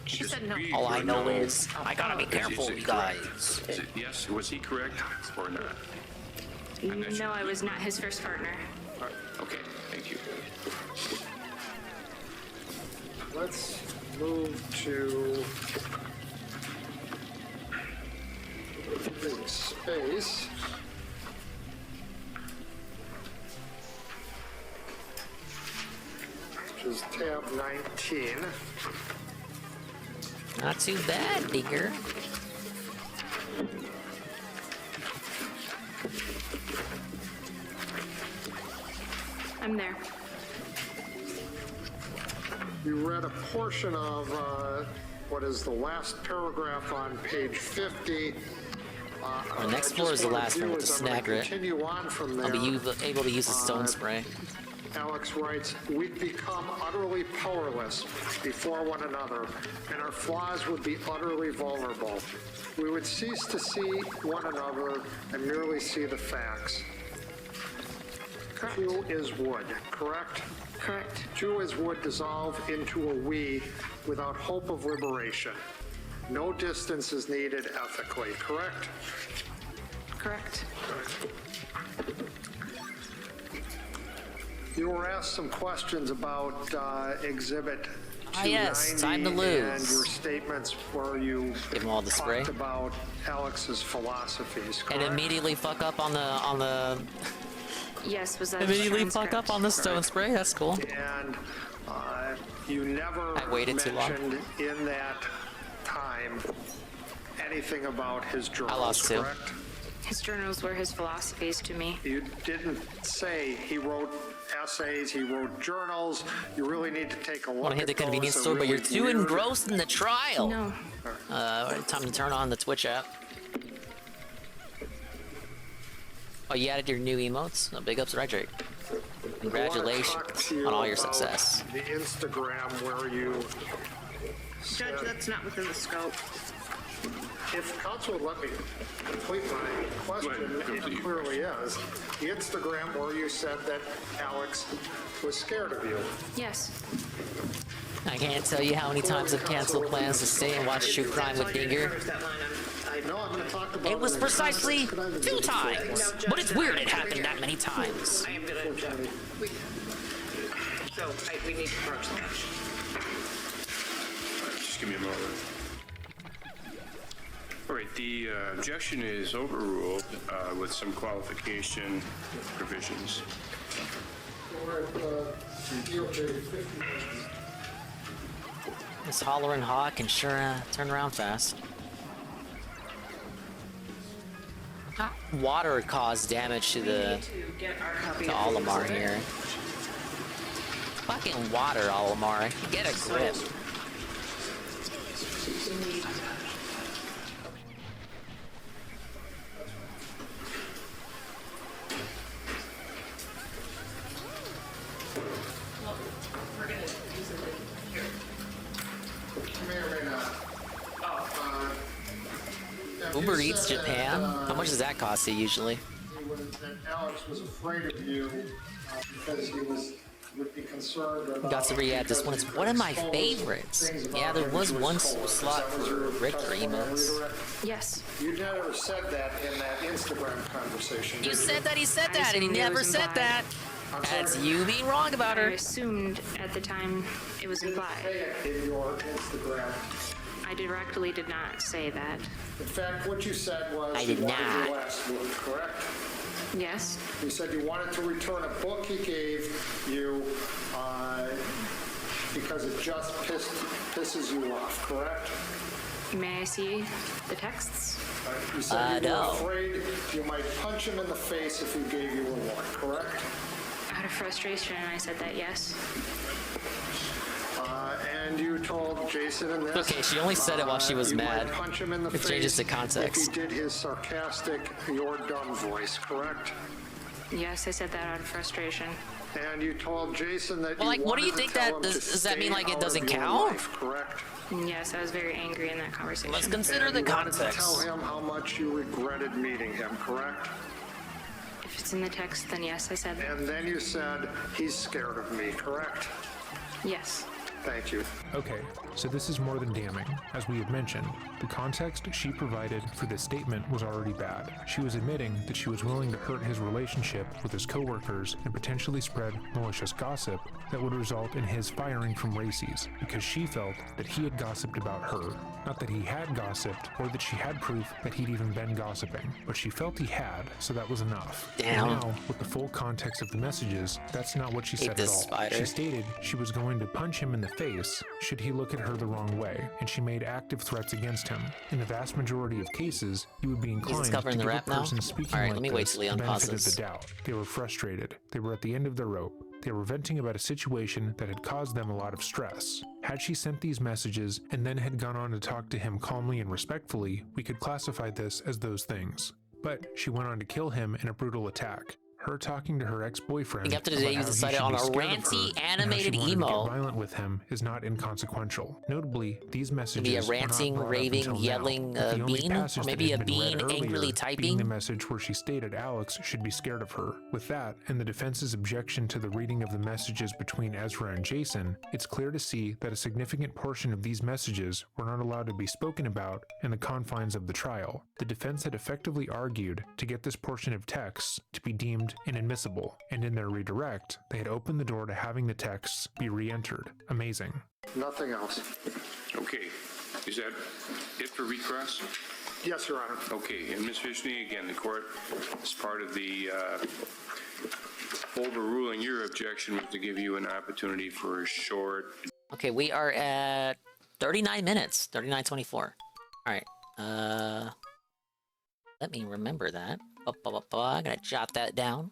She said no. All I know is, I gotta be careful, you guys. Yes, was he correct or not? No, I was not his first partner. Okay, thank you. Let's move to space. Which is tab 19. Not too bad, Digger. I'm there. You read a portion of what is the last paragraph on page 50. The next floor is the last one with the snagger. Continue on from there. I'll be able to use the stone spray. Alex writes, we'd become utterly powerless before one another, and our flaws would be utterly vulnerable. We would cease to see one another and merely see the facts. Two is wood, correct? Correct. Two is would dissolve into a we without hope of liberation. No distance is needed ethically, correct? Correct. You were asked some questions about Exhibit 290 yes, time to lose. And your statements where you Give him all the spray. talked about Alex's philosophies, correct? And immediately fuck up on the Yes, was that immediately the fuck up on the stone spray. That's cool. And you never I waited too long. mentioned in that time anything about his journals, I lost correct? His journals were his philosophies to me. You didn't say he wrote essays, he wrote journals. You really need to take a look Want to hit the at those. convenience They're store, but you're really too weird. engrossed in the trial. No. Time to turn on the Twitch app. Oh, you added your new emotes? Oh, big ups, right, Drake. Congratulations on all your success. The Instagram where you... Judge, that's not within the scope. If council would let me complete my question, it clearly is. The Instagram where you said that Alex was scared of you. Yes. I can't tell you how many times I've canceled plans to stay and watch True Crime with Dinger. No, I'm going to talk about It was precisely 2 times, but it's weird it happened that many times. I am going to object. We need to approach that. Just give me a moment. All right, the objection is overruled with some qualification provisions. This hollering hawk can sure turn around fast. Water caused damage to the to Olimar here. Fucking water, Olimar. Get a grip. Uber Eats Japan? How much does that cost you usually? Alex was afraid of you because he would be concerned about... Got to re-add this one. It's one of my favorites. Yeah, there was one slot for Richter emotes. Yes. You never said that in that Instagram conversation. You said that he said that, and he never said that. That's you being wrong about her. I assumed at the time it was implied. In your Instagram. I directly did not say that. In fact, what you said was I did you wanted not. your last word, correct? Yes. You said you wanted to return a book he gave you because it just pisses you off, correct? May I see the texts? You said you no. were afraid you might punch him in the face if he gave you a one, correct? Out of frustration, I said that yes. And you told Jason and this. Okay, she only said it while she was you mad. might punch him in the It face changes the context. if he did his sarcastic, "you're dumb" voice, correct? Yes, I said that out of frustration. And you told Jason that Well, like, what do you think that does that mean? Like, it doesn't count? Life, correct? Yes, I was very angry in that conversation. Let's consider And the you wanted to context. tell him how much you regretted meeting him, correct? If it's in the text, then yes, I said that. And then you said he's scared of me, correct? Yes. Thank you. Okay, so this is more than damning. As we had mentioned, the context she provided for this statement was already bad. She was admitting that she was willing to hurt his relationship with his coworkers and potentially spread malicious gossip that would result in his firing from Racy's because she felt that he had gossiped about her. Not that he had gossiped or that she had proof that he'd even been gossiping, but she felt he had, so that was enough. Damn. And now, with the full context of the messages, that's not what she Hate said at this all. spider. She stated she was going to punch him in the face should he look at her the wrong way, and she made active threats against him. In the vast majority of cases, you would be inclined to discovering give the a rap now? person speaking Alright, like let me wait this till he the benefit of unpauses. the doubt. They were frustrated. They were at the end of their rope. They were venting about a situation that had caused them a lot of stress. Had she sent these messages and then had gone on to talk to him calmly and respectfully, we could classify this as those things. But she went on to kill him in a brutal attack. Her talking to her ex-boyfriend I think after today about you how he decided should on be a scared of ranty, her and how she animated wanted to emo. get violent with him is not inconsequential. Notably, these messages Maybe a were not ranting, brought up raving, until now, yelling with the only bean? passage Or that maybe had a been read bean earlier angrily being typing? the message where she stated Alex should be scared of her. With that, and the defense's objection to the reading of the messages between Ezra and Jason, it's clear to see that a significant portion of these messages were not allowed to be spoken about in the confines of the trial. The defense had effectively argued to get this portion of text to be deemed inadmissible, and in their redirect, they had opened the door to having the texts be re-entered. Amazing. Nothing else. Okay, is that it for recross? Yes, Your Honor. Okay, and Ms. Vishney, again, the court, as part of the overruling your objection, was to give you an opportunity for a short... Okay, we are at 39 minutes. 39:24. Alright. Let me remember that. I'm gonna jot that down.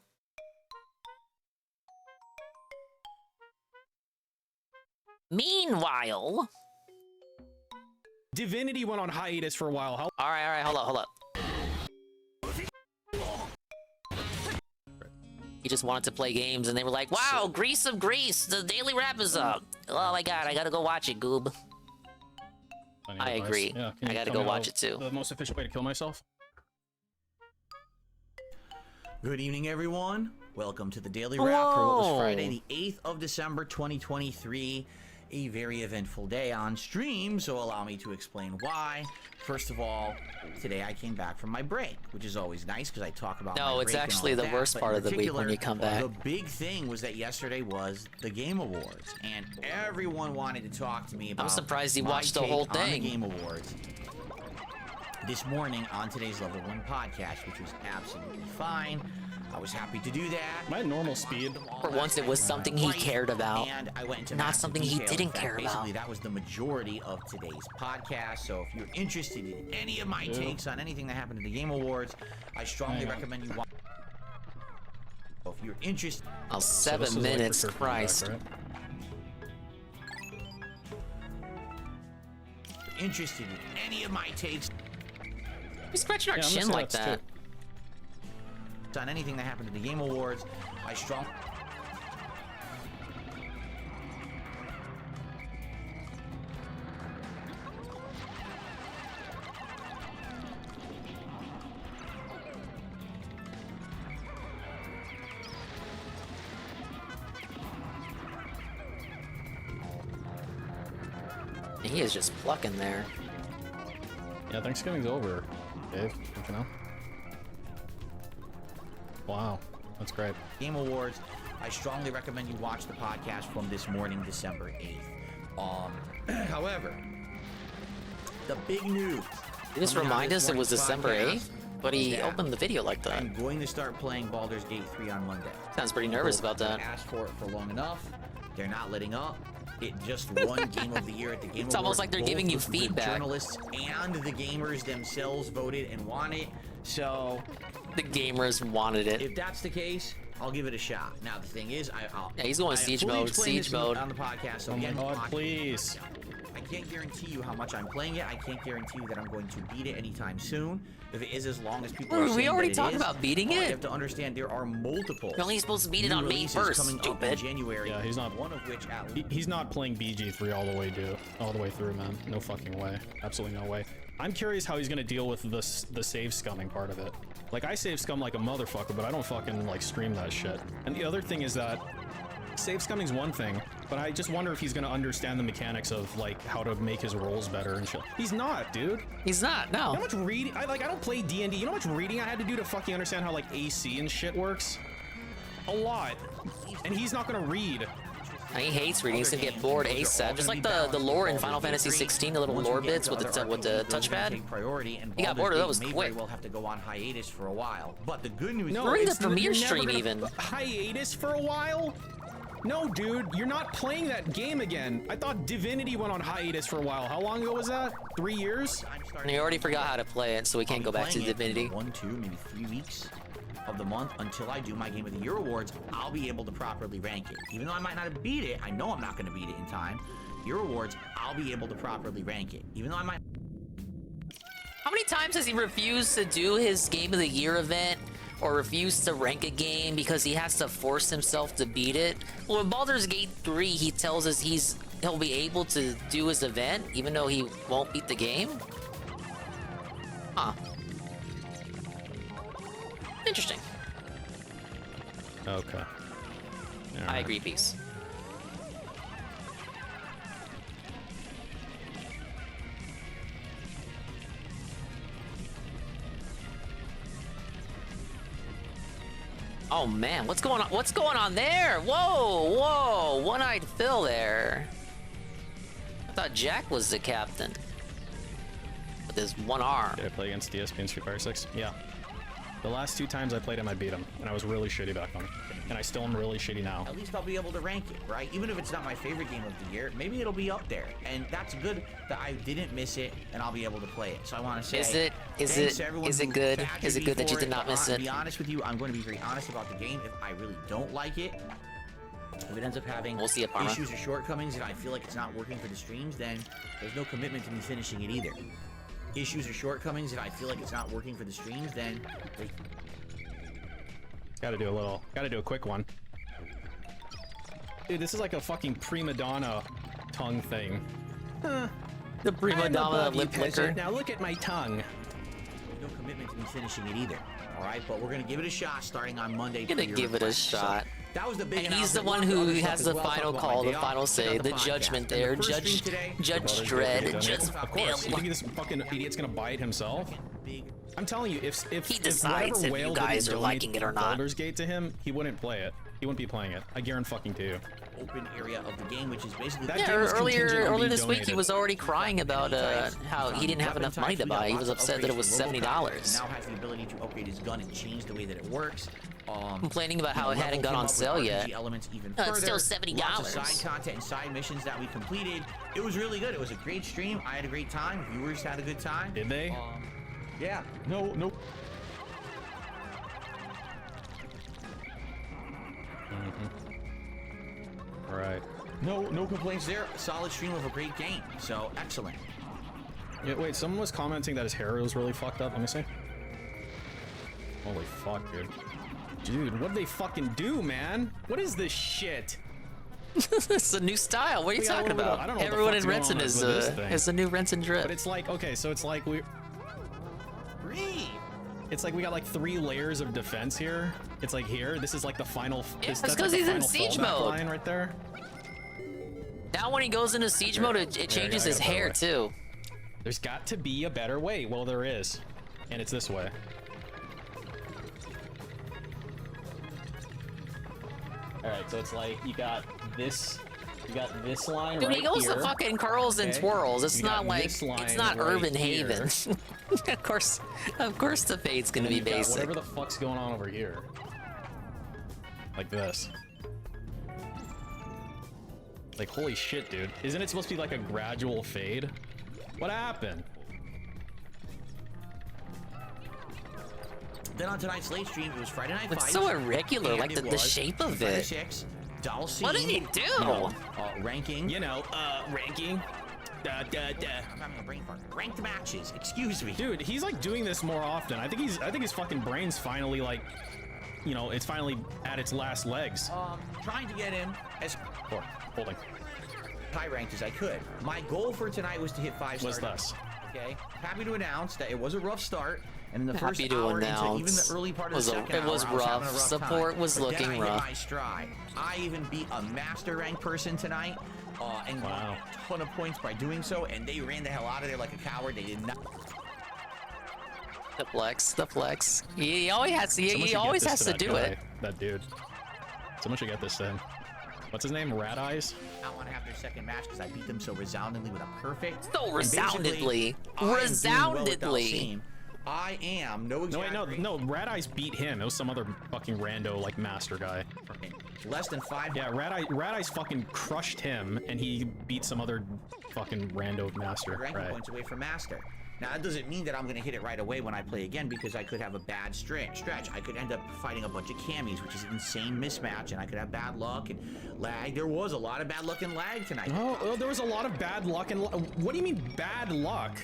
Meanwhile, Divinity went on hiatus for a while. How all right, hold up. He just wanted to play games, and they were like, "Wow, Grease of Greece, the daily wrap is up." Oh my god, I gotta go watch it, Goob. I agree. Yeah, I gotta go watch it too. The most efficient way to kill myself? Good evening, everyone. Welcome to the Daily Wrap for what was Friday, the 8th of December, 2023. A very eventful day on stream, so allow me to explain why. First of all, today I came back from my break, which is always nice because I talk about my No, it's break and actually all the that, worst but part in of the week when you particular, come back. The big thing was that yesterday was the Game Awards, and everyone wanted to talk to me about I'm surprised you my watched the take whole on the thing. Game Awards this morning on today's Level 1 podcast, which was absolutely fine. I was happy to do that. My normal speed. For once, it was something he cared about, and I went into not massive something he detail. didn't In fact, care about. Basically, that was the majority of today's podcast. So if you're interested in any of my takes on anything that happened at the Game Awards, I strongly recommend you watch. So if you're interested, oh, 7 minutes, Christ. Interested in any of my takes. He's scratching our chin like that. On anything that happened at the Game Awards, I strongly. He is just plucking there. Yeah, Thanksgiving's over, Dave. You know. Wow, that's great. Game Awards, I strongly recommend you watch the podcast from this morning, December 8th. However, the big news. Did this remind us it was December 8th? But he opened the video like that. I'm going to start playing Baldur's Gate 3 on Monday. Sounds pretty nervous about that. I asked for it for long enough. They're not letting up. It just won Game of the Year at the Game Awards. It's almost like they're giving you Both the feedback. Journalists and the gamers themselves voted and won it. So the gamers wanted it. If that's the case, I'll give it a shot. Now the thing is, yeah, he's going siege mode. Siege mode on the podcast. So oh again, my God, please. I can't guarantee you how much I'm playing it. I can't guarantee you that I'm going to beat it anytime soon. If it is as long as people are saying we already that talked it is, about beating it. You have to understand there are multiple. You're only supposed to beat it new on May releases 1st, coming up in stupid. January. Yeah, he's not one of which he's not playing BG3 all the way through, man. No fucking way. Absolutely no way. I'm curious how he's gonna deal with the save scumming part of it. Like, I save scum like a motherfucker, but I don't fucking like stream that shit. And the other thing is that save scumming's one thing, but I just wonder if he's gonna understand the mechanics of like how to make his rolls better and shit. He's not, dude. He's not. No. You know how much reading? I don't play D&D. You know how much reading I had to do to fucking understand how like AC and shit works? A lot. And he's not gonna read. He hates reading. He's gonna get bored ASAP. Just like the lore in Final Fantasy 16, the little lore bits with the touchpad. He got bored of those quick. We'll have to go on hiatus for a while. But the good news We're in the is premiere stream even. Hiatus for a while? No, dude, you're not playing that game again. I thought Divinity went on hiatus for a while. How long ago was that? 3 years? And he already forgot how to play it, so we can't go back to Divinity. 1, 2, maybe 3 weeks of the month until I do my Game of the Year awards. I'll be able to properly rank it. Even though I might not have beat it, I know I'm not going to beat it in time. Year awards, I'll be able to properly rank it. Even though I might. How many times has he refused to do his Game of the Year event? Or refuse to rank a game because he has to force himself to beat it? Well, in Baldur's Gate 3, he tells us he'll be able to do his event even though he won't beat the game? Huh. Interesting. Okay. I agree, peace. Oh man, what's going on? What's going on there? Whoa, whoa, one-eyed Phil there. I thought Jack was the captain. With his one arm. Did I play against DSP in Street Fighter 6? Yeah. The last 2 times I played him, I beat him, and I was really shitty back then. And I still am really shitty now. At least I'll be able to rank it, right? Even if it's not my favorite game of the year, maybe it'll be up there. And that's good that I didn't miss it, and I'll be able to play it. So I want to say, is it good? Is it good that you did not miss it? To be honest with you, I'm going to be very honest about the game. If I really don't like it, If it ends up having We'll see it, Parma. issues or shortcomings and I feel like it's not working for the streams, then there's no commitment to me finishing it either. Issues or shortcomings and I feel like it's not working for the streams, then Gotta do a quick one. Dude, this is like a fucking prima donna tongue thing. The prima donna lip licker. Now look at my tongue. there's no commitment to me finishing it either. All right, but we're gonna give it a shot starting on Monday. Gonna give it a shot. So, that was the big and he's the announcement. one Lots of who other stuff has as the well. final Talk about call, my the day final off, say, check out the podcast. judgment And there. the first Judge stream today, Brothers Dredd, get it Judge done. Of course. You Bill. think this fucking idiot's gonna buy it himself? I'm telling you, if He if decides whatever if whale you guys didn't are donate liking it or not. Baldur's Gate to him, he wouldn't play it. He wouldn't be playing it. I guarantee fucking to you. open area of the game, which is basically That Yeah, game was contingent on earlier being this week he donated. was already crying about how he didn't have enough money to buy. He was upset that it was $70. Now has the ability to upgrade his gun and change the way that it works. Complaining about how it hadn't gone on sale yet. Elements even It's further. still $70. Lots of side content and side missions that we completed. It was really good. It was a great stream. I had a great time. Viewers had a good time. Did they? Yeah. No. All right. No complaints there. A solid stream of a great game. So excellent. Yeah, wait, someone was commenting that his hair was really fucked up. Let me see. Holy fuck, dude. Dude, what did they fucking do, man? What is this shit? It's a new style. What are you Yeah, talking about? I don't know what the Everyone in fuck's going Renton on is with this thing. the new Renton drip. But it's like, okay, so it's like we... It's like we got like 3 layers of defense here. It's like here, this is like the final... Yeah, that's it's 'cause like the he's in final siege fallback mode. line right there. Now when he goes into siege mode, it changes his hair too. There's got to be a better way. Well, there is. And it's this way. Alright, so it's like you got this line Dude, right he goes here. to fucking curls and Okay? twirls. It's You not got like this line it's not right Urban here. Haven. of course the fade's gonna be And you've got basic. whatever the fuck's going on over here. Like this. Like, holy shit, dude. Isn't it supposed to be like a gradual fade? What happened? Then on tonight's late stream, it was Friday Night It's Fights. so irregular, and like it the was shape of Friday it. 6, Dalsy. What did he do? Ranking. Ranking. I'm having a brain fart. Ranked matches. Excuse me. Dude, he's like doing this more often. I think his fucking brain's finally like, you know, it's finally at its last legs. Trying to get him as holding high ranked as I could. My goal for tonight was to hit 5-star. Was thus. Okay. Happy to announce that it was a rough start. And in the first Happy to hour into announce even the early part of the second it hour, was I was having a rough. rough Support time. was But looking then I rough. hit my stride. I even beat a master rank person tonight. And got a ton of points by doing so, and they ran the hell out of there like a coward. They did not. The flex. He always has Someone should he get always this has to that do guy, it. That dude. Someone should get this in. What's his name? Rat Eyes? I want to have their second match because I beat them so resoundingly with a perfect. So And basically, resoundingly. I am doing well with Resoundingly. Dalsim. I am No, wait, no, Rat Eyes beat him. It was some other fucking rando, like, master guy. Less than 5. Yeah, Rat Eyes fucking crushed him, and he beat some other fucking rando master. ranking Right. points away from master. Now that doesn't mean that I'm going to hit it right away when I play again because I could have a bad stretch. I could end up fighting a bunch of camis, which is an insane mismatch, and I could have bad luck and lag. There was a lot of bad luck and lag tonight. Oh, there was a lot of bad luck and what do you mean bad luck?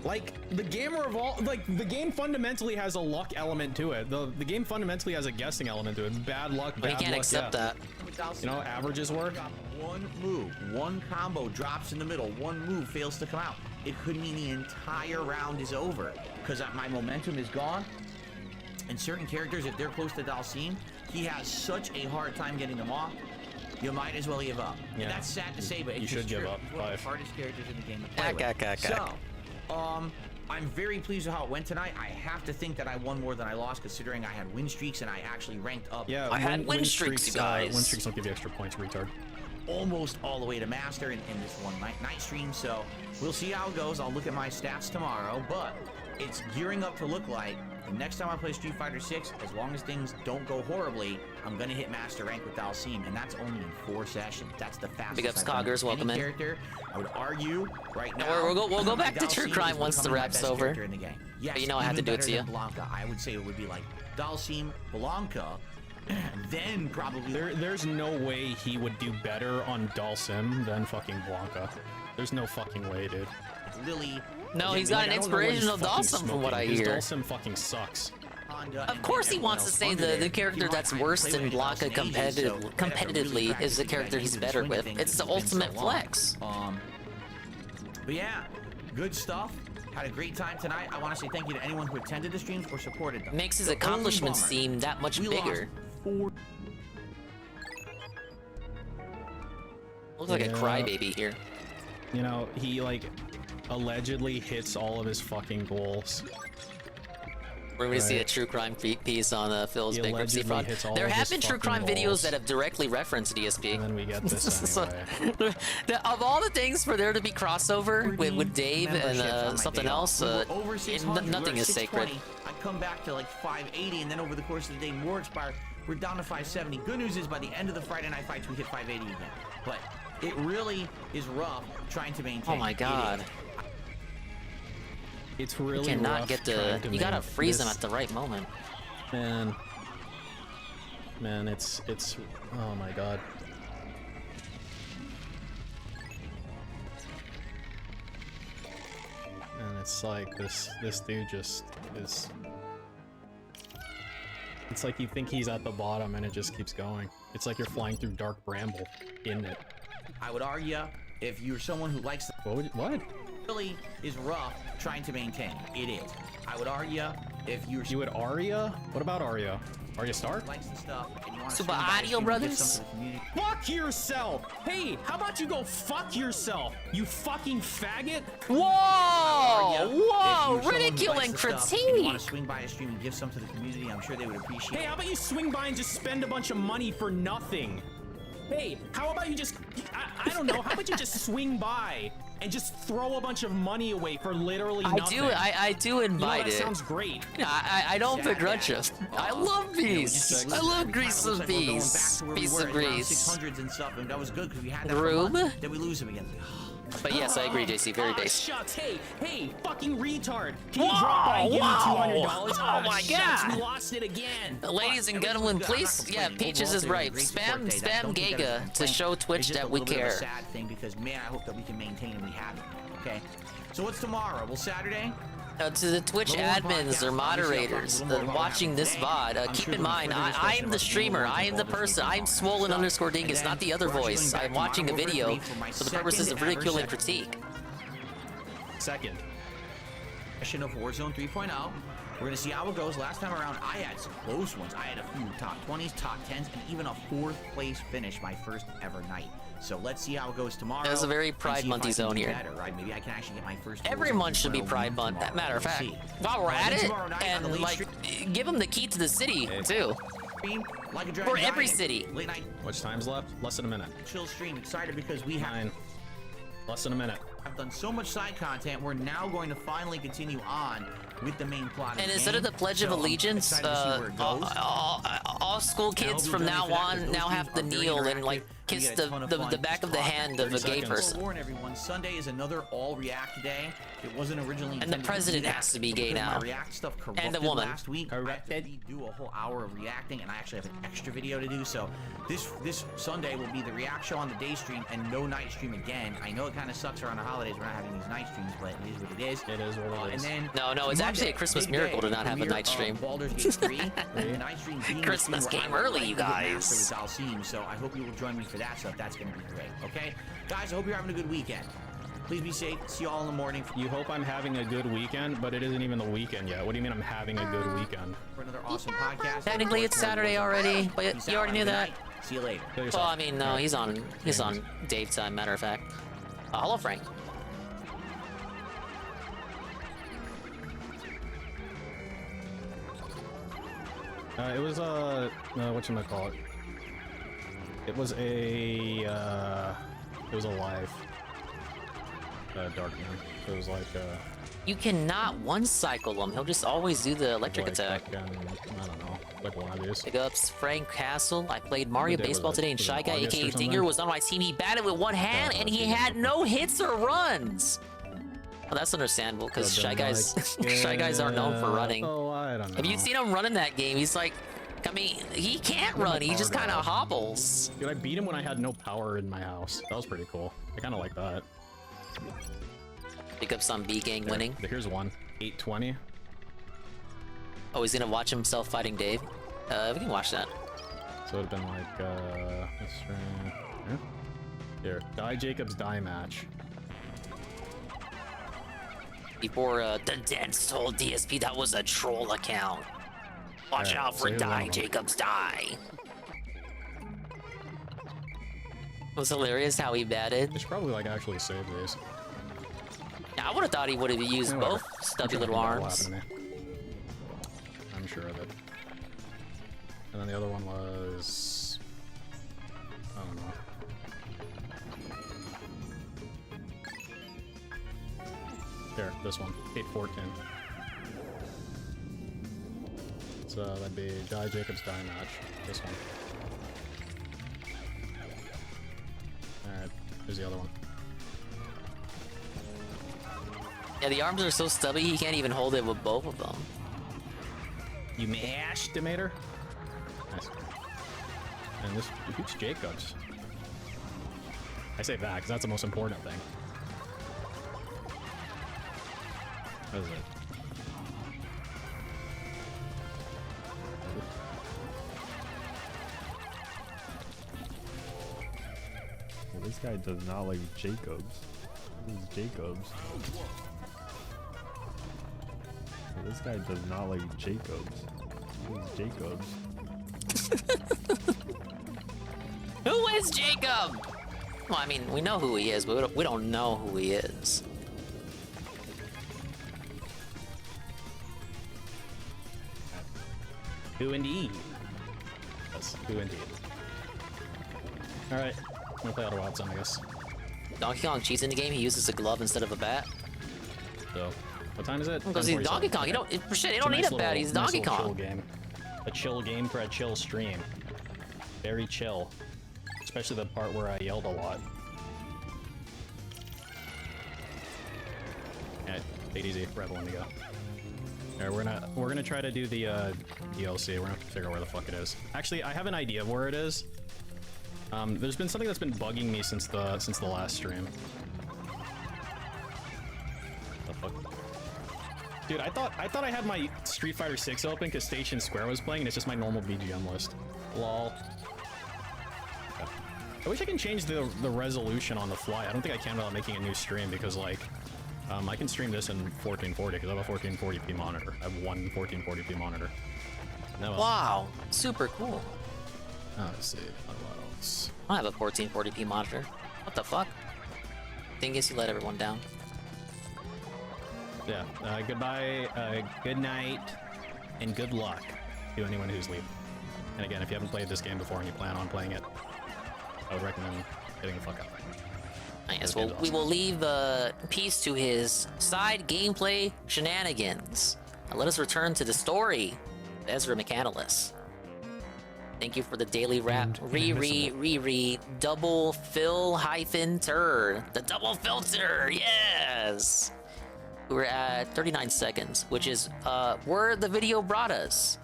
Like the game fundamentally has a luck element to it. The game fundamentally has a guessing element to it. Bad luck, But bad he can't luck, accept yeah. that. You know, averages work. One move, one combo drops in the middle, one move fails to come out. It could mean the entire round is over because my momentum is gone. And certain characters, if they're close to Dalsim, he has such a hard time getting them off. You might as well give up. Yeah. And that's sad to say, but You it's should just give true. up. He's one of the 5. hardest characters in the game to play with. So, I'm very pleased with how it went tonight. I have to think that I won more than I lost, considering I had win streaks and I actually ranked up. Yeah, I had win streaks, you guys. Win streaks don't give you extra points, retard. Almost all the way to master in this one night stream. So we'll see how it goes. I'll look at my stats tomorrow, but it's gearing up to look like the next time I play Street Fighter 6, as long as things don't go horribly, I'm gonna hit master rank with Dalsim, and that's only in 4 sessions. That's the fastest. Big ups, I've done Coggers, any welcome in. character. I would argue right No, now. we'll go back to Dalsim True is Crime once the becoming my rap's best over. character in the game. Yes, But you know I had to even do it better to you. than Blanca. I would say it would be like Dalsim, Blanca, then probably there's no way he would do better on Dalsim than fucking Blanca. There's no fucking way, dude. Lily. No, he's got an inspirational Dalsim from what I hear. Dalsim fucking sucks. Of course he wants to say the character that's worse than Blanca competitively is the character he's better with. It's the ultimate flex. But yeah, good stuff. Had a great time tonight. I want to say thank you to anyone who attended the streams or supported them. Makes his accomplishments seem that much bigger. Looks like a crybaby here. You know, he like allegedly hits all of his fucking goals. We're going to see a true crime piece on Phil's bankruptcy fraud. There have been true crime videos that have directly referenced DSP. And then we get this anyway. Of all the things for there to be crossover with Dave and something else, nothing is sacred. I come back to like 580, and then over the course of the day, more expired. We're down to 570. Good news is by the end of the Friday night fights, we hit 580 again. But it really is rough trying to maintain. Oh my god. It's really you cannot rough get the. You gotta freeze him at the right moment. Man, it's. Oh my god. And it's like this dude just is. It's like you think he's at the bottom and it just keeps going. It's like you're flying through dark bramble in it. I would argue if you're someone who likes the what? Really is rough trying to maintain. It is. I would argue if you're. You would Arya? What about Arya? Arya Stark? Likes the stuff and you want to Super Audio Brothers? Fuck yourself! Hey, how about you go fuck yourself, you fucking faggot? Whoa! Whoa! Ridiculing critique! You want to swing by a stream and give some to the community, I'm sure they would appreciate it. Hey, how about you swing by and just spend a bunch of money for nothing? Hey, how about you just, I don't know, how about you just swing by and just throw a bunch of money away for literally nothing? I do invite that it. Sounds great. I don't begrudge you. I love bees. I love grease of bees. Piece of grease. 600s and stuff, and that was good because we had that The room? Then we lose him again. But yes, I agree, JC. Very base. Shucks. Hey, fucking retard. Can you drop by and give me $200? Oh my shucks, god. we lost it again. Ladies and gentlemen, please, yeah, Peaches is right. Spam Gaga to show Twitch that we care. It's a sad thing because, man, I hope that we can maintain and we have it. Okay? So what's tomorrow? Well, Saturday? To the Twitch admins or moderators watching this VOD, keep in mind, I am the streamer, I am the person, I am swollen_dingus, not the other voice. I am watching the video for the purposes of ridicule and critique. Second session of Warzone 3.0. We're gonna see how it goes. Last time around, I had some close ones. I had a few top 20s, top 10s, and even a 4th place finish my first ever night. So let's see how it goes tomorrow. There's a very Pride Monthy zone here. Better, right? Maybe I can actually get my first. Every month should be Pride Month. Matter of fact, while we're at it, and like, give them the key to the city too. For every city. Late night. Which time's left? Less than a minute. Chill stream. Excited because we have. Less than a minute. I've done so much side content. We're now going to finally continue on with the main plot. And instead of the Pledge of Allegiance, all school kids from now on now have to kneel and like kiss the back of the hand of a gay person. Warn everyone, Sunday is another all React day. It wasn't originally. And the president has to be gay now. React stuff and the woman. Last week, I had to do a whole hour of reacting, and I actually have an extra video to do. So this Sunday will be the React show on the day stream and no night stream again. I know it kind of sucks around the holidays. We're not having these night streams, but it is what it is. It is what it is. And then no, it's actually a Christmas miracle to not have a night stream. Baldur's Gate 3. The night stream Christmas came early, you guys. So I hope you will join me for that stuff. That's going to be great. Okay, guys. I hope you're having a good weekend. Please be safe. See you all in the morning. You hope I'm having a good weekend, but it isn't even the weekend yet. What do you mean I'm having a good weekend? For another awesome podcast. Technically, it's Saturday already, but you already knew that. See you later. Well, I mean, no, he's on Dave time. Matter of fact. Hello, Frank. It was whatchamacallit? It was a live Dark Man. It was like You cannot one cycle him. He'll just always do the electric attack. I don't know, like one of these. Big ups, Frank Castle. I played Mario Baseball today, and Shy Guy, aka Dinger, was on my team. He batted with one hand, and he had no hits or runs. Well, that's understandable because Shy Guys aren't known for running. Oh, I don't know. Have you seen him run in that game? He's like I mean, he can't run. He just kind of hobbles. Dude, I beat him when I had no power in my house. That was pretty cool. I kind of like that. Pick up some B gang winning. Here's one. 820. Oh, he's gonna watch himself fighting Dave. We can watch that. So it'd have been like, let's try. Here, Die Jacobs Die match. Before the Dance told DSP that was a troll account. Watch out for Die Jacobs Die. It was hilarious how he batted. It's probably like actually save these. Yeah, I would have thought he would have used both stubby little arms. I'm sure of it. And then the other one was... I don't know. There, this one. 814. So that'd be Die Jacobs Die match. This one. Alright, here's the other one. Yeah, the arms are so stubby, he can't even hold it with both of them. You mashed Demeter? Nice. And this, who's Jacobs? I say that because that's the most important thing. What is it? Well, this guy does not like Jacobs. This is Jacobs. Well, this guy does not like Jacobs. This is Jacobs. Who is Jacob? Well, I mean, we know who he is, but we don't know who he is. Who indeed? Yes, who indeed. Alright, I'm gonna play Outer Wilds on, I guess. Donkey Kong cheats in the game, he uses a glove instead of a bat. So, what time is it? Because he's Donkey Kong, you don't, shit, you don't need a bat, he's Donkey Kong. Chill game. A chill game for a chill stream. Very chill. Especially the part where I yelled a lot. Yeah, take it easy, Rebel Indigo. Alright, we're gonna try to do the DLC. We're gonna figure out where the fuck it is. Actually, I have an idea of where it is. There's been something that's been bugging me since the last stream. The fuck? Dude, I thought I had my Street Fighter 6 open because Station Square was playing, and it's just my normal BGM list. Lol. Okay. I wish I can change the resolution on the fly. I don't think I can without making a new stream because like. I can stream this in 1440 because I have a 1440p monitor. I have one 1440p monitor. No, wow, super cool. Let's see. What else? I have a 1440p monitor. What the fuck? Dingus, you let everyone down. Yeah. Goodbye. Good night, and good luck to anyone who's leaving. And again, if you haven't played this game before and you plan on playing it, I would recommend getting the fuck out. Yes, well, we will leave peace to his side gameplay shenanigans. Now let us return to the story of Ezra McAnalus. Thank you for the daily wrap. Re, double fill hyphen tur. The double filter, yes! We're at 39 seconds, which is where the video brought us.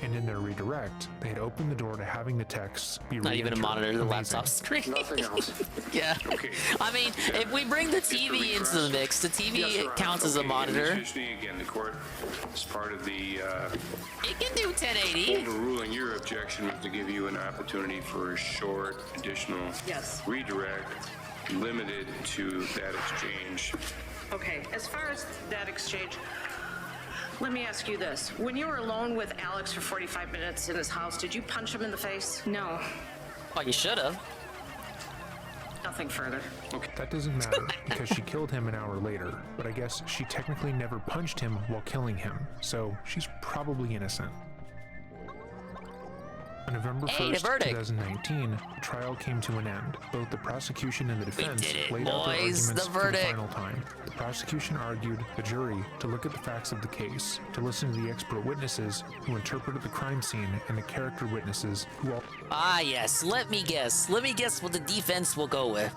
And in their redirect, they had opened the door to having the texts be not even a monitor, the laptop screen. Nothing else. Yeah. Okay. I mean, if we bring the TV into the mix, the TV counts as a monitor. Again, the court is part of the. It can do 1080. Overruling your objection was to give you an opportunity for a short additional redirect, limited to that exchange. Okay, as far as that exchange. Let me ask you this. When you were alone with Alex for 45 minutes in his house, did you punch him in the face? No. Well, you should have. Nothing further. Okay. That doesn't matter because she killed him an hour later, but I guess she technically never punched him while killing him, so she's probably innocent. On November 1st, 2019, the trial came to an end. Both the prosecution and the defense laid out their arguments for the final time. The prosecution argued the jury to look at the facts of the case, to listen to the expert witnesses who interpreted the crime scene and the character witnesses who all... Ah, yes. Let me guess. Let me guess what the defense will go with.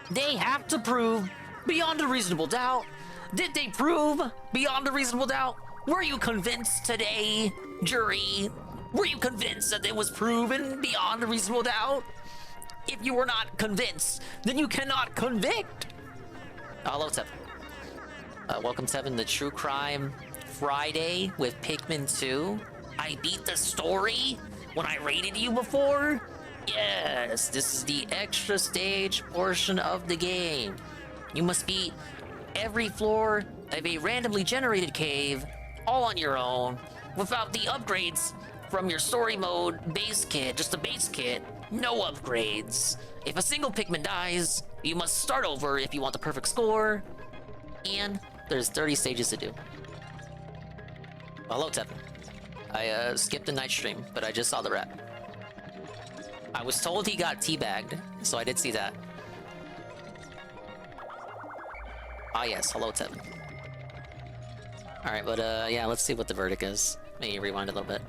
They have to prove beyond a reasonable doubt. Did they prove beyond a reasonable doubt? Were you convinced today, jury? Were you convinced that it was proven beyond a reasonable doubt? If you were not convinced, then you cannot convict. Hello, Tevin. Welcome, Tevin, to True Crime Friday with Pikmin 2. I beat the story when I rated you before? Yes, this is the extra stage portion of the game. You must beat every floor of a randomly generated cave all on your own without the upgrades from your story mode base kit, just the base kit, no upgrades. If a single Pikmin dies, you must start over if you want the perfect score, and there's 30 stages to do. Hello, Tevin. I skipped the night stream, but I just saw the rap. I was told he got teabagged, so I did see that. Ah yes, hello Tevin. Alright, but yeah, let's see what the verdict is. Maybe rewind a little bit.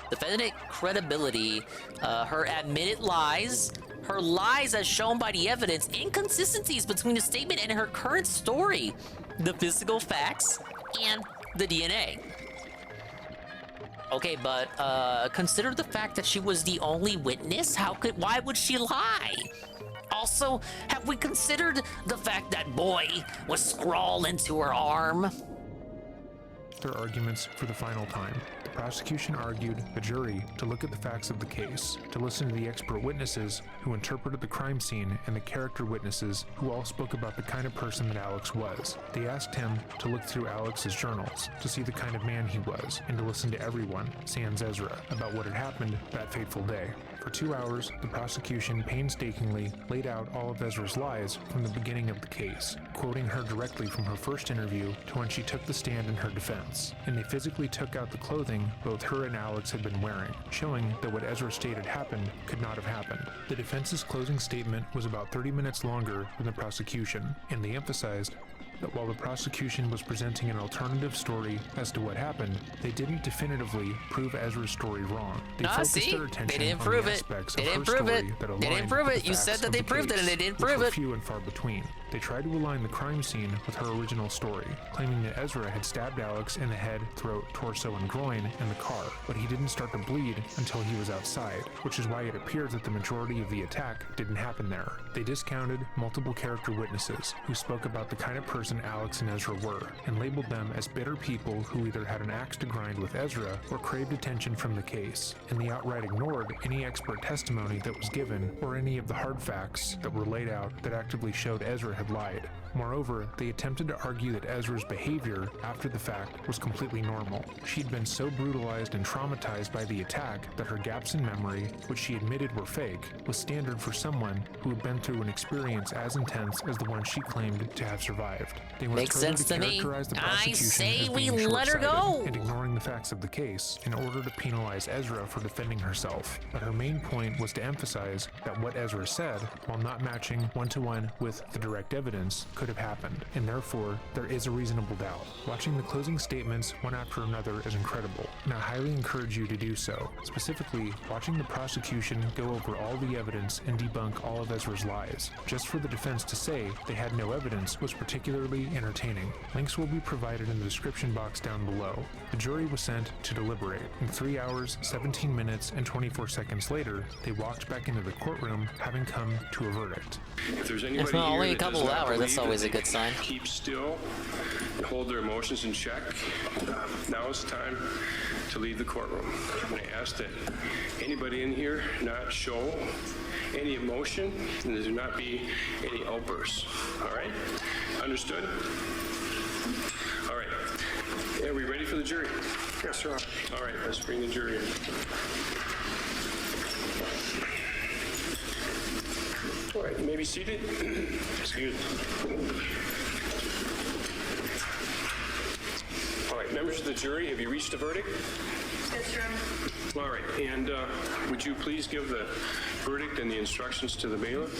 Defendant credibility, her admitted lies, her lies as shown by the evidence, inconsistencies between the statement and her current story, the physical facts, and the DNA. Okay, but consider the fact that she was the only witness. Why would she lie? Also, have we considered the fact that boy was scrawled into her arm? Their arguments for the final time. The prosecution argued the jury to look at the facts of the case, to listen to the expert witnesses who interpreted the crime scene and the character witnesses who all spoke about the kind of person that Alex was. They asked him to look through Alex's journals to see the kind of man he was and to listen to everyone, sans Ezra, about what had happened that fateful day. For 2 hours, the prosecution painstakingly laid out all of Ezra's lies from the beginning of the case, quoting her directly from her first interview to when she took the stand in her defense. And they physically took out the clothing both her and Alex had been wearing, showing that what Ezra stated happened could not have happened. The defense's closing statement was about 30 minutes longer than the prosecution, and they emphasized that while the prosecution was presenting an alternative story as to what happened, they didn't definitively prove Ezra's story wrong. They focused their attention on the aspects of her story that aligned with the facts You said that they proved it and they didn't prove it. Few and far between. They tried to align the crime scene with her original story, claiming that Ezra had stabbed Alex in the head, throat, torso, and groin in the car, but he didn't start to bleed until he was outside, which is why it appears that the majority of the attack didn't happen there. They discounted multiple character witnesses who spoke about the kind of person Alex and Ezra were, and labeled them as bitter people who either had an axe to grind with Ezra or craved attention from the case, and they outright ignored any expert testimony that was given or any of the hard facts that were laid out that actively showed Ezra had lied. Moreover, they attempted to argue that Ezra's behavior after the fact was completely normal. She'd been so brutalized and traumatized by the attack that her gaps in memory, which she admitted were fake, was standard for someone who had been through an experience as intense as the one she claimed to have survived. They went further to characterize the prosecution as being short-sighted and ignoring the facts of the case in order to penalize Ezra for defending herself. But her main point was to emphasize that what Ezra said, while not matching one-to-one with the direct evidence, could have happened, and therefore there is a reasonable doubt. Watching the closing statements one after another is incredible, and I highly encourage you to do so. Specifically, watching the prosecution go over all the evidence and debunk all of Ezra's lies, just for the defense to say they had no evidence, was particularly entertaining. Links will be provided in the description box down below. The jury was sent to deliberate, and 3 hours, 17 minutes, and 24 seconds later, they walked back into the courtroom, having come to a verdict. If there's anybody it's not only here a couple of hours, that's always a good sign. Keep still and hold their emotions in check. Now is the time to leave the courtroom. I'm going to ask that anybody in here not show any emotion and there do not be any outbursts. All right? Understood? All right. Are we ready for the jury? Yes, sir. All right, let's bring the jury in. All right, you may be seated. Excuse me. All right, members of the jury, have you reached a verdict? Yes, sir. All right, and would you please give the verdict and the instructions to the bailiff?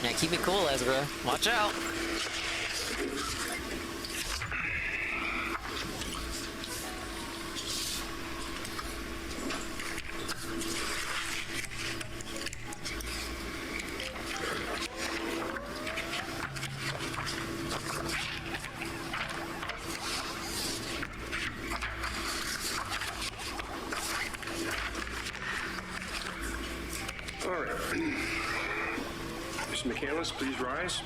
Yeah, keep it cool, Ezra. Watch out. McCandless please rise?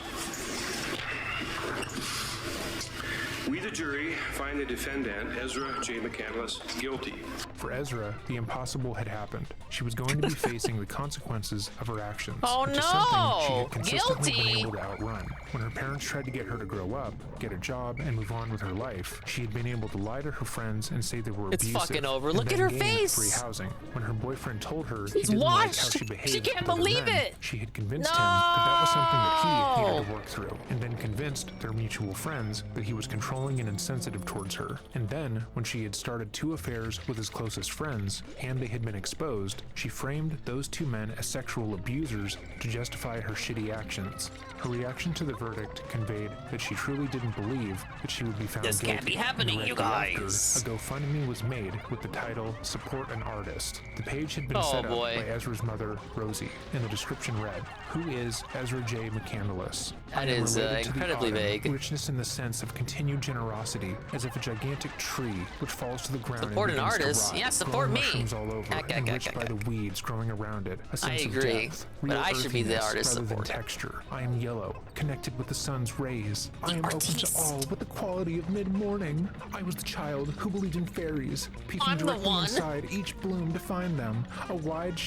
We, the jury, find the defendant, Ezra J. McCandless, guilty. For Ezra, the impossible had happened. She was going to be facing the consequences of her actions. Oh which is something she had no! consistently been Guilty! able to outrun. When her parents tried to get her to grow up, get a job, and move on with her life, she had been able to lie to her friends and say they were It's abusive. fucking over. and Look then at her gain face! Free housing. When her boyfriend told her he She's didn't like how washed! she behaved She can't with other believe men, it! she had convinced him that that was something that he No! needed to work through, and then convinced their mutual friends that he was controlling and insensitive towards her. And then, when she had started 2 affairs with his closest friends, and they had been exposed, she framed those 2 men as sexual abusers to justify her shitty actions. Her reaction to the verdict conveyed that she truly didn't believe that she would be found This guilty. can't be happening, And you directly guys. after, a GoFundMe was made with the title "Support an Artist." The page had been Oh, set up boy. by Ezra's mother, Rosie, and the description read, "Who is Ezra J. McCandless? That I am is, related to the incredibly autumn, vague. Richness in the sense of continued generosity, as if a gigantic tree which falls to the ground Support and an begins to artist? rot, Yeah, support growing me. mushrooms all over, enriched by the weeds growing around it. A sense agree, of depth, but real I should be the earthiness artist rather than support. texture. I am yellow, connected with the sun's rays. I am open to all with the quality of mid-morning. I was the child who believed in fairies, peeking I'm the directly one. inside each bloom to find them. A wide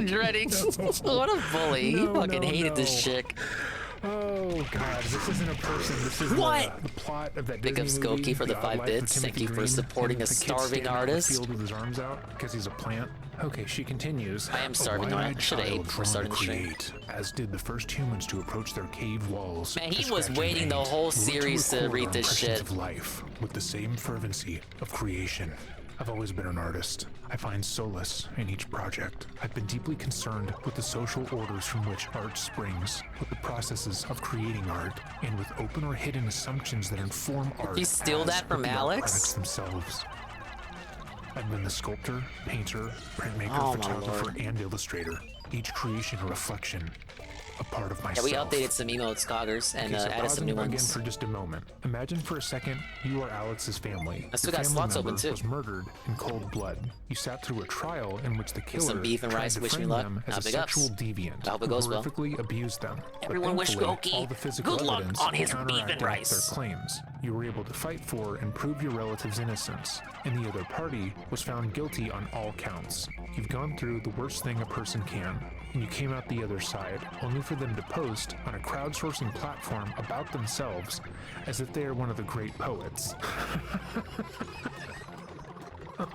Dreading. What a bully. He fucking hated this chick. Oh god, this isn't a person. This is What? the plot of that Big up Disney movie, Skokie for the Odd 5 Life of bits. Thank Timothy you for Green, supporting and a the kid starving standing out in the artist. field with his arms out because he's a plant. Okay, she continues. I am starving. I should have ate before starting the stream. Create, as did the first humans to approach their cave walls. Man, he to was scratch and waiting the paint. whole We want series to record read our this impressions shit. of life with the same fervency of creation. I've always been an artist. I find solace in each project. I've been deeply concerned with the social orders from which art springs, with the processes of creating art, and with open or hidden assumptions that inform art. you steal as that from with the art Alex? products themselves. I've been the sculptor, painter, printmaker, Oh, my photographer, lord. and illustrator. Each creation a reflection, a part of Yeah, myself. we updated some emotes, Coggers, and Okay, so added some pausing new again ones. for just a moment. Imagine for a second you are Alex's family. I still Your got family slots member open, too. was murdered in cold blood. You sat through a trial in which the killer some beef and tried rice, to wish me frame luck. them as Now, a big ups. sexual deviant I hope it who goes well. horrifically abused them. But Everyone wish thankfully, Skokie all the physical good luck evidence on his beef and counteracted rice. their claims. You were able to fight for and prove your relative's innocence, and the other party was found guilty on all counts. You've gone through the worst thing a person can, and you came out the other side, only for them to post on a crowdsourcing platform about themselves as if they are one of the great poets. Oh,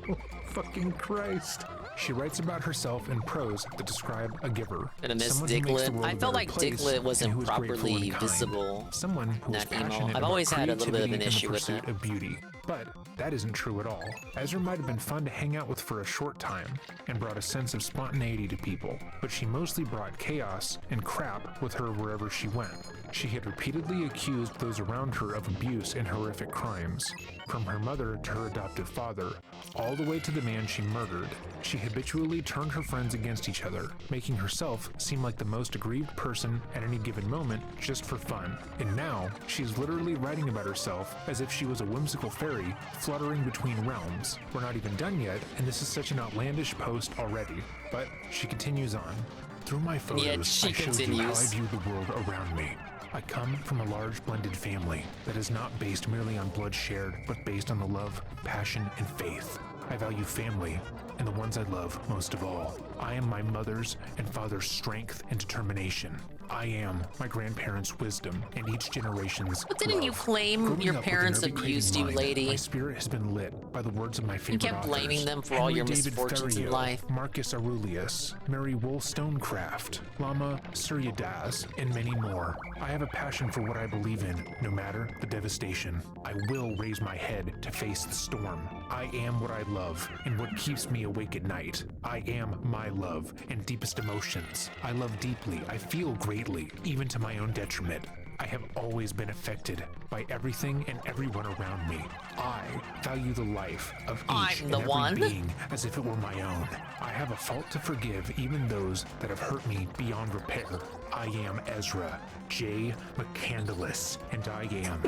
fucking Christ. She writes about herself in prose that describe a giver. Gonna miss someone who makes the Diglett. world I a felt better like place, Diglett and wasn't who is grateful properly and kind. visible Someone who is in that emo. passionate I've about always had a little bit of creativity an and the issue with pursuit that. of beauty. But that isn't true at all. Ezra might have been fun to hang out with for a short time and brought a sense of spontaneity to people, but she mostly brought chaos and crap with her wherever she went. She had repeatedly accused those around her of abuse and horrific crimes, from her mother to her adoptive father, all the way to the man she murdered. She habitually turned her friends against each other, making herself seem like the most aggrieved person at any given moment just for fun. And now, she's literally writing about herself as if she was a whimsical fairy fluttering between realms. We're not even done yet, and this is such an outlandish post already. But she continues on. Through my photos, Yet she I showed you how I continues. view the world around me. I come from a large blended family that is not based merely on blood shared, but based on the love, passion, and faith. I value family and the ones I love most of all. I am my mother's and father's strength and determination. I am my grandparents' wisdom and each generation's But didn't you love. claim Growing your up with an parents nerdy, craving abused you, mind, lady? My spirit has been lit by the words of my favorite kept blaming authors. them for all Henry your David misfortunes in Thoreau, life. Marcus Aurelius, Mary Wollstonecraft, Lama Suryadas, and many more. I have a passion for what I believe in, no matter the devastation. I will raise my head to face the storm. I am what I love and what keeps me awake at night. I am my love and deepest emotions. I love deeply. I feel greatly, even to my own detriment. I have always been affected by everything and everyone around me. I value the life of each I'm and the every one. being as if it were my own. I have a fault to forgive even those that have hurt me beyond repair. I am Ezra J. McCandless, and I am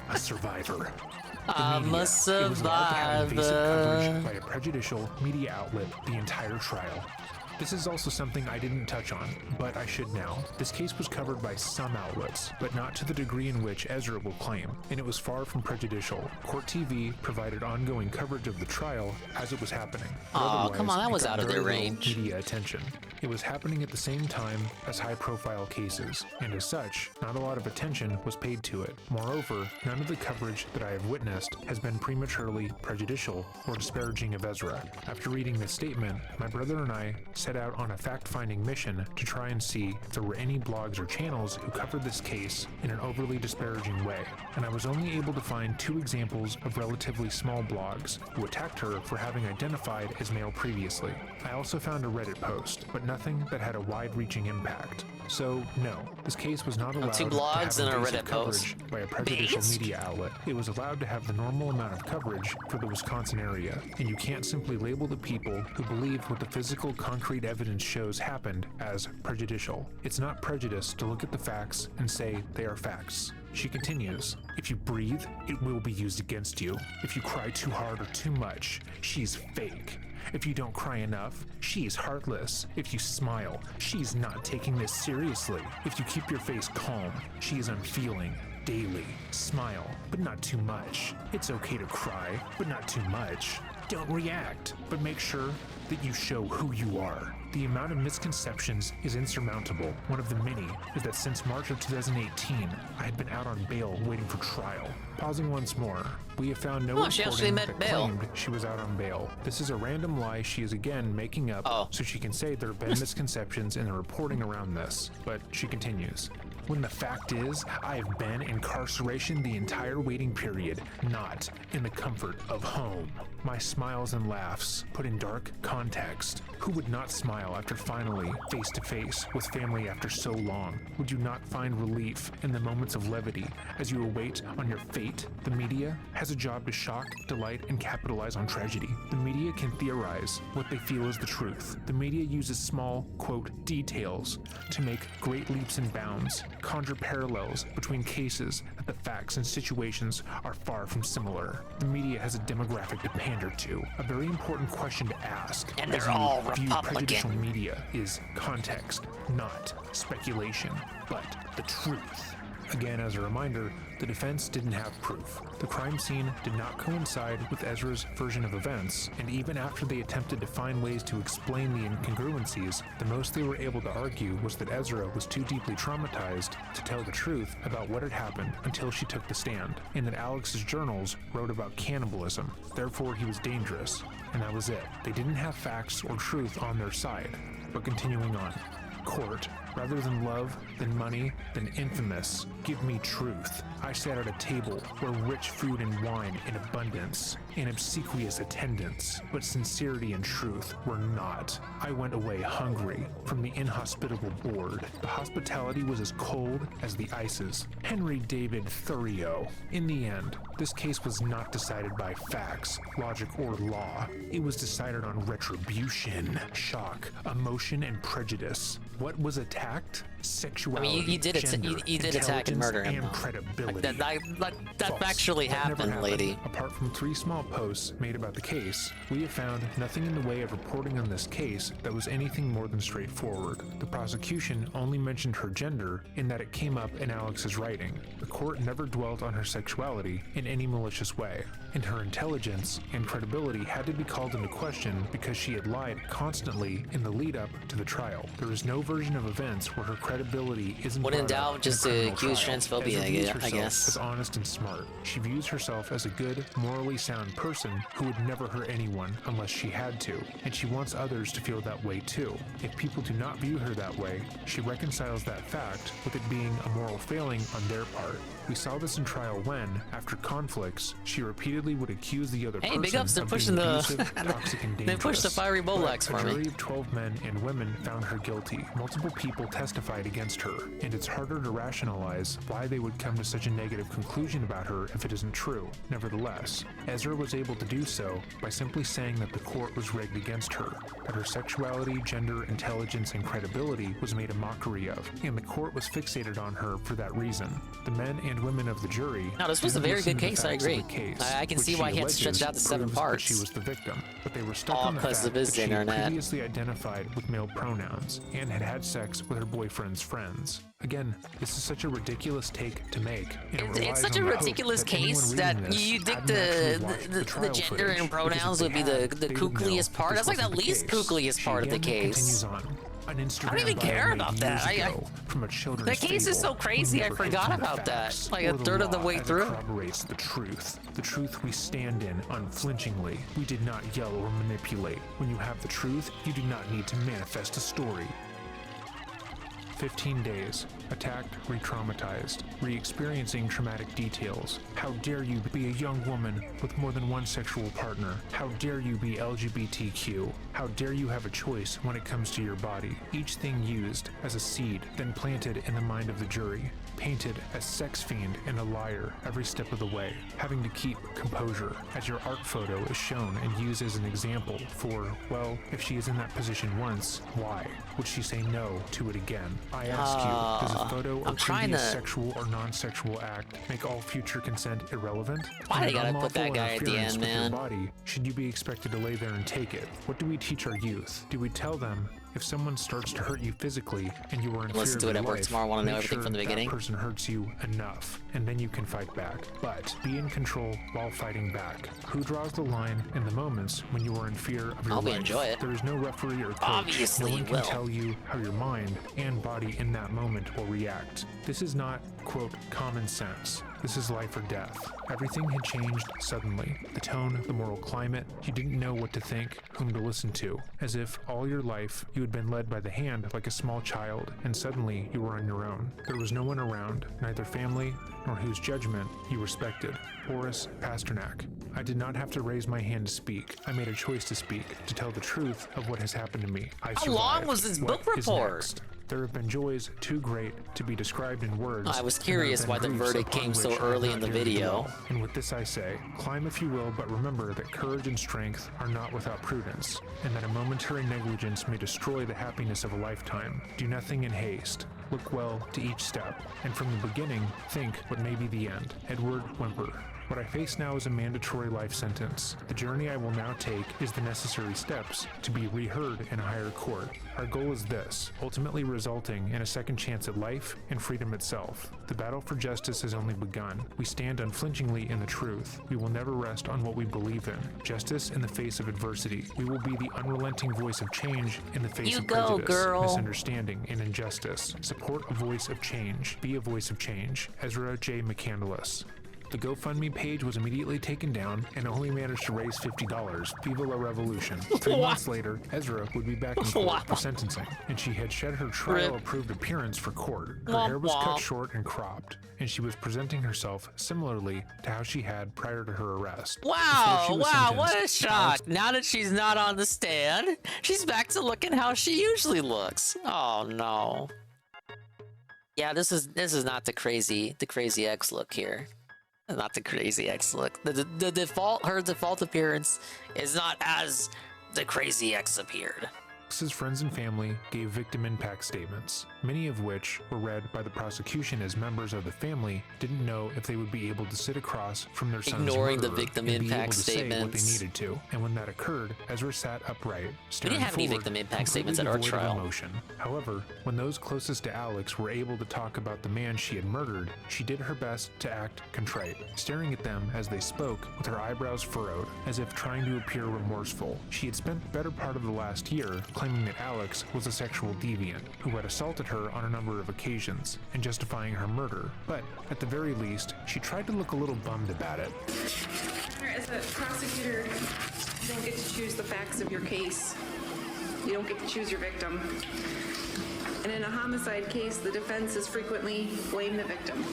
a survivor. The I'm media, a it was allowed to have invasive coverage survivor. by a prejudicial media outlet the entire trial. This is also something I didn't touch on, but I should now. This case was covered by some outlets, but not to the degree in which Ezra will claim, and it was far from prejudicial. Court TV provided ongoing coverage of the trial as it was happening. Oh, come on, that was out of their very range. little media attention. It was happening at the same time as high-profile cases, and as such, not a lot of attention was paid to it. Moreover, none of the coverage that I have witnessed has been prematurely prejudicial or disparaging of Ezra. After reading this statement, my brother and I set out on a fact-finding mission to try and see if there were any blogs or channels who covered this case in an overly disparaging way, and I was only able to find 2 examples of relatively small blogs who attacked her for having identified as male previously. I also found a Reddit post, but nothing that had a wide-reaching impact. So, no, this case was not allowed 2 blogs to have and a invasive Reddit post. coverage by a prejudicial media outlet. It was allowed to have the normal amount of coverage for the Wisconsin area, and you can't simply label the people who believe what the physical, concrete evidence shows happened as prejudicial. It's not prejudice to look at the facts and say they are facts. She continues, if you breathe, it will be used against you. If you cry too hard or too much, she's fake. If you don't cry enough, she's heartless. If you smile, she's not taking this seriously. If you keep your face calm, she is unfeeling. Daily. Smile, but not too much. It's okay to cry, but not too much. Don't react, but make sure that you show who you are. The amount of misconceptions is insurmountable. One of the many is that since March of 2018, I had been out on bail waiting for trial. Pausing once more, we have found no she actually reporting met that bail. claimed she was out on bail. This is a random lie she is again making up so she can say there have been misconceptions in the reporting around this. But she continues. When the fact is, I have been in incarceration the entire waiting period, not in the comfort of home. My smiles and laughs put in dark context. Who would not smile after finally face to face with family after so long? Would you not find relief in the moments of levity as you await on your fate? The media has a job to shock, delight, and capitalize on tragedy. The media can theorize what they feel is the truth. The media uses small, quote, details to make great leaps and bounds, conjure parallels between cases that the facts and situations are far from similar. The media has a demographic to pander to. A very important question to ask And as they're you all view prejudicial Republican. media is context, not speculation, but the truth. Again, as a reminder, the defense didn't have proof. The crime scene did not coincide with Ezra's version of events, and even after they attempted to find ways to explain the incongruencies, the most they were able to argue was that Ezra was too deeply traumatized to tell the truth about what had happened until she took the stand, and that Alex's journals wrote about cannibalism, therefore he was dangerous, and that was it. They didn't have facts or truth on their side. But continuing on. Court, rather than love, than money, than infamous, give me truth. I sat at a table where rich food and wine in abundance, in obsequious attendance, but sincerity and truth were not. I went away hungry from the inhospitable board. The hospitality was as cold as the ices. Henry David Thoreau. In the end, this case was not decided by facts, logic, or law. It was decided on retribution, shock, emotion, and prejudice. What was attacked? Sexuality, I mean, you did gender, you did attack and murder him. and though. credibility. That False. actually That never happened, lady. Apart from 3 small posts made about the case, we have found nothing in the way of reporting on this case that was anything more than straightforward. The prosecution only mentioned her gender in that it came up in Alex's writing. The court never dwelt on her sexuality in any malicious way, and her intelligence and credibility had to be called into question because she had lied constantly in the lead up to the trial. There is no version of events where her credibility isn't When in brought up doubt, in a just criminal accuse trial. transphobia, Ezra views I herself guess. as honest and smart. She views herself as a good, morally sound person who would never hurt anyone unless she had to, and she wants others to feel that way too. If people do not view her that way, she reconciles that fact with it being a moral failing on their part. We saw this in trial when, after conflicts, she repeatedly would accuse the other Hey, person big ups, they're of pushing being the- abusive, toxic, and dangerous. They pushed the fiery But Molex for a me. jury of 12 men and women found her guilty. Multiple people testified testified against her, and it's harder to rationalize why they would come to such a negative conclusion about her if it isn't true. Nevertheless, Ezra was able to do so by simply saying that the court was rigged against her, that her sexuality, gender, intelligence, and credibility was made a mockery of, and the court was fixated on her for that reason. The men and women of the jury. No, this was a very good case, I agree. I can see why he had to stretch it out to 7 parts. She was the victim, but they were stuck all on the fact because of his that she had internet. previously identified with male pronouns and had sex with her boyfriend's friends. Again, this is such a ridiculous take to make. And It's such a ridiculous case that you think the gender and pronouns would be the kookiest part. That's like the least kookiest part of the case. I don't even care about that. The case is so crazy, I forgot about that. Like a third of the way through. Corroborates the truth we stand in unflinchingly. We did not yell or manipulate. When you have the truth, you do not need to manifest a story. 15 days, attacked, re-traumatized, re-experiencing traumatic details. How dare you be a young woman with more than one sexual partner? How dare you be LGBTQ? How dare you have a choice when it comes to your body? Each thing used as a seed, then planted in the mind of the jury. Painted as sex fiend and a liar every step of the way, having to keep composure as your art photo is shown and used as an example for, well, if she is in that position once, why would she say no to it again? I ask you, does a photo or previous sexual or non-sexual act make all future consent irrelevant? Why they gotta put that guy at the end, man? Body, should you be expected to lay there and take it? What do we teach our youth? Do we tell them if someone starts to hurt you physically and you are in fear of your life, tomorrow, I want to know everything from the beginning. That person hurts you enough, and then you can fight back. But be in control while fighting back. Who draws the line in the moments when you are in fear of your life? Enjoy it. There is no referee or coach. Obviously, no one can tell you how your mind and body in that moment will react. This is not, quote, common sense. This is life or death. Everything had changed suddenly. The tone, the moral climate. You didn't know what to think, whom to listen to. As if all your life you had been led by the hand like a small child, and suddenly you were on your own. There was no one around, neither family nor whose judgment you respected. Boris Pasternak. I did not have to raise my hand to speak. I made a choice to speak, to tell the truth of what has happened to me. I survived. How long was this book report? There have been joys too great to be described in words. I was curious why the verdict came so early in the video. And with this I say, climb if you will, but remember that courage and strength are not without prudence, and that a momentary negligence may destroy the happiness of a lifetime. Do nothing in haste. Look well to each step, and from the beginning, think what may be the end. Edward Whymper. What I face now is a mandatory life sentence. The journey I will now take is the necessary steps to be reheard in a higher court. Our goal is this, ultimately resulting in a second chance at life and freedom itself. The battle for justice has only begun. We stand unflinchingly in the truth. We will never rest on what we believe in. Justice in the face of adversity. We will be the unrelenting voice of change in the face of prejudice, misunderstanding, and injustice. Support a voice of change. Be a voice of change. Ezra J. McCandless. The GoFundMe page was immediately taken down and only managed to raise $50. Viva la revolution. 3 months later, Ezra would be back in court for sentencing, and she had shed her trial-approved appearance for court. Her hair was cut short and cropped, and she was presenting herself similarly to how she had prior to her arrest. Wow, what a shock. Now that she's not on the stand, she's back to looking how she usually looks. Oh no. Yeah, this is not the crazy X look here. Not the crazy X look. The default, her default appearance is not as the crazy X appeared. His friends and family gave victim impact statements, many of which were read by the prosecution as members of the family didn't know if they would be able to sit across from their son's ignoring the murderer victim and impact be able to statements. say what they needed to. And when that occurred, Ezra sat upright, We staring didn't have any forward, victim impact completely statements at our devoid of trial. emotion. However, when those closest to Alex were able to talk about the man she had murdered, she did her best to act contrite, staring at them as they spoke with her eyebrows furrowed, as if trying to appear remorseful. She had spent the better part of the last year claiming that Alex was a sexual deviant who had assaulted her on a number of occasions and justifying her murder, but at the very least, she tried to look a little bummed about it. As a prosecutor, you don't get to choose the facts of your case. You don't get to choose your victim. And in a homicide case, the defense is frequently blame the victim.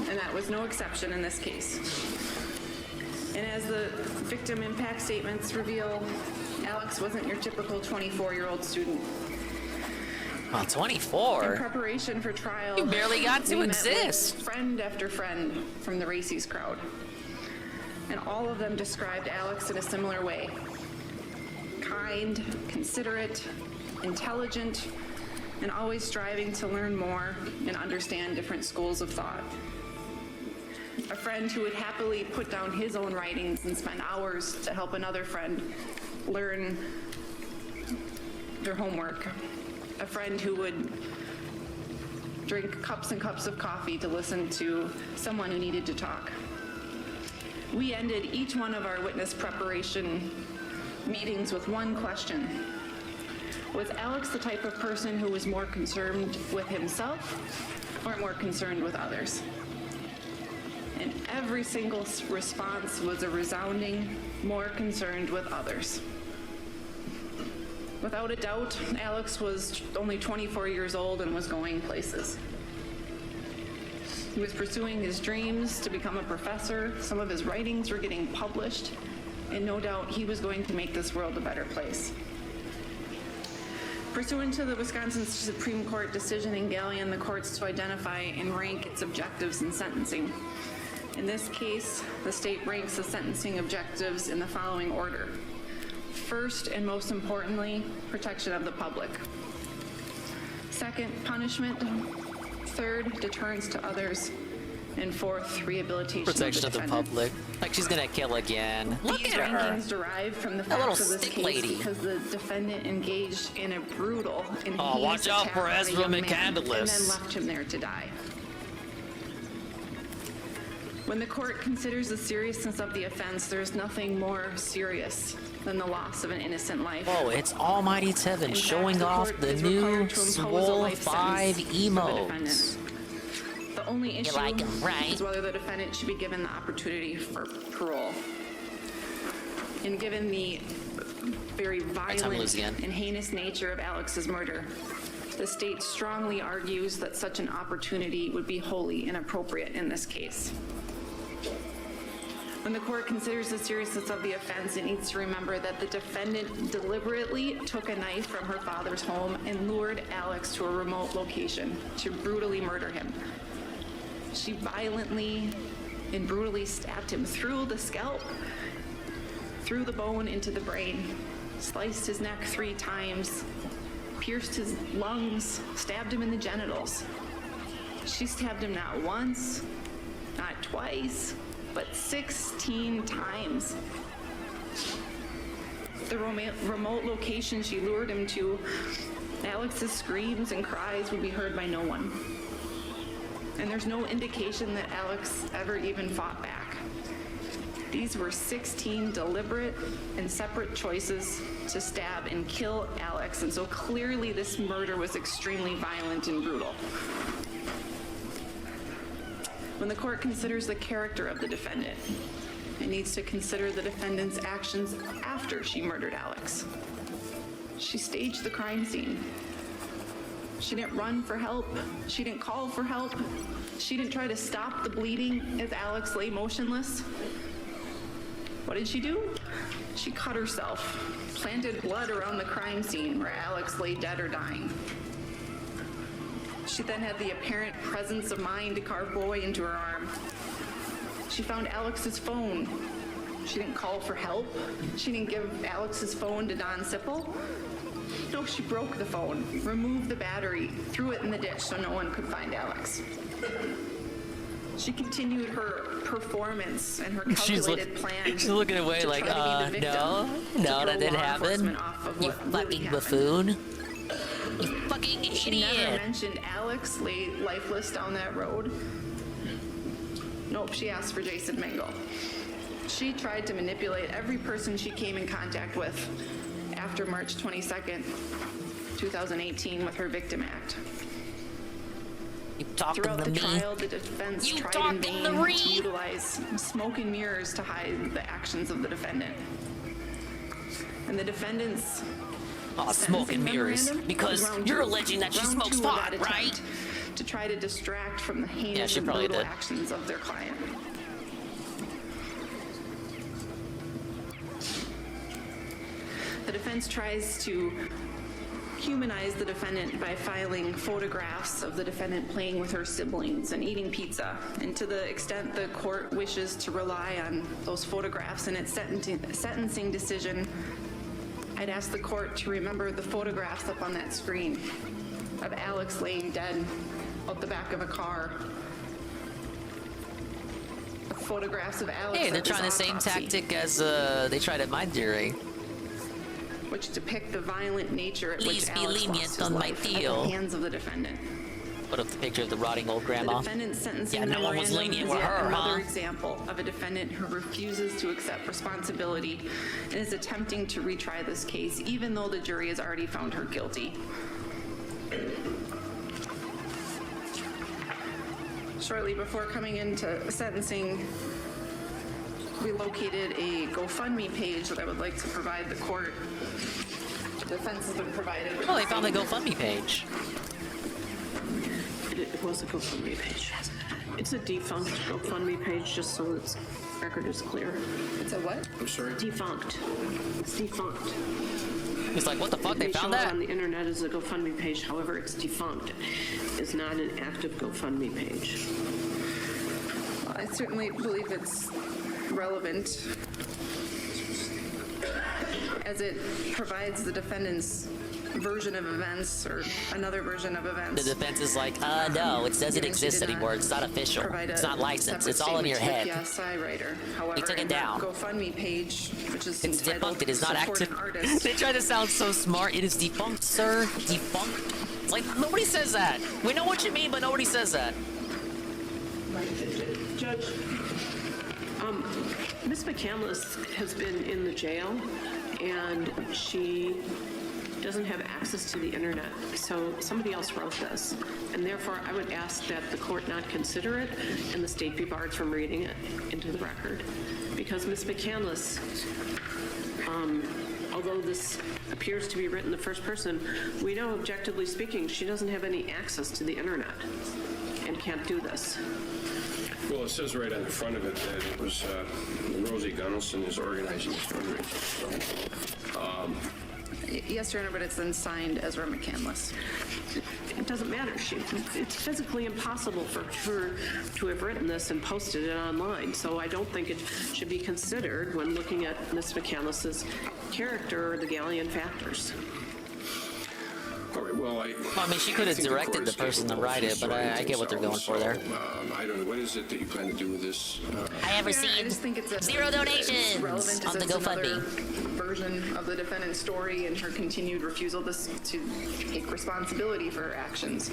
And that was no exception in this case. And as the victim impact statements reveal, Alex wasn't your typical 24-year-old student. Oh, 24? In preparation for trial, You barely got to we exist. Met with friend after friend from the Racy's crowd. And all of them described Alex in a similar way. Kind, considerate, intelligent, and always striving to learn more and understand different schools of thought. A friend who would happily put down his own writings and spend hours to help another friend learn their homework. A friend who would drink cups and cups of coffee to listen to someone who needed to talk. We ended each one of our witness preparation meetings with one question. Was Alex the type of person who was more concerned with himself or more concerned with others? And every single response was a resounding, more concerned with others. Without a doubt, Alex was only 24 years old and was going places. He was pursuing his dreams to become a professor. Some of his writings were getting published, and no doubt he was going to make this world a better place. Pursuant to the Wisconsin Supreme Court decision in Galleon, the courts to identify and rank its objectives in sentencing. In this case, the state ranks the sentencing objectives in the following order. First, and most importantly, protection of the public. Second, punishment. Third, deterrence to others. And fourth, rehabilitation Protection of the defendant. public. Like she's gonna kill again. Look These at her. rankings derive from the That little facts of this stick case lady. because the defendant engaged in a brutal and Oh, watch heinous out attack for on a Ezra young man McCandless. and then left him there to die. When the court considers the seriousness of the offense, there is nothing more serious than the loss of an innocent life. Oh, it's Almighty Tevin In showing fact, off court the is new required to impose a Swole life 5 sentence for the emotes. defendant. The only issue like 'em, right? is whether the defendant should be given the opportunity for parole. And given the very time to lose violent again. and heinous nature of Alex's murder, the state strongly argues that such an opportunity would be wholly inappropriate in this case. When the court considers the seriousness of the offense, it needs to remember that the defendant deliberately took a knife from her father's home and lured Alex to a remote location to brutally murder him. She violently and brutally stabbed him through the scalp, through the bone into the brain, sliced his neck 3 times, pierced his lungs, stabbed him in the genitals. She stabbed him not once, not twice, but 16 times. The remote location she lured him to, Alex's screams and cries would be heard by no one. And there's no indication that Alex ever even fought back. These were 16 deliberate and separate choices to stab and kill Alex, and so clearly this murder was extremely violent and brutal. When the court considers the character of the defendant, it needs to consider the defendant's actions after she murdered Alex. She staged the crime scene. She didn't run for help. She didn't call for help. She didn't try to stop the bleeding as Alex lay motionless. What did she do? She cut herself, planted blood around the crime scene where Alex lay dead or dying. She then had the apparent presence of mind to carve boy into her arm. She found Alex's phone. She didn't call for help. She didn't give Alex's phone to Don Sipple. No, she broke the phone, removed the battery, threw it in the ditch so no one could find Alex. She continued her performance and her calculated plan. She's looking away to like, try to be the no, victim, to that throw didn't law happen. enforcement off of You what really fucking happened. buffoon. You fucking She idiot. never mentioned Alex lay lifeless down that road. Nope, she asked for Jason Mingle. She tried to manipulate every person she came in contact with after March 22nd, 2018 with her Victim Act. You talking Throughout to the me? trial, the defense You tried in talking vain to to me? utilize smoke and mirrors to hide the actions of the defendant. And the defendant's Smoke and mirrors. memorandum Because was round you're two- alleging that she round smokes 2 of pot, that right? attempt to try to distract from the heinous she and probably brutal did. actions of their client. The defense tries to humanize the defendant by filing photographs of the defendant playing with her siblings and eating pizza. And to the extent the court wishes to rely on those photographs in its sentencing decision, I'd ask the court to remember the photographs up on that screen of Alex laying dead out the back of a car. Photographs of Alex. Hey, they're trying the same tactic as they tried at my jury. Which depict the violent nature at Please which be Alex lenient lost his on my life deal. at the hands of the defendant. Put up the picture of the rotting old grandma. The defendant's sentencing Yeah, no one was memorandum lenient is with yet her, another huh? example of a defendant who refuses to accept responsibility and is attempting to retry this case, even though the jury has already found her guilty. Shortly before coming into sentencing, we located a GoFundMe page that I would like to provide the court. The defense has been provided with Oh, they found the GoFundMe page. It was a GoFundMe page. It's a defunct GoFundMe page, just so its record is clear. It's a what? I'm sorry? Defunct. It's defunct. He's like, what the fuck? They found show it that? on the internet as a GoFundMe page, however, it's defunct. It's not an active GoFundMe page. I certainly believe it's relevant as it provides the defendant's version of events or another version of events. The defense is like, no, it doesn't exist anymore. It's not official. It's not licensed. It's all in your head. PSI writer. However, They took it in down. that GoFundMe page, which is It's entitled defunct. It is not Support active. an Artist. They try to sound so smart. It is defunct, sir. Defunct. It's like, nobody says that. We know what you mean, but nobody says that. Judge, Ms. McCandless has been in the jail, and she doesn't have access to the internet, so somebody else wrote this, and therefore I would ask that the court not consider it and the state be barred from reading it into the record, because Ms. McCandless, although this appears to be written in the first person, we know, objectively speaking, she doesn't have any access to the internet and can't do this. Well, it says right on the front of it that it was Rosie Gunnelson is organizing this fundraiser. Yes, Your Honor, but it's then signed Ezra McCandless. It doesn't matter. It's physically impossible for her to have written this and posted it online. So I don't think it should be considered when looking at Ms. McCandless's character or the Galleon factors. All right, well, I mean, she could have directed the person to write it, but I get what they're going for there. I don't know. What is it that you plan to do with this? I have received 0 donations on the GoFundMe. Version of the defendant's story and her continued refusal to take responsibility for her actions.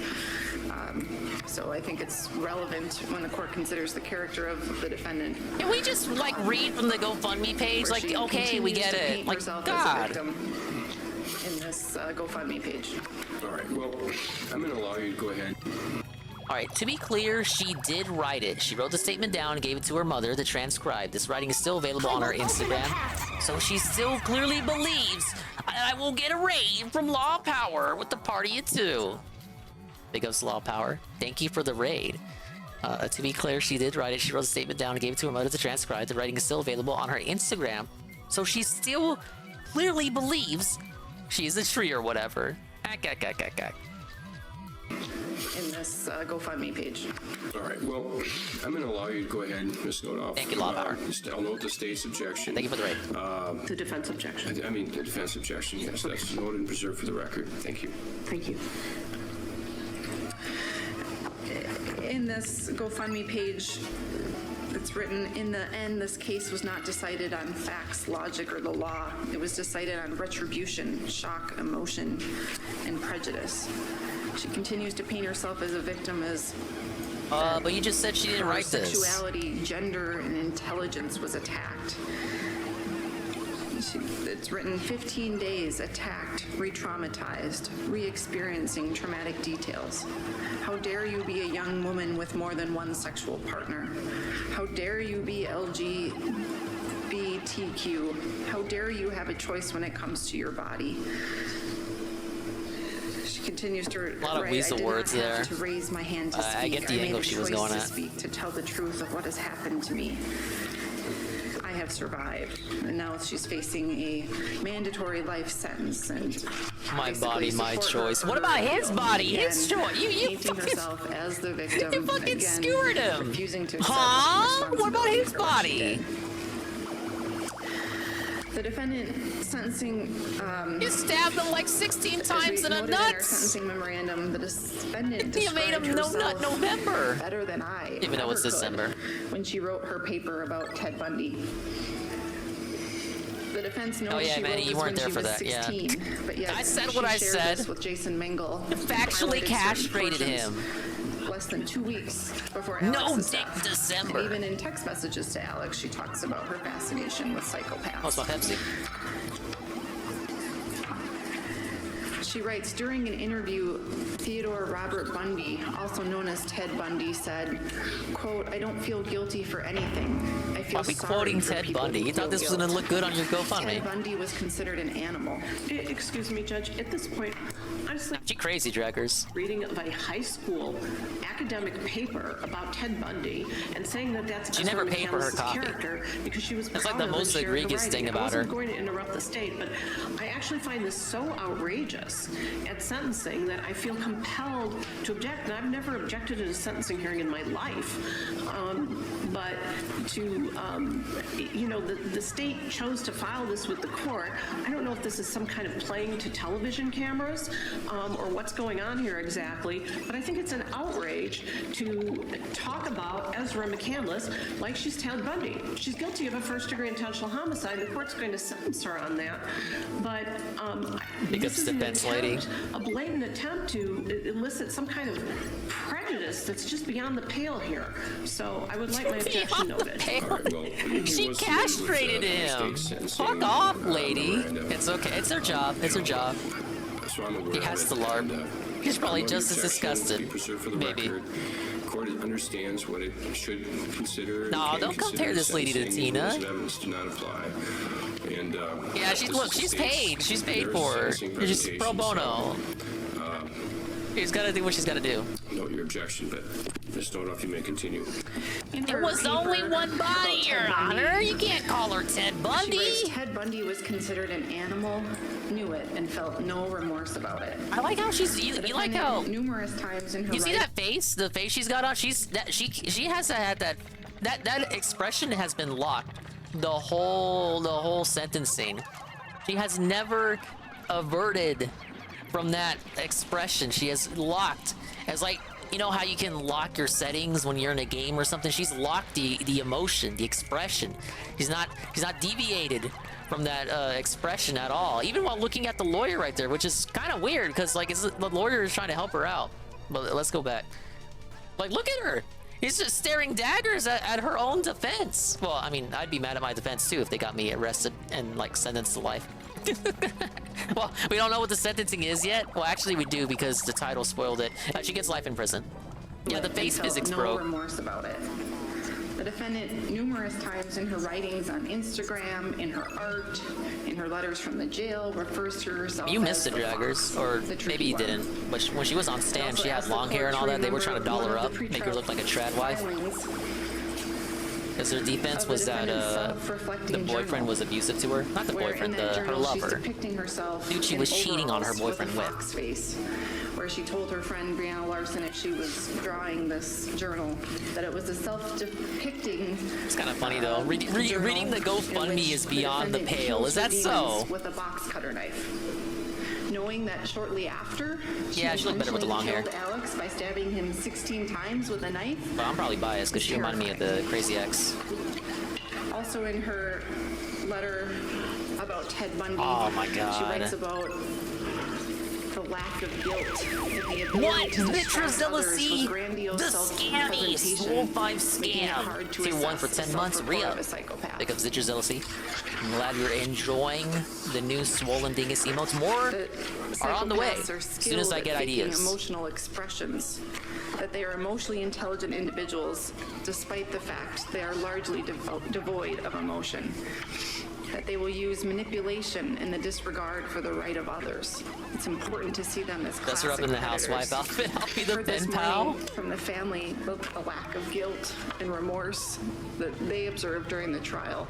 So I think it's relevant when the court considers the character of the defendant. Can we just like read from the GoFundMe page? Like, okay, we get it. Like, God. In this GoFundMe page. All right, well, I'm going to allow you to go ahead. All right, to be clear, she did write it. She wrote the statement down and gave it to her mother to transcribe. This writing is still available on her Instagram. So she still clearly believes I will get a raid from Law Power with the party of two. Big ups Law Power. Thank you for the raid. To be clear, she did write it. She wrote the statement down and gave it to her mother to transcribe. The writing is still available on her Instagram. So she still clearly believes she's a tree or whatever. In this GoFundMe page. All right, well, I'm going to allow you to go ahead, Ms. Nodoff. Thank you, Law Power. I'll note the state's objection. Thank you for the raid. The defense objection. I mean, the defense objection, yes. That's noted and preserved for the record. Thank you. Thank you. In this GoFundMe page, it's written, in the end, this case was not decided on facts, logic, or the law. It was decided on retribution, shock, emotion, and prejudice. She continues to paint herself as a victim as... but you just said she didn't write this. Sexuality, gender, and intelligence was attacked. It's written 15 days, attacked, re-traumatized, re-experiencing traumatic details. How dare you be a young woman with more than one sexual partner? How dare you be LGBTQ? How dare you have a choice when it comes to your body? She continues to write, a lot of weasel words there. To raise my hand to speak. I get the angle she was going to at. speak, to tell the truth of what has happened to me. I have survived. And now she's facing a mandatory life sentence. And my body, my choice. What about his body? His choice. You fucking herself as the victim. You fucking skewered him. Refusing to What about his body? The defendant sentencing. You stabbed him like 16 times in the nuts. In our sentencing memorandum, the defendant You made him no nut November. Better than I. Even though it's December. When she wrote her paper about Ted Bundy. The defense knows yeah, she Manny, wrote you this weren't when there she for was that, 16, yeah. But yet I said she what I shared said. this with Jason Mingle. Factually highlighted castrated certain him. portions less than 2 weeks before No, Alex's Dick death. December. And even in text messages to Alex, she talks about her fascination with psychopaths. Oh, it's my Pepsi. She writes, during an interview, Theodore Robert Bundy, also known as Ted Bundy, said, quote, I don't feel guilty for anything. I feel I'll be sorry quoting for Ted people Bundy. who You thought feel this was guilt. gonna look good on your GoFundMe. Ted Bundy was considered an animal. Excuse me, Judge. At this point, honestly, She crazy, Draggers. reading of a high school academic paper about Ted Bundy and saying that that's She never Ezra paid for her McCandless's copy. character because she was That's like proud the of most and shared egregious the thing writing. about I wasn't her. going to interrupt the state, but I actually find this so outrageous at sentencing that I feel compelled to object. And I've never objected at a sentencing hearing in my life, but to the state chose to file this with the court. I don't know if this is some kind of playing to television cameras or what's going on here exactly, but I think it's an outrage to talk about Ezra McCandless like she's Ted Bundy. She's guilty of a first-degree intentional homicide. The court's going to sentence her on that, but Because this is an defense lady. a blatant attempt to elicit some kind of prejudice that's just beyond the pale here. So I would like my objection noted. She castrated him. Fuck off, lady. It's okay. It's her job. It's her job. He has to LARP. He's probably just as disgusted. Maybe. Court understands what it should consider. No, don't compare this lady to Tina. Evidence do not apply. And Yeah, she's paid. She's paid for her. She's pro bono. She's gotta do what she's gotta do. Note your objection, but Ms. Dodoff, you may continue. It was only one body, Your Honor. You can't call her Ted Bundy. She writes, Ted Bundy was considered an animal, knew it, and felt no remorse about it. I like how she's. You like how numerous times in her. You see that face? The face she's got on. She has had that expression has been locked the whole sentencing. She has never averted from that expression. She has locked as like, you know how you can lock your settings when you're in a game or something. She's locked the emotion, the expression. He's not deviated from that expression at all. Even while looking at the lawyer right there, which is kind of weird because like the lawyer is trying to help her out. But let's go back. Like, look at her. He's just staring daggers at her own defense. Well, I mean, I'd be mad at my defense too if they got me arrested and like sentenced to life. Well, we don't know what the sentencing is yet. Well, actually we do because the title spoiled it. She gets life in prison. Yeah, the face physics no broke. Remorse about it. The defendant, numerous times in her writings on Instagram, in her art, in her letters from the jail, refers to herself. You missed as it, the Draggers, fox, or the tricky maybe you one. didn't. But when she was on stand, Also she had asked the long hair and court all to that. They were trying to doll remember her one up, of the make her look like a trad wife. filings Because her defense of the was that defendant's self-reflecting the boyfriend journal, was abusive to her. Not the where boyfriend, in that her journal she's lover. depicting herself Dude, she in was cheating on her overalls boyfriend with. A with. fox face, where she told her friend Brianna Larson as she was drawing this journal that it was a self-depicting. It's kind of funny though. Reading the GoFundMe is beyond the pale. Is that so? With a box cutter knife. Knowing that shortly after, Yeah, she looked better with the long hair. killed Alex by stabbing him 16 times with a knife. But I'm probably biased because she reminded me of the Crazy Ex. Also in her letter about Ted Bundy, Oh my God. she writes about the lack of guilt and the ability What? to The distract others with Truzellisi, grandiose the scammy, self-presentation, Swole 5 making it scam. hard to Tier 1 for assess 10 the months, self-report re-up. of a psychopath. Pick up Truzellisi. I'm glad you're enjoying the new Swollen Dingus emotes. More are on the way Psychopaths are as soon as I skilled get at faking ideas. emotional expressions, that they are emotionally intelligent individuals, despite the fact they are largely devoid of emotion. that they will use manipulation in the disregard for the right of others. It's important to see them as Dress classic her up in the predators. housewife outfit. I'll be the Heard this pen pal. morning from the family a lack of guilt and remorse that they observed during the trial.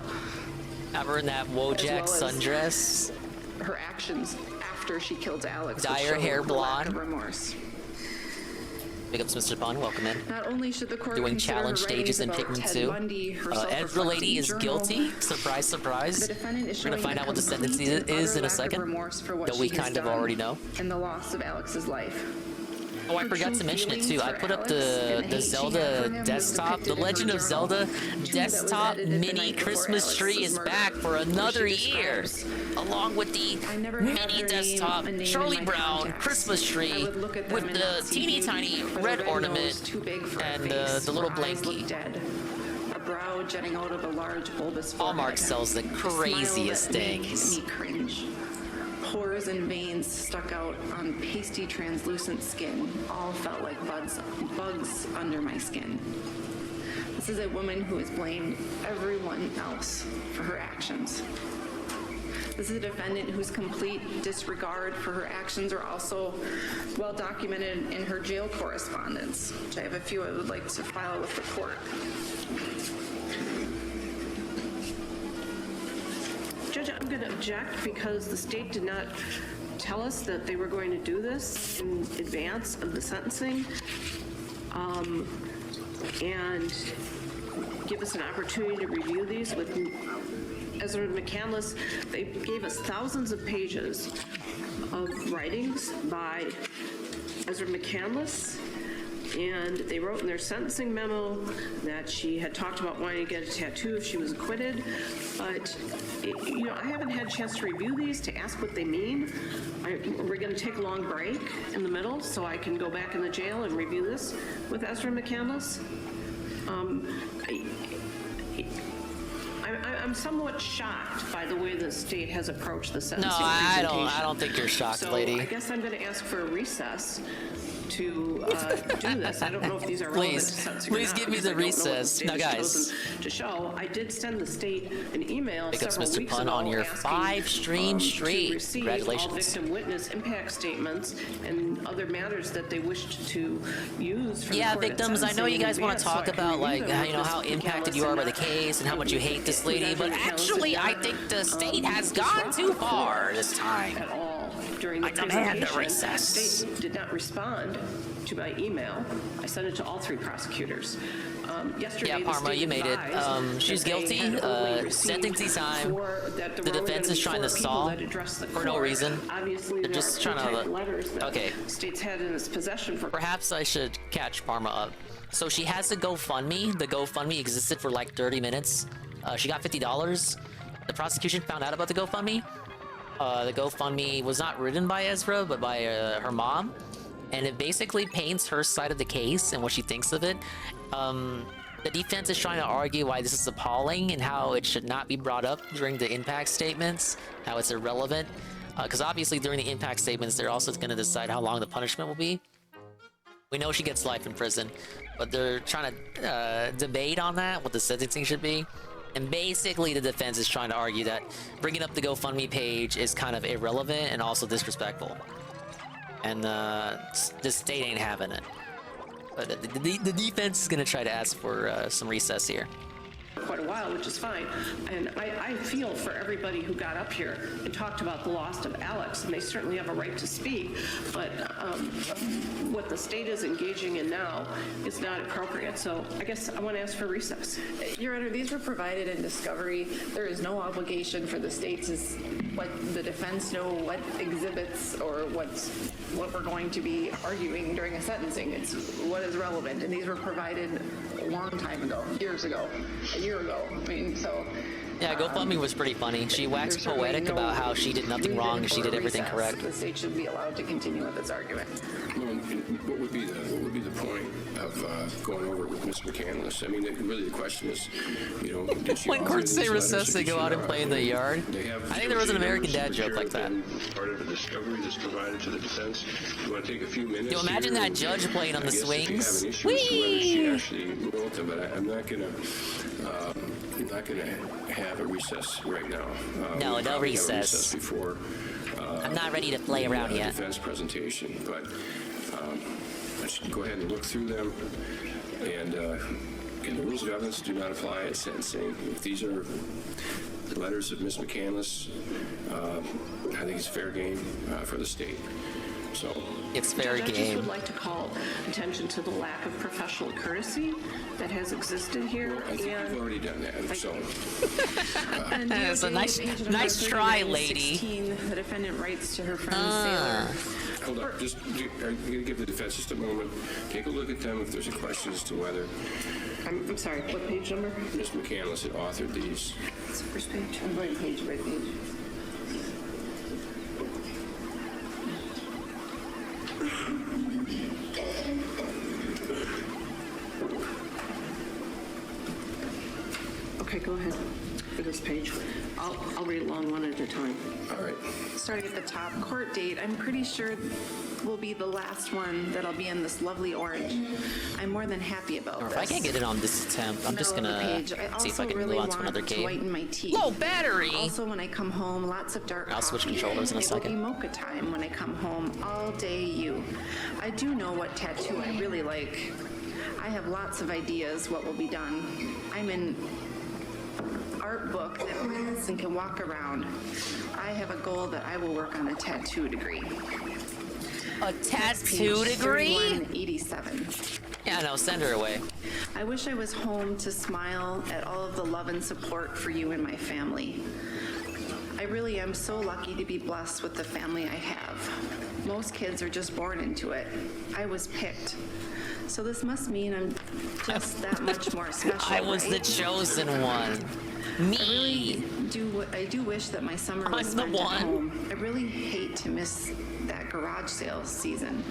Have her in that Wojak sundress. Her actions after she killed Alex. Dye her hair blonde. Lack of remorse. Big ups, Mr. Pun. Welcome in. Not only should the court Doing consider challenge her stages in writings Pikmin about 2. Ted Bundy, her Ezra Lady is self-reflecting guilty. journal, Surprise, surprise. the defendant is We're gonna showing find out what the sentence complete and is in utter a lack of second. remorse for what That we she has kind of done already know. and the loss of Alex's life. Oh, I forgot to mention it too. I put up the Zelda desktop. The Legend of Zelda desktop mini Christmas tree is back for another year, along with the mini desktop Charlie Brown Christmas tree with the teeny tiny red ornament and the little blankie. A brow jutting out of a large bulbous forehead. Hallmark sells the A smile craziest that made things. me cringe. Pores and veins stuck out on pasty translucent skin. All felt like bugs under my skin. This is a woman who has blamed everyone else for her actions. This is a defendant whose complete disregard for her actions are also well documented in her jail correspondence, which I have a few I would like to file with the court. Judge, I'm going to object because the state did not tell us that they were going to do this in advance of the sentencing, and give us an opportunity to review these with Ezra McCandless. They gave us thousands of pages of writings by Ezra McCandless, and they wrote in their sentencing memo that she had talked about wanting to get a tattoo if she was acquitted, but I haven't had a chance to review these to ask what they mean. We're going to take a long break in the middle so I can go back in the jail and review this with Ezra McCandless. I'm somewhat shocked by the way the state has approached the sentencing presentation. I don't think you're shocked, lady. I guess I'm going to ask for a recess to do this. I don't know if these are relevant to sentencing or Please not, give me because the I don't know what recess. state Now, has guys. chosen to show. I did send the state an email Big ups, several Mr. weeks Pun, ago on your asking, 5-stream to streak. receive Congratulations. all victim witness impact statements and other matters that they wished to use for the Yeah, court at victims, I know you sentencing guys in want to advance, talk so I can about, like, review them with how Mr. impacted McCandless you are and by the not- case and how much you hate this lady, but Mr. McCandless actually, I did think not, the state has disrupt gone too the court far this time. at all during the I demand a presentation. recess. The state did not respond to my email. I sent it to all three prosecutors. Yesterday, Yeah, the Parma, state you made it. advised She's that they guilty. had only received Sentencing time. that there The were only defense gonna is be trying to 4 people stall that addressed the for no court. reason. Obviously, They're there just are trying to pre-typed letters that okay. states had in its possession for. Perhaps I should catch Parma up. So she has a GoFundMe. The GoFundMe existed for like 30 minutes. She got $50. The prosecution found out about the GoFundMe. The GoFundMe was not written by Ezra, but by her mom. And it basically paints her side of the case and what she thinks of it. The defense is trying to argue why this is appalling and how it should not be brought up during the impact statements, how it's irrelevant. Because obviously during the impact statements, they're also going to decide how long the punishment will be. We know she gets life in prison, but they're trying to debate on that, what the sentencing should be. And basically the defense is trying to argue that bringing up the GoFundMe page is kind of irrelevant and also disrespectful. And the state ain't having it. But the defense is going to try to ask for some recess here. Quite a while, which is fine. And I feel for everybody who got up here and talked about the loss of Alex, and they certainly have a right to speak, but what the state is engaging in now is not appropriate. So I guess I want to ask for recess. Your Honor, these were provided in discovery. There is no obligation for the state to let the defense know what exhibits or what we're going to be arguing during a sentencing. It's what is relevant, and these were provided a long time ago, years ago, a year ago. I mean, so. Yeah, GoFundMe was pretty funny. She waxed poetic about how she did nothing wrong and she did everything correct. The state should be allowed to continue with its argument. What would be the point? of going over it with Ms. McCandless. I mean, really the question is, you know, did she When author courts these say letters, recess, or they did go she out and not? play in the yard. They have I think there was an American numbers Dad which joke are like that. Part of the discovery that's provided to the defense. You want to take a few minutes? Yo, imagine here that and, judge playing on I the guess if you have swings. an issue as to whether she Whee! actually wrote them, but I'm not gonna have a recess right now. No, We'll no probably have a recess. before. I'm not ready to play around the yet. defense presentation, but I should go ahead and look through them. And the rules of evidence do not apply at sentencing. If these are the letters of Ms. McCandless, I think it's fair game for the state. So it's fair Judge, I just game. would like to call attention to the lack of professional courtesy that has existed here. Well, I think we've already done that. So and That's a DOJ nice try, lady. 16, the defendant writes to her friend Sailor. hold up, just I'm going to give the defense just a moment. Take a look at them if there's a question as to whether. I'm sorry, what page number? Ms. McCandless had authored these. It's the first page. I'm going page by page. Okay, go ahead for this page. I'll read along one at a time. All right. Starting at the top, court date, I'm pretty sure will be the last one that'll be in this lovely orange. I'm more than happy about Or this. if I can't get it on this attempt, I'm just gonna see if I can move on to another game. Whiten my teeth. Low battery! Also, when I come home, lots of dark I'll switch coffee. controllers in a It will second. be mocha time when I come home. All day you. I do know what tattoo I really like. I have lots of ideas what will be done. I'm in art book that reads and can walk around. I have a goal that I will work on a tattoo degree. A tattoo degree? 87. Yeah, no, send her away. I wish I was home to smile at all of the love and support for you and my family. I really am so lucky to be blessed with the family I have. Most kids are just born into it. I was picked. So this must mean I'm just that much more special. I was the right? chosen one. Me. I do wish that my summer I'm was the spent at one. home. I really hate to miss that garage sale season.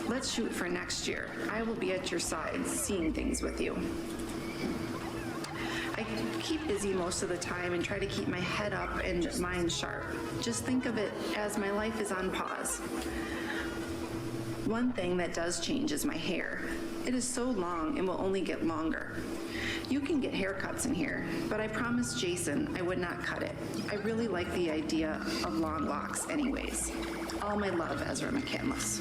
Let's shoot for next year. I will be at your side, seeing things with you. I keep busy most of the time and try to keep my head up and mind sharp. Just think of it as my life is on pause. One thing that does change is my hair. It is so long and will only get longer. You can get haircuts in here, but I promised Jason I would not cut it. I really like the idea of long locks anyways. All my love, Ezra McCandless.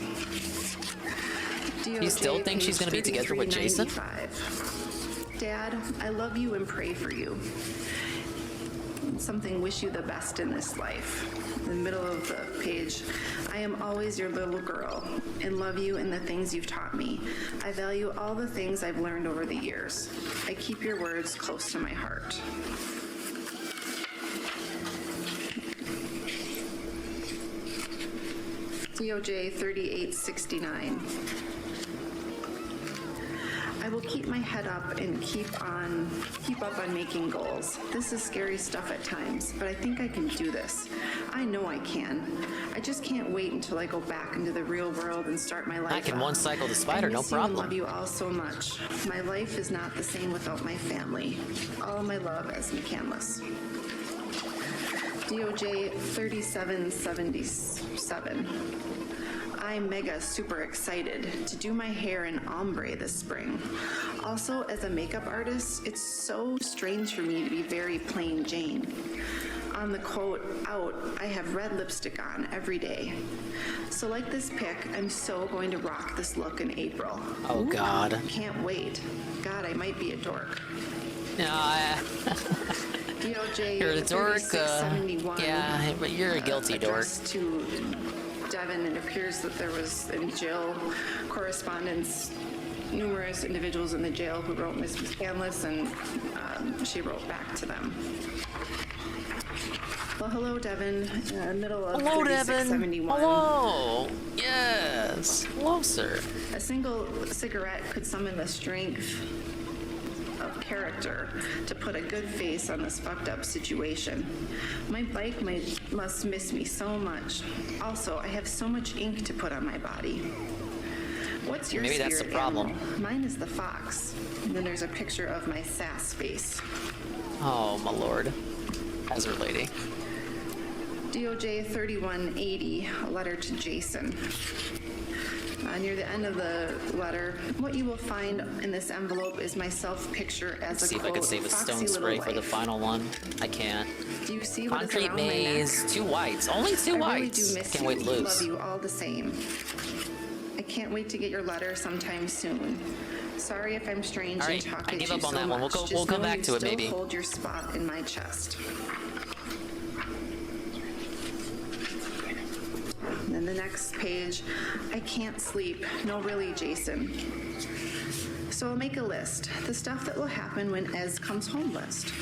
You still think she's gonna be together with Jason? 3395. Dad, I love you and pray for you. Something wish you the best in this life. In the middle of the page, I am always your little girl and love you and the things you've taught me. I value all the things I've learned over the years. I keep your words close to my heart. DOJ 3869. I will keep my head up and keep up on making goals. This is scary stuff at times, but I think I can do this. I know I can. I just can't wait until I go back into the real world and start my life. I can out. one cycle the spider, I no miss you and problem. love you all so much. My life is not the same without my family. All my love, as McCandless. DOJ 3777. I'm mega super excited to do my hair in ombre this spring. Also, as a makeup artist, it's so strange for me to be very plain Jane. On the quote out, I have red lipstick on every day. So like this pic, I'm so going to rock this look in April. Oh, God. Can't wait. God, I might be a dork. No, DOJ you're a dork. 3671, Yeah, but you're a guilty dork. addressed to Devin, it appears that there was in jail correspondence, numerous individuals in the jail who wrote Ms. McCandless, and she wrote back to them. Well, hello, Devin. Middle of Hello, Devin. 3671. Hello. Yes. Hello, sir. A single cigarette could summon the strength of character to put a good face on this fucked up situation. My bike must miss me so much. Also, I have so much ink to put on my body. What's your Maybe that's the spirit problem. animal? Mine is the fox. And then there's a picture of my sass face. Oh, my lord. Ezra lady. DOJ 3180, a letter to Jason. Near the end of the letter, what you will find in this envelope is my self-picture as a See if I quote, could save a foxy stone little spray for the life. final one. I can't. Do you see what is Concrete around my neck? maze, 2 whites. Only 2 I whites. really do miss Can't you. wait to lose. Love you all the same. I can't wait to get your letter sometime soon. Sorry if I'm strange All and right, talk I at give you up on so that one. We'll much. go- Just we'll come know back you to it, still maybe. Hold your spot in my chest. And then the next page, I can't sleep. No, really, Jason. So I'll make a list. The stuff that will happen when Ez comes home list.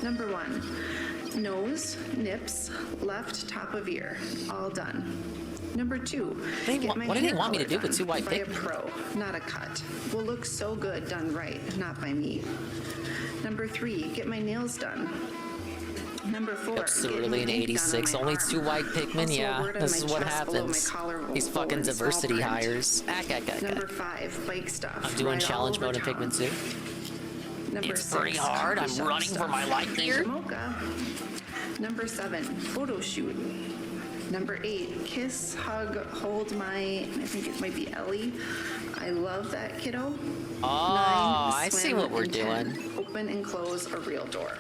Number 1, nose, nips, left top of ear. All done. Number 2, get my what do they hair want me to color do with done 2 white by a Pikmin? pro, not a cut. Will look so good done right, not by me. Number 3, get my nails done. Number 4, Yep, get my Cerulean ink 86. done on my Only arm. 2 white Pikmin. Also a Yeah, word on this is my what chest below my happens. collarbone These fucking in small diversity print. hires. Number 5, bike stuff. I'm doing Ride all challenge over mode in town. Pikmin 2. Number It's 6, pretty hard. coffee I'm shop running for stuff. my life Drink here. a mocha. Number 7, photo shoot. Number 8, kiss, hug, hold my, I think it might be Ellie. I love that kiddo. Oh, 9, I see swim, what we're and 10, doing. open and close a real door.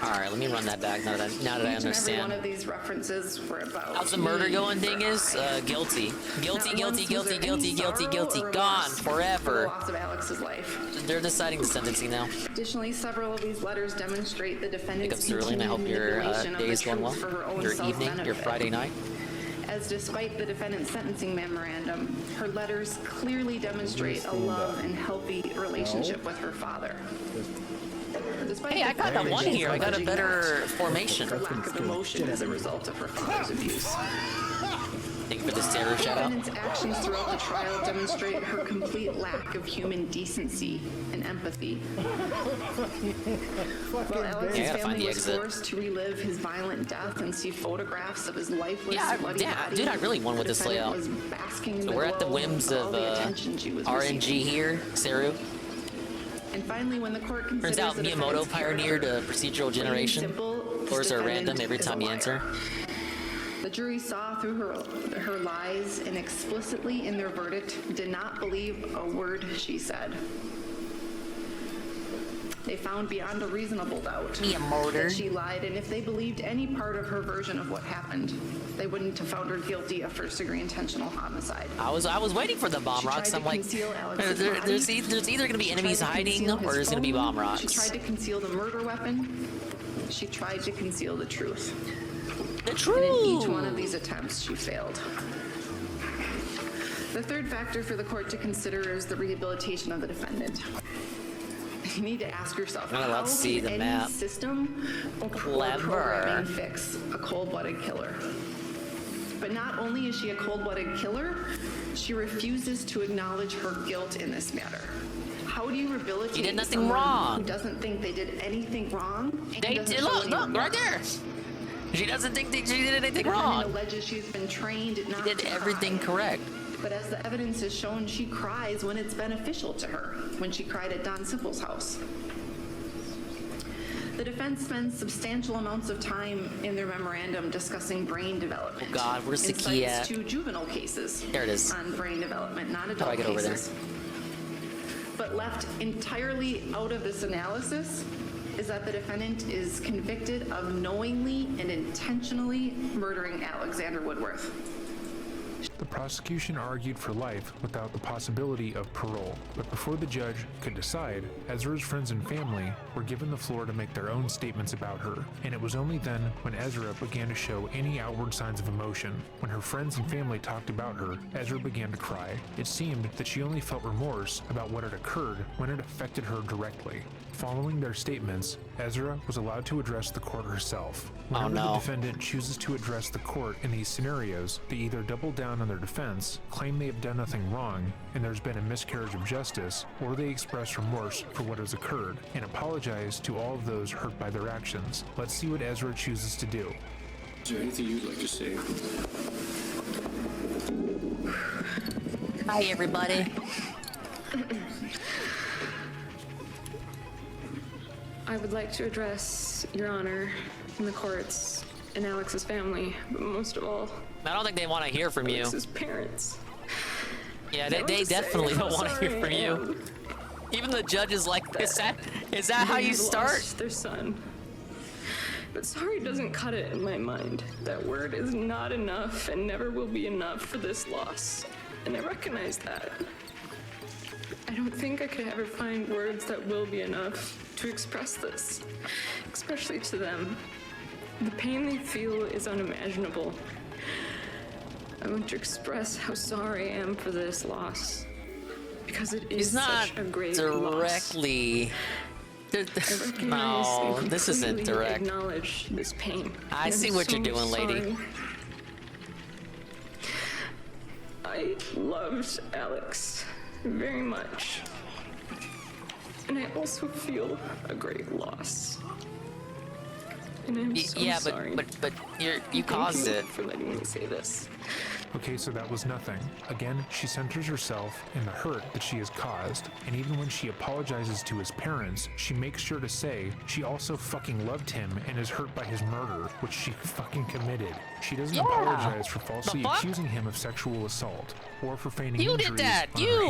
All right, let me run that back now that I Each and every one understand. of these references were about How's the murder me going, or Dingus? I. Guilty. Guilty, Not guilty, once was guilty, there guilty, any guilty, sorrow guilty. or Gone remorse for the forever. loss of Alex's life. They're deciding the sentencing now. Additionally, several of these letters demonstrate the defendant's Pick up Cerulean. I hope continued your manipulation of the day's going well. truth for her own Your evening, your self-benefit. Friday night. As despite the defendant's sentencing memorandum, her letters clearly demonstrate a love and healthy relationship with her father. Despite Hey, I got that one here. I got a better formation. her lack of emotion as a result of her father's abuse. Thank you for the stereo shout out. Defendant's actions throughout the trial demonstrate her complete lack of human decency and empathy. While Alex's Yeah, I gotta find family the was exit. forced to relive his violent death and see photographs of his lifeless, bloody Yeah, body, dude, I really won with the this defendant layout. was basking in So the we're at the glow whims all of the attention she was RNG receiving. here, Seru. And finally, when the court considers Turns out the Miyamoto defendant's pioneered character, procedural plain and generation. simple, this Floors are defendant random every is a time you liar. enter. The jury saw through her lies and explicitly in their verdict did not believe a word she said. They found beyond a reasonable doubt that she lied, and if they believed any part of her version of what happened, they wouldn't have found her guilty of first-degree intentional homicide. I was waiting for the bomb She rocks. tried I'm to like, conceal Alex's there's body. either going to be She enemies tried to hiding conceal or his there's going to be phone. bomb rocks. She tried to conceal the murder weapon. She tried to conceal the truth. The truth! And in each one of these attempts, she failed. The third factor for the court to consider is the rehabilitation of the defendant. You need to ask yourself, I'm not allowed how to see can the any map. system or Clever. programming fix a cold-blooded killer? But not only is she a cold-blooded killer, she refuses to acknowledge her guilt in this matter. How do you rehabilitate She did nothing someone wrong. who doesn't think they did anything wrong? and They doesn't did, show look, any right remorse? there. She doesn't think that she did anything The defendant wrong. alleges she's been trained not She did to everything cry. correct. But as the evidence has shown, she cries when it's beneficial to her, when she cried at Don Simple's house. The defense spends substantial amounts of time in their memorandum discussing brain development. Oh God, where's the and key cites at? 2 juvenile cases There it is. on brain development, not How do adult I get over there? cases. But left entirely out of this analysis is that the defendant is convicted of knowingly and intentionally murdering Alexander Woodworth. The prosecution argued for life without the possibility of parole, but before the judge could decide, Ezra's friends and family were given the floor to make their own statements about her, and it was only then when Ezra began to show any outward signs of emotion. When her friends and family talked about her, Ezra began to cry. It seemed that she only felt remorse about what had occurred when it affected her directly. Following their statements, Ezra was allowed to address the court herself. Whenever the defendant chooses to address the court in these scenarios, they either double down on their defense, claim they have done nothing wrong, and there's been a miscarriage of justice, or they express remorse for what has occurred, and apologize to all of those hurt by their actions. Let's see what Ezra chooses to do. Is there anything you'd like to say? Hi, everybody. I would like to address Your Honor and the courts and Alex's family, but most of all, I don't think they want to hear from you. Alex's parents. Yeah, they definitely don't want to hear from you. Even the judge is like, is that how you start? Their son. But sorry doesn't cut it in my mind. That word is not enough and never will be enough for this loss. And I recognize that. I don't think I could ever find words that will be enough to express this, especially to them. The pain they feel is unimaginable. I want to express how sorry I am for this loss, because it is such a great directly. loss. No, this isn't direct. Acknowledge this pain. I see what you're doing, lady. I loved Alex very much, and I also feel a great loss. And I'm so sorry. but you caused it. For letting me say this. Okay, so that was nothing. Again, she centers herself in the hurt that she has caused, and even when she apologizes to his parents, she makes sure to say she also fucking loved him and is hurt by his murder, which she fucking committed. She doesn't apologize for falsely accusing him of sexual assault, or for feigning injuries on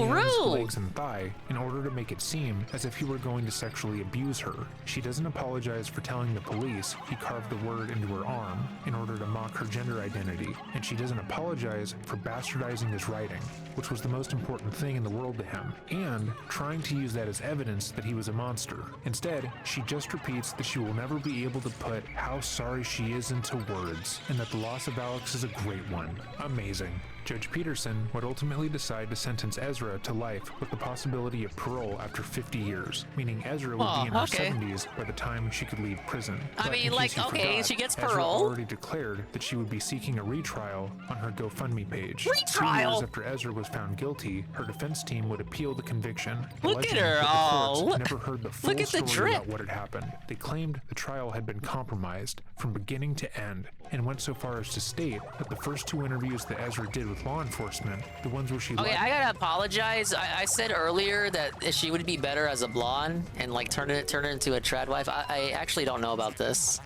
her hands, legs, and thigh in order to make it seem as if he were going to sexually abuse her. She doesn't apologize for telling the police he carved the word into her arm in order to mock her gender identity, and she doesn't apologize for bastardizing his writing, which was the most important thing in the world to him, and trying to use that as evidence that he was a monster. Instead, she just repeats that she will never be able to put how sorry she is into words, and that the loss of Alex is a great one. Amazing. Judge Peterson would ultimately decide to sentence Ezra to life with the possibility of parole after 50 years, meaning Ezra would be in her 70s by the time she could leave prison. I mean, like, okay, she gets parole. Ezra already declared that she would be seeking a retrial on her GoFundMe page. Retrial? 2 years after Ezra was found guilty, her defense team would appeal the conviction. Look at her! The courts never heard the full story about what had happened. They claimed the trial had been compromised from beginning to end, and went so far as to state that the first 2 interviews that Ezra did with law enforcement, the ones where she I gotta apologize. I said earlier that she would be better as a blonde and like turn it into a trad wife. I actually don't know about this.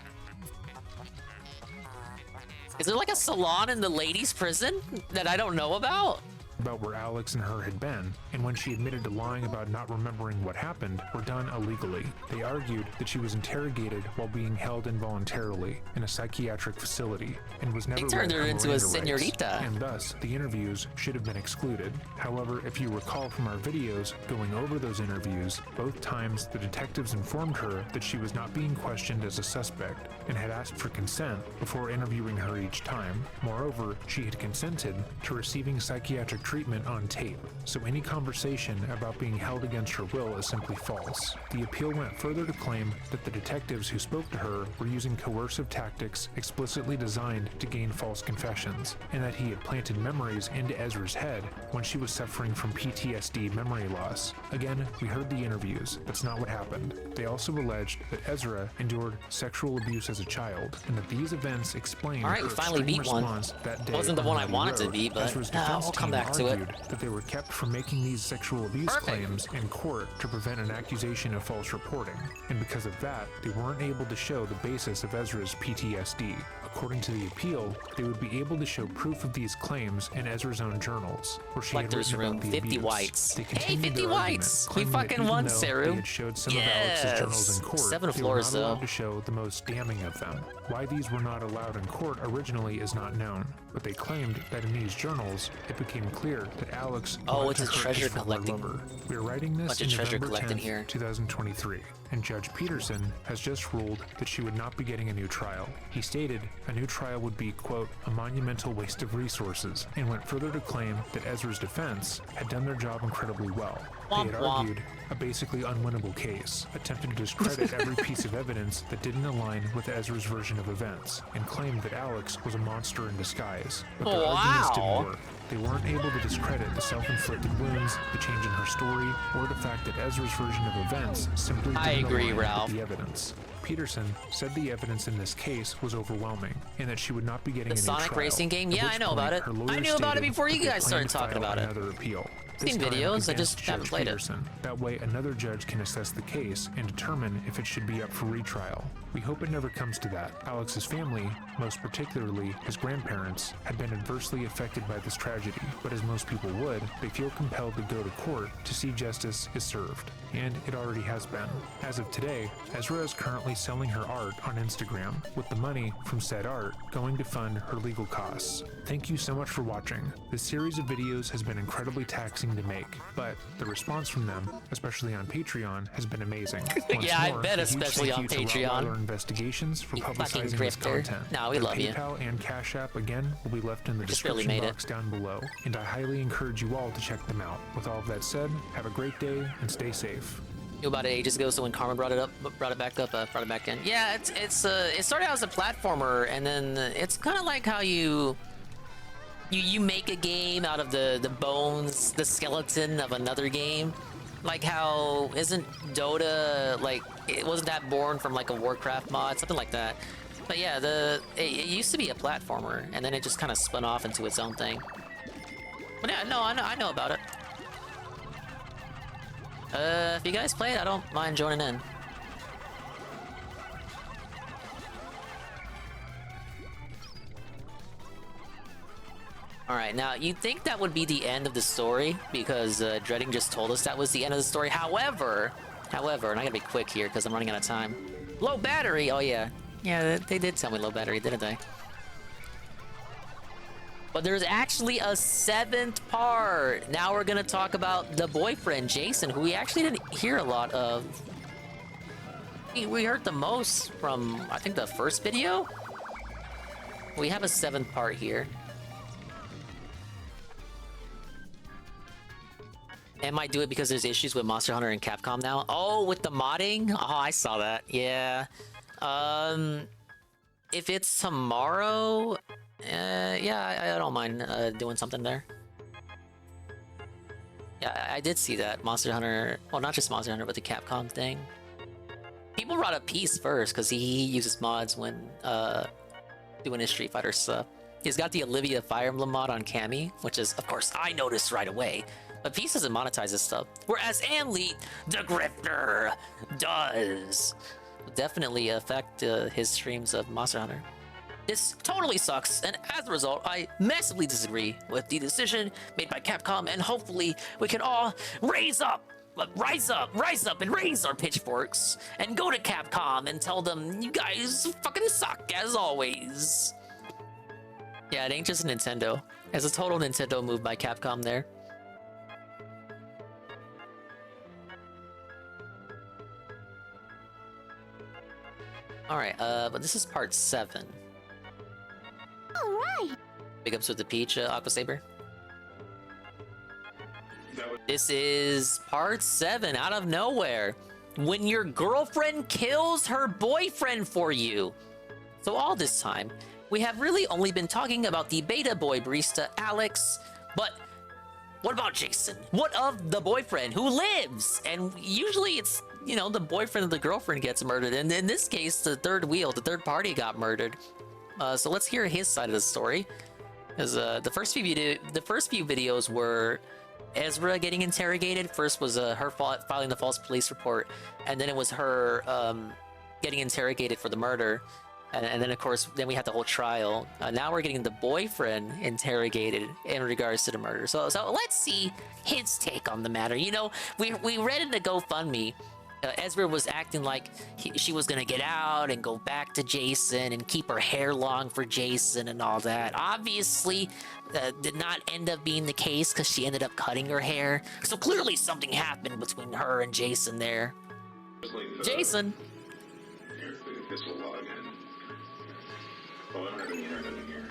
Is there like a salon in the ladies' prison that I don't know about? About where Alex and her had been, and when she admitted to lying about not remembering what happened, were done illegally. They argued that she was interrogated while being held involuntarily in a psychiatric facility, and was never turned her into a señorita, and thus the interviews should have been excluded. However, if you recall from our videos going over those interviews, both times the detectives informed her that she was not being questioned as a suspect, and had asked for consent before interviewing her each time. Moreover, she had consented to receiving psychiatric treatment on tape, so any conversation about being held against her will is simply false. The appeal went further to claim that the detectives who spoke to her were using coercive tactics explicitly designed to gain false confessions, and that he had planted memories into Ezra's head when she was suffering from PTSD memory loss. Again, we heard the interviews. That's not what happened. They also alleged that Ezra endured sexual abuse as a child, and that these events explained All right, her we finally beat one. that day. Wasn't the one I wanted to be, but we'll come back to it. That they were kept from making these sexual abuse claims in court to prevent an accusation of false reporting, and because of that, they weren't able to show the basis of Ezra's PTSD. According to the appeal, they would be able to show proof of these claims in Ezra's own journals, where she had written about the 50 abuse. whites. They Hey, continued 50 their whites! argument, We claiming that fucking even won, though Saru. They had showed some of Alex's journals in court. 7 they floors, were not allowed though. to show the most damning of them. Why these were not allowed in court originally is not known, but they claimed that in these journals, it became clear that Alex it's a treasure collecting. We are writing this Bunch in of treasure November collecting 10th, here. 2023, and Judge Peterson has just ruled that she would not be getting a new trial. He stated a new trial would be, quote, a monumental waste of resources, and went further to claim that Ezra's defense had done their job incredibly well. They had argued a basically unwinnable case, attempted to discredit every piece of evidence that didn't align with Ezra's version of events, and claimed that Alex was a monster in disguise. But their arguments didn't work. They weren't able to discredit the self-inflicted wounds, the change in her story, or the fact that Ezra's version of events simply didn't align with the evidence. Peterson said the evidence in this case was overwhelming, and that she would not be getting a new trial. The Sonic racing game? Yeah, I know about it. I knew about it before you guys started talking about it. Another appeal. Seen videos, I just haven't played it. That way, another judge can assess the case and determine if it should be up for retrial. We hope it never comes to that. Alex's family, most particularly his grandparents, have been adversely affected by this tragedy, but as most people would, they feel compelled to go to court to see justice is served. And it already has been. As of today, Ezra is currently selling her art on Instagram, with the money from said art going to fund her legal costs. Thank you so much for watching. This series of videos has been incredibly taxing to make, but the response from them, especially on Patreon, has been amazing. Yeah, I bet, especially on Patreon. Investigations for publicizing this content. No, we love you. PayPal and Cash App again will be left in the description box down below, and I highly encourage you all to check them out. With all of that said, have a great day and stay safe. Knew about it ages ago, so when Karma brought it back in. Yeah, it started out as a platformer, and then it's kind of like how you make a game out of the bones, the skeleton of another game. Like how isn't Dota, like, it wasn't that born from like a Warcraft mod, something like that. But yeah, it used to be a platformer, and then it just kind of spun off into its own thing. But yeah, no, I know about it. If you guys play it, I don't mind joining in. Alright, now you'd think that would be the end of the story, because Dreading just told us that was the end of the story. However, and I gotta be quick here because I'm running out of time. Low battery! Oh yeah. Yeah, they did tell me low battery, didn't they? But there's actually a 7th part! Now we're gonna talk about the boyfriend, Jason, who we actually didn't hear a lot of. We heard the most from, I think, the first video? We have a 7th part here. It might do it because there's issues with Monster Hunter and Capcom now. Oh, with the modding? Oh, I saw that. Yeah. If it's tomorrow, yeah, I don't mind doing something there. Yeah, I did see that Monster Hunter. Well, not just Monster Hunter, but the Capcom thing. People brought up Peace first because he uses mods when doing his Street Fighter stuff. He's got the Olivia Fire Emblem mod on Cammy, which is, of course, I noticed right away. But Peace doesn't monetize this stuff, whereas Anli, the Grifter, does. Definitely affect his streams of Monster Hunter. This totally sucks, and as a result, I massively disagree with the decision made by Capcom, and hopefully we can all rise up and raise our pitchforks, and go to Capcom and tell them, you guys fucking suck, as always. Yeah, it ain't just Nintendo. It's a total Nintendo move by Capcom there. Alright, but this is part 7. Alright! Big ups with the Peach, Aqua Saber. This is part 7, out of nowhere. When your girlfriend kills her boyfriend for you. So all this time, we have really only been talking about the beta boy barista, Alex, but what about Jason? What of the boyfriend who lives? And usually it's, you know, the boyfriend of the girlfriend gets murdered. And in this case, the third third party got murdered. So let's hear his side of the story. Because the first few videos were Ezra getting interrogated. First was her filing the false police report, and then it was her getting interrogated for the murder. And then, of course, then we had the whole trial. Now we're getting the boyfriend interrogated in regards to the murder. So let's see his take on the matter. You know, we read in the GoFundMe, Ezra was acting like she was gonna get out and go back to Jason and keep her hair long for Jason and all that. Obviously, did not end up being the case because she ended up cutting her hair. So clearly something happened between her and Jason there. Jason! This will log in. Oh, I don't have any internet in here.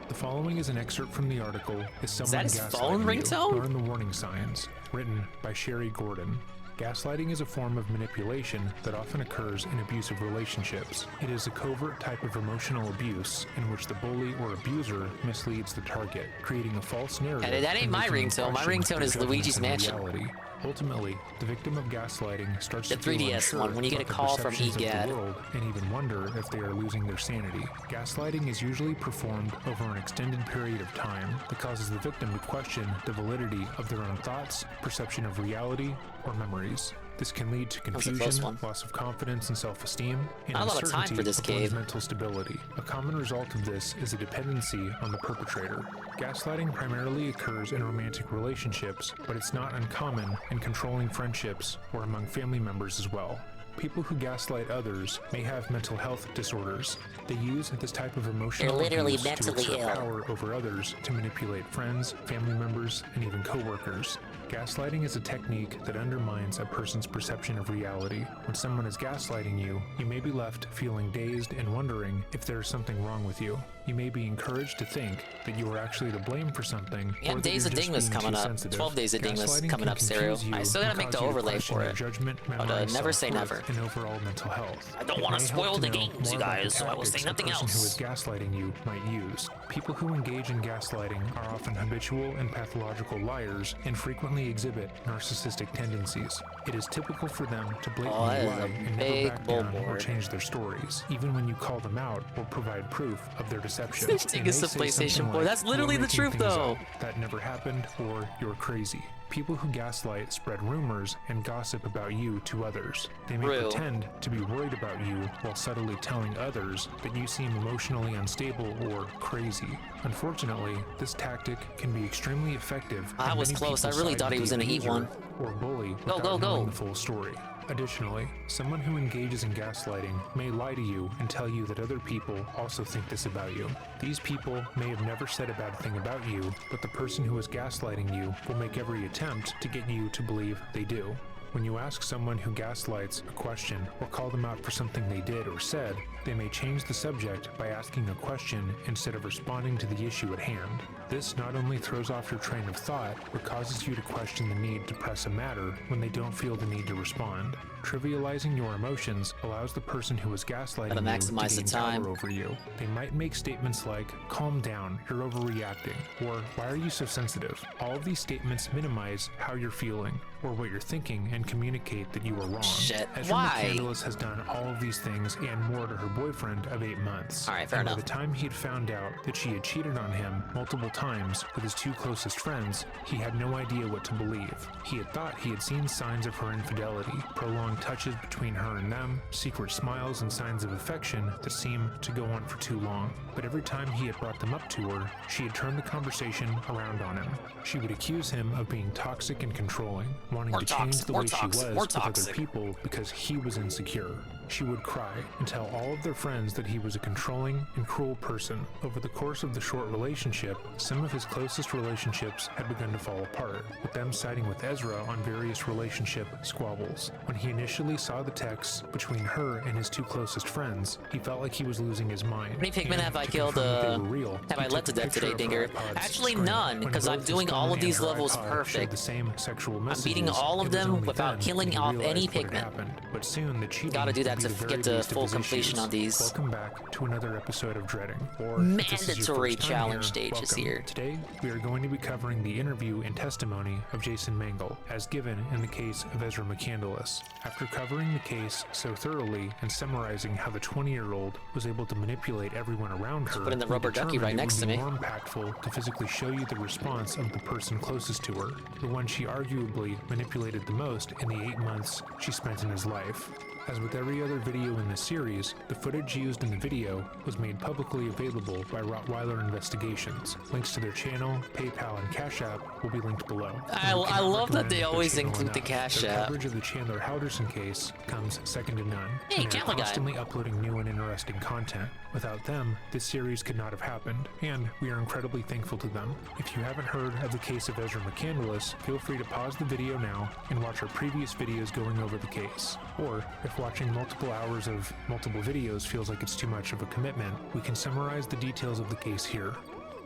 The following is an excerpt from the article, Is Someone that his phone Gaslighting You? ringtone? Learn the Warning Signs, written by Sherry Gordon. Gaslighting is a form of manipulation that often occurs in abusive relationships. It is a covert type of emotional abuse in which the bully or abuser misleads the target, creating a false narrative. And that ain't and my making them ringtone. My question ringtone their is judgment Luigi's and Mansion. reality. Ultimately, the victim of gaslighting starts The to feel 3DS unsure one, when you get a about the call from perceptions of the EGAD. world and even wonder if they are losing their sanity. Gaslighting is usually performed over an extended period of time that causes the victim to question the validity of their own thoughts, perception of reality, or memories. This can lead to was a close confusion, one. loss of confidence and self-esteem, and Not a lot of time uncertainty for this of one's cave. mental stability. A common result of this is a dependency on the perpetrator. Gaslighting primarily occurs in romantic relationships, but it's not uncommon in controlling friendships or among family members as well. People who gaslight others may have mental health disorders. They use this type of emotional They're literally abuse to mentally exert ill. power over others to manipulate friends, family members, and even co-workers. Gaslighting is a technique that undermines a person's perception of reality. When someone is gaslighting you, you may be left feeling dazed and wondering if there is something wrong with you. You may be encouraged to think that you are actually to blame for something. We have or that Days you're of just Dingus being coming too up. sensitive. 12 Days of Dingus Gaslighting coming can up, Stereo. confuse you I still and gotta make the cause you to overlay question for your it. Judgment, But, memory, never say self-worth, never. and overall mental health. I don't It wanna may spoil help the to know games, you more about the guys, so I will say tactics nothing the person who else. is gaslighting you might use. People who engage in gaslighting are often habitual and pathological liars and frequently exhibit narcissistic tendencies. It is typical for them to blatantly that is lie a and never big back down or billboard. change their stories, even when you call them out or provide proof of their deception. This They Dingus may is a say PlayStation something boy. like, That's literally "You're the truth, making things though." up, that never happened, or you're crazy. People who gaslight spread rumors and gossip about you to others. They may Real. pretend to be worried about you while subtly telling others that you seem emotionally unstable or crazy. Unfortunately, this tactic can be extremely effective. That and was many close. I people really side thought he with was the gonna eat abuser one. Or bully Go, without go, go. knowing the full story. Additionally, someone who engages in gaslighting may lie to you and tell you that other people also think this about you. These people may have never said a bad thing about you, but the person who is gaslighting you will make every attempt to get you to believe they do. When you ask someone who gaslights a question or call them out for something they did or said, they may change the subject by asking a question instead of responding to the issue at hand. This not only throws off your train of thought, but causes you to question the need to press a matter when they don't feel the need to respond. Trivializing your emotions allows the person who is gaslighting Gotta you maximize to the gain time. power over you. They might make statements like, "Calm down, you're overreacting," or "Why are you so sensitive?" All of these statements minimize how you're feeling or what you're thinking and communicate that you are wrong. Shit. Ezra Why? McCandless has done all of these things and more to her boyfriend of 8 months. All right, fair and enough. By the time he had found out that she had cheated on him multiple times with his two closest friends, he had no idea what to believe. He had thought he had seen signs of her infidelity, prolonged touches between her and them, secret smiles and signs of affection that seemed to go on for too long. But every time he had brought them up to her, she had turned the conversation around on him. She would accuse him of being toxic and controlling, wanting to change the way she was with other people because he was insecure. She would cry and tell all of their friends that he was a controlling and cruel person. Over the course of the short relationship, some of his closest relationships had begun to fall apart, with them siding with Ezra on various relationship squabbles. When he initially saw the texts between her and his two closest friends, he felt like he was losing his mind. How many Pikmin And have I to killed? confirm that they were real, Have he I let took to a death today, picture of her Dinger? iPod's Actually, screen. none, When because I'm both his doing all phone of these and her levels iPod perfect. showed the same sexual I'm messages, beating all of it was them only without then killing that he off any realized what had Pikmin. happened. But soon the cheating Gotta do that would be to the very get to least of full his completion issues. on these. Welcome back to another episode of Dreading. Or if this is your Mandatory first time challenge here, stage is welcome. here. Today we are going to be covering the interview and testimony of Jason Mangle, as given in the case of Ezra McCandless. After covering the case so thoroughly and summarizing how the 20-year-old was able to manipulate everyone around her, put in the we rubber ducky determined right it next would to be me. more impactful to physically show you the response of the person closest to her, the one she arguably manipulated the most in the 8 months she spent in his life. As with every other video in this series, the footage used in the video was made publicly available by Rottweiler Investigations. Links to their channel, PayPal, and Cash App will be linked below. I We cannot love that recommend they their always channel include the enough. Cash Their App. coverage of the Chandler Halderson case comes second to none. Hey, and they're Chandler guy. constantly uploading new and interesting content. Without them, this series could not have happened, and we are incredibly thankful to them. If you haven't heard of the case of Ezra McCandless, feel free to pause the video now and watch our previous videos going over the case. Or, if watching multiple hours of multiple videos feels like it's too much of a commitment, we can summarize the details of the case here.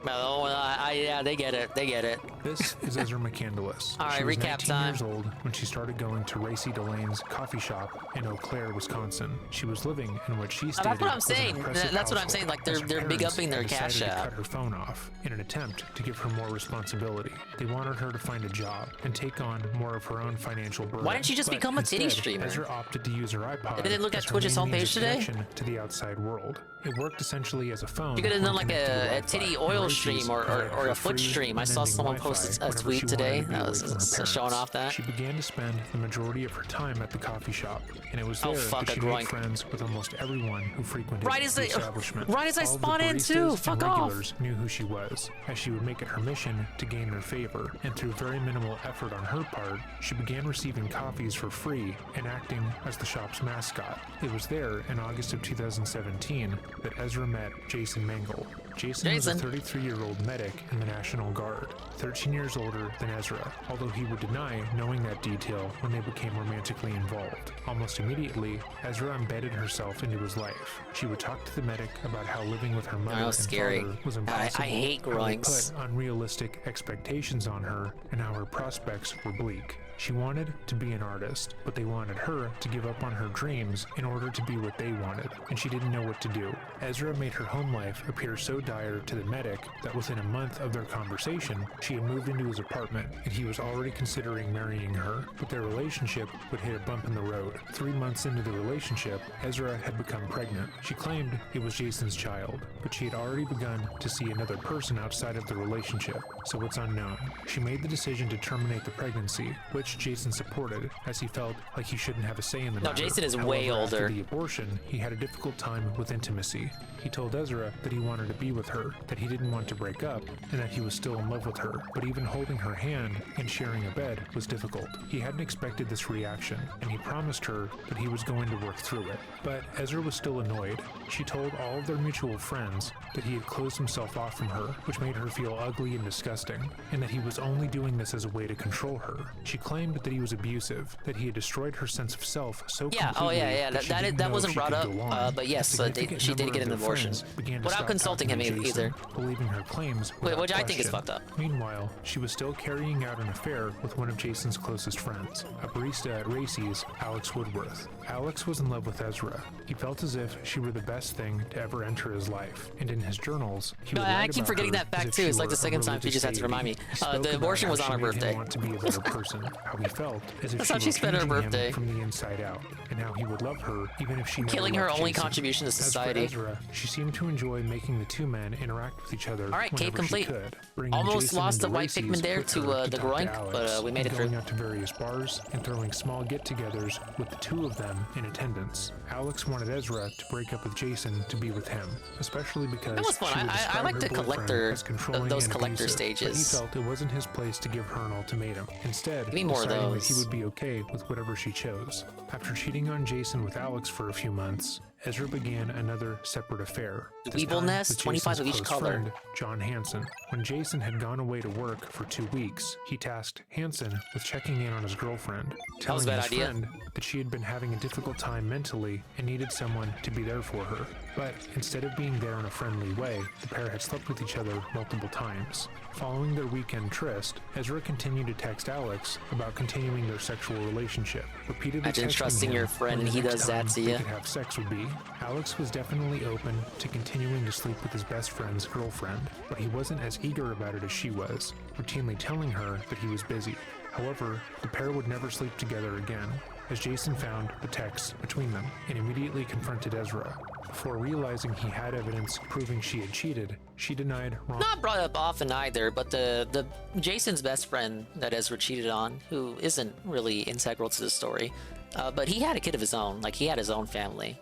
No, yeah, they get it. They get it. This is Ezra McCandless. All right, she was recap 19 time. years old when she started going to Racy Delane's coffee shop in Eau Claire, Wisconsin. She was living in what she stated That's what I'm was an saying. impressive That's what I'm saying. household, Like as her they're big parents upping their had cash decided to app. cut her phone off in an attempt to give her more responsibility. They wanted her to find a job and take on more of her own financial burden. Why didn't she just But become a titty instead, streamer? Ezra opted to use her iPod. Didn't look at as her Twitch's main means homepage of today? connection to the outside world. It worked essentially as a phone. You could have done when like connected to a Wi-Fi. titty oil Racy's stream or provided a her foot free stream. I saw unending someone Wi-Fi post a whenever tweet she today wanted to be away from her showing parents. off that. She began to spend the majority of her time at the coffee shop, and it was Oh, there fuck, that a she groin. made friends with almost everyone who frequented Right as the I- establishment. right as I All of the spawn in, baristas too. and Fuck off. regulars knew who she was, as she would make it her mission to gain their favor, and through very minimal effort on her part, she began receiving coffees for free and acting as the shop's mascot. It was there in August of 2017 that Ezra met Jason Mangle. Jason was a 33-year-old medic in the National Guard, 13 years older than Ezra, although he would deny knowing that detail when they became romantically involved. Almost immediately, Ezra embedded herself into his life. She would talk to the medic about how living with her mother and scary. father was I impossible, hate how they groins. put unrealistic expectations on her, and how her prospects were bleak. She wanted to be an artist, but they wanted her to give up on her dreams in order to be what they wanted, and she didn't know what to do. Ezra made her home life appear so dire to the medic that within a month of their conversation, she had moved into his apartment, and he was already considering marrying her, but their relationship would hit a bump in the road. 3 months into the relationship, Ezra had become pregnant. She claimed it was Jason's child, but she had already begun to see another person outside of the relationship, so it's unknown. She made the decision to terminate the pregnancy, which Jason supported, as he felt like he shouldn't have a say in the matter. Jason is However, way older. After the abortion, he had a difficult time with intimacy. He told Ezra that he wanted to be with her, that he didn't want to break up, and that he was still in love with her, but even holding her hand and sharing a bed was difficult. He hadn't expected this reaction, and he promised her that he was going to work through it. But Ezra was still annoyed. She told all of their mutual friends that he had closed himself off from her, which made her feel ugly and disgusting, and that he was only doing this as a way to control her. She claimed that he was abusive, that he had destroyed her sense of self so completely she didn't that know wasn't if she brought could up. go on. But yes, A significant she did number get of an their abortion friends began to without stop consulting him talking to either. Jason, believing her claims Which without I think is question. fucked up. Meanwhile, she was still carrying out an affair with one of Jason's closest friends, a barista at Racy's, Alex Woodworth. Alex was in love with Ezra. He felt as if she were the best thing to ever enter his life, and in his journals, he would I write keep about forgetting her that fact as if too. she It's like were the a second time she religious just had to remind me. deity. He spoke The about abortion how was she on her made him birthday. want to be a better person, how he felt as if That's she how were she spent her changing him birthday. from the inside out, and how he would love her even if she never Killing her loved only Jason. contribution to As for society. Ezra, she seemed to enjoy making the two men interact with each other. All right, cave whenever she complete. could. Bringing Almost Jason lost into the white Racy's Pikmin there put to, her the talk groin, Alex, but, we made and it going through. out to various bars and throwing small get-togethers with the two of them in attendance. Alex wanted Ezra to break up with Jason to be with him, especially because That was fun. she would I describe like her the boyfriend collector- as controlling those and collector abusive, But he stages. felt it wasn't his place to give her an ultimatum. Instead, Give me more of deciding that he those. would be okay with whatever she chose. After cheating on Jason with Alex for a few months, Ezra began another separate affair. This Weevil time nest, with 25 of Jason's each close color. friend, John Hansen. When Jason had gone away to work for 2 weeks, he tasked Hansen with checking in on his girlfriend, That was telling a bad his idea. friend that she had been having a difficult time mentally and needed someone to be there for her. But instead of being there in a friendly way, the pair had slept with each other multiple times. Following their weekend tryst, Ezra continued to text Alex about continuing their sexual relationship, repeatedly Imagine texting trusting him your friend when and the he next does that time to they ya. could have sex would be. Alex was definitely open to continuing to sleep with his best friend's girlfriend, but he wasn't as eager about it as she was, routinely telling her that he was busy. However, the pair would never sleep together again, as Jason found the texts between them and immediately confronted Ezra. Before realizing he had evidence proving she had cheated, she denied wrong. Not brought up often either, but the Jason's best friend that Ezra cheated on, who isn't really integral to the story, but he had a kid of his own. Like, he had his own family.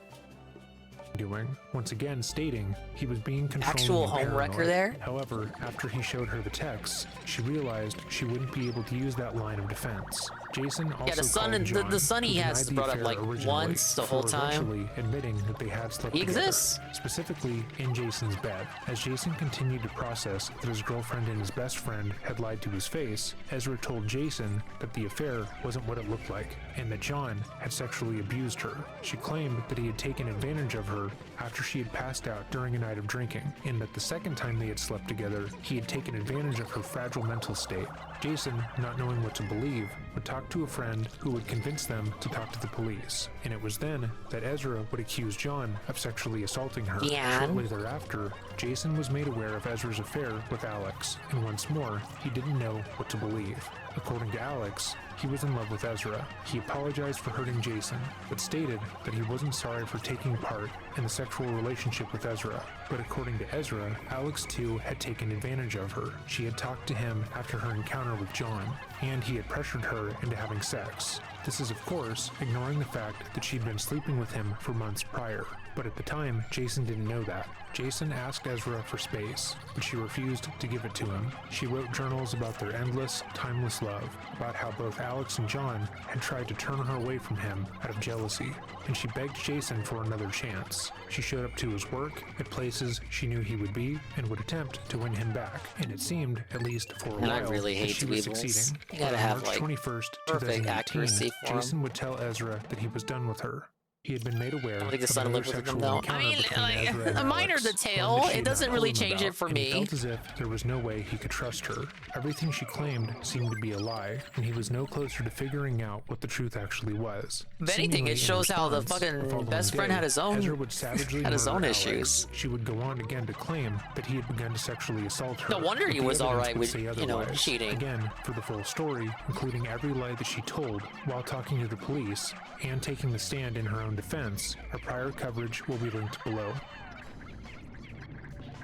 Doing, once again stating he was being controlling Actual and home wrecker paranoid. there? However, after he showed her the texts, she realized she wouldn't be able to use that line of defense. Jason also Yeah, the son called and John, the son he who has denied brought up affair like originally, once the whole before time. eventually admitting that they had slept He together, exists. specifically in Jason's bed. As Jason continued to process that his girlfriend and his best friend had lied to his face, Ezra told Jason that the affair wasn't what it looked like, and that John had sexually abused her. She claimed that he had taken advantage of her after she had passed out during a night of drinking, and that the second time they had slept together, he had taken advantage of her fragile mental state. Jason, not knowing what to believe, would talk to a friend who would convince them to talk to the police, and it was then that Ezra would accuse John of sexually assaulting her. Yeah. Shortly thereafter, Jason was made aware of Ezra's affair with Alex, and once more, he didn't know what to believe. According to Alex, he was in love with Ezra. He apologized for hurting Jason, but stated that he wasn't sorry for taking part in the sexual relationship with Ezra. But according to Ezra, Alex too had taken advantage of her. She had talked to him after her encounter with John, and he had pressured her into having sex. This is, of course, ignoring the fact that she'd been sleeping with him for months prior. But at the time, Jason didn't know that. Jason asked Ezra for space, but she refused to give it to him. She wrote journals about their endless, timeless love, about how both Alex and John had tried to turn her away from him out of jealousy, and she begged Jason for another chance. She showed up to his work, at places she knew he would be, and would attempt to win him back. And it seemed, at least for a And I while, really that hate she was Dweebles. succeeding. You gotta But on have, March like, 21st, perfect 2018, accuracy for him. Jason would tell Ezra that he was done with her. He had been made aware I don't think the of son another lived with him sexual though. encounter I mean, between like, Ezra and a minor Alex, detail. one that she It had doesn't not really told him change about, it for and he me. felt as if there was no way he could trust her. Everything she claimed seemed to be a lie, and he was no closer to figuring out what the truth actually was. If anything, Seemingly it in shows how the response, fucking following best friend day, had his own Ezra would savagely had his murder own Alex. issues. She would go on again to claim that he had begun to sexually assault her. No wonder but he the was evidence alright would with, say you know, otherwise. cheating. Again, for the full story, including every lie that she told while talking to the police and taking the stand in her own defense, our prior coverage will be linked below.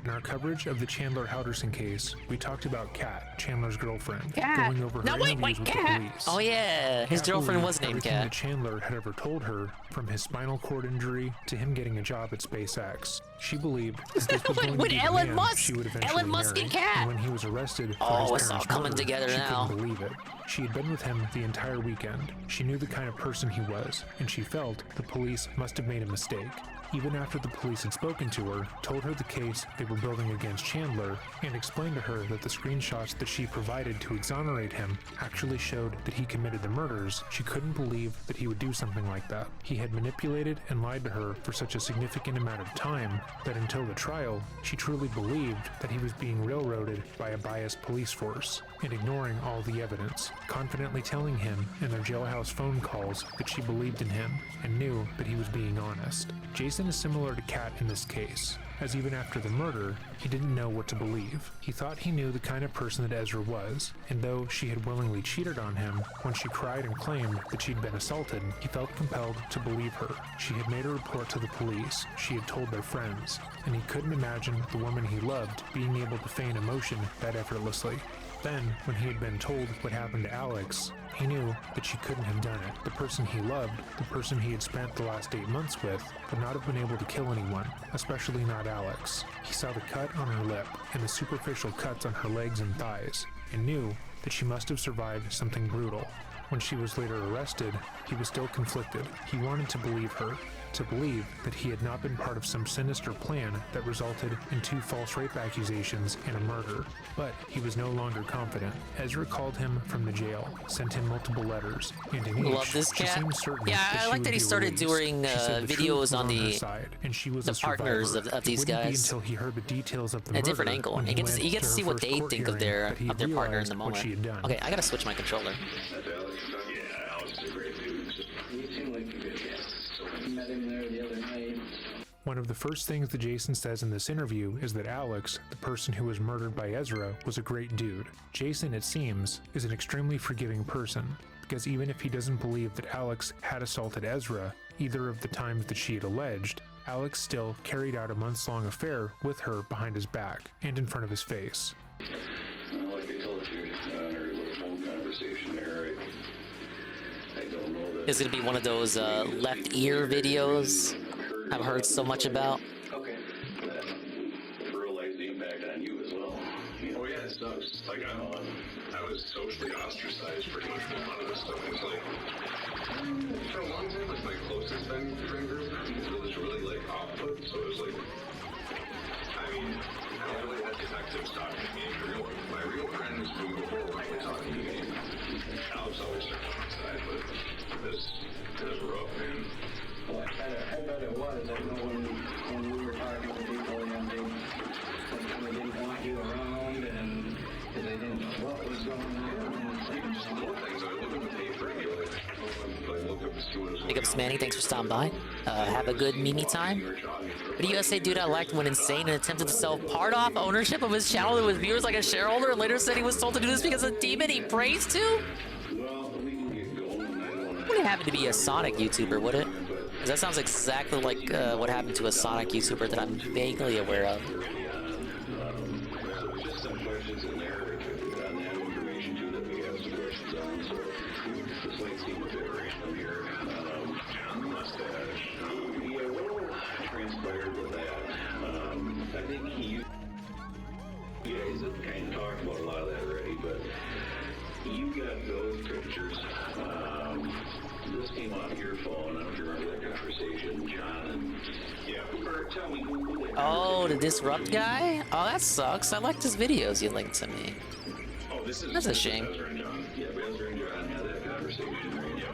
In our coverage of the Chandler Halderson case, we talked about Kat, Chandler's girlfriend, Kat. going over her No, wait, interviews with the Kat. police. Oh, yeah, his Kat girlfriend believed was named everything Kat. that Chandler had ever told her, from his spinal cord injury to him getting a job at SpaceX. She believed that this was going to When be the Elon man Musk- she would eventually Elon Musk marry. and Kat. And when he was arrested for Oh, his it's all parents' coming murder, together she now. couldn't believe it. She had been with him the entire weekend. She knew the kind of person he was, and she felt the police must have made a mistake. Even after the police had spoken to her, told her the case they were building against Chandler, and explained to her that the screenshots that she provided to exonerate him actually showed that he committed the murders, she couldn't believe that he would do something like that. He had manipulated and lied to her for such a significant amount of time that until the trial, she truly believed that he was being railroaded by a biased police force, and ignoring all the evidence, confidently telling him in their jailhouse phone calls that she believed in him and knew that he was being honest. Jason is similar to Kat in this case, as even after the murder, he didn't know what to believe. He thought he knew the kind of person that Ezra was, and though she had willingly cheated on him when she cried and claimed that she'd been assaulted, he felt compelled to believe her. She had made a report to the police, she had told their friends, and he couldn't imagine the woman he loved being able to feign emotion that effortlessly. Then, when he had been told what happened to Alex, he knew that she couldn't have done it. The person he loved, the person he had spent the last 8 months with, would not have been able to kill anyone, especially not Alex. He saw the cut on her lip and the superficial cuts on her legs and thighs, and knew that she must have survived something brutal. When she was later arrested, he was still conflicted. He wanted to believe her, to believe that he had not been part of some sinister plan that resulted in 2 false rape accusations and a murder. But he was no longer confident. Ezra called him from the jail, sent him multiple letters, and in each, Love this she cat. seemed certain Yeah, that I she like would that he be started released. doing She said the truth videos was on her the side, and she was the a survivor. partners of It these wouldn't be guys. until he heard the details of the In a murder different angle. when You get to, you get to her see what first they court think of hearing that he their partner in realized the what she had moment. done. Okay, I gotta switch my controller. That's Alex. Yeah, Alex is a great dude. He seemed like a good guy. We met him there the other night. One of the first things that Jason says in this interview is that Alex, the person who was murdered by Ezra, was a great dude. Jason, it seems, is an extremely forgiving person, because even if he doesn't believe that Alex had assaulted Ezra either of the times that she had alleged, Alex still carried out a months-long affair with her behind his back and in front of his face. Well, like I told you in our little phone conversation there, I don't know that... It's gonna be one of those left ear videos I've heard so much about. Okay. That realized the impact on you as well. You know, it sucks. Like, I was socially ostracized pretty much from a lot of this stuff. It's like, for a long time, like, my closest friend group was really, like, off-put, so it was like, I mean, I don't really have detectives talking to me for real. My real friends who were really talking to me. Alex always starts on my side, but this is rough, man. Well, I bet it was. I know when we were talking to people, and they kind of didn't want you around, and because they didn't know what was going on. Even just little things. I look at the paper and be like look up to see what was Big ups, Manny. Thanks for stopping by. Have a good Mimi time. What do you guys say, dude? I liked when Insane and attempted to sell part off ownership of his channel to his viewers like a shareholder, and later said he was told to do this because a demon he prays to? Wouldn't happen to be a Sonic YouTuber, would it? 'Cause that sounds exactly like what happened to a Sonic YouTuber that I'm vaguely aware of. Just some questions in there on that information too that we have some questions on. So this might seem a bit random here. John the mustache. Yeah, what transpired with that? I think you guys have kind of talked about a lot of that already, but you got those pictures. This came off your phone. I don't remember that conversation, John. And yeah, or tell me who that. Oh, the Disrupt guy? Oh, that sucks. I liked his videos you linked to me. Oh, this is That's a shame. Ezra and John. Yeah, Ezra and John had that conversation, right? Yeah.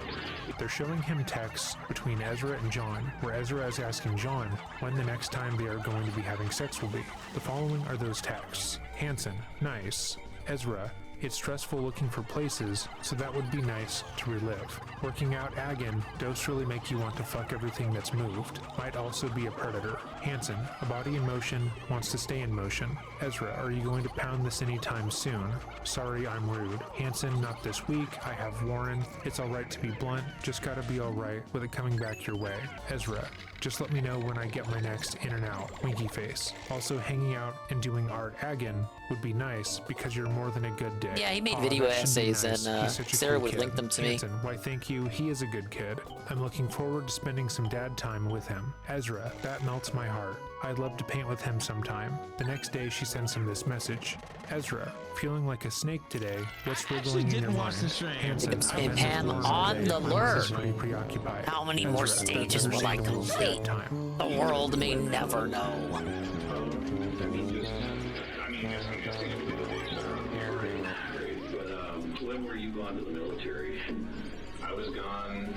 They're showing him texts between Ezra and John, where Ezra is asking John when the next time they are going to be having sex will be. The following are those texts. Hanson, nice. Ezra, it's stressful looking for places, so that would be nice to relive. Working out again, dose really make you want to fuck everything that's moved. Might also be a predator. Hanson, a body in motion, wants to stay in motion. Ezra, are you going to pound this anytime soon? Sorry, I'm rude. Hanson, not this week. I have Warren. It's alright to be blunt, just gotta be alright with it coming back your way. Ezra, just let me know when I get my next in and out. Winky face. Also, hanging out and doing art again would be nice because you're more than a good dick. Yeah, he made Aw, video that should be essays, nice. and He's such a Sarah cool would kid. link them to me. Hanson, why thank you, he is a good kid. I'm looking forward to spending some dad time with him. Ezra, that melts my heart. I'd love to paint with him sometime. The next day she sends him this message. Ezra, feeling like a snake today. What's wriggling in your mind? Hanson, Hey, Pam, on the lure. pretty preoccupied. How many more Ezra, stages will I complete? The world may never know. I mean, I'm guessing it would be the dates that are on here, right? But when were you gone to the military? I was gone.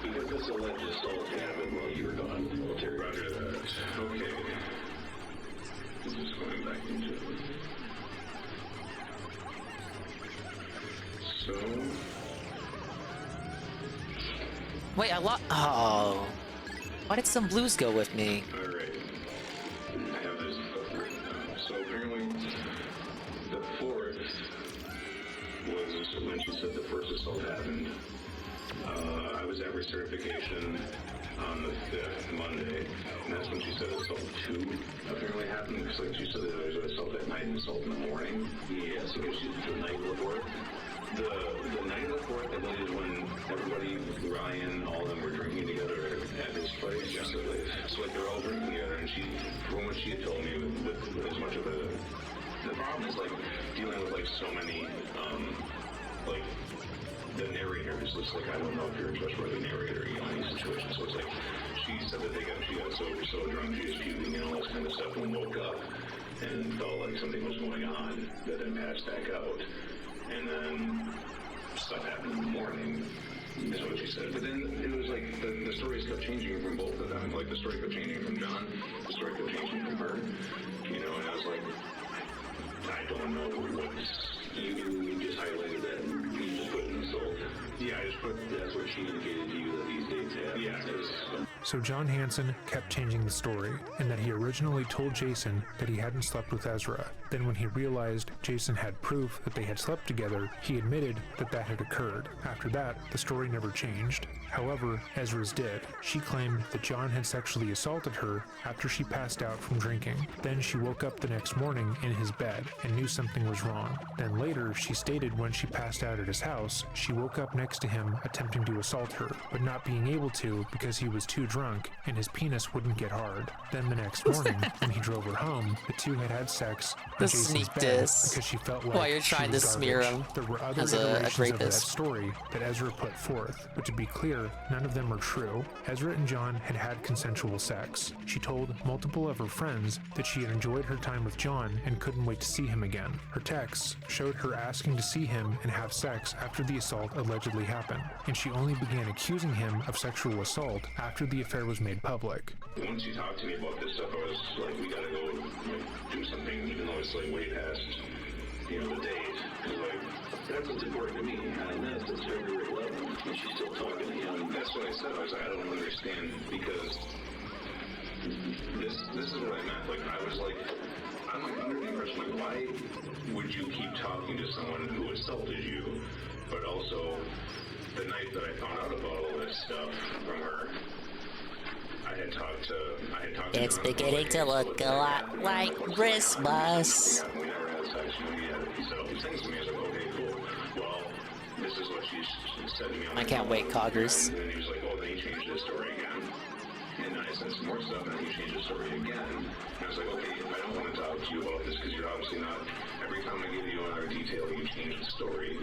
Because this alleged assault happened while you were gone to the military. Roger that. Okay. I'm just going back into it. So. Wait, I lost. Oh. Why did some blues go with me? Alright. I have this written down. So apparently, the 4th was when she said the first assault happened. I was at recertification on the 5th, Monday, and that's when she said assault 2 apparently happened, because like she said that there was an assault at night and assault in the morning. Yeah, so she did the night of the 4th. The night of the 4th, I believe, is when everybody, Ryan, all of them were drinking together at his place. Yeah. So like they're all drinking together, and she, from what she had told me, with as much of the problem is like dealing with like so many, like the narrator is just like, I don't know if you're a trustworthy narrator, you know, in these situations. So it's like she said that she got so drunk, she was puking and all this kind of stuff, and woke up and felt like something was going on, that then passed back out. And then stuff happened in the morning, is what she said. But then it was like the stories kept changing from both of them. Like the story kept changing from John, the story kept changing from her. You know, and I was like, I don't know what you just highlighted that. You just put an insult. Yeah, I just put that's what she indicated to you that these dates have. Yeah, it was. So John Hanson kept changing the story, and that he originally told Jason that he hadn't slept with Ezra. Then when he realized Jason had proof that they had slept together, he admitted that that had occurred. After that, the story never changed. However, Ezra's did. She claimed that John had sexually assaulted her after she passed out from drinking. Then she woke up the next morning in his bed and knew something was wrong. Then later, she stated when she passed out at his house, she woke up next to him attempting to assault her, but not being able to because he was too drunk and his penis wouldn't get hard. Then the next morning, when he drove her home, the two had sex in The Jason's sneak bed diss. because she felt like While you're she trying to was smear garbage. him There were other as a iterations of that rapist. story that Ezra put forth, but to be clear, none of them are true. Ezra and John had consensual sex. She told multiple of her friends that she had enjoyed her time with John and couldn't wait to see him again. Her texts showed her asking to see him and have sex after the assault allegedly happened, and she only began accusing him of sexual assault after the affair was made public. Once you talked to me about this stuff, I was like, we gotta go do something, even though it's like way past, the days. Because that's what's important to me. And that's at every level. And she's still talking to him. That's what I said. I was like, I don't understand because this is what I meant. Like, I was like, I'm like under the impression, like, why would you keep talking to someone who assaulted you? But also, the night that I found out about all this stuff from her, I had talked to It's beginning to look a lot like Christmas. We never had sex, he said all these things to me. I was like, okay, cool. Well, this is what she said to me. I can't wait, Coggers. And then he was like, oh, then he changed his story again. And then I said some more stuff, and then he changed his story again. And I was like, okay, I don't want to talk to you about this because you're obviously not. Every time I give you another detail, you change the story.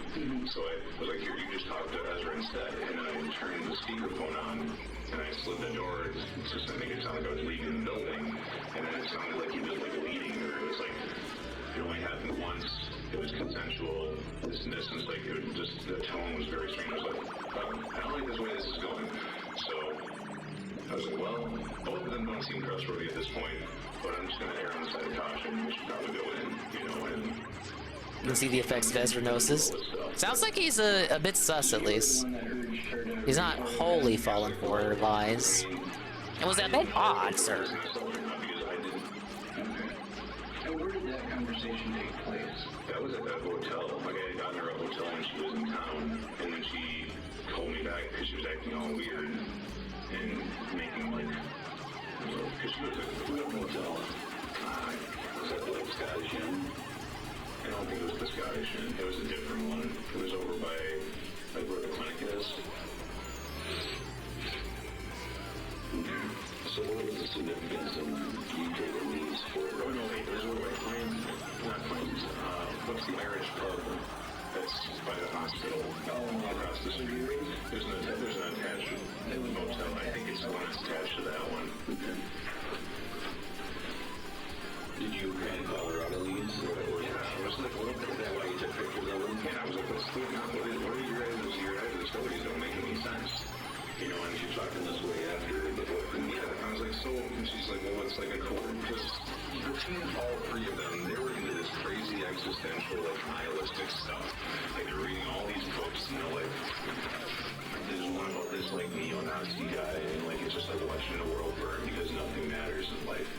So I was like, here, you just talk to Ezra instead. And then I turned the speakerphone on, and I slid the door just to make it sound like I was leaving the building. And then it sounded like he was like leading her. It was like, it only happened once. It was consensual. This and this, and it's like, it was just, the tone was very strange. I was like, I don't like this way this is going. So I was like, well, both of them don't seem trustworthy at this point, but I'm just going to err on the side of caution. We should probably go in, and... You can see the effects of Ezra Gnosis. Sounds like he's a bit sus, at least. He's not wholly fallen for her lies. And was that bit odd, sir? And where did that conversation take place? That was at that hotel. Like, I had gotten her a hotel when she was in town, and then she called me back because she was acting all weird and making like, because she was at a hotel. Was that like Scottish Inn? I don't think it was the Scottish Inn. It was a different one. It was over by like where the clinic is. So what was the significance of you taking these for? Oh no, wait, there's one way claims, not claims. What's the Irish pub that's by the hospital? Oh, across the street. There's an attached motel. I think it's the one that's attached to that one. Okay. Did you kind of call her out on these? Yeah, I was like, well, is that why you took pictures of them? Yeah, I was like, what's going on? What are your guys' stories don't make any sense. And she's talking this way after, I was like, so, and she's like, well, it's like a core, because between all three of them, they were into this crazy existential, like, nihilistic stuff. Like, they're reading all these books, like, there's one about this, like, neo-Nazi guy, and, like, it's just like watching the world burn because nothing matters in life,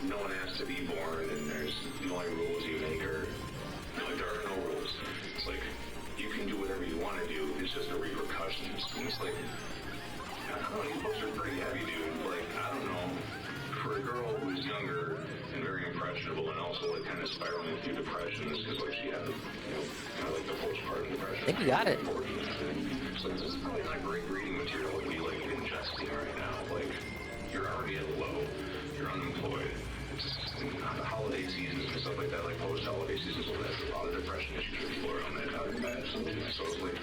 no one has to be born, and there's the only rules you make are, there are no rules. It's like, you can do whatever you want to do, it's just the repercussions. And it's like, I don't know, these books are pretty heavy, dude. Like, I don't know, for a girl who's younger and very impressionable and also, like, kind of spiraling through depressions, because, like, she had, kind of like the postpartum depression. I think you got it. So this is probably not great reading material to be, like, ingesting right now. Like, you're already at low, you're unemployed. The holiday seasons and stuff like that, like post-holiday seasons, so that's a lot of depression issues with people around that time. Absolutely. So it's like,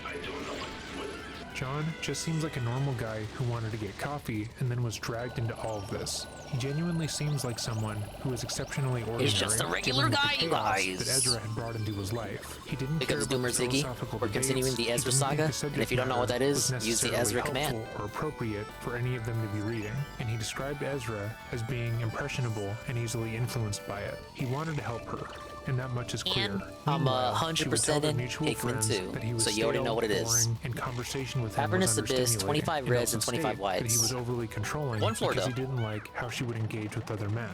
I don't know what. John just seems like a normal guy who wanted to get coffee and then was dragged into all of this. He genuinely seems like someone who is exceptionally ordinary. He's just a regular guy, you guys. That Ezra had brought into his life. He didn't Here care comes about Doomer Ziggy. philosophical We're continuing debates. the Ezra He didn't think saga, the subject and if you don't know what that matter is, was use the necessarily Ezra command. helpful or appropriate for any of them to be reading. And he described Ezra as being impressionable and easily influenced by it. He wanted to help her. And that much is clear. And I'm 100% in Pikmin 2, so you already know what it is. And conversation with him Avernus was Abyss, understimulating, 25 and reds also and 25 state whites. that he was overly controlling One floor, because though. he didn't like how she would engage with other men.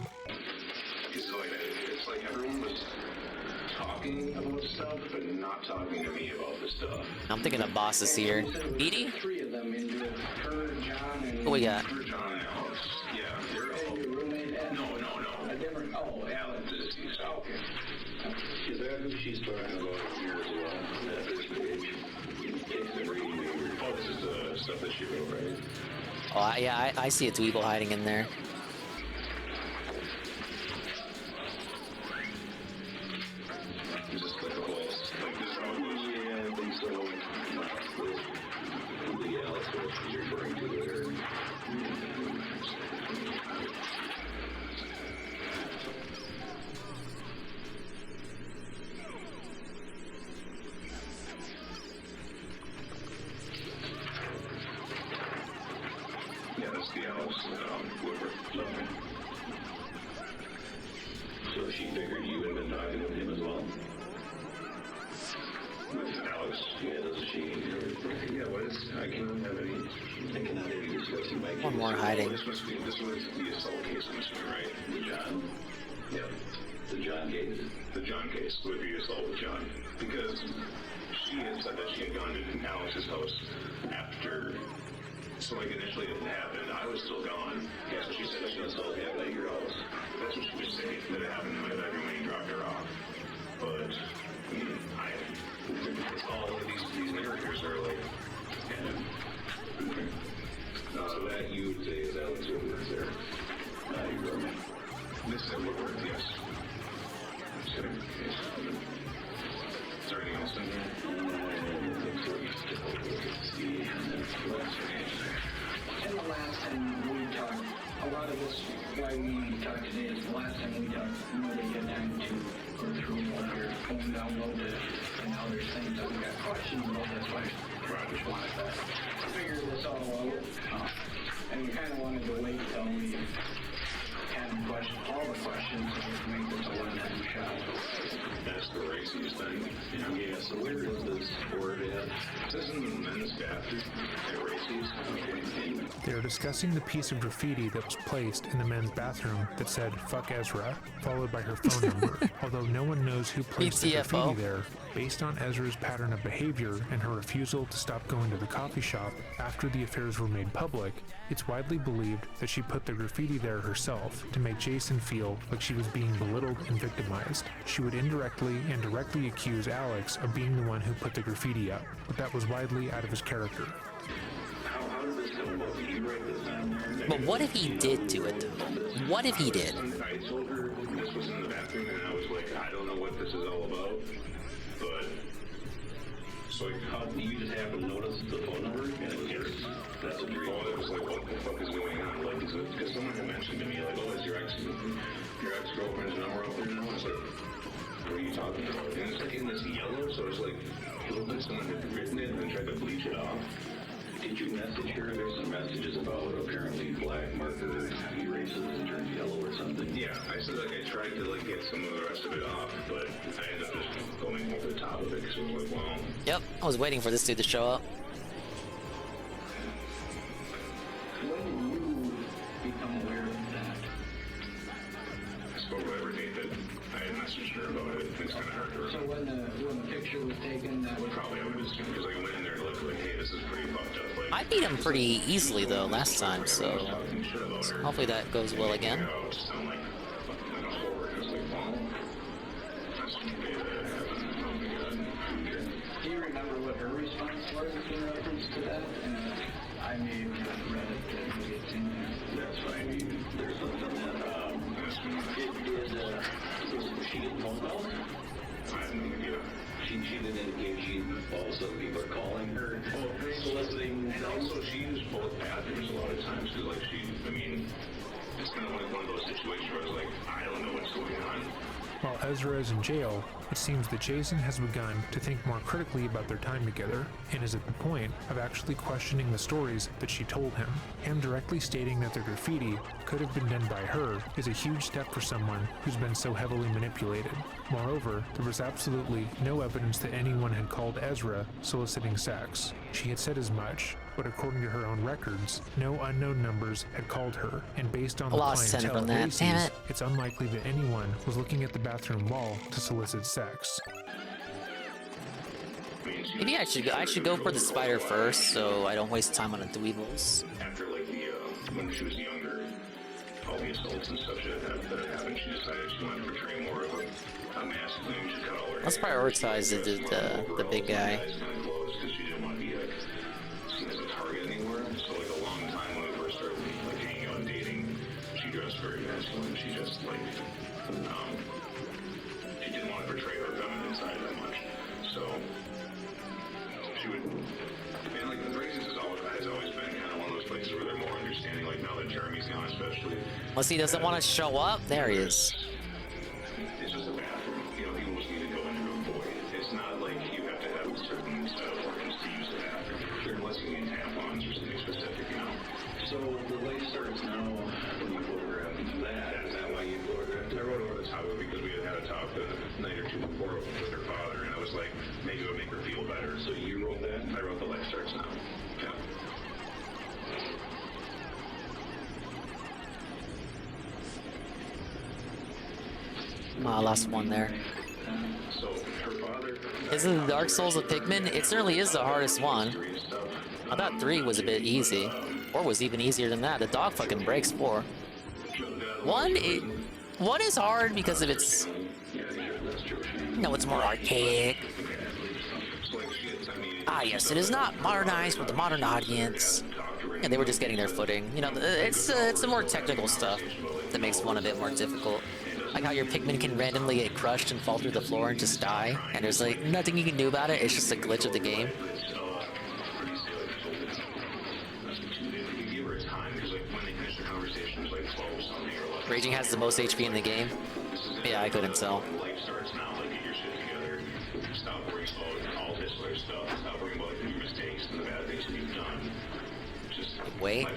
It's like everyone was talking talking about stuff, but not talking to me about the stuff. I'm thinking of bosses here. Edie? Three of them into it. Her, John, and What we got? For John and Alex. Yeah, they're all. your roommate. No. A different. Oh, Alex is okay. Is that who she's talking about here as well? That first page. Takes the reading. Oh, this is the stuff that she wrote, right? Oh, yeah, I see a Dweeble hiding in there. Is this clickable? Like this how it goes? Yeah, I think so. The Alex was referring to there. Yeah, that's the Alex Woodward. So she figured you had been talking with him as well? With Alex? Yeah, doesn't she? Yeah, what is? I can't have any. I cannot have you discussing my case. One more hiding. This was the assault case, I'm assuming, right? The John? Yeah. The John case? The John case would be assault with John. Because she had said that she had gone to Alex's house after. So like initially it happened, I was still gone. Yeah, so she said she assault happened at your house. That's what she was saying, that it happened in my bedroom when he dropped her off. But, I mean, all of these narrators are like, so that you would say is Alex Woodward there. Your roommate. This is Woodward, yes. Just kidding. Is there anything else in And the last time we talked, a lot of this, why we talked today is the last time we talked, nobody had time to go through all your phone download it, and now there's things that we got questions about, that's why I just wanted to figure this all out. And we kind of wanted to wait till we had all the questions so we can make this a one-time shot. That's the races thing. Yeah, so where is this board at? This is in the men's bathroom at races. Okay. They are discussing the piece of graffiti that was placed in the men's bathroom that said "Fuck Ezra," followed by her phone number. Although no one knows who placed the graffiti there, based on Ezra's pattern of behavior and her refusal to stop going to the coffee shop after the affairs were made public, it's widely believed that she put the graffiti there herself to make Jason feel like she was being belittled and victimized. She would indirectly and directly accuse Alex of being the one who put the graffiti up, but that was widely out of his character. How did this come about? Did you write this down there? But what if he did do it, though? What if he did? I told her this was in the bathroom, and I was like, I don't know what this is all about, but... So like, how do you just happen to notice the phone number? And it was yours? That's a dream. Oh, it was like, what the fuck is going on? Like, is it... Because someone had mentioned to me, like, oh, is your ex-girlfriend's number up there now? I was like, what are you talking about? And it's like in this yellow, so it's like, it looked like someone had written it and then tried to bleach it off. Did you message her? There's some messages about apparently black marker erases and turns yellow or something. Yeah, I said like I tried to like get some of the rest of it off, but I ended up just going over the top of it because it was like, wow. Yep, I was waiting for this dude to show up. When did you become aware of that? I spoke with everything that I had messaged her about it. It's kind of hard to So when the picture was taken, that was probably I would assume because I went in there to look like, hey, this is pretty fucked up. Like, I beat him pretty easily though last time, so hopefully that goes well again. Do you remember what her response was in reference to that? I may have not read it, but maybe it's in there. That's fine. There's something that was she getting phone calls? I have no idea. She didn't indicate all of a sudden people are calling her, soliciting. And also she used both bathrooms a lot of times because like it's kind of like one of those situations where it's like, I don't know what's going on. While Ezra is in jail, it seems that Jason has begun to think more critically about their time together and is at the point of actually questioning the stories that she told him. Him directly stating that the graffiti could have been done by her is a huge step for someone who's been so heavily manipulated. Moreover, there was absolutely no evidence that anyone had called Ezra soliciting sex. She had said as much, but according to her own records, no unknown numbers had called her, and based on the Lost 10 clientele from at that. Macy's, Damn it. it's unlikely that anyone was looking at the bathroom wall to solicit sex. Maybe I should go for the spider first, so I don't waste time on the dweebles. After like when she was younger, all the assaults and stuff that happened, she decided she wanted to portray more of a masculine. She cut all her Let's prioritize the big guy. clothes because she didn't want to be like seen as a target anymore. So like a long time when we first started like hanging out and dating, she dressed very masculine. She just like she didn't want to portray her feminine side that much. So she would, and like the Raisins has always been kind of one of those places where they're more understanding. Like now that Jeremy's gone, especially. Unless he doesn't want to show up, there he is. It's just a bathroom. You know, people just need to go into a void. It's not like you have to have a certain set of organs to use the bathroom. Unless you need tampons or something specific, you know. So the life starts now when you photograph that. Is that why you photographed it? I wrote over the top of it because we had a talk the night or two before with her father, and I was like, maybe it would make her feel better. So you wrote that? I wrote the life starts now. Yeah. Last one there. Isn't the Dark Souls of Pikmin? It certainly is the hardest one. I thought 3 was a bit easy. 4 was even easier than that. The dog fucking breaks 4. 1 is hard because of its... No, it's more archaic. Ah, yes, it is not modernized with the modern audience. Yeah, they were just getting their footing. You know, it's the more technical stuff that makes 1 a bit more difficult. Like how your Pikmin can randomly get crushed and fall through the floor and just die, and there's like nothing you can do about it. It's just a glitch of the game. Raging has the most HP in the game. Yeah, I couldn't tell. Wait.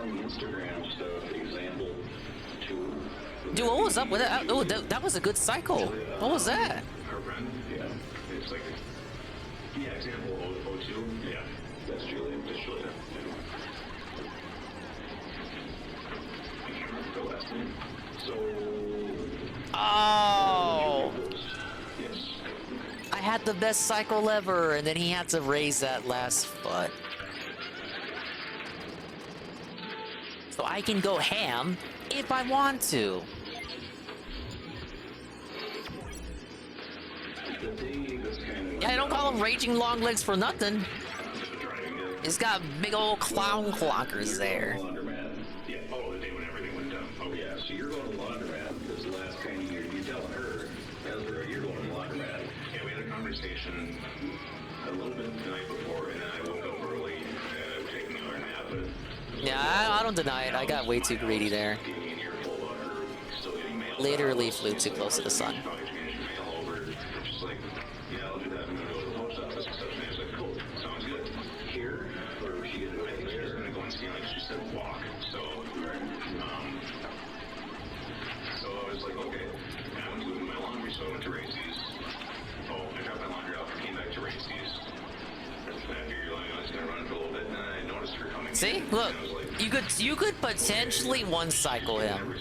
Instagram stuff, example 2. Dude, what was up with that? Oh, that was a good cycle. What was that? Her friend, yeah. It's like, yeah, example 02. Yeah, that's Julia. That's Julia. I can't remember the last name. So. Oh. Yes. I had the best cycle ever, and then he had to raise that last foot. So I can go ham if I want to. Yeah, I don't call him Raging Long Legs for nothing. He's got big old clown clonkers there. Yeah, oh, the day when everything went down. Oh, yeah, so you're going to the laundromat because the last kind of year you telling her, Ezra, you're going to the laundromat. Yeah, we had a conversation a little bit the night before, and then I woke up early and I was taking another nap, but. Yeah, I don't deny it. I got way too greedy there. Literally flew too close to the sun. So I was like, okay, I went to move my laundry, so I went to Racey's. Oh, I dropped my laundry off and came back to Racey's. I figured I was gonna run for a little bit, and then I noticed her coming. See, look, you could potentially one cycle him.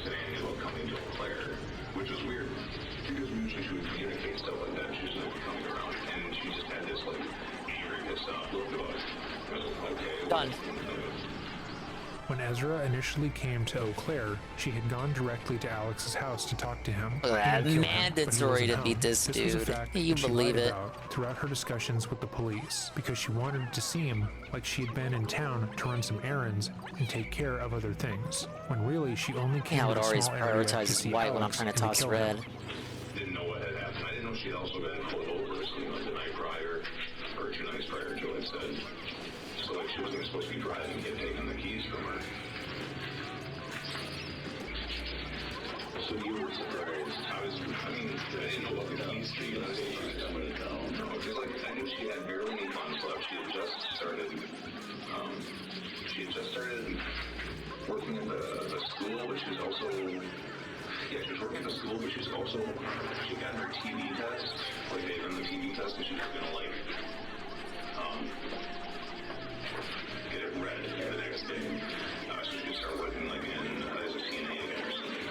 Which was weird because usually she would communicate stuff like that. She was never coming around, and she just had this like angry, pissed off look about it. I was like, okay. Done. When Ezra initially came to Eau Claire, she had gone directly to Alex's house to talk to him. Mandatory to beat this dude. Was a fact You that she believe lied it? about throughout her discussions with the police, because she wanted to seem like she had been in town to run some errands and take care of other things, when really she only came Yeah, I would to the always small area to prioritize see white when I'm Alex trying to and toss kill red. him. Didn't know what had happened. I didn't know she'd also been pulled over or something like the night prior, or 2 nights prior, Joe had said. So like she wasn't supposed to be driving and get taken the keys from her. So you were surprised. I didn't know what the keys to you. I was coming to town. No, because like I knew she had barely any months left. She had just started working at the school, but she was also Yeah, she was working at the school, but she's also, she got her TV test, like they done the TV test, and she was gonna like, get it read the next day. So she could start working like as a CNA again or something.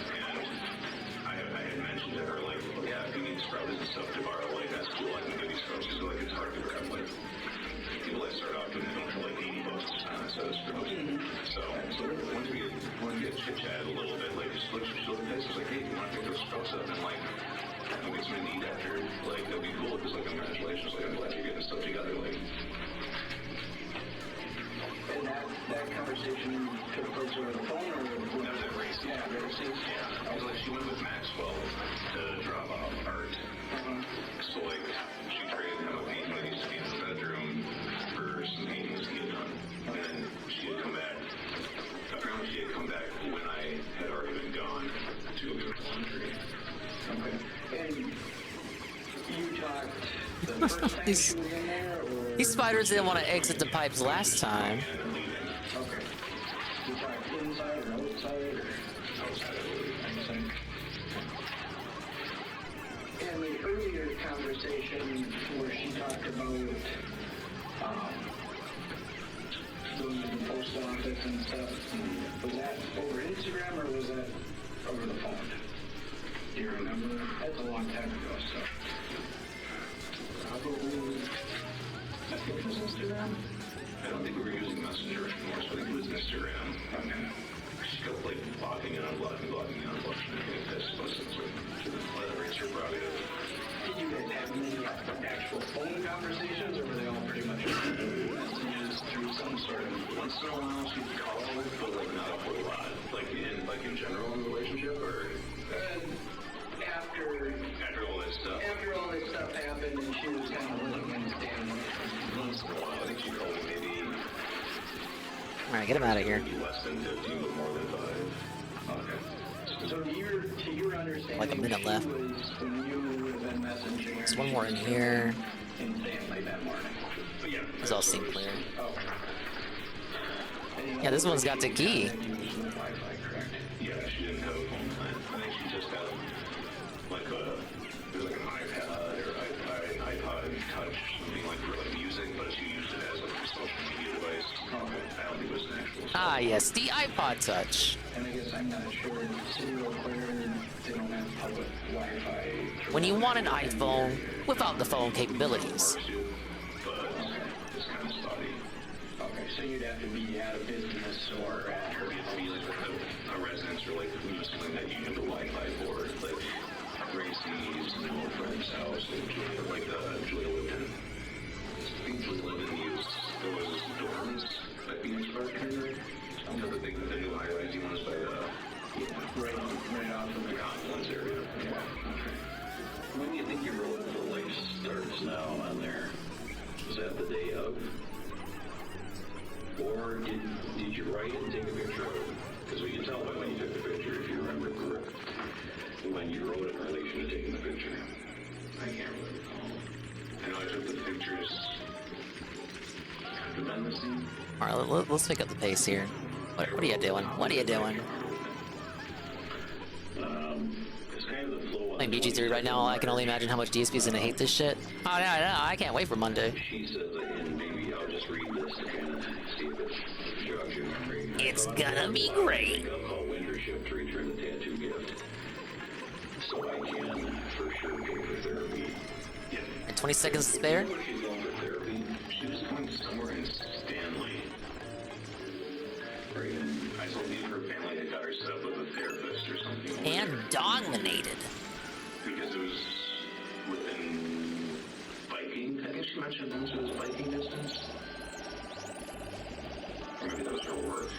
And I had mentioned to her like, well, yeah, if you need scrubs and stuff to borrow like at school, I can give you scrubs. She's like, it's hard to grab like people that start off doing them for like $80 a set of scrubs. So once we get chit chatted a little bit, like she looked at the face, I was like, hey, you want to pick those scrubs up? And like, I'll get something to eat after. Like, that'd be cool because like congratulations, like I'm glad you're getting stuff together. Like. And that conversation took place over the phone or? That was at Racing. Yeah, Racing. Yeah. I was like, she went with Maxwell to drop off art. So like, she traded him a painting that used to be in the bedroom for some paintings he had done. And then she had come back. Apparently she had come back when I had already been gone to go get laundry. Okay. And you talked the first time she was in there, or? These spiders didn't want to exit the pipes last time. Okay. You talked inside or outside? Outside. And the earlier conversation where she talked about going to the post office and stuff, was that over Instagram or was that over the phone? Do you remember? That's a long time ago, so. Probably, I think it was Instagram. I don't think we were using Messenger anymore, so I think it was Instagram. Okay. She kept like blocking and unblocking, blocking and unblocking. I think that's supposed to whatever it's your prerogative. Did you guys have any actual phone conversations, or were they all pretty much messages through some sort of? Once in a while she'd call, but like not a whole lot. Like in general in the relationship, or after all this stuff. After all this stuff happened, and she was kind of looking and standing. Once in a while, I think she called me maybe. Alright, get him out of here. Less than 15, but more than 5. Okay. So to your understanding, Like a minute left. When you would have been messaging her, There's one more in here. In Stanley that morning. But yeah. This all seemed clear. Oh. Yeah, this one's got the key. Yeah, she didn't have a phone plan. I think she just had like an iPad or iPod Touch, something like for like music, but she used it as like a social media device. Okay. I don't think it was an actual. Ah, yes, the iPod Touch. And I guess I'm not sure. Serial player, they don't have public Wi-Fi. When you want an iPhone without the phone capabilities. Okay, so you'd have to be out of business or at her be like a residence or like something that you have the Wi-Fi for, like Gracie's old friend's house, and Julia, like Julia lived in. I think Julia lived in these those dorms at Phoenix Park. You know, the new high-rising ones by the right off of the Confluence area. Yeah. Okay. When do you think your road for life starts now on there? Was that the day of? Or did you write it and take a picture of it? Because we can tell by when you took the picture, if you remember correct. When you wrote it in relation to taking the picture. I can't really recall. I know I took the pictures. Alright, let's pick up the pace here. What are you doing? What are you doing? It's kind of the flow. Playing BG3 right now, I can only imagine how much DSP's gonna hate this shit. Oh, no, I can't wait for Monday. She says that, and maybe I'll just read this to kind of see if it jogs your memory. It's gonna be great. I'll call Wintership to return the tattoo gift. So I can for sure pay for therapy. Yeah. And 20 seconds to spare? She's going for therapy. She was going somewhere in Stanley. Right. I believe her family had got her set up with a therapist or something. And dominated. Because it was within biking. I think she mentioned once it was biking distance. Or maybe that was her work.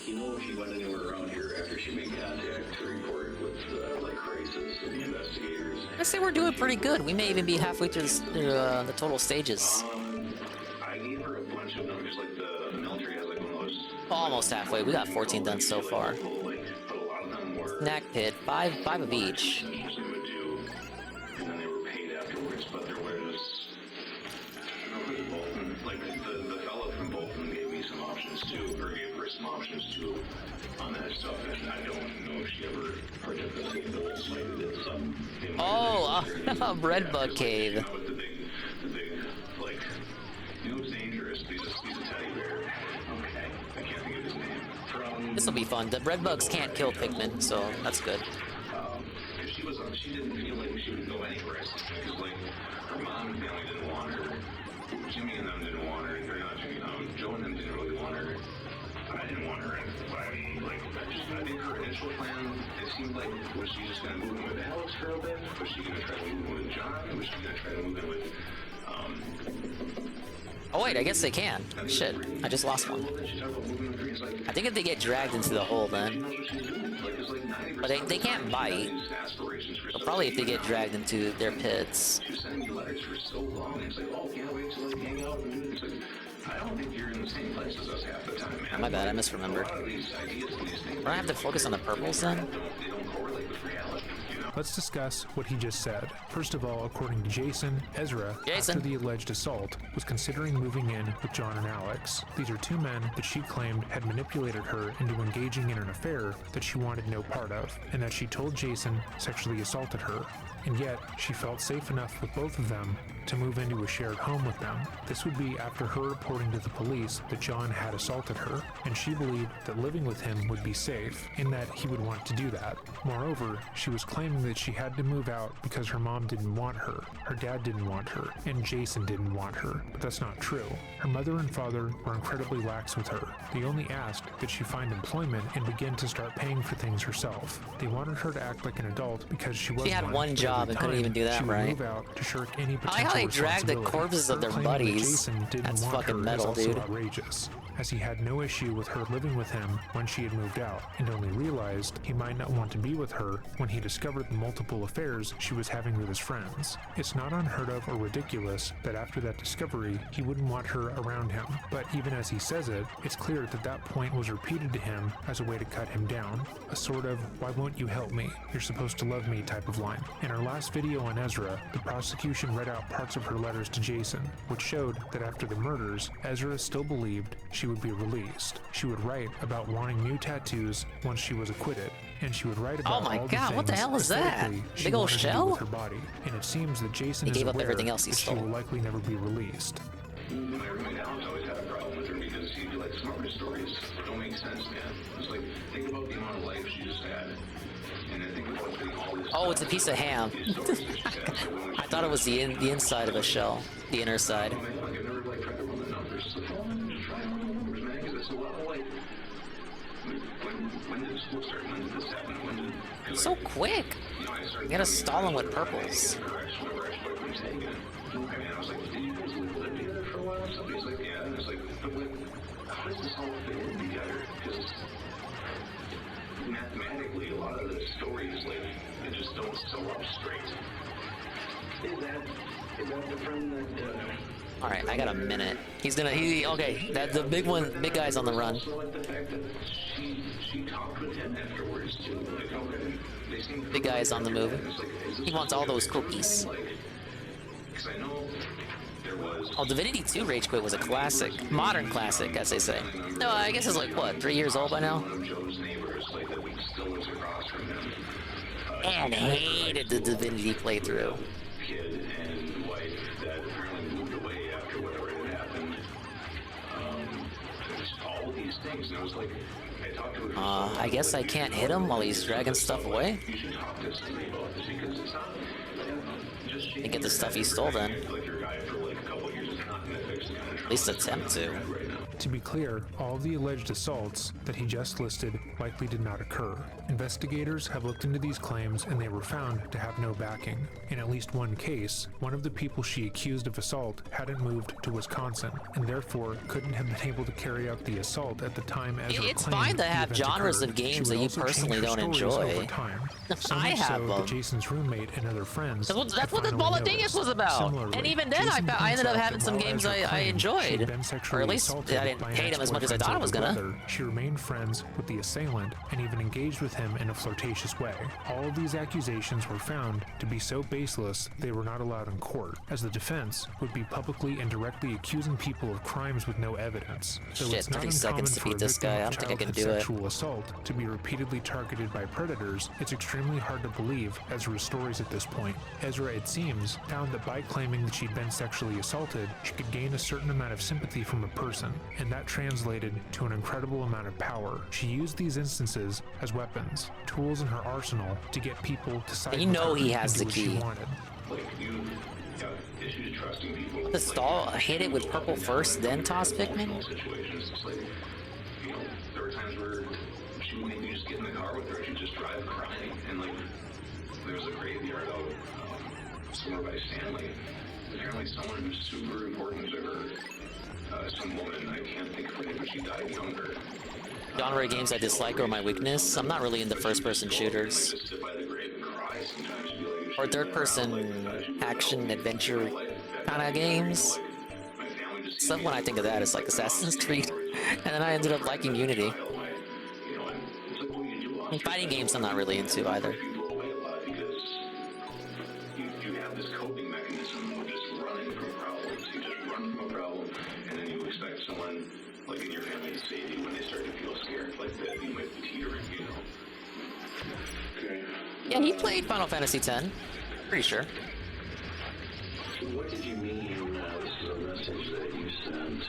You know, if she went anywhere around here after she made contact to report with like crisis and the investigators. I say we're doing pretty good. We may even be halfway through the total stages. I gave her a bunch of numbers, like the military has like one of those. Almost halfway. We got 14 done so far. Snack pit, five of each. And then they were paid afterwards, but there was like the fellow from Bolton gave me some options too, or gave her some options too on that stuff, and I don't know if she ever partook of the goals, maybe did some. Oh, Red Bug Cave. You know, with the big, like, it was dangerous. He's a teddy bear. Okay, I can't think of his name. From This will be fun. The red bugs can't kill Pikmin, so that's good. Because she didn't feel like she would go anywhere. Because, like, her mom and family didn't want her. Jimmy and them didn't want her. Or not Jimmy, Joe and them didn't really want her. I didn't want her. But I mean, like, I think her initial plan, it seemed like, was she just going to move in with Alex for a bit? Was she going to try to move in with John? Was she going to try to move in with, Oh wait, I guess they can. Shit, I just lost one. I think if they get dragged into the hole then. But they can't bite. So probably if they get dragged into their pits. She was sending me letters for so long. It's like, oh, can't wait to, like, hang out and do this. Like, I don't think you're in the same place as us half the time, man. My bad, I misremembered. Do I have to focus on the purples then? They don't correlate with reality, you know? Let's discuss what he just said. First of all, according to Jason, Ezra, after the alleged assault, was considering moving in with John and Alex. These are two men that she claimed had manipulated her into engaging in an affair that she wanted no part of, and that she told Jason sexually assaulted her. And yet, she felt safe enough with both of them to move into a shared home with them. This would be after her reporting to the police that John had assaulted her, and she believed that living with him would be safe, in that he would want to do that. Moreover, she was claiming that she had to move out because her mom didn't want her, her dad didn't want her, and Jason didn't want her. But that's not true. Her mother and father were incredibly lax with her. They only asked that she find employment and begin to start paying for things herself. They wanted her to act like an adult because she was. She had one job and couldn't even do that, she would right? move out to shirk any I potential like how they drag the responsibility. corpses of their Her claiming that buddies. Jason didn't That's want fucking her is metal, also dude. outrageous, as he had no issue with her living with him when she had moved out, and only realized he might not want to be with her when he discovered the multiple affairs she was having with his friends. It's not unheard of or ridiculous that after that discovery, he wouldn't want her around him, but even as he says it, it's clear that that point was repeated to him as a way to cut him down, a sort of, why won't you help me? You're supposed to love me type of line. In our last video on Ezra, the prosecution read out parts of her letters to Jason, which showed that after the murders, Ezra still believed she would be released. She would write about wanting new tattoos once she was acquitted, and she would write about Oh my all God, the what the things hell is that? aesthetically she Big ol' wanted to do shell? with her body. And it seems that Jason He is gave up aware everything else he that she stole. will likely never be released. My roommate Alex always had a problem with her because he'd be like, some of her stories don't make sense, man. It's like, think about the amount of life she just had. And then think about putting all this Oh, it's a piece of ham. I thought it was the inside of a shell, the inner side. Like, I've never, like, tried to run the numbers. It's like, oh, just try to run the numbers, man, because it's a lot of, like, when did school start? When did this happen? When did... So quick. You know, I started You gotta stall him with purples. whenever I spoke with Taken. I mean, I was like, did you guys live together for a while? Somebody's like, yeah. And it's like, but like, how does this all fit in together? Because mathematically, a lot of the stories, like, they just don't sew up straight. Is that the friend that, All right, I got a minute. He's gonna. Okay. That the big one. Big guy's on the run. also like the fact that she talked with him afterwards too. Like, okay, they seem Big guy's on the move. It's like, is this He wants all those cookies. because I know there was. Oh, Divinity 2 Rage Quit was a classic, modern classic, as they say. No, I guess it's like what, 3 years old by now. One of Joe's neighbors, like that we still lives across from him. And hated the Divinity playthrough. Kid and wife that apparently moved away after whatever had happened. Just all of these things, and I was like, I talked to her. I guess I can't hit him while he's dragging stuff away. You should talk to somebody about this because it's not. Just And get the stuff he stole then. like your guy for like a couple of years is not going to fix the kind of At least attempt to. To be clear, all the alleged assaults that he just listed likely did not occur. Investigators have looked into these claims and they were found to have no backing. In at least one case, one of the people she accused of assault hadn't moved to Wisconsin and therefore couldn't have been able to carry out the assault at the time Ezra It's claimed fine to the have event genres occurred. of games She would that you also change personally her don't stories enjoy. over time. So I much have so them. that Jason's roommate and other friends. That's what the had Ball finally of Dingus noticed. was about. Similarly, And even then, Jason I ended points up out having that some while games Ezra I claimed she'd enjoyed. been Or sexually at least assaulted I didn't by an hate him as much as I thought I was ex-boyfriend's gonna. older brother, she remained friends with the assailant and even engaged with him in a flirtatious way. All of these accusations were found to be so baseless they were not allowed in court, as the defense would be publicly and directly accusing people of crimes with no evidence. Though Shit, it's not 30 uncommon seconds to for a beat this victim guy. of I don't think I can childhood do it. sexual assault to be repeatedly targeted by predators, it's extremely hard to believe Ezra's stories at this point. Ezra, it seems, found that by claiming that she'd been sexually assaulted, she could gain a certain amount of sympathy from a person, and that translated to an incredible amount of power. She used these instances as weapons, tools in her arsenal to get people to side You with know her he has and do the what key. she wanted. Like, you got issues trusting people. The stall, hit it with purple first, then toss Pikmin? Situations, it's like, you know, there were times where she would make me just get in the car with her and she'd just drive crying. And, like, there was a graveyard out somewhere by Stanley. Apparently someone who's super important to her, some woman, I can't think of her name, but she died younger. Genre games I dislike are my weakness. I'm not really into first-person shooters. Just sit by the grave and cry sometimes. Be like, Or third-person action adventure kind of games. Stuff when I think of that is like Assassin's Creed. And then I ended up liking Unity. And fighting games I'm not really into either. You have this coping mechanism of just running from problems. You just run from a problem, and then you expect someone, like in your family, to save you when they start to feel scared, like that you might be teetering, you know. Okay. Yeah, he played Final Fantasy X. Pretty sure. So what did you mean? This is a message that you sent.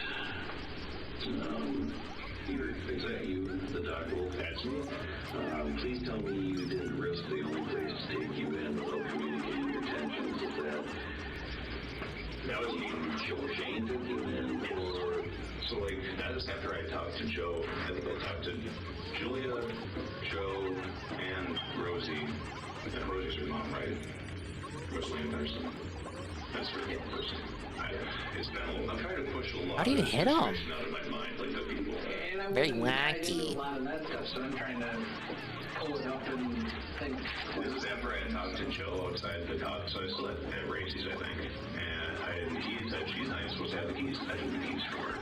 Is that you, the Doc Wolf? That's me. Please tell me you didn't risk the only place to take you in without communicating your intentions. Is that was you Shane took you in, or so like that is after I talked to Joe. I think I talked to Julia, Joe, and Rosie. And Rosie's her mom, right? Rosalie Anderson. That's her person. It's been a little, I'm trying to push a lot. How do you hit him? Out of my mind, like the people. Very wacky. A lot of that stuff, so I'm trying to pull it up and think. This is after I had talked to Joe outside the dock, so I still at Racey's, I think. And he said she's not even supposed to have the keys. I took the keys from her.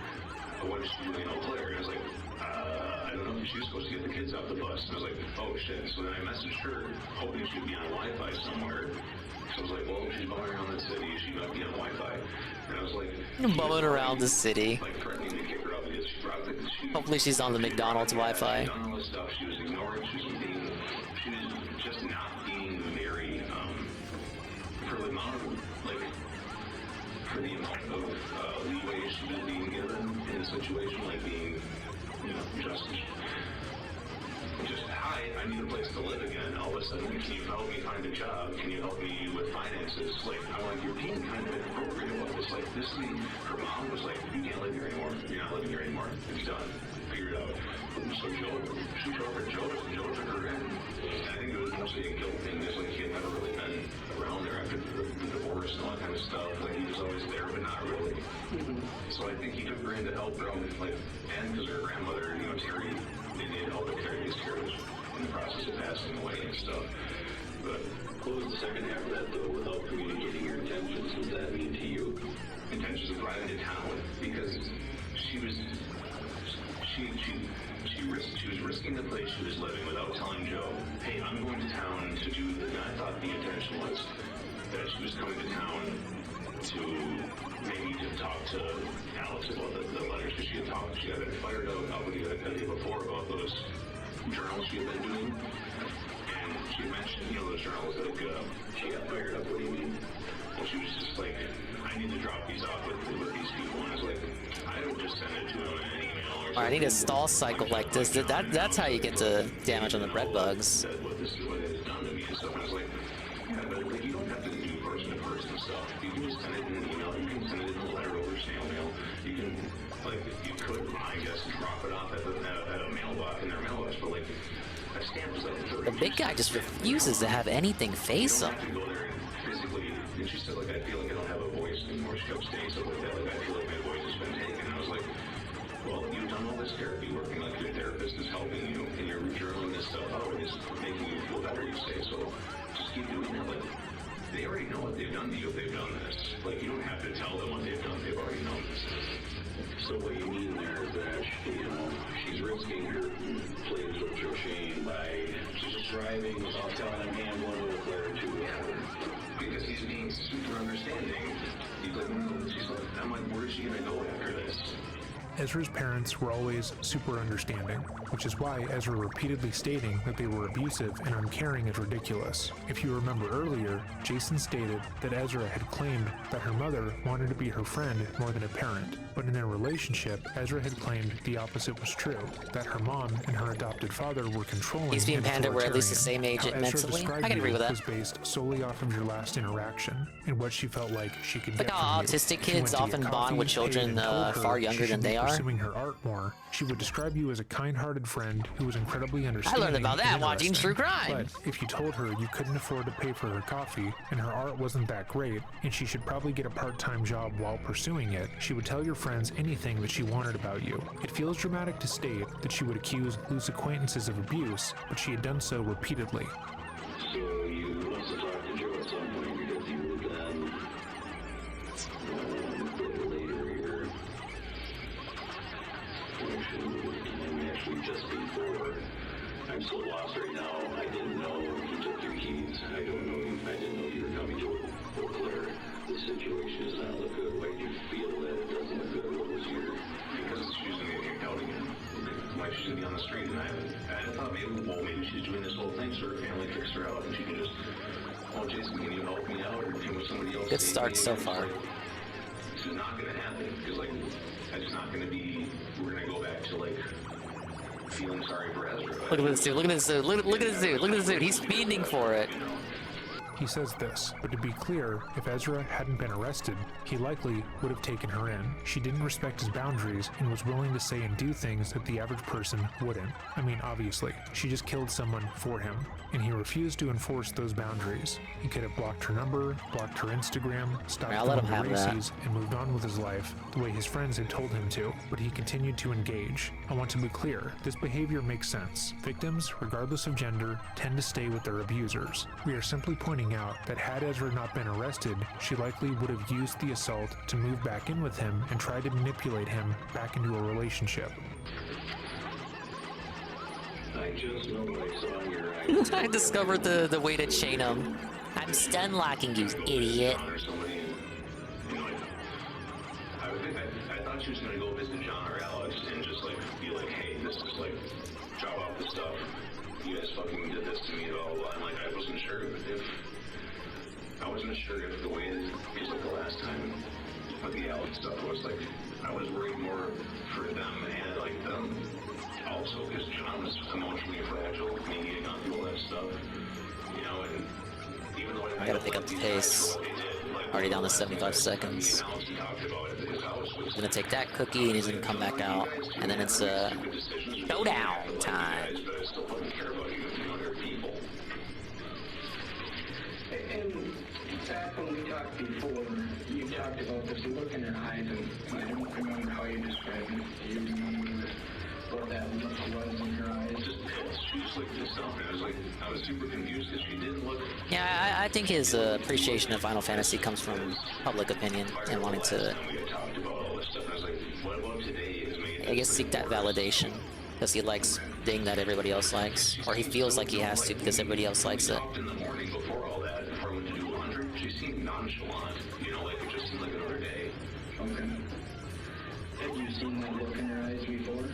But what is she doing out Claire? And I was like, I don't know if she was supposed to get the kids off the bus. And I was like, oh shit. So then I messaged her, hoping she'd be on Wi-Fi somewhere. So I was like, well, she's bumming around the city. She might be on Wi-Fi. And I was like, Bumming around the city. like threatening to kick her out because she brought the. Hopefully she's on the McDonald's Wi-Fi. Done all this stuff. She was ignoring. She was just not being very for the amount of leeway she was being given in the situation, like being, you know, just hi, I need a place to live again. All of a sudden, can you help me find a job? Can you help me with finances? Like, I'm like, you're being kind of inappropriate about this. Like, this thing, her mom was like, you can't live here anymore. You're not living here anymore. It's done. Figure it out. So she showed her Joe took her in. And I think it was mostly a guilt thing. It's like he had never really been around there after the divorce and all that kind of stuff. Like, he was always there, but not really. So I think he took her in to help her out with, like, and because her grandmother, you know, Terry, they needed help with Terry because Terry was in the process of passing away and stuff. But what was the second half of that though? Without communicating your intentions, what does that mean to you? Intentions of driving to town because she was risking the place she was living without telling Joe, hey, I'm going to town to do the. I thought the intention was that she was coming to town to maybe to talk to Alex about the letters because she had been fired out with the day before about those journals she had been doing. And she mentioned, you know, those journals that she got fired up. What do you mean? And she was just like, I need to drop these off with these people. And I was like, I would just send it to them in an email or something. Alright, I need a stall cycle like this. That's how you get to damage on the bread bugs. What this is what it has done to me and stuff. And I was like, yeah, but like, you don't have to do person-to-person stuff. You can just send it in an email. You can send it in a letter over snail mail. You can, like, you could, I guess, drop it off at a mailbox in their mailbox, but like, a stamp is like The big guy just refuses to have anything face him. I have to go there and physically, and she said, like, I feel like I don't have a voice anymore. She kept saying stuff like that, like, I feel like my voice has been taken. And I was like, well, you've done all this therapy working, like, your therapist is helping you, and you're journaling this stuff out, and it's making you feel better, you say, so just keep doing that. Like, they already know what they've done to you if they've done this. Like, you don't have to tell them what they've done, they've already known this. So what you mean there is that, she's risking her place with Joe Shane by just driving without telling him, hey, I'm going to Leclerc to because he's being super understanding. He's like, no, she's like, I'm like, where's she going to go after this? Ezra's parents were always super understanding, which is why Ezra repeatedly stating that they were abusive and uncaring is ridiculous. If you remember earlier, Jason stated that Ezra had claimed that her mother wanted to be her friend more than a parent, but in their relationship, Ezra had claimed the opposite was true, that her mom and her adopted father were controlling. He's being and Panda were at least the authoritarian. same age How Ezra mentally. described I can agree you with that. was based solely off of your last interaction and what she felt like she could Like get how from you. autistic If you kids went to get often bond coffee, with paid, children and told her far she younger should than be they are. pursuing her art more, she would describe you as a kind-hearted friend who was incredibly I understanding. learned about that and watching interesting. True Crime. But if you told her you couldn't afford to pay for her coffee and her art wasn't that great and she should probably get a part-time job while pursuing it, she would tell your friends anything that she wanted about you. It feels dramatic to state that she would accuse loose acquaintances of abuse, but she had done so repeatedly. So you must have talked to Joe at some point because you were then a bit later here. Actually just before. I'm so lost right now. I didn't know you took your keys. I didn't know you were coming to Eau Claire. The situation does not look good. Why do you feel that it doesn't look good? What was your... Because she's going to get kicked out again. Why she's going to be on the street, and I thought maybe she's doing this whole thing so her family kicks her out and she can just, oh, Jason, can you help me out, or can somebody else... Good start so far. This is not going to happen, because, like, it's not going to be, we're going to go back to, like, feeling sorry for Ezra. Look at this dude, look at this dude, look at this dude, look at this dude, he's fiending for it. He says this, but to be clear, if Ezra hadn't been arrested, he likely would have taken her in. She didn't respect his boundaries and was willing to say and do things that the average person wouldn't. I mean, obviously, she just killed someone for him, and he refused to enforce those boundaries. He could have blocked her number, blocked her Instagram, stopped I'll let going him to have that. races, and moved on with his life the way his friends had told him to, but he continued to engage. I want to be clear, this behavior makes sense. Victims, regardless of gender, tend to stay with their abusers. We are simply pointing out that had Ezra not been arrested, she likely would have used the assault to move back in with him and try to manipulate him back into a relationship. I just know I saw your... I discovered the way to chain him. I'm stun locking you, idiot. I thought she was going to go visit John or Alex and just, like, be like, hey, this is, like, drop off the stuff. You guys fucking did this to me, blah, blah, blah. And, like, I wasn't sure if the way that, because, like, the last time with the Alex stuff was, like, I was worried more for them and, like, them also, because John was emotionally fragile, me getting on through all that stuff, you know, and even though I gotta pick up the pace. Already down to 75 seconds. He's gonna take that cookie and he's gonna come back out. And then it's showdown time. And back when we talked before, you talked about this look in her eyes, and I don't remember how you described it. Do you remember what that look was in her eyes? She just like pissed off. I was super confused because she didn't look. Yeah, I think his appreciation of Final Fantasy comes from public opinion and wanting to, I guess, seek that validation because he likes thing that everybody else likes, or he feels like he has to because everybody else likes it. In the morning before all that, before I went to do 100, she seemed nonchalant. You know, like it just seemed like another day. Okay. Have you seen that look in her eyes before?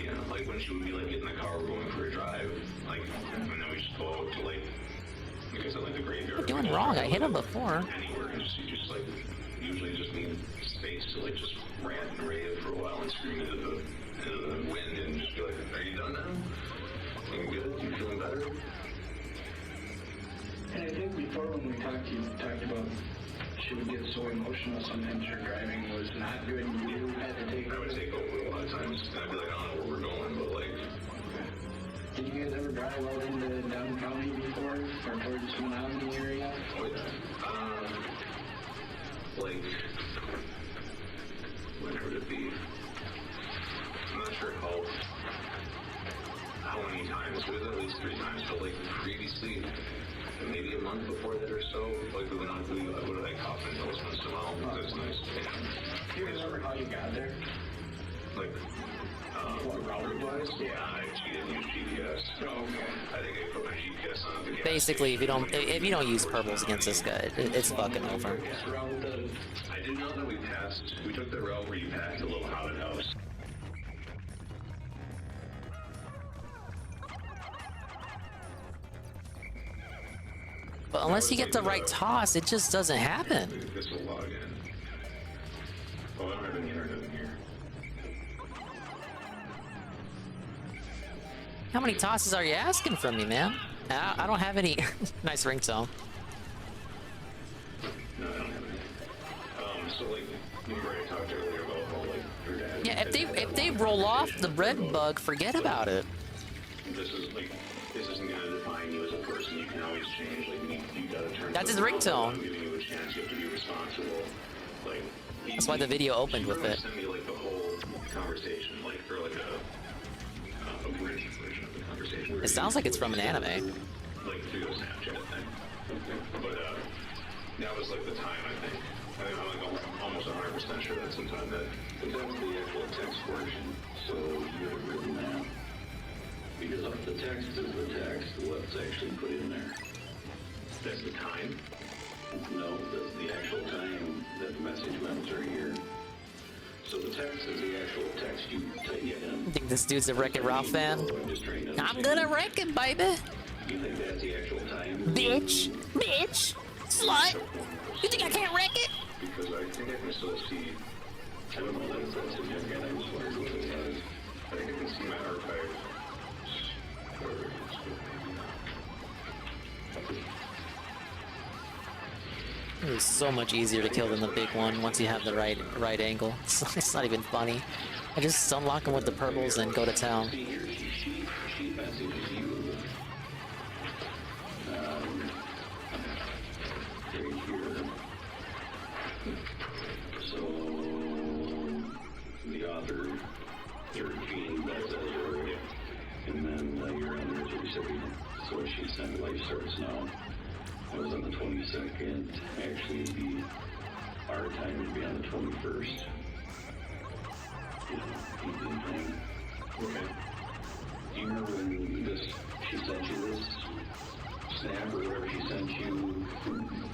Yeah, like when she would be like getting in the car, we're going for a drive, like, and then we just go out to like I said, like the graveyard. You're doing wrong. I hit him before. Anywhere, and you just like usually just need space to like just rant and rave for a while and scream into the wind and just be like, "Are you done now? Feeling good? You feeling better?" And I think before when we talked, you talked about she would get so emotional sometimes her driving was not good and you had to take... I would take over a lot of times. I'd be like, I don't know where we're going, but like... Did you guys ever drive out into Down County before? Or towards the Menominee area? Oh yeah. Like... When would it be? I'm not sure how many times. It was at least 3 times, but like previously, maybe a month before that or so, like we went on, I go to that coffin house once in a while. That's nice. Do you remember how you got there? Like, what route it was? Yeah, I cheated and used GPS. Oh, okay. I think I put my GPS on the gas Basically, if you don't use purples against this guy, it's fucking over. I didn't know that we took the route where you passed the little haunted house. But unless you get the right toss, it just doesn't happen. This will log in. Oh, I don't have any internet in here. How many tosses are you asking from me, man? I don't have any. Nice ringtone. No, I don't have any. So like, remember I talked earlier about how like your dad. Yeah, if they roll off the red bug, forget about it. This isn't gonna define you as a person. You can always change. Like you gotta turn. That's his ringtone. I'm giving you a chance. You have to be responsible. Like. That's why the video opened with it. Send me like the whole conversation, like for like a abridged version of the conversation. It sounds like it's from an anime. Like through a Snapchat thing. But that was like the time I think. I'm like almost 100% sure that's sometime that. But that's the actual text portion. So you have written that. Because if the text is the text, what's actually put in there? That's the time? No, that's the actual time that the message went through here. So the text is the actual text you type in. You think this dude's a Wreck-It Ralph fan? I'm gonna wreck it, baby! You think that's the actual time? Bitch! Bitch! Slut! You think I can't wreck it? Because I think I can still see. I don't know if that's significant. I just wondered what it was. I think I can see my archive. It was so much easier to kill than the big one once you have the right angle. It's not even funny. I just unlock him with the purples and go to town. She messages you. Right here. So the author, 13, that's Ezra. And then you're on there as a recipient. So she sent Life Starts Now. It was on the 22nd. Actually, our time would be on the 21st. Evening thing. Okay. Do you remember when she sent you this snap or whatever she sent you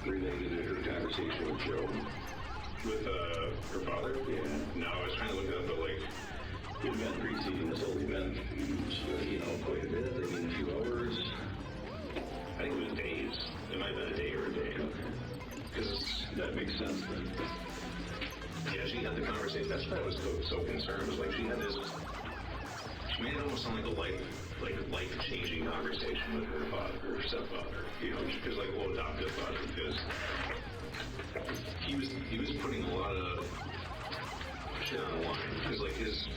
related to her conversation with Joe? With her father? Yeah. No, I was trying to look it up, but like the event preceding this whole event, quite a bit. I mean, a few hours. I think it was days. It might have been a day or a day. Because that makes sense then. Yeah, she had the conversation. That's why I was so concerned. It was like she had this. She made it almost sound like a life-changing conversation with her father, her stepfather. You know, because like adoptive father, because he was putting a lot of shit on the line. Because like his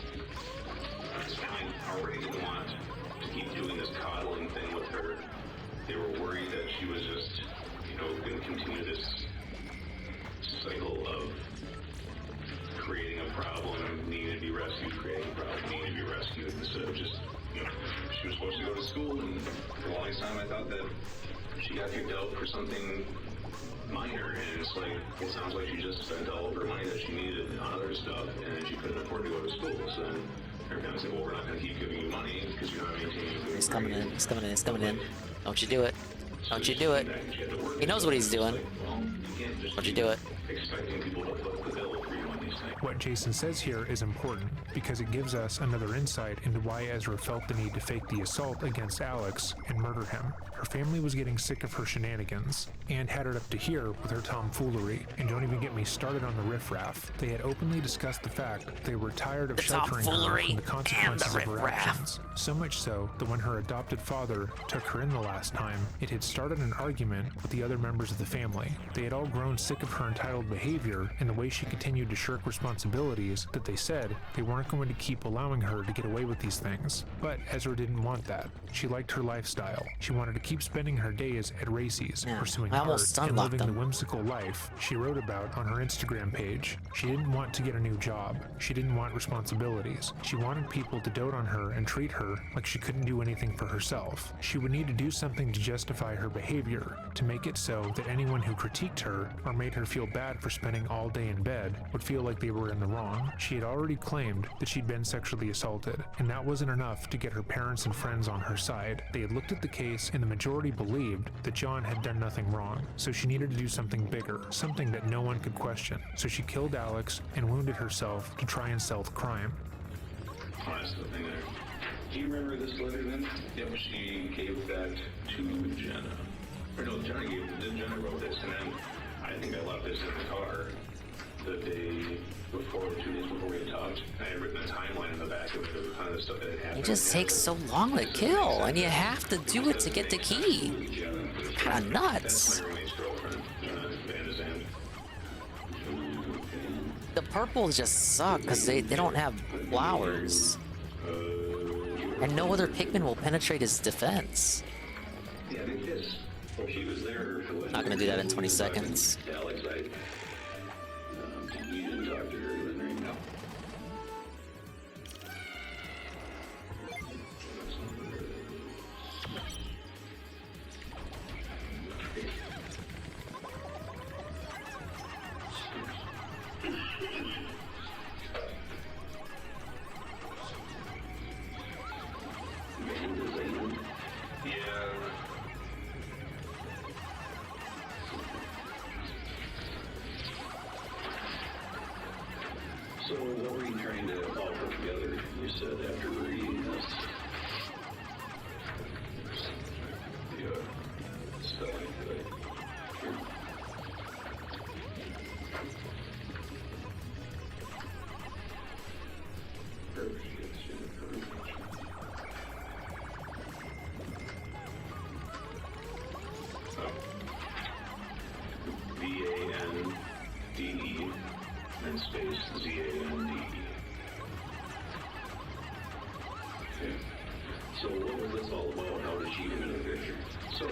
family already didn't want to keep doing this coddling thing with her. They were worried that she was just, going to continue this cycle of creating a problem, needing to be rescued, creating a problem, needing to be rescued, instead of just, she was supposed to go to school, and for the longest time I thought that she got kicked out for something minor, and it's like, it sounds like she just spent all of her money that she needed on other stuff, and then she couldn't afford to go to school, so then they're going to say, well, we're not going to keep giving you money because you're not maintaining a good He's coming in, he's coming in, he's coming in. Don't you do it. Don't you do it. He knows what he's doing. Don't you do it. Expecting people to foot the bill for you on these things. What Jason says here is important because it gives us another insight into why Ezra felt the need to fake the assault against Alex and murder him. Her family was getting sick of her shenanigans and had it up to here with her tomfoolery. And don't even get me started on the riffraff. They had openly discussed the fact that they were tired of sheltering her from the consequences of her actions. So much so that when her adopted father took her in the last time, it had started an argument with the other members of the family. They had all grown sick of her entitled behavior and the way she continued to shirk generic responsibilities that they said they weren't going to keep allowing her to get away with these things. But Ezra didn't want that. She liked her lifestyle. She wanted to keep spending her days at races, pursuing art and living the whimsical life she wrote about on her Instagram page. She didn't want to get a new job. She didn't want responsibilities. She wanted people to dote on her and treat her like she couldn't do anything for herself. She would need to do something to justify her behavior, to make it so that anyone who critiqued her or made her feel bad for spending all day in bed would feel like they were in the wrong. She had already claimed that she'd been sexually assaulted, and that wasn't enough to get her parents and friends on her side. They had looked at the case and the majority believed that John had done nothing wrong, so she needed to do something bigger, something that no one could question. So she killed Alex and wounded herself to try and sell the crime. Oh, that's the thing there. Do you remember this letter then? Yep, she gave that to Jenna. Or no, Jenna wrote this, and then I think I left this in the car the day before, 2 days before we had talked. I had written a timeline in the back of it of kind of the stuff that had happened. It just takes so long to kill, and you have to do it to get the key. Kind of nuts. My roommate's girlfriend, Vanda's aunt. The purples just suck because they don't have flowers. And no other Pikmin will penetrate his defense. Yeah, I think this. Well, she was there. Not gonna do that in 20 seconds. Alex, you didn't talk to her even right now. So what were you trying to all put together, you said, after reading this? Yeah, spelling good. V-A-N-D-E and space Z-A-N-D-E. Okay. So what was this all about? How did she get into the picture? So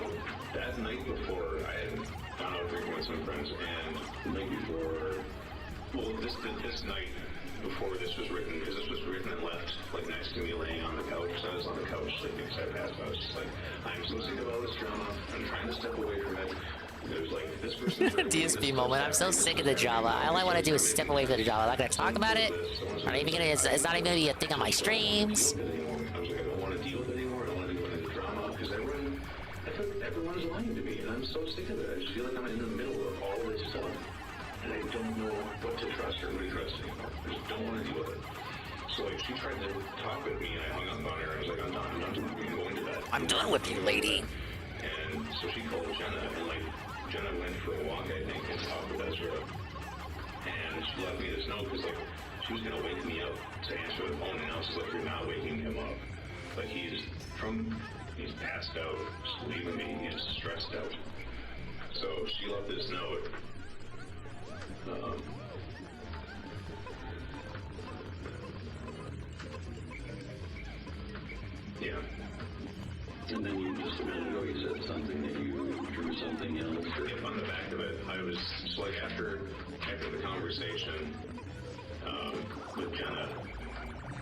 that night before, I had gone out drinking with some friends, and the night before, well, this night before this was written, because this was written and left like next to me laying on the couch. So I was on the couch sleeping because I passed out. I was just like, I'm so sick of all this drama. I'm trying to step away from it. There's like this person's DSP moment. I'm so sick of the drama. All I want to do is step away from the drama. I'm not gonna talk about it. I'm not even gonna. It's not even gonna be a thing on my streams. I was like, I don't want to deal with it anymore. I don't want to do any drama because I feel like everyone's lying to me, and I'm so sick of it. I just feel like I'm in the middle of all this stuff, and I don't know what to trust or who to trust anymore. I just don't want to deal with it. So like, she tried to talk with me, and I hung up on her. I was like, I'm done. We can go into that. I'm done with you, lady. And so she called Jenna, and like, Jenna went for a walk, I think, and talked with Ezra. And she left me this note because, like, she was gonna wake me up to answer the phone, and now she's like, you're not waking him up. Like, he's passed out, just leaving me, he's stressed out. So she left this note. Yeah. And then you just a minute ago, you said something that you drew something else. Yep, on the back of it, I was just like after the conversation with Jenna,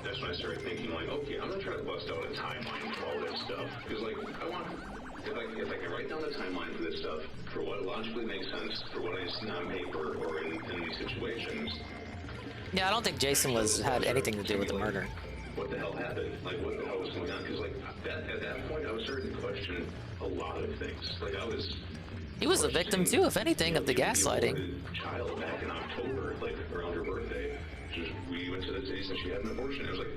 that's when I started thinking like, okay, I'm gonna try to bust out a timeline for all this stuff because like I want, if I can write down the timeline for this stuff for what logically makes sense for what I see on paper or in these situations. Yeah, I don't think Jason had anything to do with the murder. What the hell happened? Like, what the hell was going on? Because, like, at that point, I was starting to question a lot of things. Like, He was a victim too, if anything, of the gaslighting. Child back in October, like around her birthday, we went to the city and she had an abortion. I was like,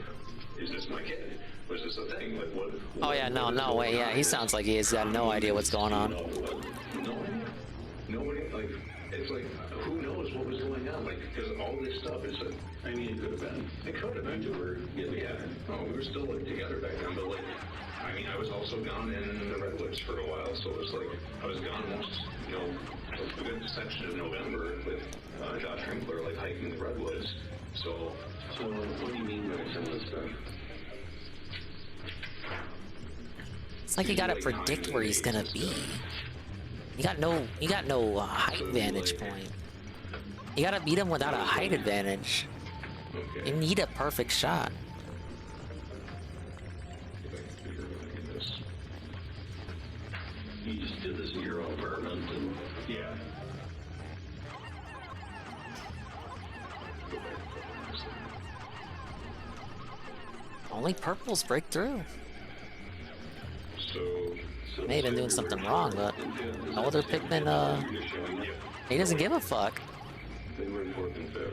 is this my kid? Was this a thing? Like, what? Oh yeah, no way. Yeah, he sounds like he's got no idea what's going on. Nobody, like, it's like, who knows what was going on? Like, because all this stuff is, I mean, it could have been. It could have been to her. Yeah. No, we were still like, together back then, but like, I mean, I was also gone in the Redwoods for a while, so it was like, I was gone most, you know, a good section of November with Josh Winkler, like hiking the Redwoods. So what do you mean by some of this stuff? It's like you gotta predict where he's gonna be. You got no height vantage point. You gotta beat him without a height advantage. You need a perfect shot. You just did this in your own apartment, and yeah. Only purples break through. So May have been doing something wrong, but older Pikmin, he doesn't give a fuck. They were important there.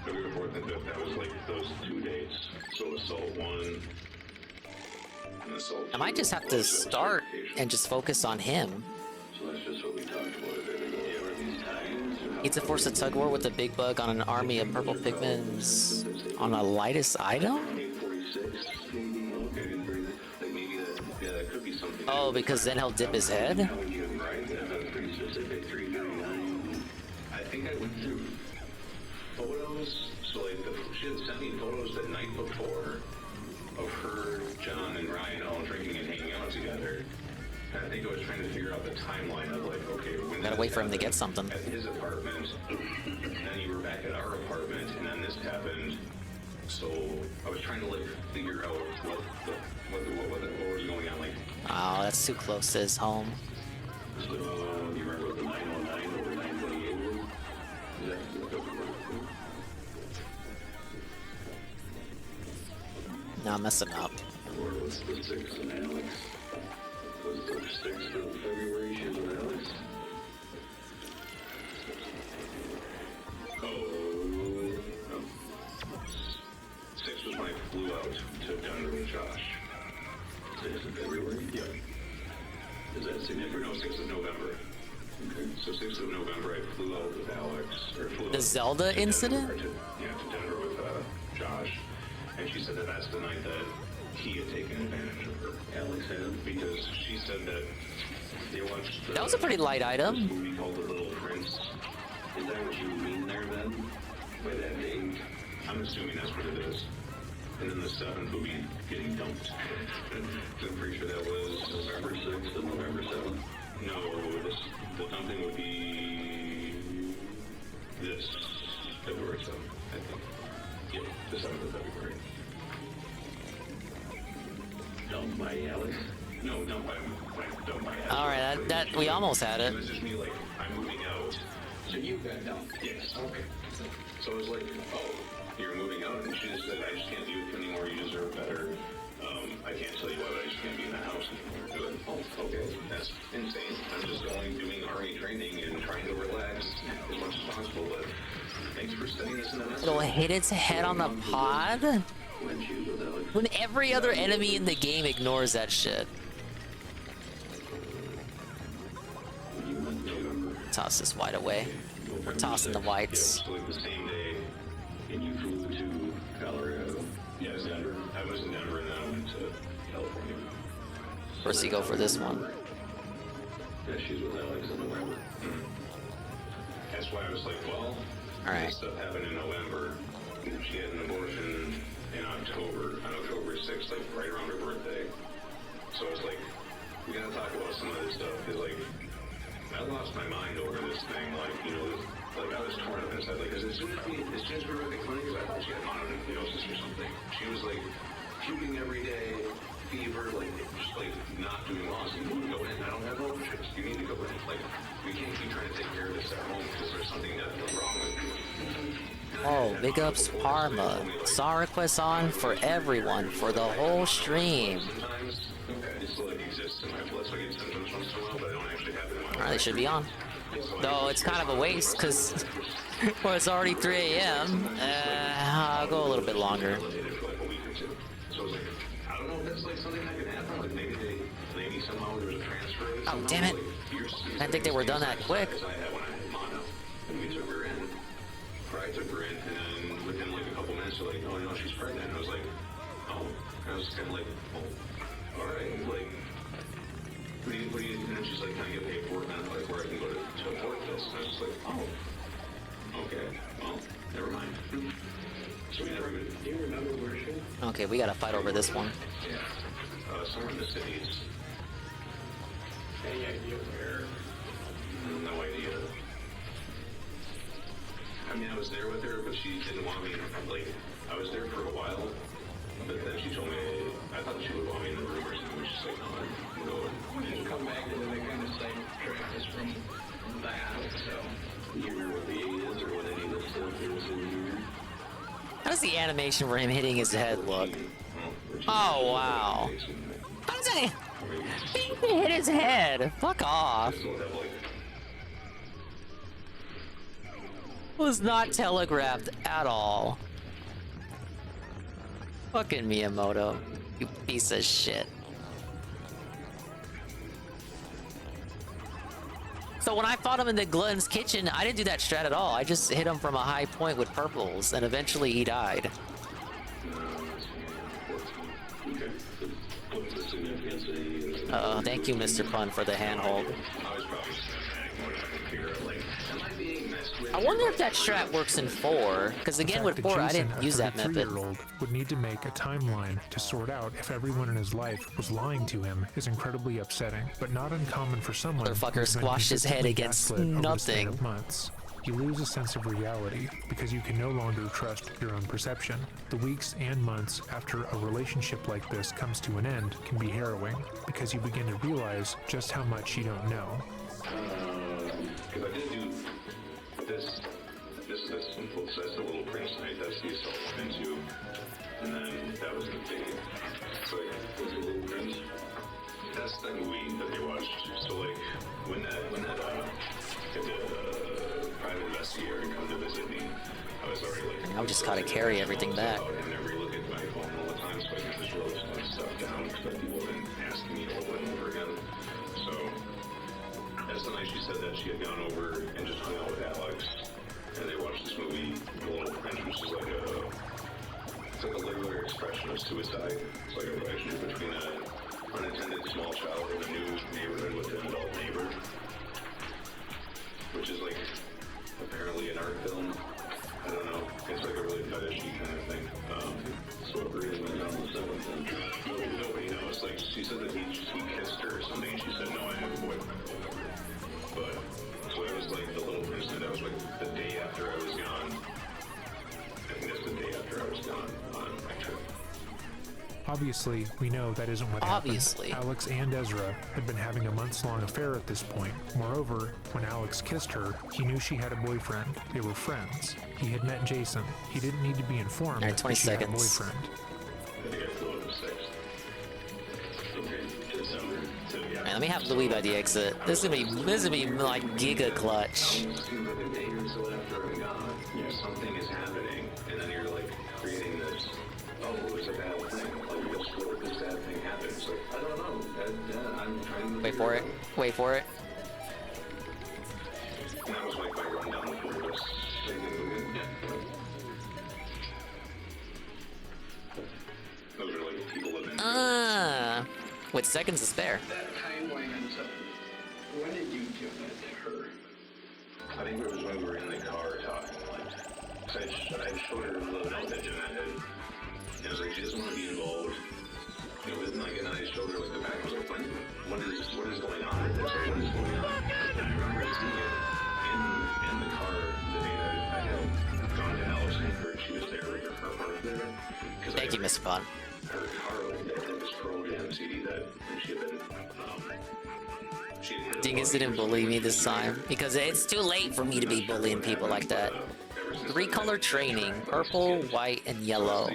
Very important that was like those 2 days. So Assault 1 and Assault 2. I might just have to start and just focus on him. So that's just what we talked about a bit ago. Yeah, were these times? Needs to force a tug war with a big bug on an army of purple Pikmins on a lightest item? Oh, because then he'll dip his head? I think I went through photos. So like she had sent me photos the night before of her, John, and Ryan all drinking and hanging out together. And I think I was trying to figure out the timeline of like, okay, when gotta wait for him to get something. At his apartment, and then you were back at our apartment, and then this happened. So I was trying to like figure out what was going on. Like, oh, that's too close to his home. so you remember what the 909 over 928 was? Is that No, I'm messing up. or was the 6th of Alex? Was the 6th of February she was with Alex? Oh, no. 6th was when I flew out to Denver with Josh. 6th of February? Yeah. Is that significant? No, 6th of November. Okay. So 6th of November I flew out with Alex. Or flew The out Zelda to incident? Denver, to Denver with Josh. And she said that that's the night that he had taken advantage of her. Alex had, because she said that they watched That was a pretty light item. this movie called The Little Prince. Is that what you mean there then? By that date? I'm assuming that's what it is. And then the 7th would be getting dumped. I'm pretty sure that was November 6th and November 7th. No, the dumping would be this February 7th, I think. Yep, the 7th of February. Dumped by Alex? No, dumped by Alex. Alright, that we almost had it. It was just me like, I'm moving out. So you got dumped? Yes. Okay. So I was like, oh, you're moving out? And she just said, I just can't do it anymore. You deserve better. I can't tell you what, I just can't be in the house anymore. Oh, okay. That's insane. I'm just doing army training and trying to relax as much as possible, but thanks for saying this in the message. It'll hit its head on the pod? When every other enemy in the game ignores that shit. Toss this white away. We're tossing the whites. So like the same day, and you flew to Colorado. Yeah, Denver. I was in Denver, and then I went to California. First you go for this one. Yeah, she's with Alex in November. That's why I was like, well, alright. This stuff happened in November. And she had an abortion in October, on October 6th, like right around her birthday. So I was like, we gotta talk about some of this stuff, because like, I lost my mind over this thing, like, you know, like I was torn up inside, like, because as soon as we were at the clinic, because I thought she had mononucleosis or something, she was like puking every day, fever, like, just like not doing well. I was like, you need to go in, I don't have no options, you need to go in, like, we can't keep trying to take care of this at home, because there's something definitely wrong with you. Oh, big ups Parma. Saw requests on for everyone, for the whole stream. Alright, they should be on. Though it's kind of a waste, because well, it's already 3 a.m. I'll go a little bit longer. So I was like, I don't know if that's like something that can happen. Like maybe somehow there's a transfer. Oh, damn it. I didn't think they were done that quick. I had when I had mono, and we took her in. Or I took her in, and then within like a couple minutes, they're like, oh no, she's pregnant. And I was like, oh. And I was kind of like, oh, all right. Like, what do you? And then she's like, can I get paperwork now? Like, where I can go to report this? And I was just like, oh, okay. Well, never mind. So we never. Do you remember where she? Okay, we gotta fight over this one. Yeah. Somewhere in the cities. Any idea where? No idea. I mean, I was there with her, but she didn't want me. Like, I was there for a while, but then she told me, I thought she would want me in the room or something. She's like, no, I'm going. When you come back, and then they kind of sidetrack us from that, so. You remember what the 8 is, or what any of the stuff is in here? How does the animation for him hitting his head look? Oh, wow. How does that... He hit his head! Fuck off! Was not telegraphed at all. Fucking Miyamoto. You piece of shit. So when I fought him in the Glutton's kitchen, I didn't do that strat at all. I just hit him from a high point with purples, and eventually he died. Thank you, Mr. Pun, for the handhold. I wonder if that strat works in 4, because again with 4 I didn't use that method. A 33-year-old would need to make a timeline to sort out if everyone in his life was lying to him is incredibly upsetting, but not uncommon for someone who's been Motherfucker squashed his head against gaslit over the nothing. span of months. You lose a sense of reality because you can no longer trust your own perception. The weeks and months after a relationship like this comes to an end can be harrowing because you begin to realize just how much you don't know. Because I did do this that's the little prince night, that's the assault one too. And then that was the big, like, what's the little prince? That's that movie that they watched. So like, when that private investigator had come to visit me, I was already like... I just gotta carry everything back. I never look at my phone all the time, so I can just wrote some stuff down because people have been asking me over and over again. So, that's the night she said that she had gone over and just hung out with Alex, and they watched this movie, The Little Prince, which is like it's like a literary expression of suicide. It's like a relationship between an unattended small child in a new neighborhood with an adult neighbor, which is like apparently an art film. I don't know. It's like a really fetishy kind of thing. So it really went down the 7th and nobody knows. Like, she said that he kissed her or something, and she said, no, I have a boyfriend. But, so it was like the little incident. That was like the day after I was gone. I think that's the day after I was gone on my trip. Obviously, we know that isn't what happened. Alex and Ezra had been having a months-long affair at this point. Moreover, when Alex kissed her, he knew she had a boyfriend. They were friends. He had met Jason. He didn't need to be informed All right, 20 that she had a seconds. boyfriend. Man, let me have Louis by the exit. This is gonna be like giga clutch. Something is happening, and then you're like creating this. Oh, it was a bad thing. Like, this bad thing happened. It's like, I don't know. I'm trying to. Wait for it. Wait for it. And that was like my rundown for this thing. Those are like people living. With seconds to spare. That timeline ends up. When did you give that to her? I think it was when we were in the car talking. I showed her a little note that Jeanette had. And I was like, she doesn't want to be involved. You know, and like, and I showed her like the back. I was like, what is going on with this? What is going on? And I remember seeing it in the car the day that I had gone to Alice and heard she was there with her birthday. Thank you, Mr. Pond. Her car had this program CD that she had been. Dingus didn't bully me this time because it's too late for me to be bullying people like that. 3-color training: purple, white, and yellow.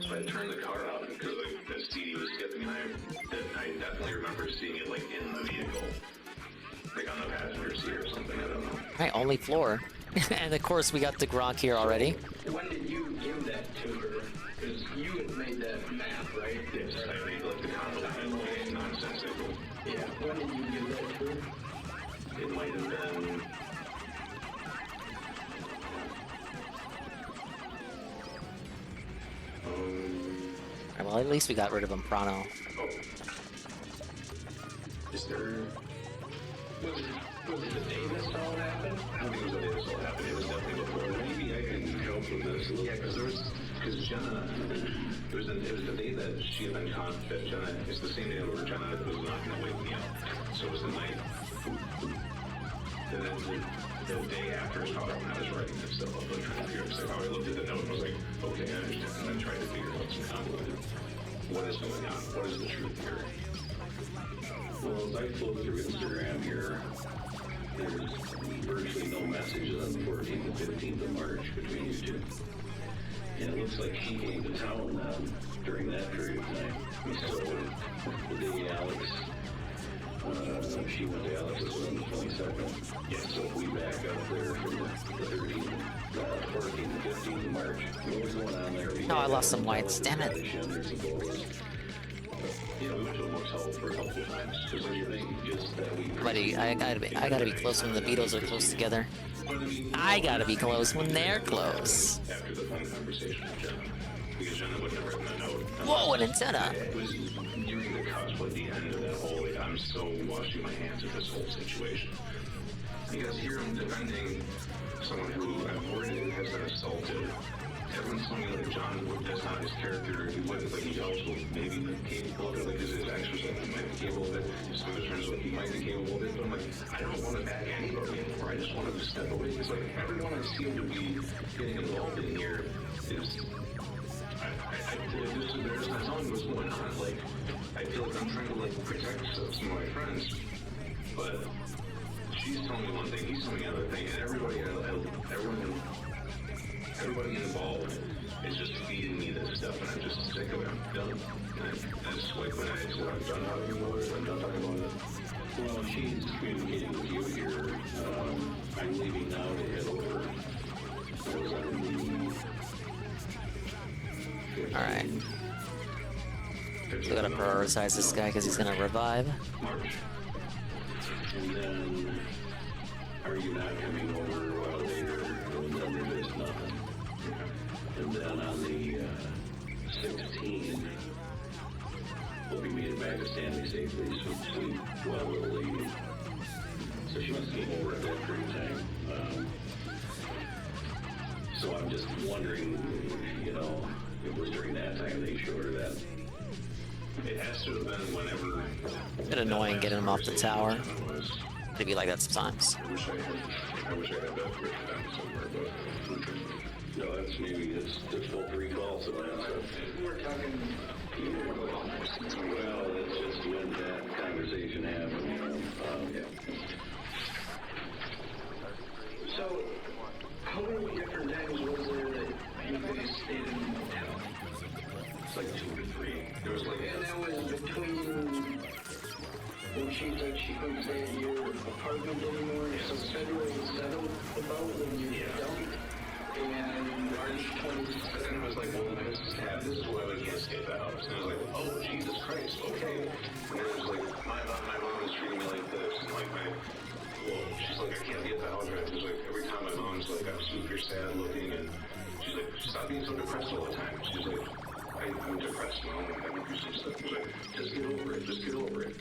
I turned the car off because the CD was skipping, and I I definitely remember seeing it like in the vehicle, like on the passenger seat or something. I don't know. Right, only floor. And of course we got the Gronk here already. When did you give that to her? Because you had made that map, right? Yes, I made like the convoluted nonsensical. Yeah. When did you give that to her? It might have been. Alright, well, at least we got rid of him, Prano. Is there... Was it the day this all happened? I don't think it was the day this all happened. It was definitely before. Maybe I can help with this. Yeah, because Jenna... It was the day that she had been that Jenna... It's the same day where Jenna was not going to wake me up. So it was the night... And then the day after is probably when I was writing this stuff up, like trying to figure out, like, how I looked at the note and was like, okay, I understand. And then tried to figure out some convoluted. What is going on? What is the truth here? Well, as I flow through Instagram here, there's virtually no messages on the 14th and 15th of March between you two. And it looks like she came to town during that period of time. So the day Alex, she went to Alex's on the 22nd. Yeah, so if we back up there from the 13th, 14th and 15th of March, what was going on there? No, I lost some whites, damn it. You know, we went to a motel for a couple of times. Because I think just that week. Buddy, I gotta be close when the Beatles are close together. I gotta be close when they're close. After the phone conversation with Jenna. Because Jenna would have written a note. Whoa, an antenna! It was during the cusp, at the end of that whole, like, I'm so washing my hands of this whole situation. Because here I'm defending someone who I'm worried has been assaulted. Everyone's telling me, like, John, that's not his character. He wouldn't, like, he also maybe be capable of it, like, his actions, like, he might be capable of it. His other friends, like, he might be capable of it. But I'm like, I don't want to back anybody anymore. I just want to step away. Because, like, everyone I seem to be getting involved in here is... There's not telling what's going on. Like, I feel like I'm trying to, like, protect some of my friends. But she's telling me one thing, he's telling me another thing. And everybody involved is just feeding me this stuff, and I'm just sick of it. I'm done. And I just, like, when I said, I'm done talking about it, I'm done talking about it. Well, she's communicating with you here. I'm leaving now to head over. I was on the... Alright. We gotta prioritize this guy because he's gonna revive. And then, are you not coming over a while later? And then there is nothing. And then on the 16th, we'll be meeting back at Stanley safely, so sleep well with the lady. So she must have came over at that period of time. So I'm just wondering, you know, if it was during that time they showed her that. It has to have been whenever... Bit annoying getting him off the tower. It'd be like that sometimes. I wish I had that written down somewhere, but... No, that's maybe it's full recall, so that's... We're talking... Well, it's just when that conversation happened, you know. Yeah. So, how many different times was there that you guys stayed in the motel? It's like 2 or 3. There was like... And that was between... when she said she couldn't stay at your apartment anymore, so February 7th about when you dumped, and March 22nd. And it was like, well, this is why we can't stay at the house. And I was like, oh, Jesus Christ, okay. And then it was like, my mom is treating me like this. And like, she's like, I can't be at the house. She's like, every time my mom's like, I'm super sad looking. And she's like, stop being so depressed all the time. She's like, I'm depressed, Mom. I went through some stuff. She's like, just get over it. Just get over it.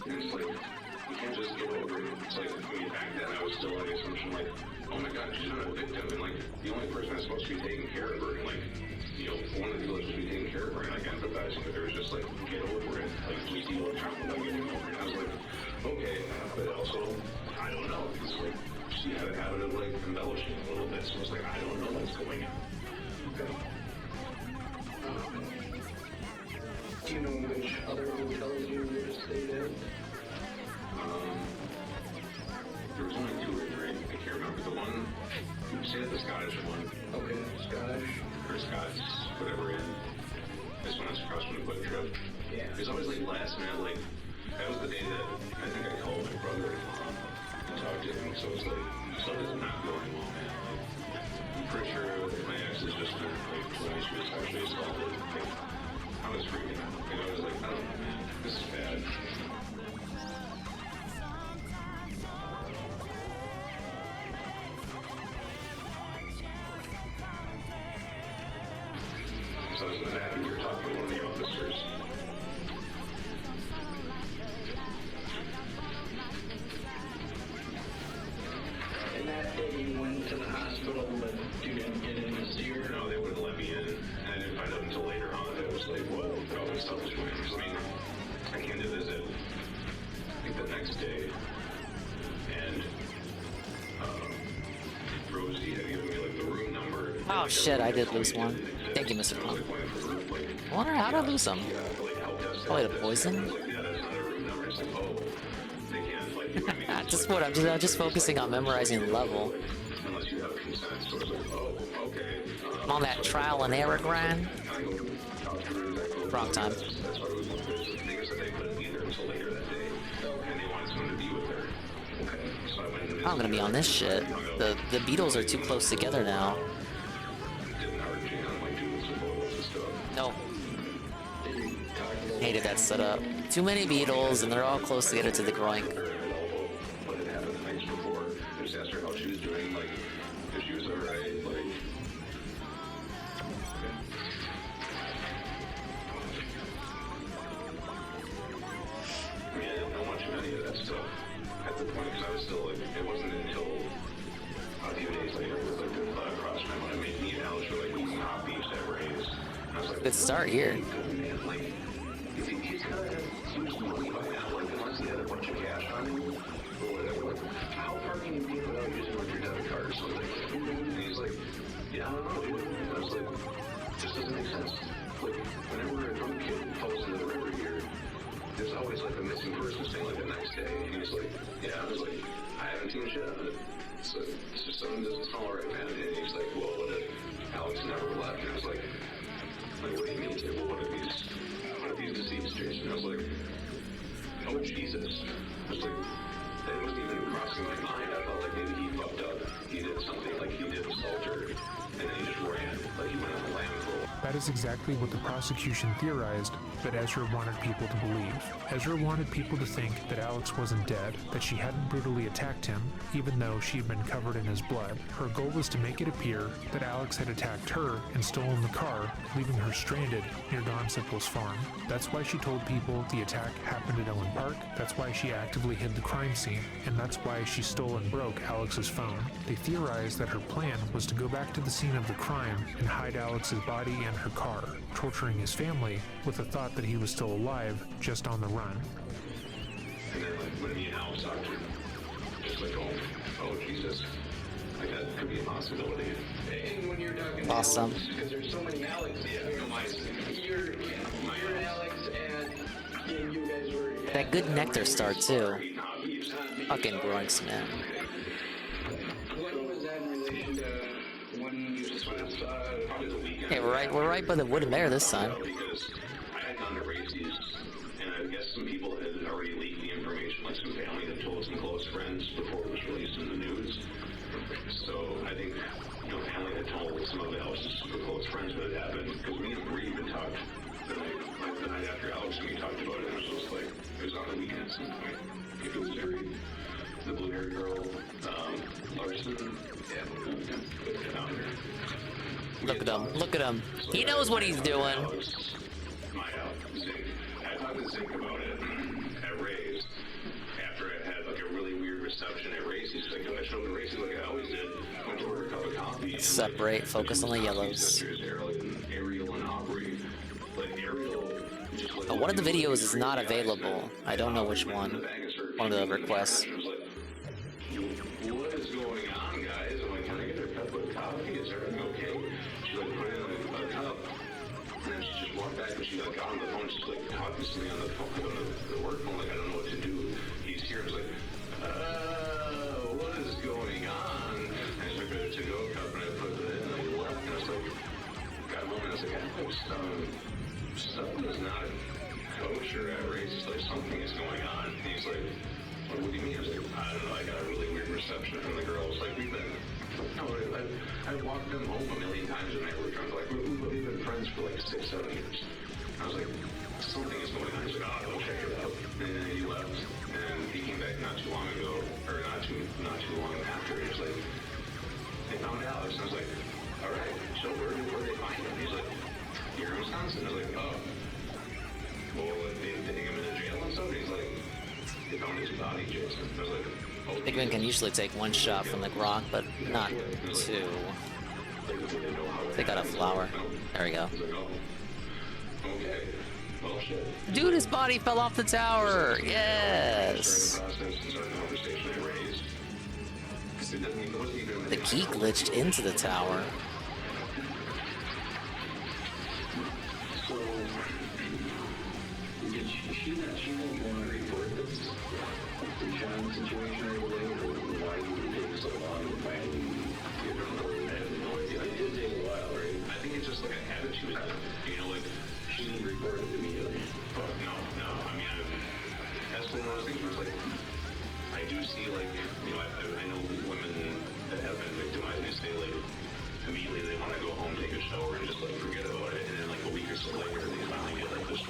And it's like, you can't just get over it. It's like, I mean, back then I was still on the assumption, like, oh my God, she's not a victim. And like, the only person that's supposed to be taking care of her, and like, you know, one of the people that's supposed to be taking care of her, and like empathizing with her is just like, get over it. Like, we see what's happening, like, getting over it. And I was like, okay, but also, I don't know. It's like, she had a habit of like embellishing a little bit. So I was like, I don't know what's going on. Okay. Do you know which other hotels you stayed at? There was only 2 or 3. I can't remember. The one, we stayed at the Scottish one. Okay, Scottish. Or Scots, whatever inn. This one is across from the Quick Trip. Yeah. It was always like last minute, like, that was the day that I think I called my brother and talked to him, so it's like, stuff is not going well, man. I'm pretty sure my ex is just been, like, when she was actually assaulted, like, I was freaking out. Like, I was like, I don't know, man, this is bad. So I was happy you were talking to one of the officers. And that day you went to the hospital, but you didn't get in to see her? No, they wouldn't let me in. And I didn't find out until later on that it was like, whoa, all this stuff was going on. I mean, I came to visit, I think the next day, and Rosie had given me like the room number. Oh shit, I did lose one. Thank you, Mr. Plum. I wonder how did I lose some? Probably the poison? I'm just focusing on memorizing the level. I'm on that trial and error grind. Wrong time. I'm gonna be on this shit. The beetles are too close together now. No. Hated that setup. Too many beetles and they're all close together to the groin. At the point, because I was still like, it wasn't until a few days later where like the thought crossed my mind, made me and Alex were like eating hot beefs at Ray's. I was like, good start here. Man, like, if he's gotta have huge money by now, like, unless he had a bunch of cash on him or whatever, like, how far can you be without using like your debit card or something? And he's like, yeah, I don't know, dude. And I was like, this doesn't make sense. Like, whenever a drunk kid falls into the river here, there's always like a missing person saying like the next day. And he's like, yeah, I was like, I haven't seen shit on it. So it's just something doesn't smell right, man. And he's like, well, what if Alex never left? And I was like, what do you mean? He's like, well, what if he's deceased, Jason? I was like, oh, Jesus. I was like, that wasn't even crossing my mind. I felt like maybe he fucked up. He did something, like he did assault her, and then he just ran, like he went on a lamb roll. That is exactly what the prosecution theorized that Ezra wanted people to believe. Ezra wanted people to think that Alex wasn't dead, that she hadn't brutally attacked him, even though she had been covered in his blood. Her goal was to make it appear that Alex had attacked her and stolen the car, leaving her stranded near Don Sipple's farm. That's why she told people the attack happened at Owen Park, that's why she actively hid the crime scene, and that's why she stole and broke Alex's phone. They theorized that her plan was to go back to the scene of the crime and hide Alex's body and her car, torturing his family with the thought that he was still alive, just on the run. And then like when me and Alex talked to him, just like, oh Jesus, like that could be a possibility. And when you're talking awesome. Alex, because there's so many Alex, you're Alex and you guys were... That good nectar start too. Fucking Bronx, man. What was that in relation to when you just went probably the weekend? Hey, we're right by the wooden mare this time. Because I had gone to Racy's, and I guess some people had already leaked the information, like some family had told some close friends before it was released in the news. So I think, family had told some of Alex's super close friends what had happened, because me and Bree even talked the night after Alex and we talked about it. It was just like, it was on the weekend at some point. It was very, the blue-haired girl, Larson, Look at him, look at him. He knows what he's doing. I talked to Zink about it at Ray's after I had like a really weird reception at Racy's. Like I showed up at Racy's like I always did. Went to order a cup of coffee. Let's separate, focus on the yellows. Ariel and Aubrey. Like Ariel just like One of the videos is not available. I don't know which one. One of the requests. What is going on, guys? I'm like, can I get a cup of coffee? Is everything okay? She like put it in a cup, and then she just walked back and she like got on the phone. She's like talking to me on the phone, the work phone. Like I don't know what to do. He's here. I was like, what is going on? And I took a to-go cup and I put it in and I left. And I was like, got home and I was like, something is not something is going on. And he's like, what do you mean? I was like, I don't know, I got a really weird reception from the girls. Like, I've walked them home a million times when they were drunk. Like, we've been friends for like 6-7 years. I was like, something is going on. He's like, oh, go check it out. And then he left, and he came back not too long ago, or not too long after. He was like, they found Alex. And I was like, all right, so where did they find him? He's like, here in Wisconsin. I was like, oh, well, they hang him in a jail and stuff. He's like, they found his body, Jason. I was like, oh. Pikmin can usually take one shot from the grok, but not two. They got a flower. There we go. Dude, his body fell off the tower! Yes! The key glitched into the tower.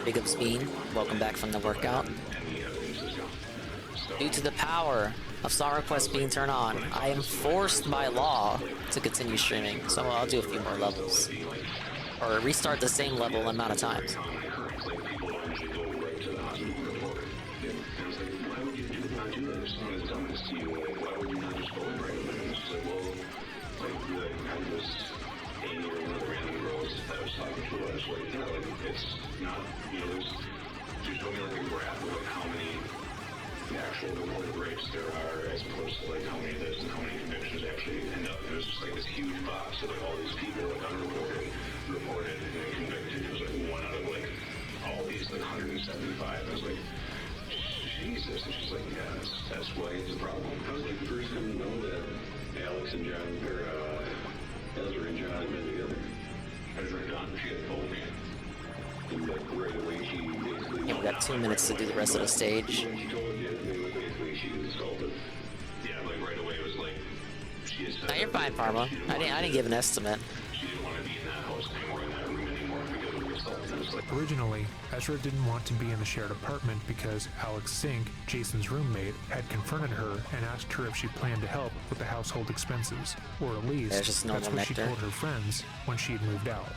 Big up Speed, welcome back from the workout. Due to the power of song requests being turned on, I am forced by law to continue streaming, so I'll do a few more levels. Or restart the same level amount of times. Actual reported rapes there are, as opposed to like how many of those and how many convictions actually end up. It was just like this huge box of like all these people like unreported, reported, and then convicted. It was like one out of like all these like 175. I was like, Jesus. And she's like, yeah, that's why it's a problem. I was like the first time to know that Alex and John, or Ezra and John had been together. Ezra and John, she had told me. And like right away she basically. Yeah, we got 2 minutes to do the rest of the stage. No, you're fine, Parma. I didn't give an estimate. Originally, Ezra didn't want to be in the shared apartment because Alex Sink, Jason's roommate, had confronted her and asked her if she planned to help with the household expenses, or at least that's what she told her friends when she had moved out.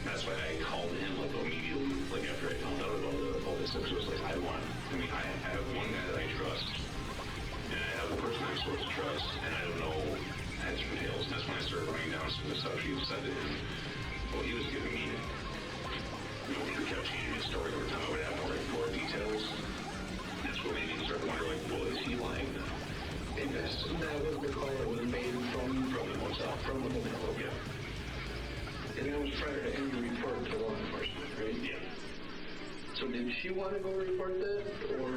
That's why I called him like immediately, like after I found out about all this stuff. So it was like, I have one guy that I trust, and I have a person I'm supposed to trust, and I don't know heads from tails. And that's when I started writing down some of the stuff she said to him. Well, he was giving me, he kept changing his story over time. I would have more details. That's what made me start wondering, like, well, is he lying? And that was the call that was made from the hotel, yeah. And that was prior to him report to law enforcement, right? Yeah. So did she want to go report that, or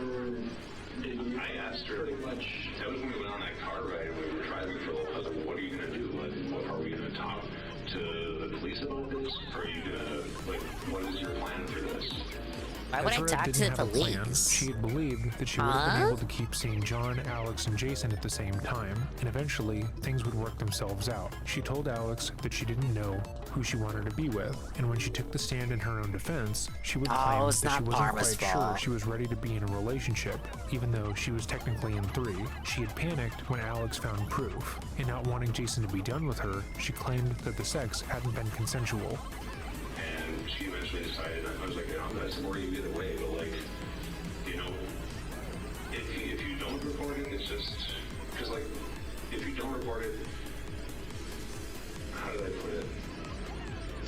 did you? I asked her pretty much. That was when we went on that car ride and we were driving for a little. I was like, "What are you gonna do? Like, what are we gonna talk to the police about this? Or are you gonna what is your plan for this?" Why would Ezra I talk to didn't the have a plan. police? She had believed that she would have been able to keep seeing John, Alex, and Jason at the same time, and eventually things would work themselves out. She told Alex that she didn't know who she wanted to be with, and when she took the stand in her own defense, she would claim that she wasn't quite sure she was ready to be in a relationship, even though she was technically in 3. She had panicked when Alex found proof, and not wanting Jason to be done with her, she claimed that the sex hadn't been consensual. And she eventually decided, I was like, I'm going to support you either way, but like, if you don't report it, it's just, because like, if you don't report it, how did I put it?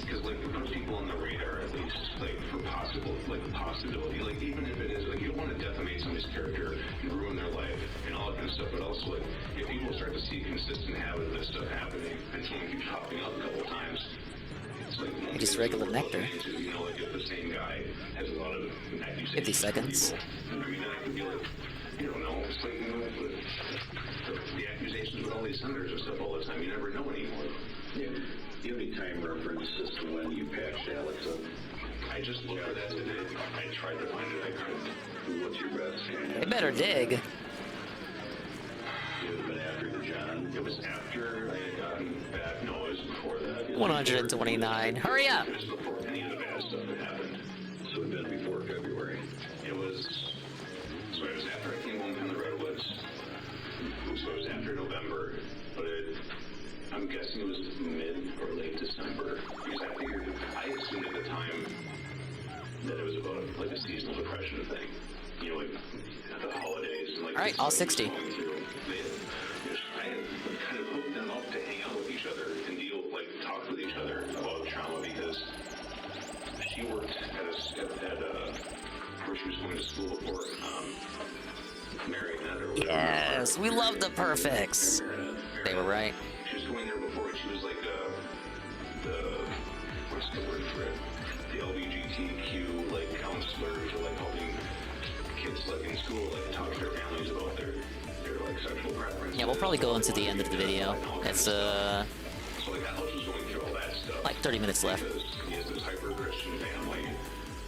Because like, it puts people on the radar at least, like, for possibility, like, even if it is, like, you don't want to defamate somebody's character and ruin their life and all that kind of stuff, but also, like, if people start to see a consistent habit of this stuff happening, and someone keeps popping up a couple of times, I just regular nectar. Like if the same guy has a lot of 50 seconds. I mean, that could be like, you don't know, it's like, the accusations with all these senators and stuff all the time, you never know anymore. Yeah. Do you have any time reference as to when you patched Alex up? I just looked for that today. I tried to find it, I couldn't. They better dig. It would have been after the John. It was after I had gotten back. No, it was before that. 129. Hurry up! It was before any of the bad stuff had happened. So it had been before February. It was. So it was after I came home from the Redwoods. So it was after November. But I'm guessing it was mid or late December. Because I assumed at the time that it was about like a seasonal depression thing. You know, like the holidays and like. All right, all 60. I had kind of hooked them up to hang out with each other and talk with each other about trauma because she worked at where she was going to school before marrying that or whatever. Yes, we love the perfects. They were right. She was going there before and she was like what's the word for it? The LGBTQ counselor for helping kids in school talk to their families about their sexual preference. Yeah, we'll probably go into the end of the video. It's So Alex was going through all that stuff. like 30 minutes left. Because he has this hyper-Christian family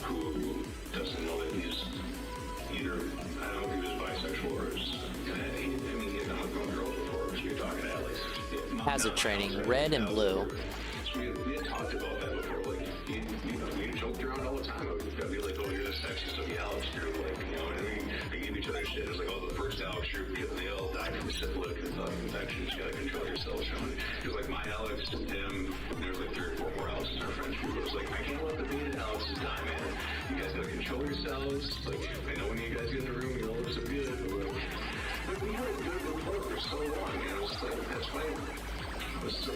who doesn't know that he's either, I don't know if he was bisexual or he had done with grown girls before because we were talking to Alex. Hazard training, red and blue. So we had talked about that before. We joked around all the time. I'd be like, oh, you're the sexiest of the Alex group. And we gave each other shit. It was like, oh, the first Alex group, they all died from syphilis infections. You gotta control yourself, Sean. It was like my Alex, him, and there was like 3 or 4 more Alexes in our friends group. It was like, I can't let the beta Alexes die, man. You guys gotta control yourselves. I know when you guys get in the room, you all look so good. But we had a good rapport for so long, man. It was like, that's why it was so,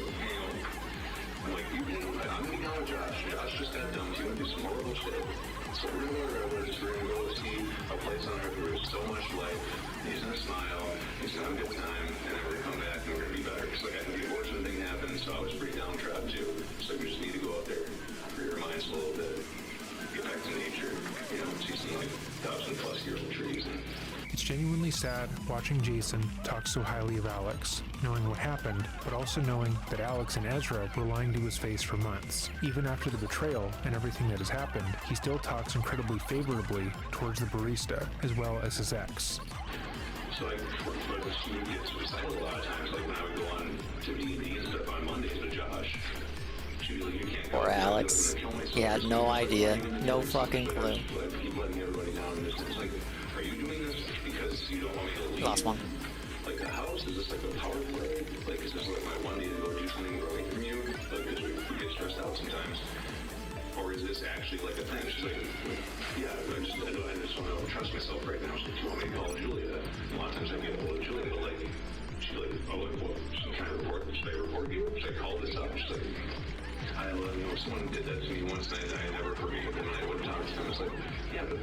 I'm like, I'm gonna be down with Josh. Josh just got done. He's gonna do some horrible shit. So we're gonna go to Redwoods. We're gonna go see a place on earth where there's so much life. He's gonna smile. He's gonna have a good time. And then we're gonna come back and we're gonna be better. Because I think the unfortunate thing happened, so I was pretty downtrodden too. So we just need to go out there, free our minds a little bit, get back to nature. See some 1,000+ year old trees. It's genuinely sad watching Jason talk so highly of Alex, knowing what happened, but also knowing that Alex and Ezra were lying to his face for months. Even after the betrayal and everything that has happened, he still talks incredibly favorably towards the barista, as well as his ex. So she would get suicidal a lot of times, when I would go on to D&D and stuff on Mondays with Josh. She'd be like, you can't Or Alex. He had no idea. No fucking clue. Keep letting everybody down. It's like, are you doing this because you don't want me to leave? Last one. Like the house, is this like a power play? Is this my one day to go do something away from you? Because we get stressed out sometimes. Or is this actually a thing? She's like, yeah, I just don't trust myself right now. She's like, do you want me to call Julia? A lot of times I get hold of Julia, she's like, oh, what? She's trying to report. Should I report you? Should I call this up? She's like, I love you. Someone did that to me once and I never forgave them and I wouldn't talk to them. It's like, yeah, but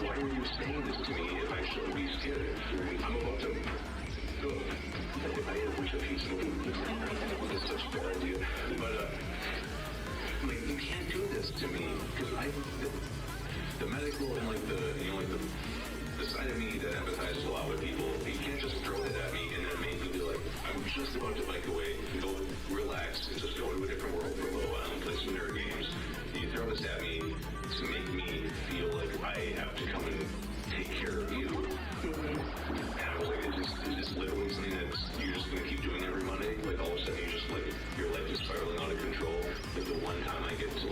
why are you saying this to me if I shouldn't be scared? I'm about to go. If I wish a piece of it's such a bad idea. But, you can't do this to me because the medical and the side of me that empathizes a lot with people, you can't just throw that at me and then make me be like, I'm just about to bike away and go relax and just go to a different world for a little while and play some nerd games. You throw this at me to make me feel like I have to come and take care of you. And I was like, is this literally something that you're just going to keep doing every Monday? All of a sudden you just your life is spiraling out of control. The one time I get to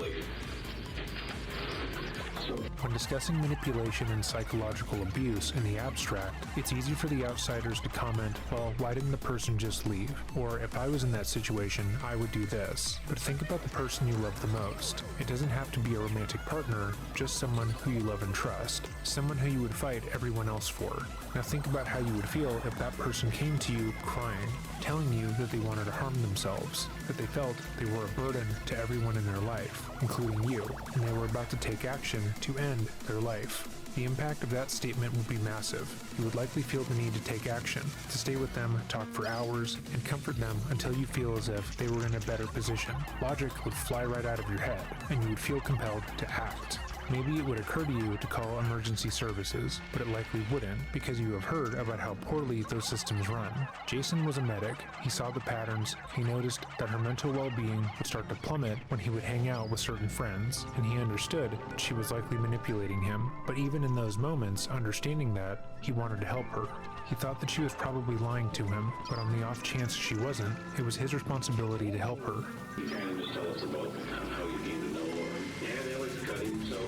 When discussing manipulation and psychological abuse in the abstract, it's easy for the outsiders to comment, well, why didn't the person just leave? Or, if I was in that situation, I would do this. But think about the person you love the most. It doesn't have to be a romantic partner, just someone who you love and trust. Someone who you would fight everyone else for. Now think about how you would feel if that person came to you crying, telling you that they wanted to harm themselves, that they felt they were a burden to everyone in their life, including you, and they were about to take action to end their life. The impact of that statement would be massive. You would likely feel the need to take action, to stay with them, talk for hours, and comfort them until you feel as if they were in a better position. Logic would fly right out of your head, and you would feel compelled to act. Maybe it would occur to you to call emergency services, but it likely wouldn't because you have heard about how poorly those systems run. Jason was a medic. He saw the patterns. He noticed that her mental well-being would start to plummet when he would hang out with certain friends, and he understood that she was likely manipulating him. But even in those moments, understanding that, he wanted to help her. He thought that she was probably lying to him, but on the off chance she wasn't, it was his responsibility to help her. You kind of just tell us about how you came to know her. Yeah, they like to cut himself.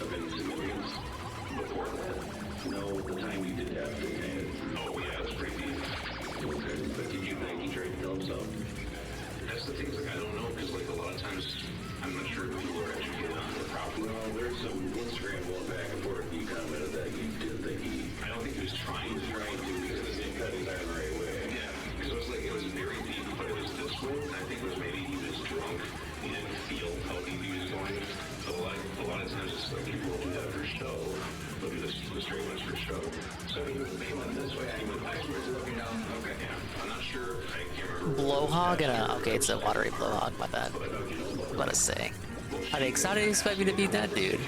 Of any significance. Before that? No, the time you did have to kind of... Oh, yeah, it was pretty deep. Okay, but did you think he tried to kill himself? That's the thing, like, I don't know, because, like, a lot of times, I'm not sure if people are actually getting on the property. Well, there's some Instagram going back and forth. You commented that you didn't think he... I don't think he was trying to because it didn't cut his eye the right way. Yeah, because it was like, it was very deep, but it was this way. I think it was maybe he was drunk. He didn't feel how deep he was going. So a lot of times it's like people will do that for show. They'll do this the straight ones for show. So he went this way, and he went backwards looking down. Okay, yeah. I'm not sure. I can't remember. Blowhog and a... Okay, it's a watery blowhog, my bad. What a say. How do you expect me to beat that dude?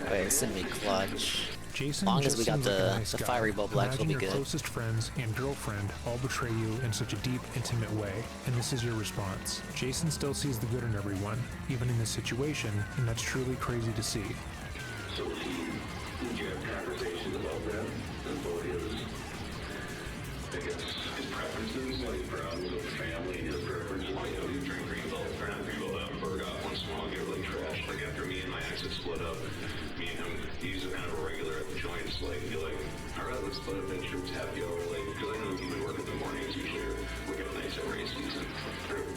Wait, send me clutch. Jason, as long as we got seems like a the nice guy. fiery bow blacks, we'll Imagine be your good. closest friends and girlfriend all betray you in such a deep, intimate way, and this is your response. Jason still sees the good in everyone, even in this situation, and that's truly crazy to see. So did you have conversations about that? About his, I guess, his preferences, like problems with the family and his preferences? Like, you know, you drink Greenbelt, or not Greenbelt, Berg off once in a while, get really trash. Like after me and my ex had split up, me and him, he's kind of a regular at the joints, like, be like, all right, let's split up and troops happy hour, like, because I know he would work in the mornings usually, or work at nights at race season.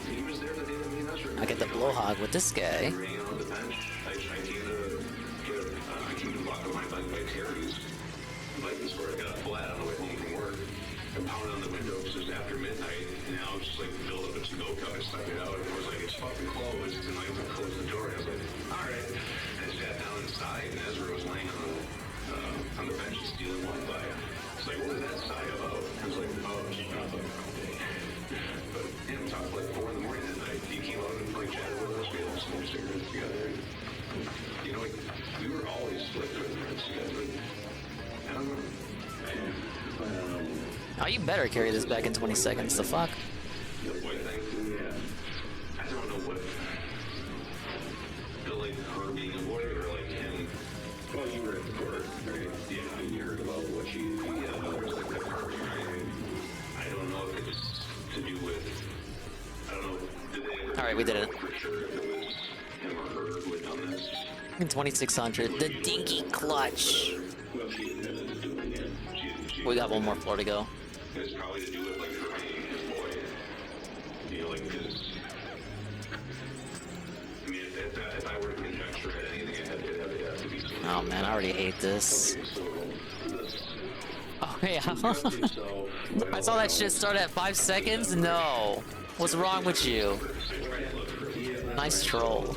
He was there the day that me and us were. I get the blowhog with this guy. Hanging on the bench. I came to walk on my bike by Terry's biking store. I got flat on the way home from work. I pounded on the window because it was after midnight, and now it's just like filled up a to-go cup. I stuck it out, and it was like, it's fucking closed, and I had to close the door. And I was like, all right. And I sat down inside, and Ezra was laying on the bench stealing one by. It's like, what was that sigh about? I was like, oh, just nothing. But you know, talked like 4 in the morning that night. He came out and like chatted with us. We all smoked cigarettes together. You know, like, we were always like good friends together. I don't know. Oh, you better carry this back in 20 seconds. The fuck? The boy thing? Yeah. I don't know what. The like her being a boy or like him. Well, you were at the court, right? Yeah, and you heard about what she. Yeah, no, there was like the party, right? I don't know if it's to do with. I don't know. Did they? All right, we did it. For sure, if it was him or her who had done this. In 2600, the dinky clutch. Well, she admitted to doing it. We got one more floor to go. It's probably to do with like her being his boy. You know, like his. I mean, if if I were to conjecture at anything, it'd have to be. Oh man, I already hate this. Oh yeah. I saw that shit start at 5 seconds? No. What's wrong with you? Nice troll.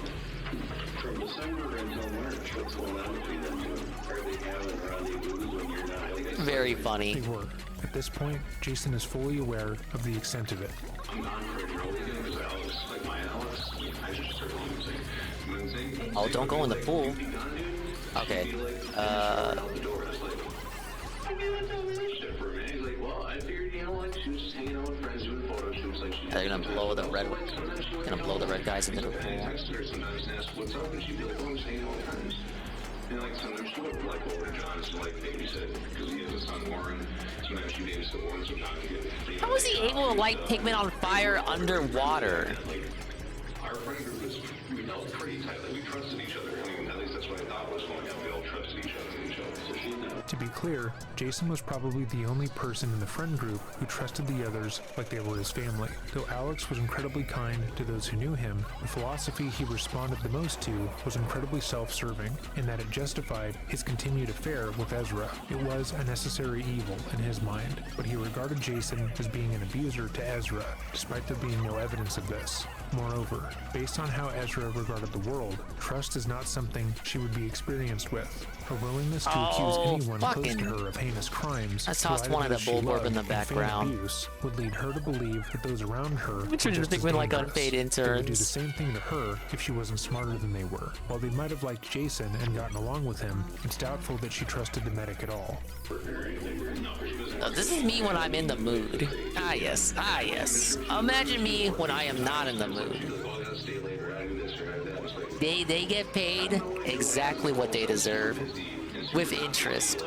From December until March, what's going on between them two? Are they having rendezvous when you're not? Very funny. They were. At this point, Jason is fully aware of the extent of it. I'm gone for a drill weekend because Alex, like my Alex, I just started losing. Oh, don't go in the pool. Okay. They're gonna blow the red. Gonna blow the red guys into the pool. And like sometimes she would like over to John to like babysit because he has a son Warren. Sometimes she babysit Warren, so John can get. How was he able to light Pikmin on fire underwater? Our friend group is we felt pretty tight. Like we trusted each other. I mean, at least that's what I thought was going on. We all trusted each other and each other. So she knew. To be clear, Jason was probably the only person in the friend group who trusted the others like they were his family. Though Alex was incredibly kind to those who knew him, the philosophy he responded the most to was incredibly self-serving, in that it justified his continued affair with Ezra. It was a necessary evil in his mind, but he regarded Jason as being an abuser to Ezra, despite there being no evidence of this. Moreover, based on how Ezra regarded the world, trust is not something she would be experienced with. Her willingness to accuse anyone close to her of heinous crimes, I tossed one of the Bulborb in the background. Abuse, would lead her to believe that those around her Which would just think when like unpaid interns. They would do the same thing to her if she wasn't smarter than they were. While they might have liked Jason and gotten along with him, it's doubtful that she trusted the medic at all. Now, this is me when I'm in the mood. Ah yes, ah yes. Imagine me when I am not in the mood. They get paid exactly what they deserve, with interest.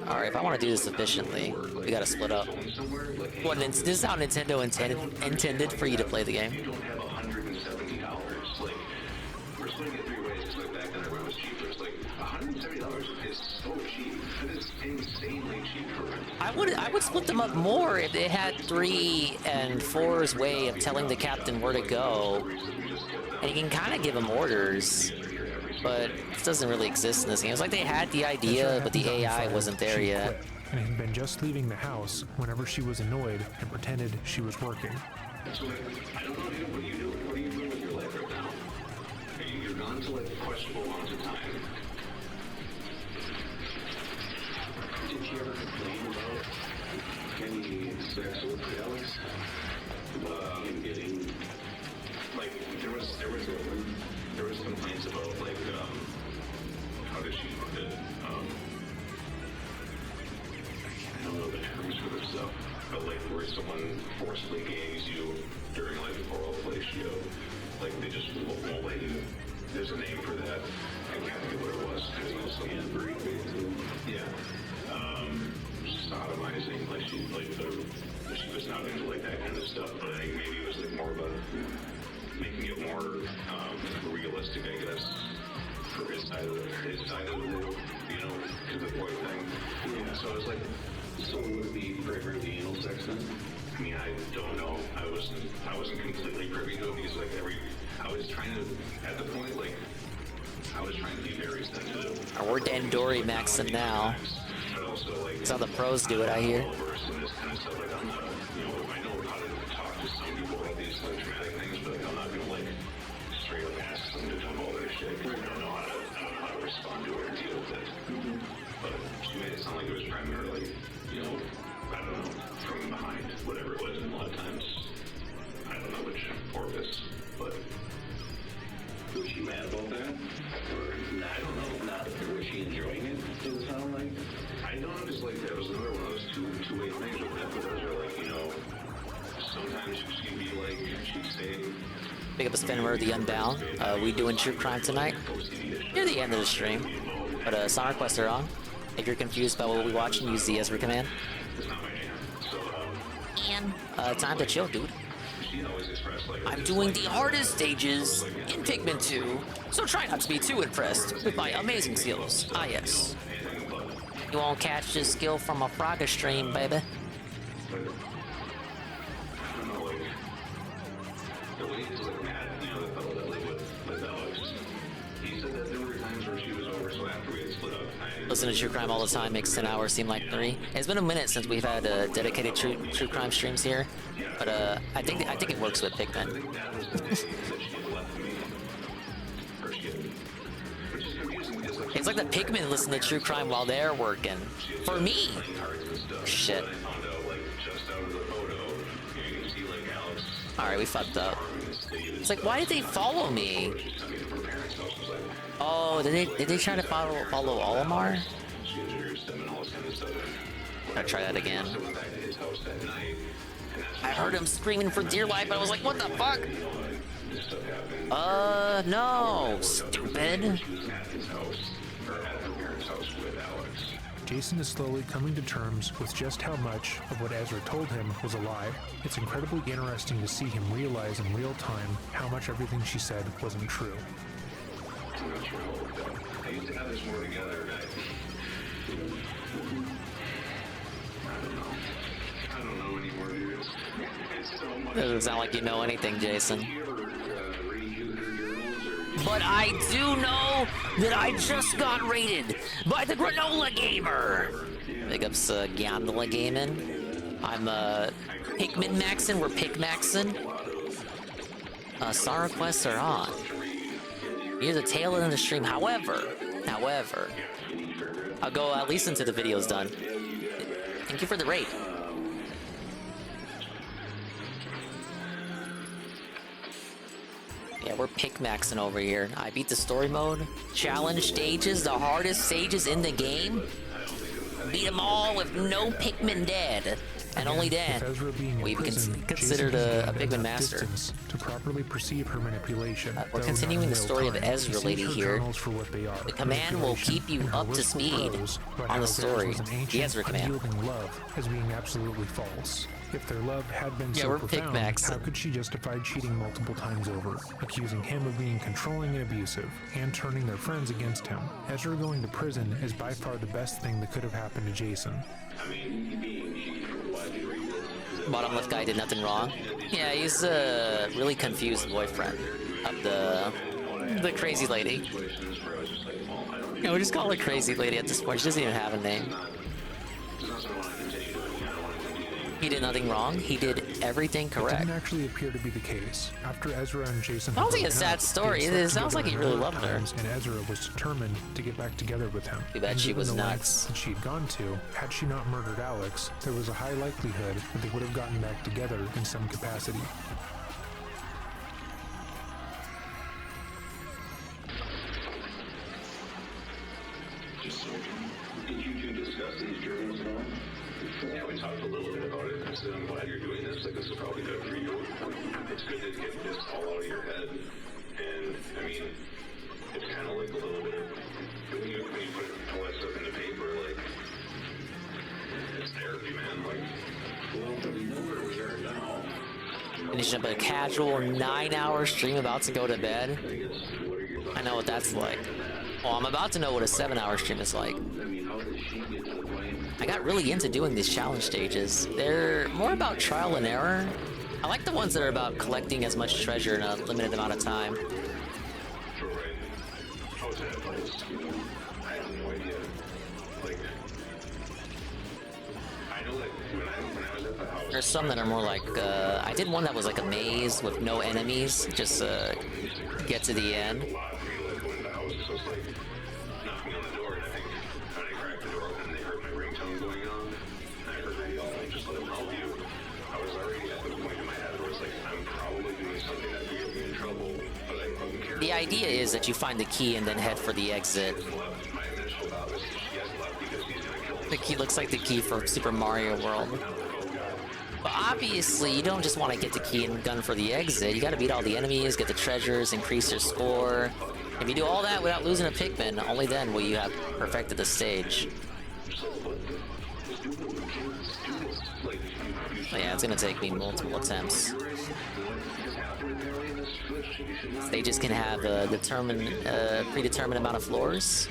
Alright, if I want to do this efficiently, we gotta split up. What, this is how Nintendo intended for you to play the game. I would split them up more if they had 3 and 4's way of telling the captain where to go. And you can kind of give him orders, but it doesn't really exist in this game. It's like they had the idea, but the AI wasn't there yet. And had been just leaving the house whenever she was annoyed and pretended she was working. So, I don't know, dude, what are you doing? What are you doing with your life right now? You're gone to like questionable amounts of time. Did she ever complain about any sex with Alex? And getting like there was complaints about like how did she put it? I don't know the terms for this stuff, but like where someone forcibly gangs you during like oral fellatio, like they just won't let you. There's a name for that. I can't think of what it was. There's also yeah. Sodomizing, like she was not into like that kind of stuff, but I think maybe it was like more about making it more realistic, I guess, for his side of the world, you know, to the boy thing. Yeah, so I was like, so would it be primarily anal sex then? I mean, I don't know. I wasn't completely privy to it because like I was trying to, at the point, like, I was trying to be very sensitive. We're Dandori maxing now. That's how the pros do it, I hear. Respond to it or deal with it. But she made it sound like it was primarily, you know, I don't know, from behind, whatever it was, and a lot of times, I don't know which orifice, but was she mad about that? Or, I don't know, not, was she enjoying it, does it sound like? I don't know, because like, that was another one of those two-way things with that, but those are like, you know, sometimes she'd be like, she'd say, Pick up a Spinner, the Unbound. We doing true crime tonight. Near the end of the stream. But song requests are on. If you're confused about what we watching, use the Ezra command. And time to chill, dude. I'm doing the hardest stages in Pikmin 2, so try not to be too impressed with my amazing skills. Ah yes. You won't catch this skill from a Frogger stream, baby. he's like Matt, you know, the fellow that lived with Alex. He said that there were times where she was over, so after we had split up, Listen to true crime all the time makes 10 hours seem like 3. It's been a minute since we've had dedicated true crime streams here, but I think it works with Pikmin. It's like the Pikmin listen to true crime while they're working. For me. Shit. Alright, we fucked up. It's like, why did they follow me? Oh, did they try to follow Olimar? Gotta try that again. I heard him screaming for dear life, but I was like, what the fuck? No, stupid. Jason is slowly coming to terms with just how much of what Ezra told him was a lie. It's incredibly interesting to see him realize in real time how much everything she said wasn't true. I used to have this more together, and I don't know anymore, dude. It's so much. Doesn't sound like you know anything, Jason. But I do know that I just got rated by the Granola Gamer. Big ups Gondola Gaming. I'm Pikmin Maxin. We're Pik Maxin. Star requests are on. Here's a tail end of the stream. However, I'll go at least until the video's done. Thank you for the raid. Yeah, we're Pikmaxing over here. I beat the story mode. Challenge stages, the hardest stages in the game. Beat them all with no Pikmin dead. And only then, we considered a Pikmin master. To properly perceive her manipulation. We're continuing the story of Ezra Lady here. The command will keep you up to speed on the story. The Ezra command. Love as being absolutely false. If their love had been so profound, how could she justify cheating multiple times over, accusing him of being controlling and abusive, and turning their friends against him? Ezra going to prison is by far the best thing that could have happened to Jason. Bottom left guy did nothing wrong. Yeah, he's a really confused boyfriend of the crazy lady. Yeah, we just call her crazy lady at this point. She doesn't even have a name. He did nothing wrong. He did everything correct. It didn't actually appear to be the case. After Ezra and Jason sounds like a sad story. It sounds like he really loved her. And Ezra was determined to get back together with him. Too bad she was nuts. That she'd gone to, had she not murdered Alex, there was a high likelihood that they would have gotten back together in some capacity. Did you two discuss these journals at all? Yeah, we talked a little bit about it. I said, I'm glad you're doing this. Like, this is probably good for you. It's good to get this all out of your head. And, I mean, it's kind of like a little bit of, when you put all that stuff in the paper, like, it's therapy, man. Like, well, we know where we are now. Finishing up a casual 9-hour stream about to go to bed. I know what that's like. Well, I'm about to know what a 7-hour stream is like. I got really into doing these challenge stages. They're more about trial and error. I like the ones that are about collecting as much treasure in a limited amount of time. There's some that are more like, I did one that was like a maze with no enemies, just get to the end. The idea is that you find the key and then head for the exit. The key looks like the key from Super Mario World. But obviously, you don't just want to get the key and gun for the exit. You gotta beat all the enemies, get the treasures, increase your score. If you do all that without losing a Pikmin, only then will you have perfected the stage. But yeah, it's gonna take me multiple attempts. Stages can have a predetermined amount of floors.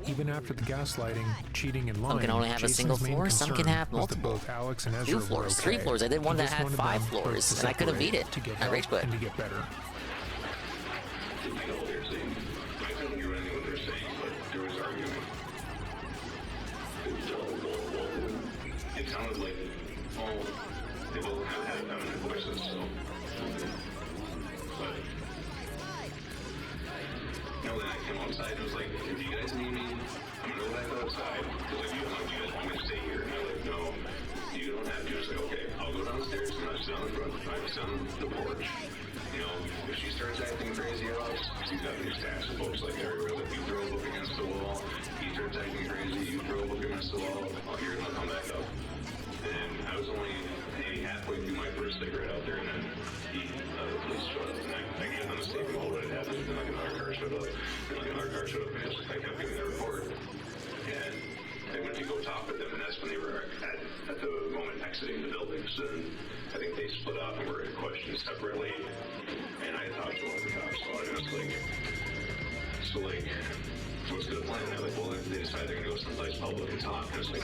Even after the gaslighting, cheating, and lying, Some can only have a single Jason's main floor, some can concern have was that multiple. both Alex and Ezra 2 were floors, okay. 3 floors. I did one He that just had wanted 5 them both floors, to and I couldn't separate, beat it. to get I help rage quit. and to get better. I know what they're saying. I couldn't hear anything what they're saying, but there was argument. It sounded like, oh, they both kind of had feminine voices, so. But, you know, then I came outside and was like, if you guys need me, I'm gonna go back outside. Because like, you guys want me to stay here? And they're like, no, you don't have to. It's like, okay, I'll go downstairs and I'll sit on the front, I'll sit on the porch. You know, if she starts acting crazy at us, she's got these stacks of books like everywhere. Like, you throw a book against the wall, he starts acting crazy, you throw a book against the wall, I'll hear it and I'll come back up. And I was only maybe halfway through my first cigarette out there, and then the police showed up, and I gave them a statement about what had happened, and like another car showed up, and I kept giving their report. And they went to go talk with them, and that's when they were at the moment exiting the building. So I think they split up and were questioned separately, and I talked to one of the cops about it, and it's like, so what's the plan? They're like, well, they decided they're gonna go someplace public and talk, and it's like,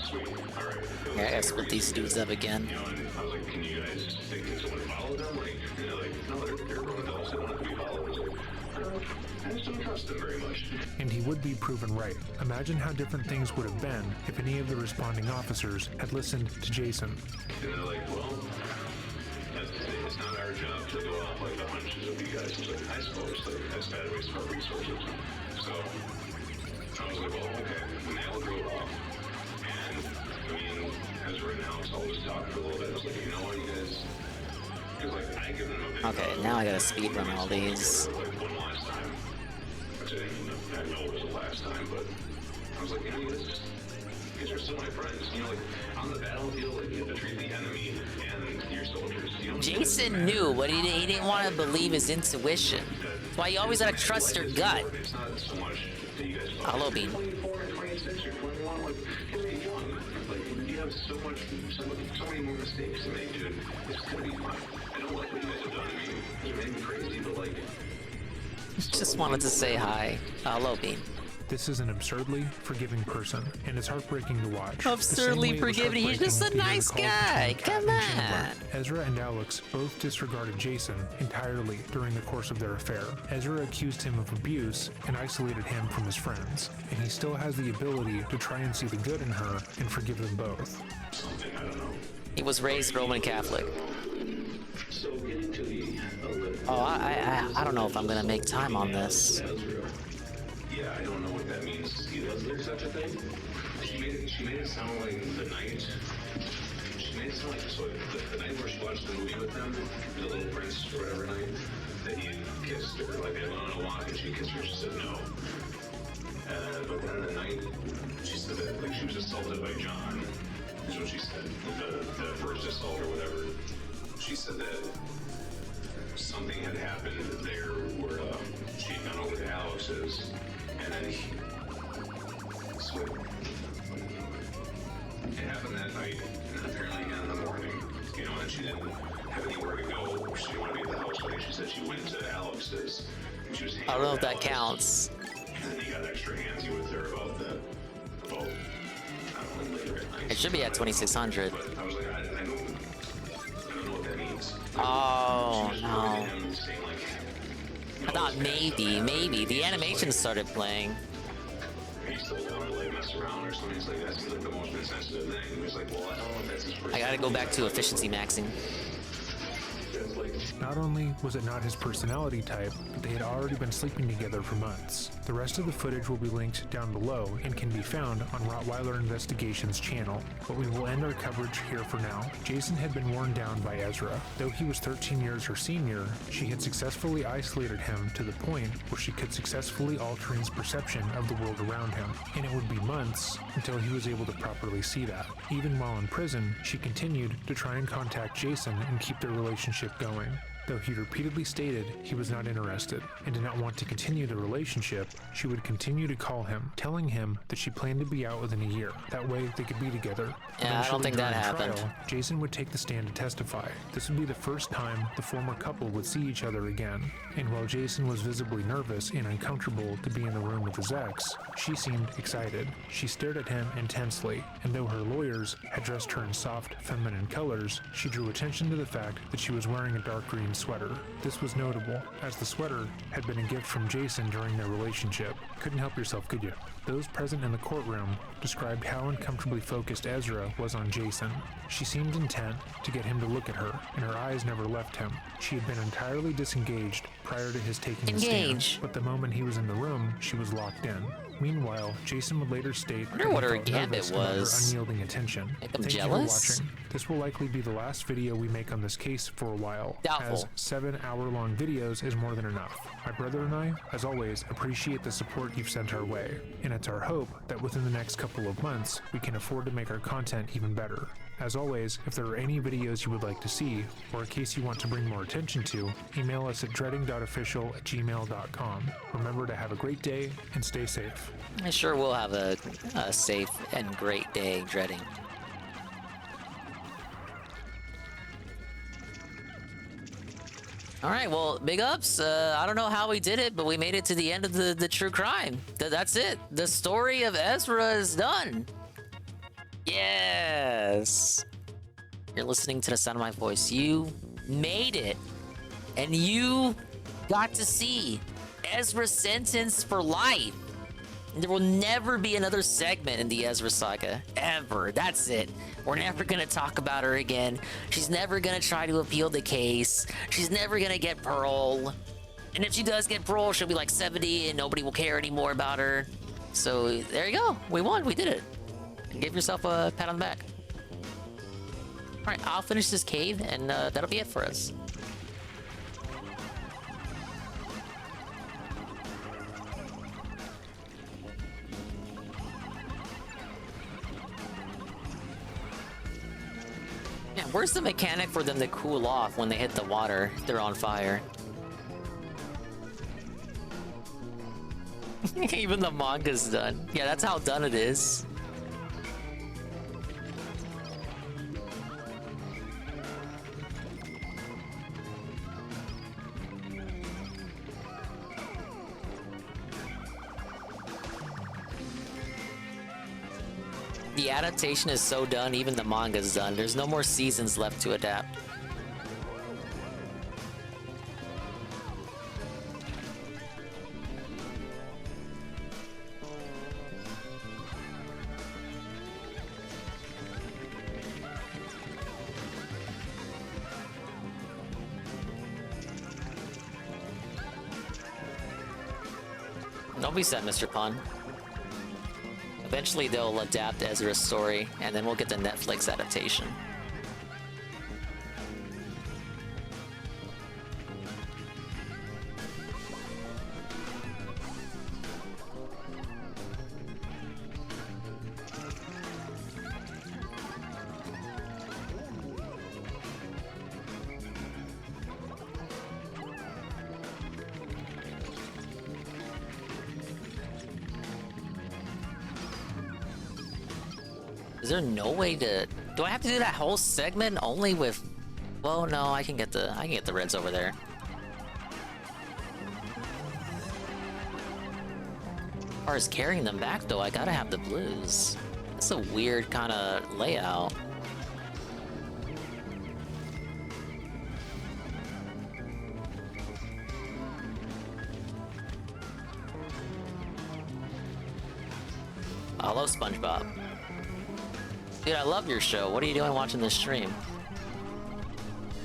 sweet, all right. Yeah, I gotta split these dudes up again. You know, and I was like, can you guys think that someone followed them? Like, and they're like, no, they're grown adults, they don't have to be followed. I was like, I just don't trust them very much. And he would be proven right. Imagine how different things would have been if any of the responding officers had listened to Jason. And they're like, well, it's not our job to go off like the hunches of you guys. It's like, I suppose that's bad waste of our resources. So I was like, well, okay. And they all drove off. And I mean, Ezra and Alex always talked for a little bit. I was like, you know what, you guys? Because like I give them a big Okay, now I gotta speed run all these. like one last time. Which I know it was the last time, but I was like, you know, you guys are still my friends. You know, like on the battlefield, like you have to treat the enemy and your soldiers. You know, Jason knew, but he didn't want to believe his intuition. That's why you always gotta trust your gut. It's not so much that you guys Hello, Bean. 24 or 26 or 21, like you're young. Like you have so many more mistakes to make, dude. It's gonna be fine. I don't like what you guys have done to me. You made me crazy, but like. Just wanted to say hi. Hello, Bean. This is an absurdly forgiving person, and it's heartbreaking to watch. Absurdly forgiving? He's just a nice guy. Come on. Ezra and Alex both disregarded Jason entirely during the course of their affair. Ezra accused him of abuse and isolated him from his friends, and he still has the ability to try and see the good in her and forgive them both. Something, I don't know. He was raised Roman Catholic. So getting to the Oh, I don't know if I'm gonna make time on this. Yeah, I don't know what that means either. Was there such a thing? She made it sound like the night. She made it sound like so the night where she watched the movie with them, the Little Prince or whatever night, that he kissed her, like they went on a walk and she kissed her. She said no. But then the night she said that like she was assaulted by John, is what she said. The first assault or whatever. She said that something had happened there where she had gone over to Alex's, and then so it happened that night, and then apparently again in the morning, you know, and she didn't have anywhere to go. She didn't want to be at the house, so I think she said she went to Alex's, and she was hanging I don't know with if that Alex, counts. And then he got extra handsy with her about that. I don't know, later at night. It should be at 2600. But I was like, I don't know what that means. Oh, She was no. recording him saying, like, I thought maybe. The animation started playing. Are you still down to like mess around or something? It's like, that seems like the most insensitive thing. He was like, well, I don't know if that's his first. I gotta go back to efficiency maxing. Not only was it not his personality type, but they had already been sleeping together for months. The rest of the footage will be linked down below and can be found on Rottweiler Investigations channel, but we will end our coverage here for now. Jason had been worn down by Ezra. Though he was 13 years her senior, she had successfully isolated him to the point where she could successfully alter his perception of the world around him, and it would be months until he was able to properly see that. Even while in prison, she continued to try and contact Jason and keep their relationship going. Though he repeatedly stated he was not interested and did not want to continue the relationship, she would continue to call him, telling him that she planned to be out within a year. That way they could be together. Yeah, I don't think that happened. Trial, Jason would take the stand to testify. This would be the first time the former couple would see each other again. And while Jason was visibly nervous and uncomfortable to be in the room with his ex, she seemed excited. She stared at him intensely, and though her lawyers had dressed her in soft, feminine colors, she drew attention to the fact that she was wearing a dark green sweater. This was notable, as the sweater had been a gift from Jason during their relationship. Couldn't help yourself, could you? Those present in the courtroom described how uncomfortably focused Ezra was on Jason. She seemed intent to get him to look at her, and her eyes never left him. She had been entirely disengaged prior to his taking the stand, but the moment he was in the room, she was locked in. Meanwhile, Jason would later state I wonder what her gambit was. Unyielding attention. Make them Thank jealous? you for watching. This will likely be the last video we make on this case for a while, Doubtful. as 7-hour-long videos is more than enough. My brother and I, as always, appreciate the support you've sent our way, and it's our hope that within the next couple of months, we can afford to make our content even better. As always, if there are any videos you would like to see, or a case you want to bring more attention to, email us at dreading.official@gmail.com. Remember to have a great day and stay safe. I sure will have a safe and great day, Dreading. All right, well, big ups. I don't know how we did it, but we made it to the end of the true crime. That's it. The story of Ezra is done. Yes. You're listening to the sound of my voice. You made it. And you got to see Ezra sentenced for life. There will never be another segment in the Ezra saga. Ever. That's it. We're never gonna talk about her again. She's never gonna try to appeal the case. She's never gonna get parole. And if she does get parole, she'll be like 70 and nobody will care anymore about her. So there you go. We won. We did it. Give yourself a pat on the back. Alright, I'll finish this cave and that'll be it for us. Yeah, where's the mechanic for them to cool off when they hit the water? They're on fire. Even the manga's done. Yeah, that's how done it is. The adaptation is so done, even the manga's done. There's no more seasons left to adapt. Don't be sad, Mr. Pun. Eventually they'll adapt Ezra's story, and then we'll get the Netflix adaptation. Is there no way to... Do I have to do that whole segment only with... Well, no, I can get the reds over there. As far as carrying them back, though, I gotta have the blues. That's a weird kind of layout. Hello, SpongeBob. Dude, I love your show. What are you doing watching this stream?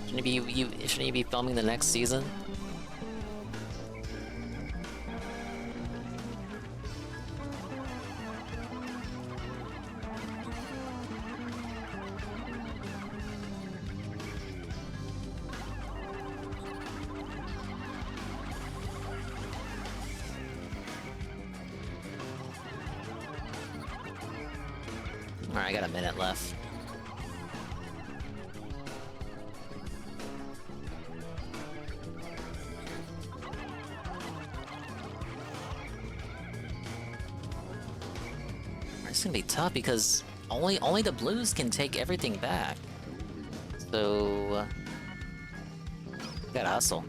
Shouldn't you be filming the next season? Alright, I got a minute left. It's gonna be tough because only the blues can take everything back. So gotta hustle.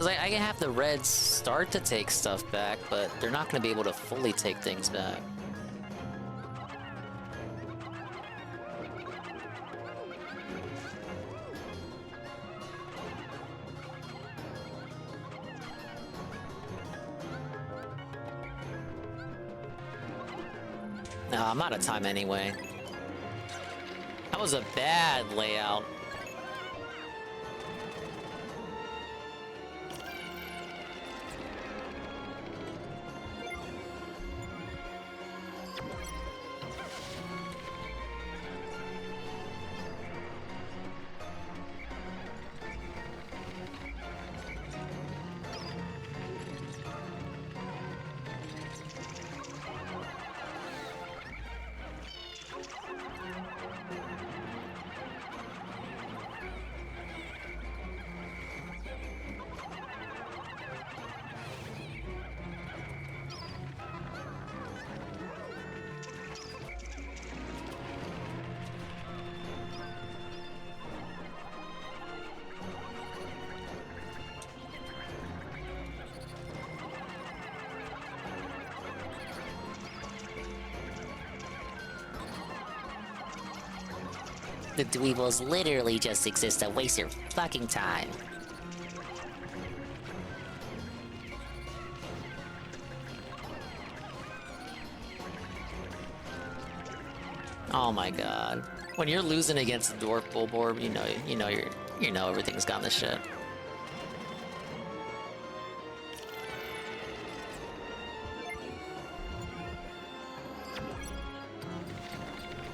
I can have the Reds start to take stuff back, but they're not going to be able to fully take things back. No, I'm out of time anyway. That was a bad layout. The dweebles literally just exist to waste your fucking time. Oh my god. When you're losing against the Dwarf Bulborb, you know everything's gone to shit.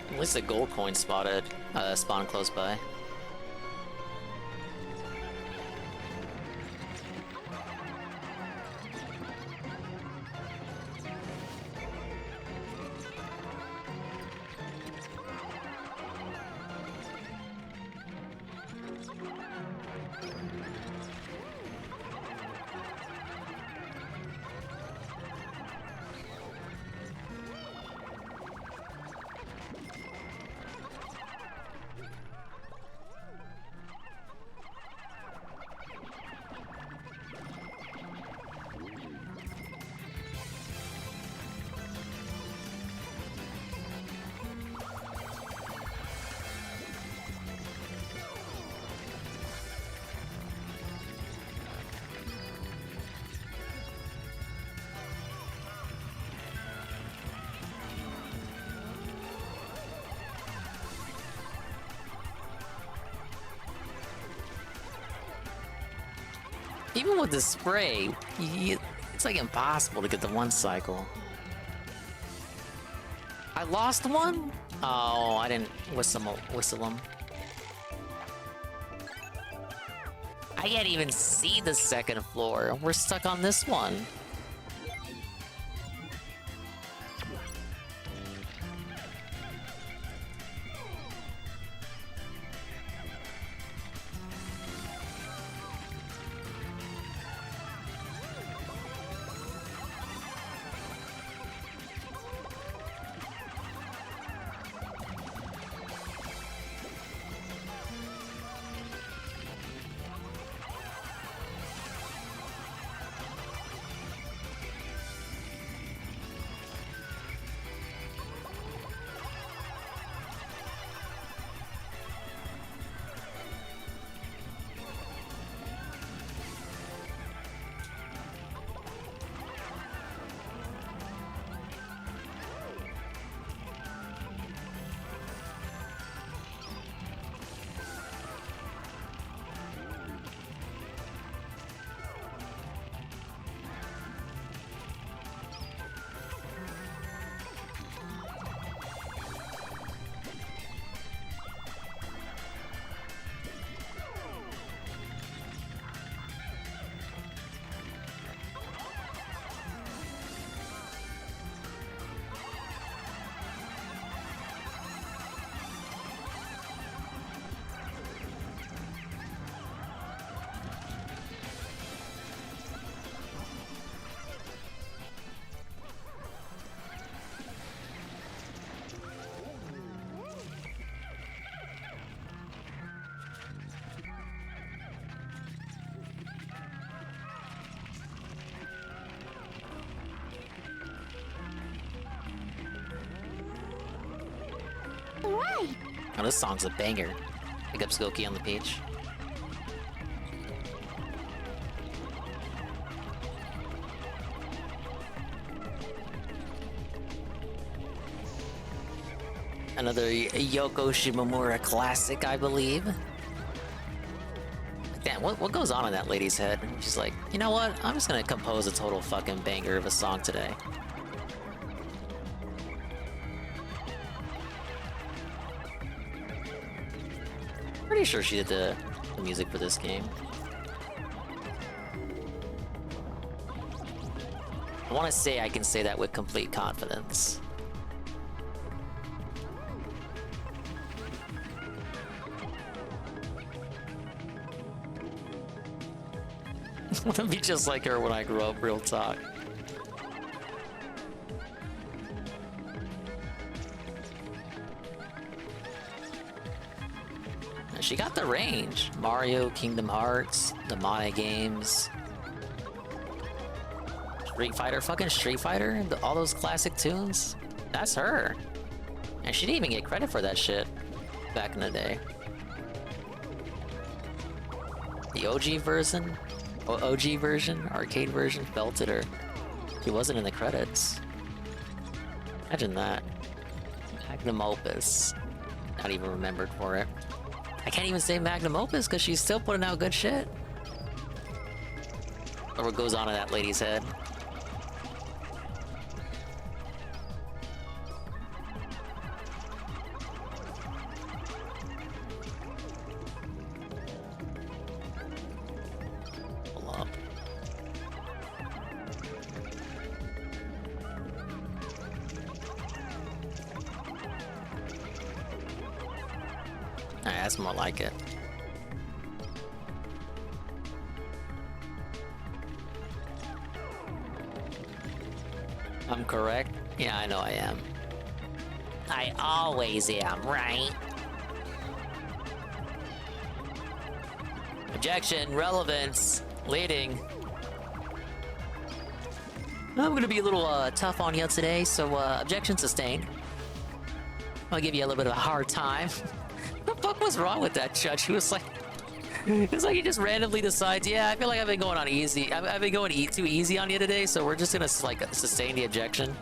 At least a gold coin spawned close by. Even with the spray, it's like impossible to get the one cycle. I lost one? Oh, I didn't whistle him. I can't even see the second floor. We're stuck on this one. Oh, this song's a banger. Pick up Skokie on the page. Another Yoko Shimomura classic, I believe. Damn, what goes on in that lady's head? She's like, you know what? I'm just gonna compose a total fucking banger of a song today. Pretty sure she did the music for this game. I want to say I can say that with complete confidence. I want to be just like her when I grow up, real talk. She got the range. Mario, Kingdom Hearts, the Mana games. Street Fighter, fucking Street Fighter, all those classic tunes. That's her. And she didn't even get credit for that shit back in the day. The OG version, arcade version, belted her. He wasn't in the credits. Imagine that. Magnum Opus. Not even remembered for it. I can't even say Magnum Opus because she's still putting out good shit. Or what goes on in that lady's head. Pull up. Alright, that's more like it. I'm correct? Yeah, I know I am. I always am, right? Objection, relevance, leading. I'm gonna be a little tough on you today, so objection sustained. I'll give you a little bit of a hard time. What the fuck was wrong with that judge? He was like, it's like he just randomly decides, yeah, I feel like I've been going on easy. I've been going too easy on you today, so we're just gonna like sustain the objection.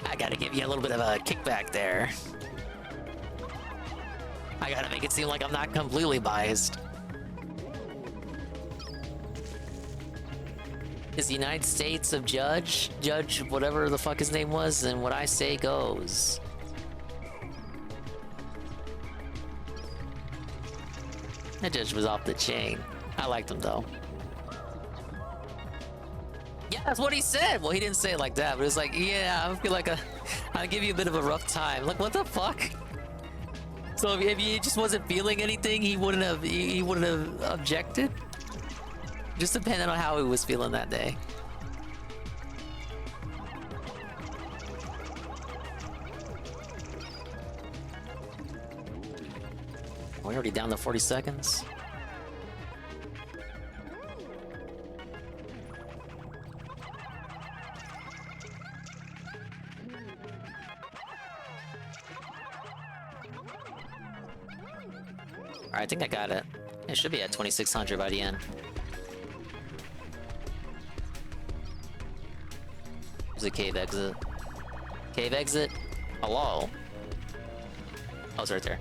I gotta give you a little bit of a kickback there. I gotta make it seem like I'm not completely biased. Is the United States of Judge whatever the fuck his name was, and what I say goes. That judge was off the chain. I liked him though. Yeah, that's what he said. Well, he didn't say it like that, but it's like, yeah, I feel like I'll give you a bit of a rough time. Like, what the fuck? So if he just wasn't feeling anything, he wouldn't have objected. Just depending on how he was feeling that day. We're already down to 40 seconds. Alright, I think I got it. It should be at 2600 by the end. There's a cave exit. Cave exit? Hello? Oh, it's right there.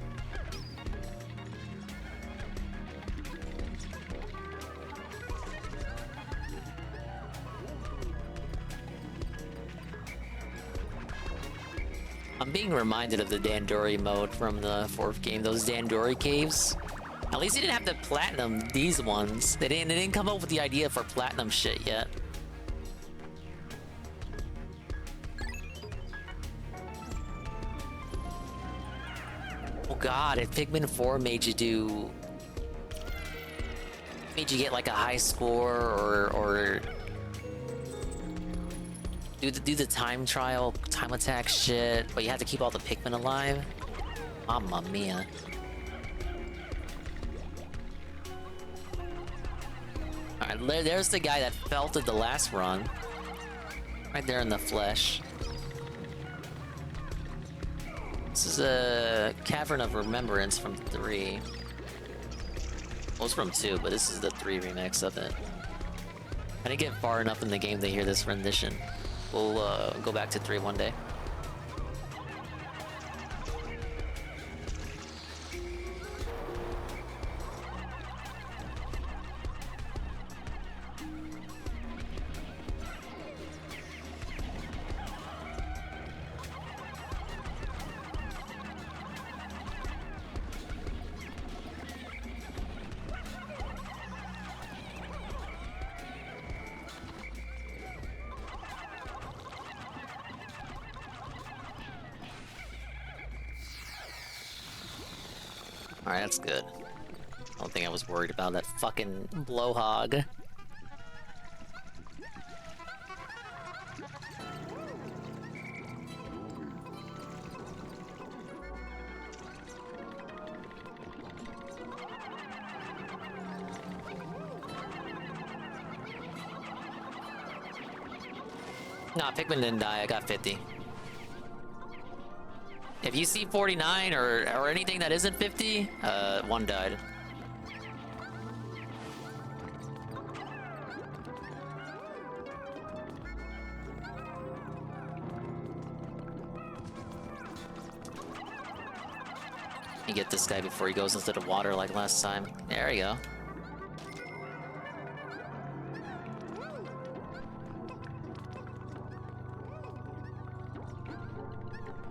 I'm being reminded of the Dandori mode from the 4th game, those Dandori caves. At least he didn't have to platinum these ones. They didn't come up with the idea for platinum shit yet. Oh god, if Pikmin 4 made you get like a high score or do the time trial, time attack shit, but you have to keep all the Pikmin alive. Mamma mia. Alright, there's the guy that felted the last run. Right there in the flesh. This is a Cavern of Remembrance from 3. Well, it's from 2, but this is the 3 remix of it. I didn't get far enough in the game to hear this rendition. We'll go back to 3 one day. Alright, that's good. I don't think I was worried about that fucking blowhog. Nah, Pikmin didn't die, I got 50. If you see 49 or anything that isn't 50, one died. You get this guy before he goes into the water like last time. There we go.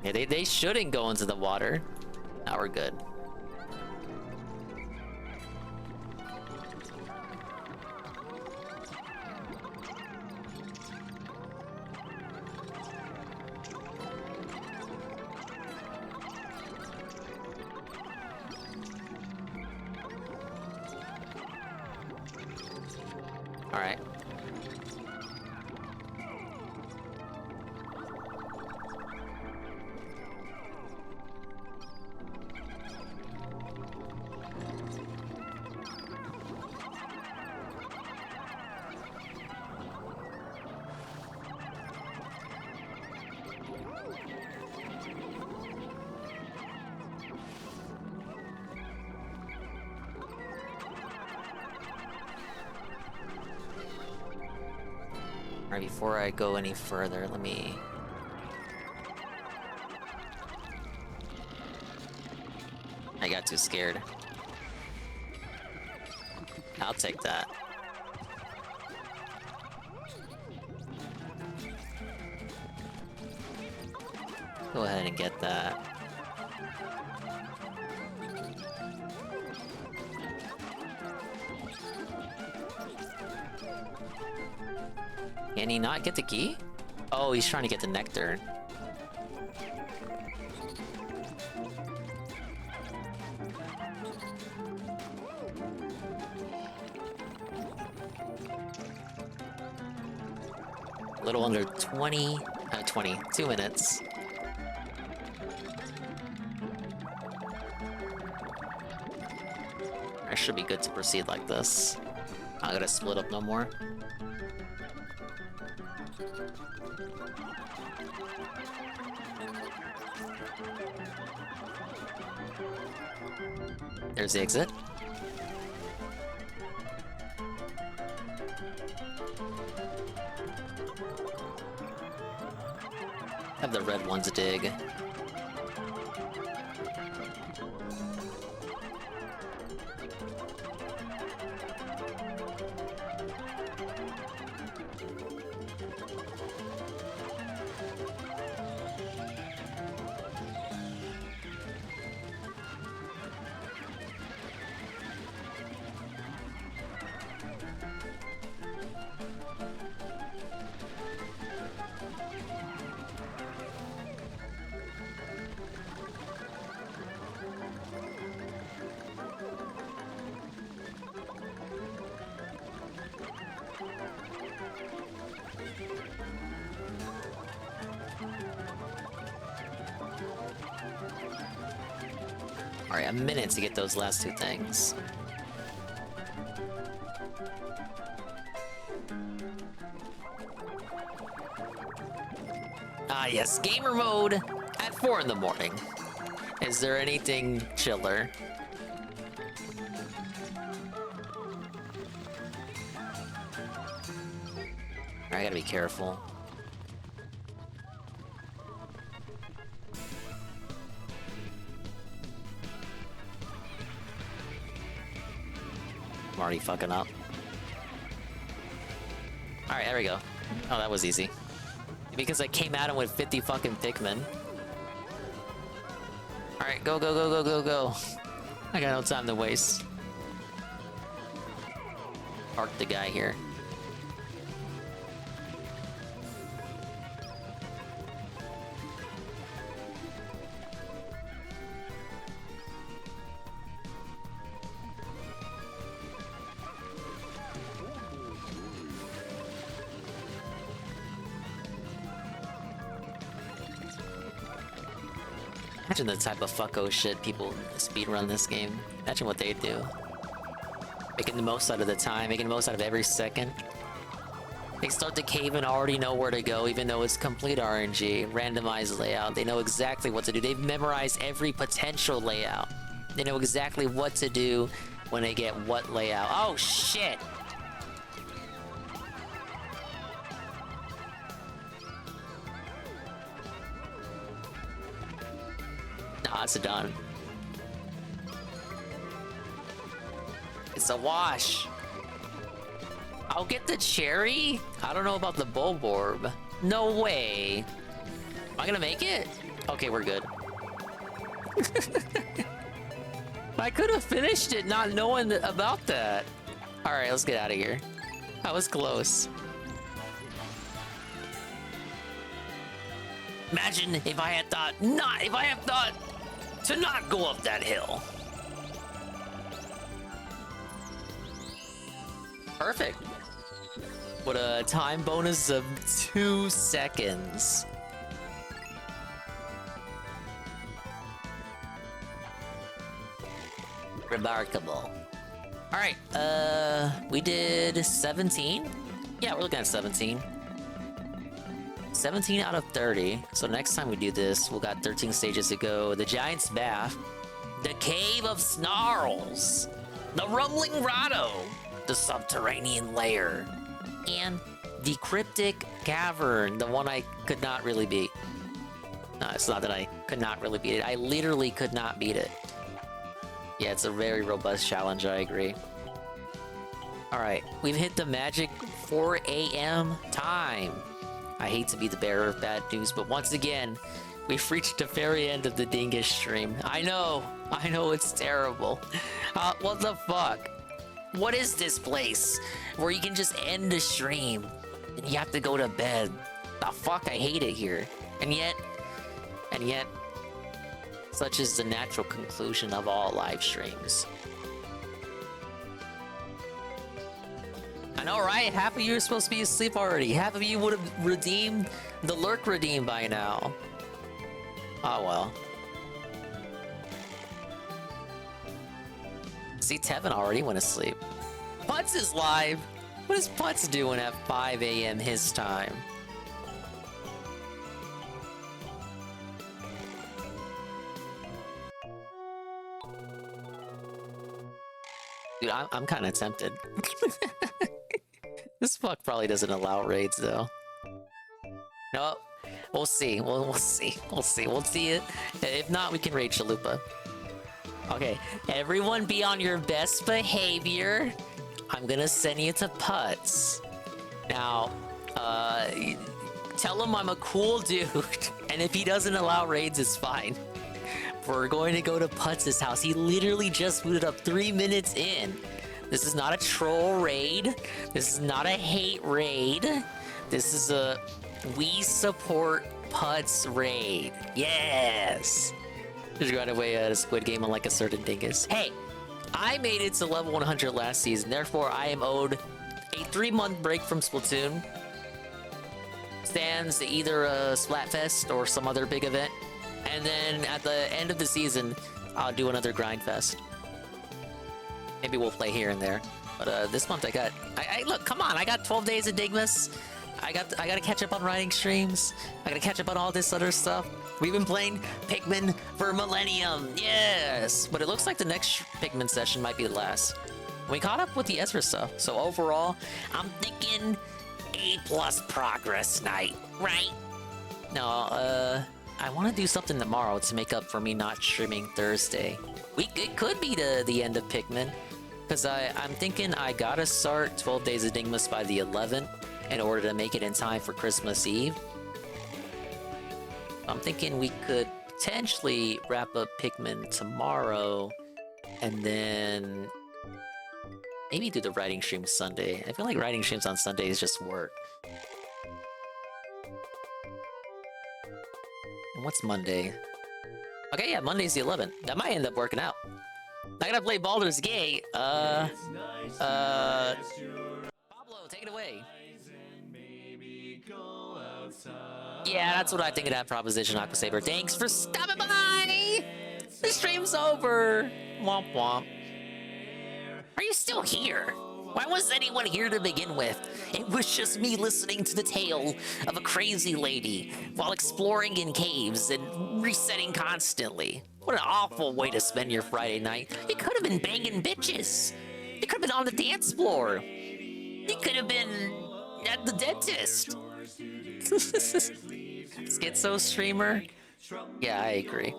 Yeah, they shouldn't go into the water. Now we're good. All right. Alright, before I go any further, let me... I got too scared. I'll take that. Go ahead and get that. Can he not get the key? Oh, he's trying to get the nectar. A little under 22 minutes. I should be good to proceed like this. I gotta split up no more. There's the exit. Have the red ones dig. Alright, a minute to get those last two things. Ah, yes, gamer mode at 4 in the morning. Is there anything chiller? I gotta be careful. I'm already fucking up. Alright, there we go. Oh, that was easy. Because I came at him with 50 fucking Pikmin. Alright, go, go, go, go, go, go. I got no time to waste. Park the guy here. Imagine the type of fucko shit people speedrun this game. Imagine what they do. Making the most out of the time, making the most out of every second. They start the cave and already know where to go, even though it's complete RNG, randomized layout. They know exactly what to do. They've memorized every potential layout. They know exactly what to do when they get what layout. Oh, shit! Nah, it's done. It's a wash. I'll get the cherry? I don't know about the Bulborb. No way. Am I gonna make it? Okay, we're good. I could have finished it not knowing about that. Alright, let's get out of here. That was close. Imagine if I had thought to not go up that hill. Perfect. With a time bonus of 2 seconds. Remarkable. Alright, we did 17? Yeah, we're looking at 17. 17 out of 30. So next time we do this, we'll got 13 stages to go. The Giant's Bath, the Cave of Snarls, the Rumbling Grotto, the Subterranean Lair, and the Cryptic Cavern, the one I could not really beat. No, it's not that I could not really beat it. I literally could not beat it. Yeah, it's a very robust challenge, I agree. Alright, we've hit the magic 4 a.m. time. I hate to be the bearer of bad news, but once again, we've reached the very end of the Dingus stream. I know it's terrible. What the fuck? What is this place where you can just end the stream and you have to go to bed? The fuck, I hate it here. And yet, such is the natural conclusion of all live streams. I know, right? Half of you are supposed to be asleep already. Half of you would have redeemed the lurk redeem by now. Oh well. See, Tevin already went to sleep. Putz is live. What is Putz doing at 5 a.m. his time? Dude, I'm kind of tempted. This fuck probably doesn't allow raids though. No, we'll see. We'll see. We'll see it. If not, we can raid Chalupa. Okay, everyone be on your best behavior. I'm gonna send you to Putz. Now, tell him I'm a cool dude, and if he doesn't allow raids, it's fine. We're going to go to Putz's house. He literally just booted up 3 minutes in. This is not a troll raid. This is not a hate raid. This is a we support Putz raid. Yes! Just got away at a Squid Game unlike a certain dingus. Hey, I made it to level 100 last season. Therefore, I am owed a 3-month break from Splatoon. Stands either a Splatfest or some other big event. And then at the end of the season, I'll do another grind fest. Maybe we'll play here and there. But this month I look, come on, I got 12 days of Dingus. I gotta catch up on writing streams. I gotta catch up on all this other stuff. We've been playing Pikmin for a millennium. Yes, but it looks like the next Pikmin session might be the last. We caught up with the Ezra stuff, so overall, I'm thinking A+ progress night, right? No, I want to do something tomorrow to make up for me not streaming Thursday. It could be the end of Pikmin, because I'm thinking I gotta start 12 Days of Dingus by the 11th in order to make it in time for Christmas Eve. I'm thinking we could potentially wrap up Pikmin tomorrow, and then maybe do the writing stream Sunday. I feel like writing streams on Sunday is just work. And what's Monday? Okay, yeah, Monday's the 11th. That might end up working out. I gotta play Baldur's Gate. Pablo, take it away. Yeah, that's what I think of that proposition, Aquasaber. Thanks for stopping by! The stream's over! Womp womp. Are you still here? Why was anyone here to begin with? It was just me listening to the tale of a crazy lady while exploring in caves and resetting constantly. What an awful way to spend your Friday night. You could have been banging bitches. You could have been on the dance floor. You could have been at the dentist. Schizo streamer? Yeah, I agree.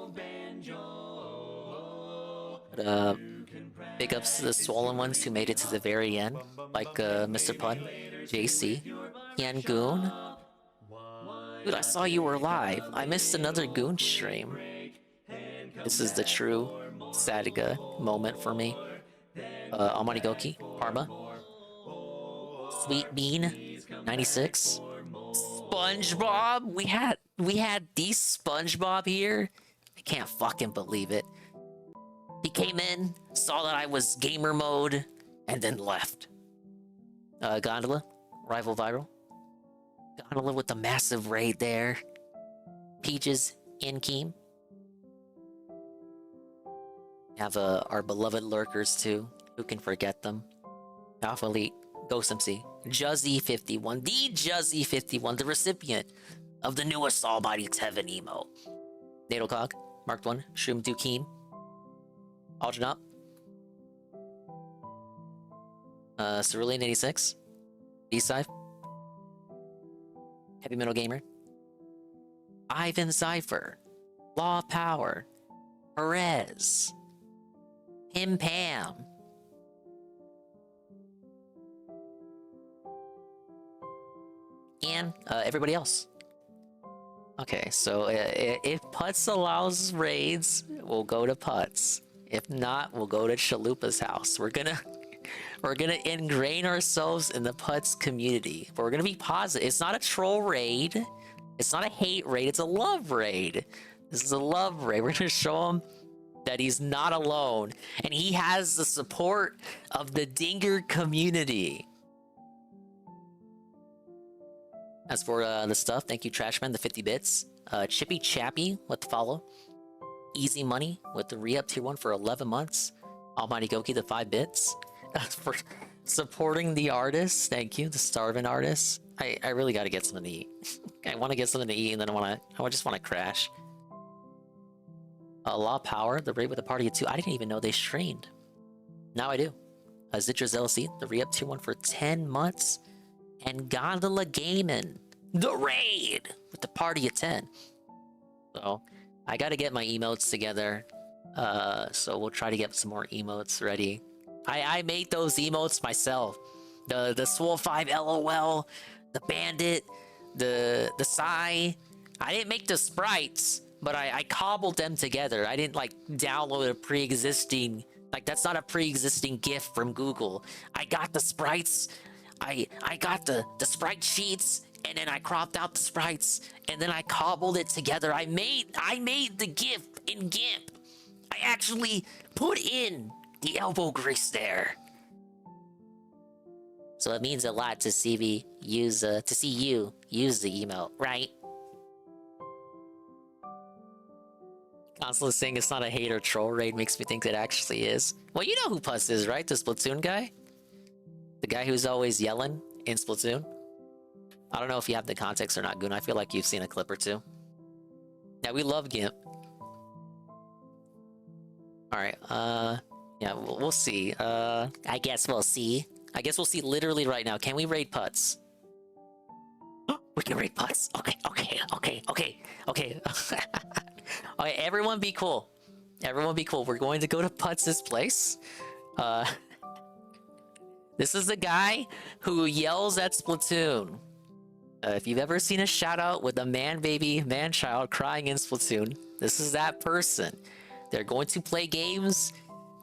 But, big ups to the swollen ones who made it to the very end, like Mr. Pun, JC, Yan Goon. Dude, I saw you were live. I missed another Goon stream. This is the true Sadiga moment for me. Amanigoki, Parma, Sweet Bean, 96, SpongeBob. We had the SpongeBob here. I can't fucking believe it. He came in, saw that I was gamer mode, and then left. Gondola, Rival Viral. Gondola with the massive raid there. Peaches, Inkeem. Have our beloved lurkers too. Who can forget them? Alpha Elite, Ghost MC, Juzzy51, the Juzzy51, the recipient of the newest Almighty's Heaven emote. Natalcog, Marked 1, Shroom Dukeem. Algernon. Cerulean 86. D-Scythe. Heavy Metal Gamer. Ivan Cypher. Law Power. Perez. Pim Pam. And everybody else. Okay, so if Putz allows raids, we'll go to Putz. If not, we'll go to Chalupa's house. We're gonna ingrain ourselves in the Putz community. But we're gonna be positive. It's not a troll raid. It's not a hate raid. It's a love raid. This is a love raid. We're gonna show him that he's not alone, and he has the support of the Dinger community. As for the stuff, thank you, Trashman, the 50 bits. Chippy Chappy with the follow. Easy Money with the re-up tier 1 for 11 months. Almighty Goki, the 5 bits. For supporting the artists. Thank you, the starving artists. I really gotta get something to eat. I want to get something to eat, and then I just want to crash. Law Power, the raid with the party of 2. I didn't even know they streamed. Now I do. Zitra's LC, the re-up tier 1 for 10 months. And Gondola Gaming, the raid with the party of 10. So I gotta get my emotes together. So we'll try to get some more emotes ready. I made those emotes myself. The Swole 5 LOL, the Bandit, the Psy. I didn't make the sprites, but I cobbled them together. I didn't like download a pre-existing, like that's not a pre-existing GIF from Google. I got the sprites. I got the sprite sheets, and then I cropped out the sprites, and then I cobbled it together. I made the GIF in GIMP. I actually put in the elbow grease there. So it means a lot to see me use you use the emote, right? Constantly saying it's not a hate or troll raid makes me think it actually is. Well, you know who Puss is, right? The Splatoon guy? The guy who's always yelling in Splatoon? I don't know if you have the context or not, Goon. I feel like you've seen a clip or two. Yeah, we love GIMP. Alright, yeah, we'll see. I guess we'll see. I guess we'll see literally right now. Can we raid putts? We can raid putts. Okay. Okay, everyone be cool. Everyone be cool. We're going to go to Putz' place. This is the guy who yells at Splatoon. If you've ever seen a shout out with a man baby, man child crying in Splatoon, this is that person. They're going to play games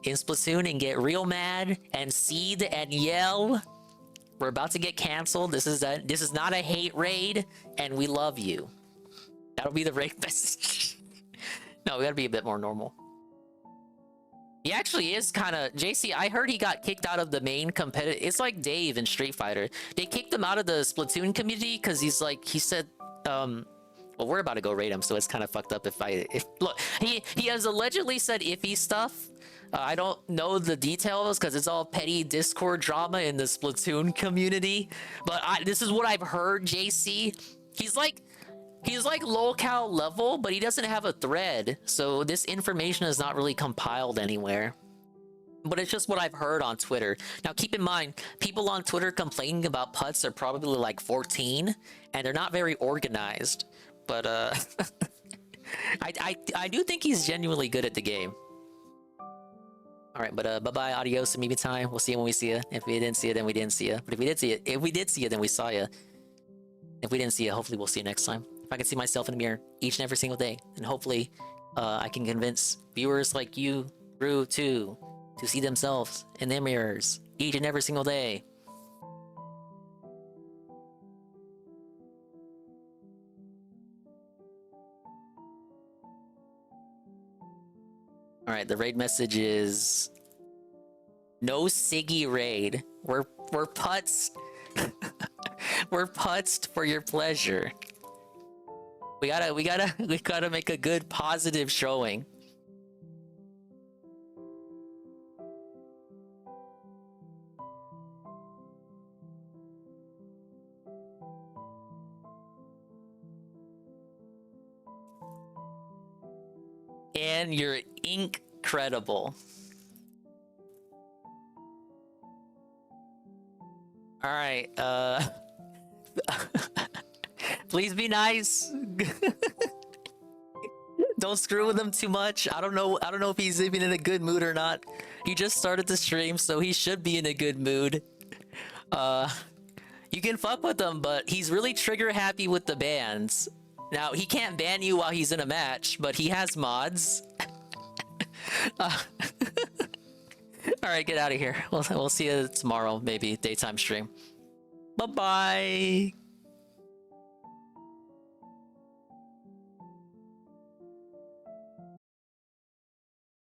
in Splatoon and get real mad and seed and yell. We're about to get canceled. This is not a hate raid, and we love you. That'll be the raid message. No, we gotta be a bit more normal. He actually is kind of... JC, I heard he got kicked out of the main competitive... It's like Dave in Street Fighter. They kicked him out of the Splatoon community because he's like... He said... Well, we're about to go raid him, so it's kind of fucked up if look, he has allegedly said iffy stuff. I don't know the details because it's all petty Discord drama in the Splatoon community. But this is what I've heard, JC. He's like locale level, but he doesn't have a thread. So this information is not really compiled anywhere. But it's just what I've heard on Twitter. Now keep in mind, people on Twitter complaining about putts are probably like 14, and they're not very organized. But I do think he's genuinely good at the game. All right, but bye-bye, adios, and maybe time. We'll see you when we see you. If we didn't see you, then we didn't see you. But if we did see you, then we saw you. If we didn't see you, hopefully we'll see you next time. If I can see myself in the mirror each and every single day, and hopefully I can convince viewers like you, Rue, too, to see themselves in their mirrors each and every single day. All right, the raid message is no Siggy raid. We're putts. We're putzed for your pleasure. We gotta make a good positive showing. And you're incredible. All right, please be nice. Don't screw with him too much. I don't know if he's even in a good mood or not. He just started the stream, so he should be in a good mood. You can fuck with him, but he's really trigger happy with the bans. Now, he can't ban you while he's in a match, but he has mods. Alright, get out of here. We'll see you tomorrow, maybe daytime stream. Bye-bye!